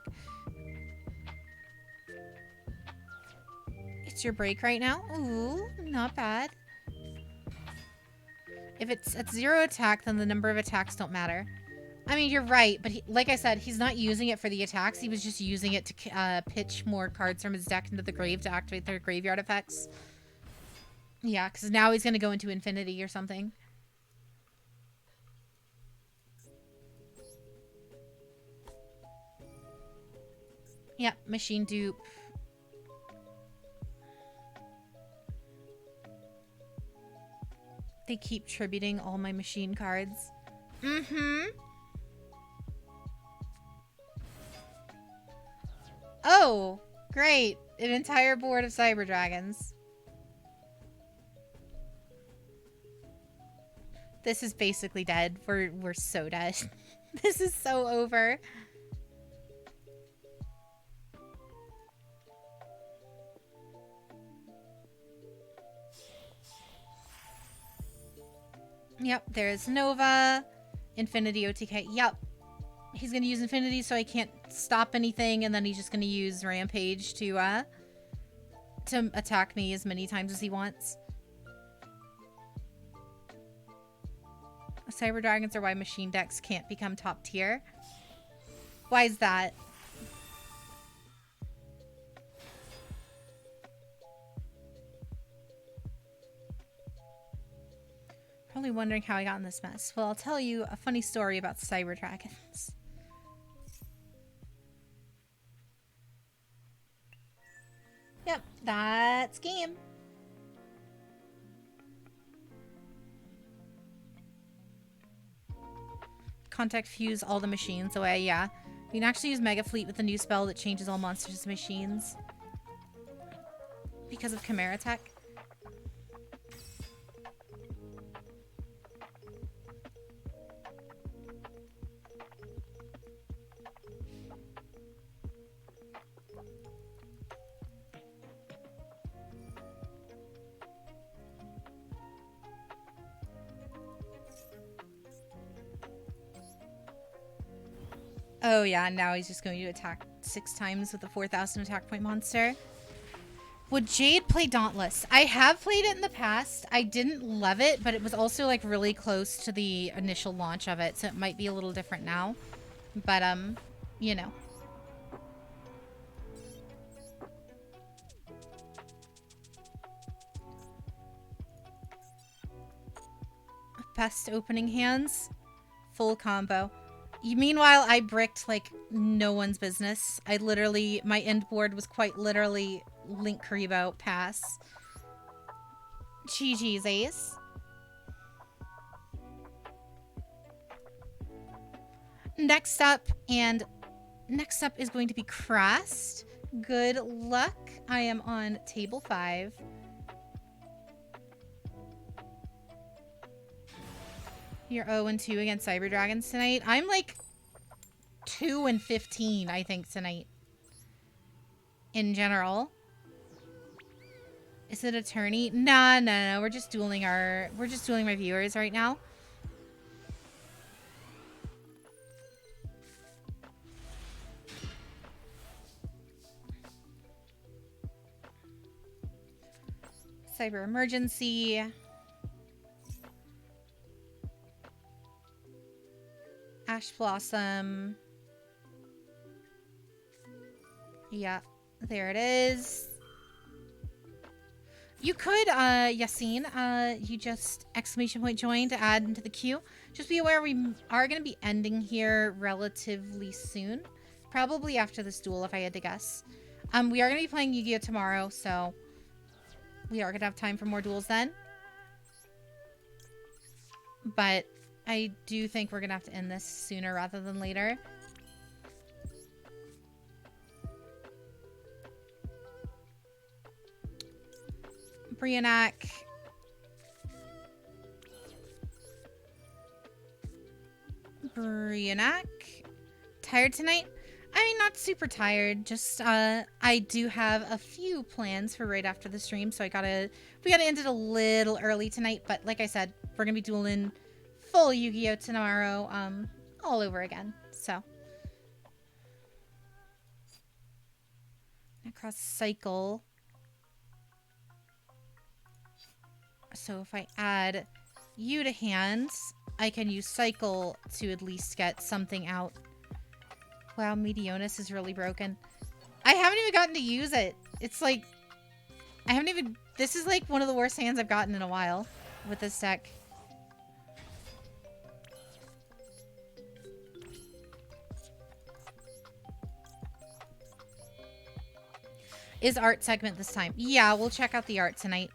Speaker 1: It's your break right now. Ooh, not bad. If it's at 0 attack, then the number of attacks don't matter. I mean, you're right, but like I said, he's not using it for the attacks. He was just using it to pitch more cards from his deck into the grave to activate their graveyard effects. Yeah, because now he's going to go into infinity or something. Yep, machine dupe. They keep tributing all my machine cards. Mm-hmm. Oh, great. An entire board of Cyber Dragons. This is basically dead. We're so dead. This is so over. Yep, there's Nova. Infinity OTK. Yep. He's going to use Infinity so I can't stop anything, and then he's just going to use Rampage to attack me as many times as he wants. Cyber Dragons are why machine decks can't become top tier. Why is that? Probably wondering how I got in this mess. Well, I'll tell you a funny story about Cyber Dragons. Yep, that's game. Contact fuse all the machines away, yeah. You can actually use Mega Fleet with the new spell that changes all monsters to machines. Because of Chimera Tech. Oh yeah, now he's just going to attack 6 times with a 4,000 attack point monster. Would Jade play Dauntless? I have played it in the past. I didn't love it, but it was also like really close to the initial launch of it, so it might be a little different now. But you know. Best opening hands. Full combo. Meanwhile, I bricked like no one's business. I literally, my end board was quite literally Link Karibo, pass. GG's ace. Next up is going to be Crast. Good luck. I am on table 5. You're 0-2 against Cyber Dragons tonight. I'm like 2-15, I think, tonight. In general. Is it a tourney? Nah, no. We're just dueling my viewers right now. Cyber Emergency. Ash Blossom. Yeah, there it is. You could, Yassine, you just exclamation point join to add into the queue. Just be aware we are going to be ending here relatively soon. Probably after this duel, if I had to guess. We are going to be playing Yu-Gi-Oh! Tomorrow, so we are going to have time for more duels then. But I do think we're going to have to end this sooner rather than later. Brianak. Tired tonight? I mean, not super tired. Just, I do have a few plans for right after the stream, so we gotta end it a little early tonight. But like I said, we're gonna be dueling full Yu-Gi-Oh! Tomorrow, all over again. So. Across cycle. So if I add you to hands, I can use cycle to at least get something out. Wow, Meteonis is really broken. I haven't even gotten to use it. It's like, this is like one of the worst hands I've gotten in a while with this deck. Is art segment this time? Yeah, we'll check out the art tonight.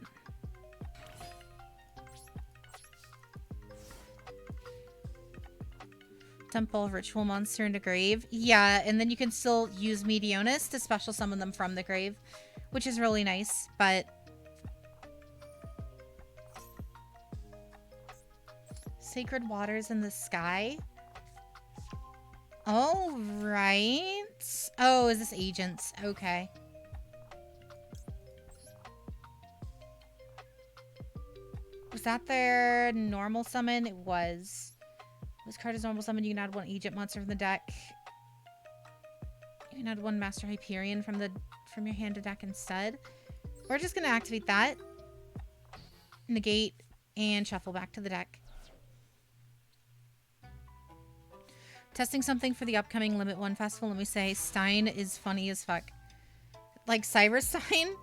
Speaker 1: Dump all ritual monster into grave. Yeah, and then you can still use Meteonis to special summon them from the grave, which is really nice, but Sacred Waters in the Sky? Oh, right. Oh, is this Agents? Okay. Was that their normal summon? It was. This card is normal summon. You can add one Egypt monster from the deck. You can add one Master Hyperion from your hand to deck instead. We're just gonna activate that, negate, and shuffle back to the deck. Testing something for the upcoming Limit 1 festival. Let me say, Stein is funny as fuck. Like Cyber Stein.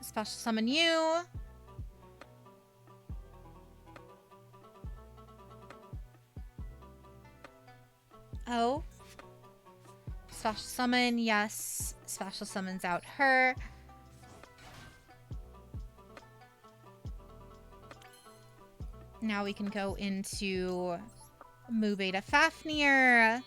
Speaker 1: Special summon you. Oh. Special summon, yes. Special summons out her. Now we can go into Mu Beta Fafnir.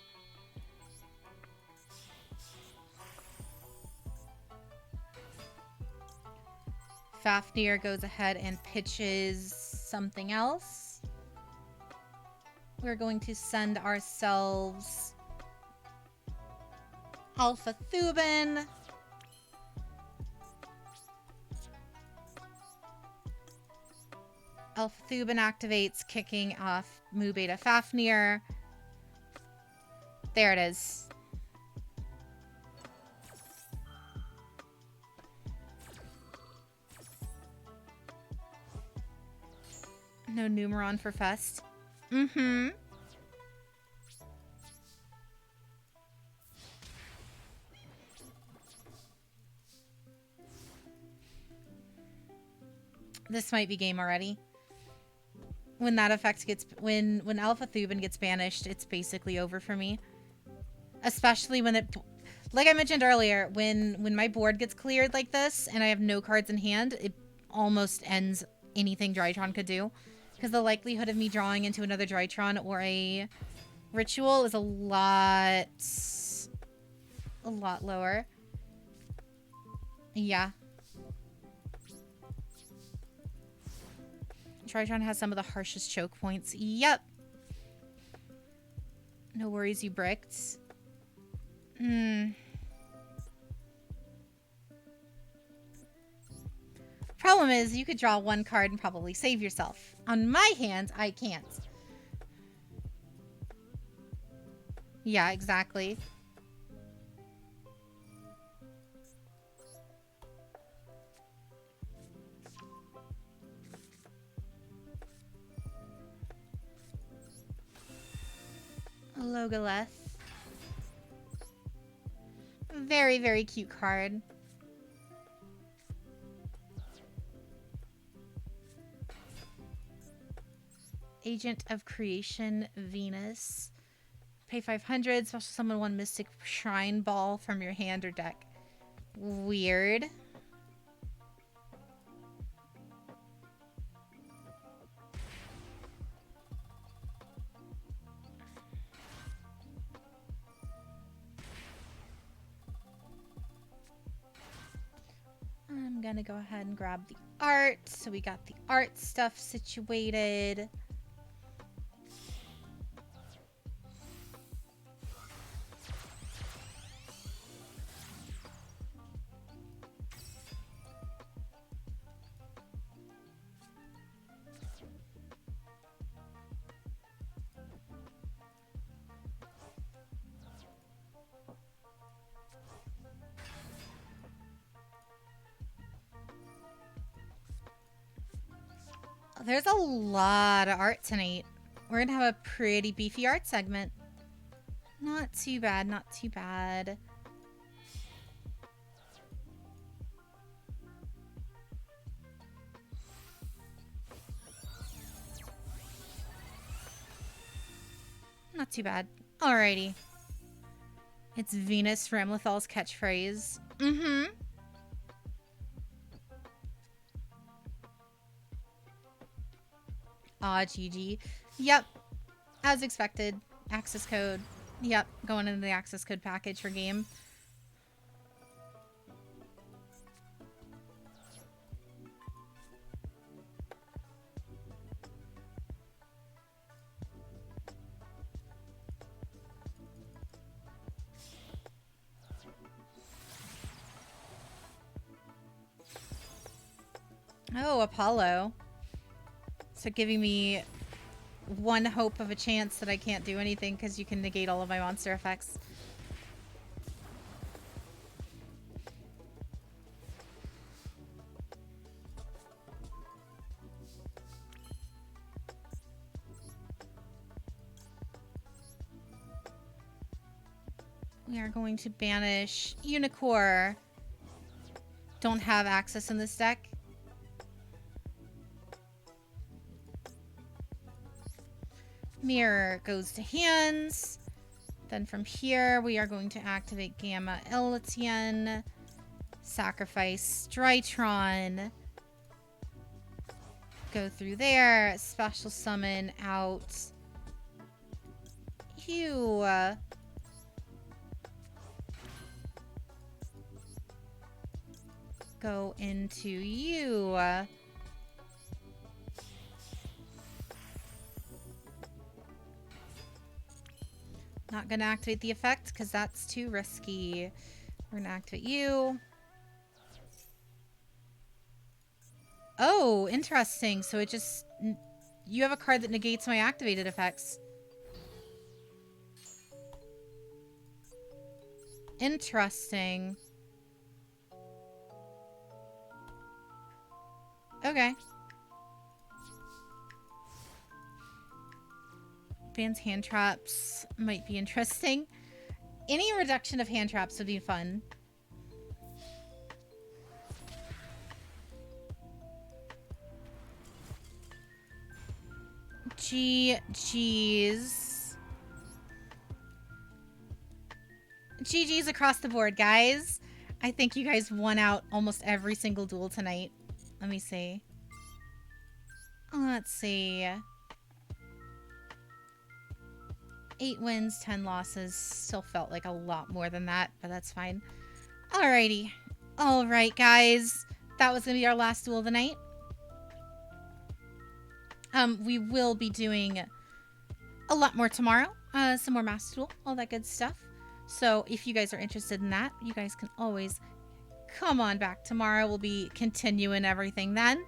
Speaker 1: Fafnir goes ahead and pitches something else. We're going to send ourselves Alpha Thuban. Alpha Thuban activates, kicking off Mu Beta Fafnir. There it is. No Numeron for Fest. Mm-hmm. This might be game already. When that effect gets... When Alpha Thuban gets banished, it's basically over for me. Especially when it... like I mentioned earlier, when my board gets cleared like this and I have no cards in hand, it almost ends anything Drytron could do. Because the likelihood of me drawing into another Drytron or a ritual is a lot lower. Yeah. Drytron has some of the harshest choke points. Yep. No worries, you bricked. Problem is, you could draw one card and probably save yourself. On my hand, I can't. Yeah, exactly. Logoleth. Very, very cute card. Agent of Creation, Venus. Pay 500, special summon one Mystic Shrine Ball from your hand or deck. Weird. I'm gonna go ahead and grab the art. So we got the art stuff situated. There's a lot of art tonight. We're gonna have a pretty beefy art segment. Not too bad, not too bad. Not too bad. Alrighty. It's Venus Ramlethal's catchphrase. Mm-hmm. Aw, GG. Yep. As expected. Access code. Yep. Going into the access code package for game. Oh, Apollo. So giving me one hope of a chance that I can't do anything because you can negate all of my monster effects. We are going to banish Unicorn. Don't have access in this deck. Mirror goes to hands. Then from here, we are going to activate Gamma Elatian. Sacrifice Strytron. Go through there. Special summon out. You. Go into you. Not gonna activate the effect because that's too risky. We're gonna activate you. Oh, interesting. So it just... You have a card that negates my activated effects. Interesting. Okay. Bans hand traps might be interesting. Any reduction of hand traps would be fun. GG's. GG's across the board, guys. I think you guys won out almost every single duel tonight. Let me see. Let's see. 8 wins, 10 losses. Still felt like a lot more than that, but that's fine. Alrighty. Alright, guys. That was going to be our last duel of the night. We will be doing a lot more tomorrow. Some more Master Duel, all that good stuff. So if you guys are interested in that, you guys can always come on back tomorrow. We'll be continuing everything then.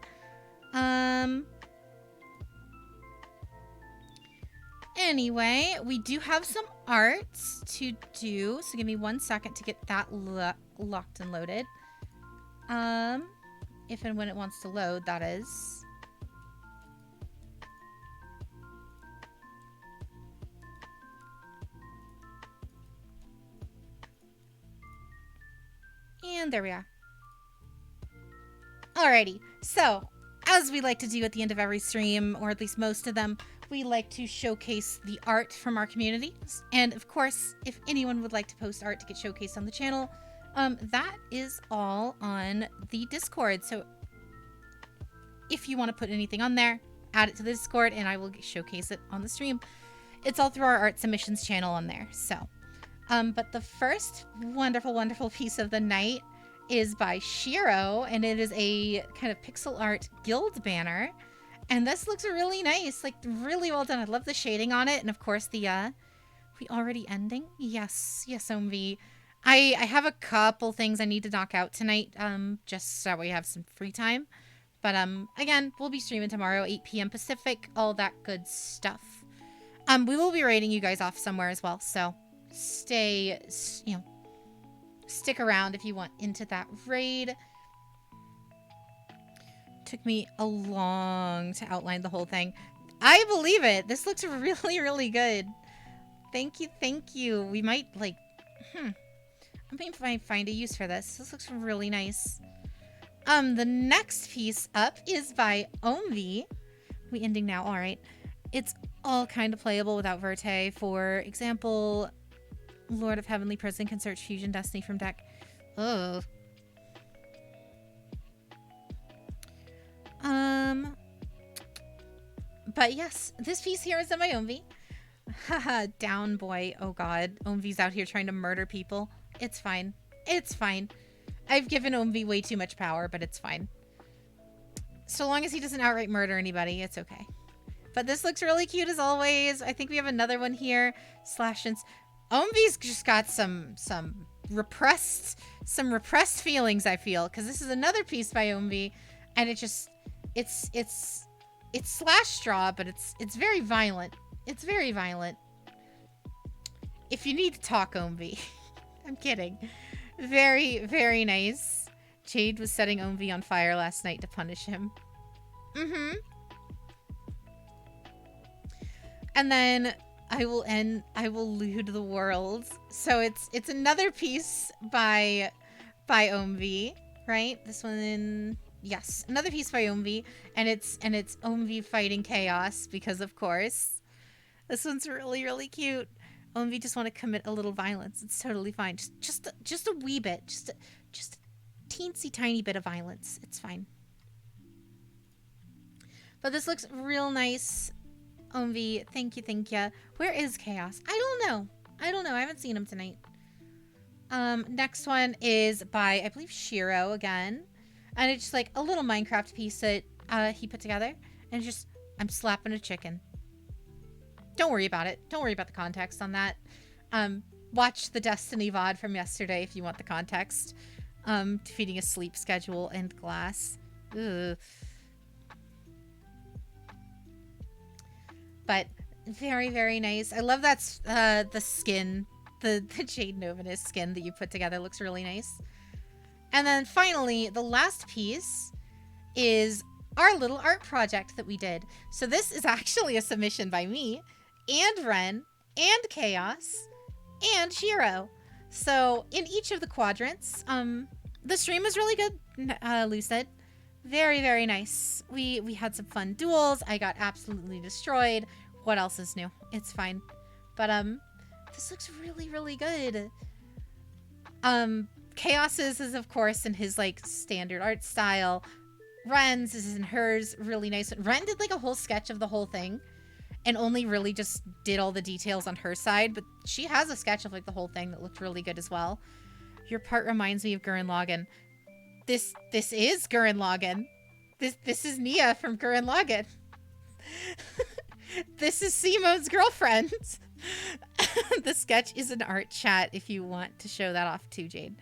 Speaker 1: Anyway, we do have some arts to do. So give me 1 second to get that locked and loaded. If and when it wants to load, that is. And there we are. Alrighty, so as we like to do at the end of every stream, or at least most of them, we like to showcase the art from our community. And of course, if anyone would like to post art to get showcased on the channel, that is all on the Discord. So if you want to put anything on there, add it to the Discord and I will showcase it on the stream. It's all through our art submissions channel on there. So, but the first wonderful, wonderful piece of the night is by Shiro, and it is a kind of pixel art guild banner. And this looks really nice, like really well done. I love the shading on it. And of course the, we already ending? Yes, OMV. I have a couple things I need to knock out tonight, just so we have some free time. But, again, we'll be streaming tomorrow, 8 p.m. Pacific, all that good stuff. We will be raiding you guys off somewhere as well, so stay, you know, stick around if you want into that raid. Took me a long to outline the whole thing. I believe it. This looks really, really good. Thank you, thank you. We might, like, I might find a use for this. This looks really nice. The next piece up is by Omvi. We ending now, all right. It's all kind of playable without Verte. For example, Lord of Heavenly Prison can search Fusion Destiny from deck. Ugh. But yes, this piece here is in my Omvi. Haha, down boy. Oh god, Omvi's out here trying to murder people. It's fine. It's fine. I've given Omvi way too much power, but it's fine. So long as he doesn't outright murder anybody, it's okay. But this looks really cute as always. I think we have another one here. Omvi's just got some repressed feelings, I feel, because this is another piece by Omvi, and it's slash straw, but it's very violent. It's very violent. If you need to talk, Omvi. I'm kidding. Very, very nice. Jade was setting Omvi on fire last night to punish him. And then I will lewd the world. So it's another piece by Omvi, right? This one, yes, another piece by Omvi, and it's Omvi fighting chaos because of course. This one's really, really cute. Omvi just want to commit a little violence. It's totally fine. Just a wee bit. Just a teensy tiny bit of violence. It's fine. But this looks real nice. Omvi, thank you. Where is Chaos? I don't know. I haven't seen him tonight. Next one is by, I believe, Shiro again. And it's just like a little Minecraft piece that he put together. And it's just, I'm slapping a chicken. Don't worry about it. Don't worry about the context on that. Watch the Destiny VOD from yesterday if you want the context. Defeating a sleep schedule and glass. Ugh. But very, very nice. I love that's the skin. The Jade Novanis skin that you put together looks really nice. And then finally, the last piece is our little art project that we did. So this is actually a submission by me and Ren and Chaos and Shiro. So in each of the quadrants, the stream was really good, Lou said. Very, very nice. We had some fun duels. I got absolutely destroyed. What else is new? It's fine. But this looks really, really good. Chaos's is of course in his like standard art style. Ren's is in hers, really nice. Ren did like a whole sketch of the whole thing and only really just did all the details on her side, but she has a sketch of like the whole thing that looked really good as well. Your part reminds me of Gurren Lagann. This is Gurren Lagann. This is Nia from Gurren Lagann. This is Simo's girlfriend. The sketch is an art chat if you want to show that off too, Jade.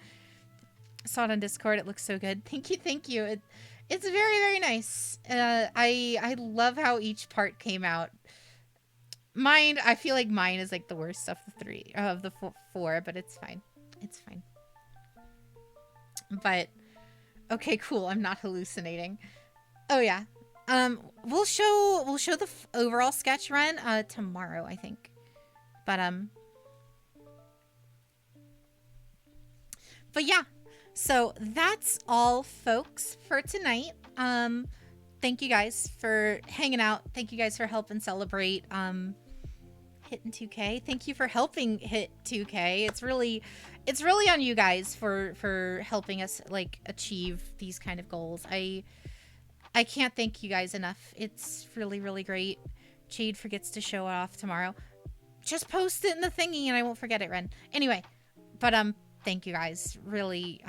Speaker 1: Saw it on Discord. It looks so good. Thank you, thank you. It's very, very nice. I love how each part came out. Mine, I feel like mine is like the worst of the four, but it's fine. It's fine. But okay, cool. I'm not hallucinating. Oh yeah. We'll show the overall sketch run tomorrow, I think. But yeah. So that's all, folks, for tonight. Thank you guys for hanging out. Thank you guys for helping celebrate hitting 2K. Thank you for helping hit 2K. It's really on you guys for helping us like achieve these kind of goals. I can't thank you guys enough. It's really, really great. Jade forgets to show it off tomorrow. Just post it in the thingy and I won't forget it, Ren. Anyway, but thank you guys. Really,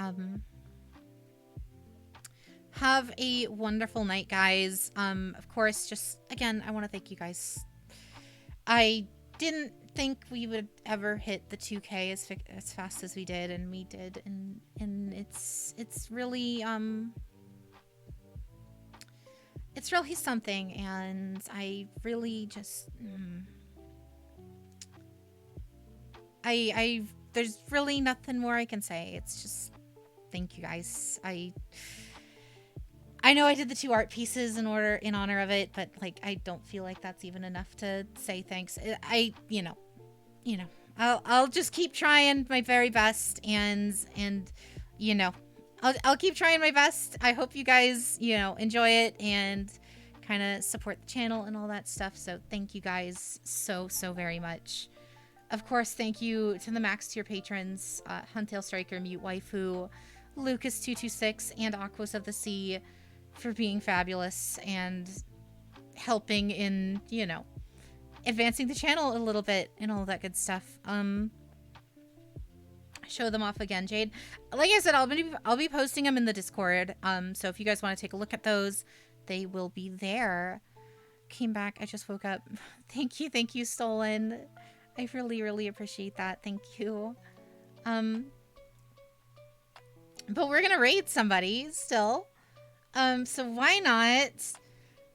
Speaker 1: have a wonderful night, guys. Of course, just again, I want to thank you guys. I didn't think we would ever hit the 2K as fast as we did, and we did, and it's really it's really something, and I really just there's really nothing more I can say. It's just thank you guys. I know I did the 2 art pieces in honor of it, but like I don't feel like that's even enough to say thanks. I'll just keep trying my very best, and I'll keep trying my best. I hope you guys enjoy it and kind of support the channel and all that stuff. So thank you guys so very much. Of course, thank you to the max tier patrons, Huntail Striker, Mute Waifu, Lucas226, and Aquas of the Sea for being fabulous and helping in, advancing the channel a little bit and all that good stuff. Show them off again, Jade. Like I said, I'll be posting them in the Discord. So if you guys want to take a look at those, they will be there. Came back. I just woke up. Thank you, Stolen. I really, really appreciate that. Thank you. But we're gonna raid somebody still. So why not?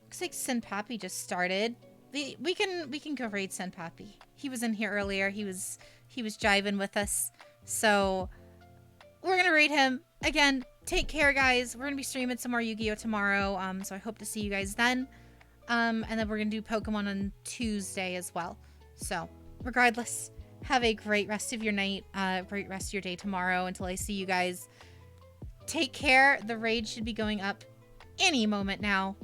Speaker 1: Looks like Senpapi just started. We can go raid Senpapi. He was in here earlier. He was jiving with us. So we're gonna raid him again. Take care, guys. We're gonna be streaming some more Yu-Gi-Oh tomorrow. So I hope to see you guys then. And then we're gonna do Pokemon on Tuesday as well. So regardless, have a great rest of your night. Great rest of your day tomorrow. Until I see you guys. Take care. The raid should be going up any moment now.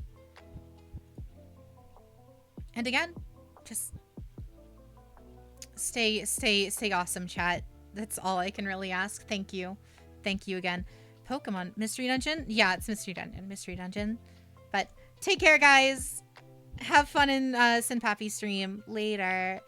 Speaker 1: And again, just stay awesome, chat. That's all I can really ask. Thank you. Thank you again. Pokemon Mystery Dungeon? Yeah, it's Mystery Dungeon. But take care, guys. Have fun in Senpapi stream later.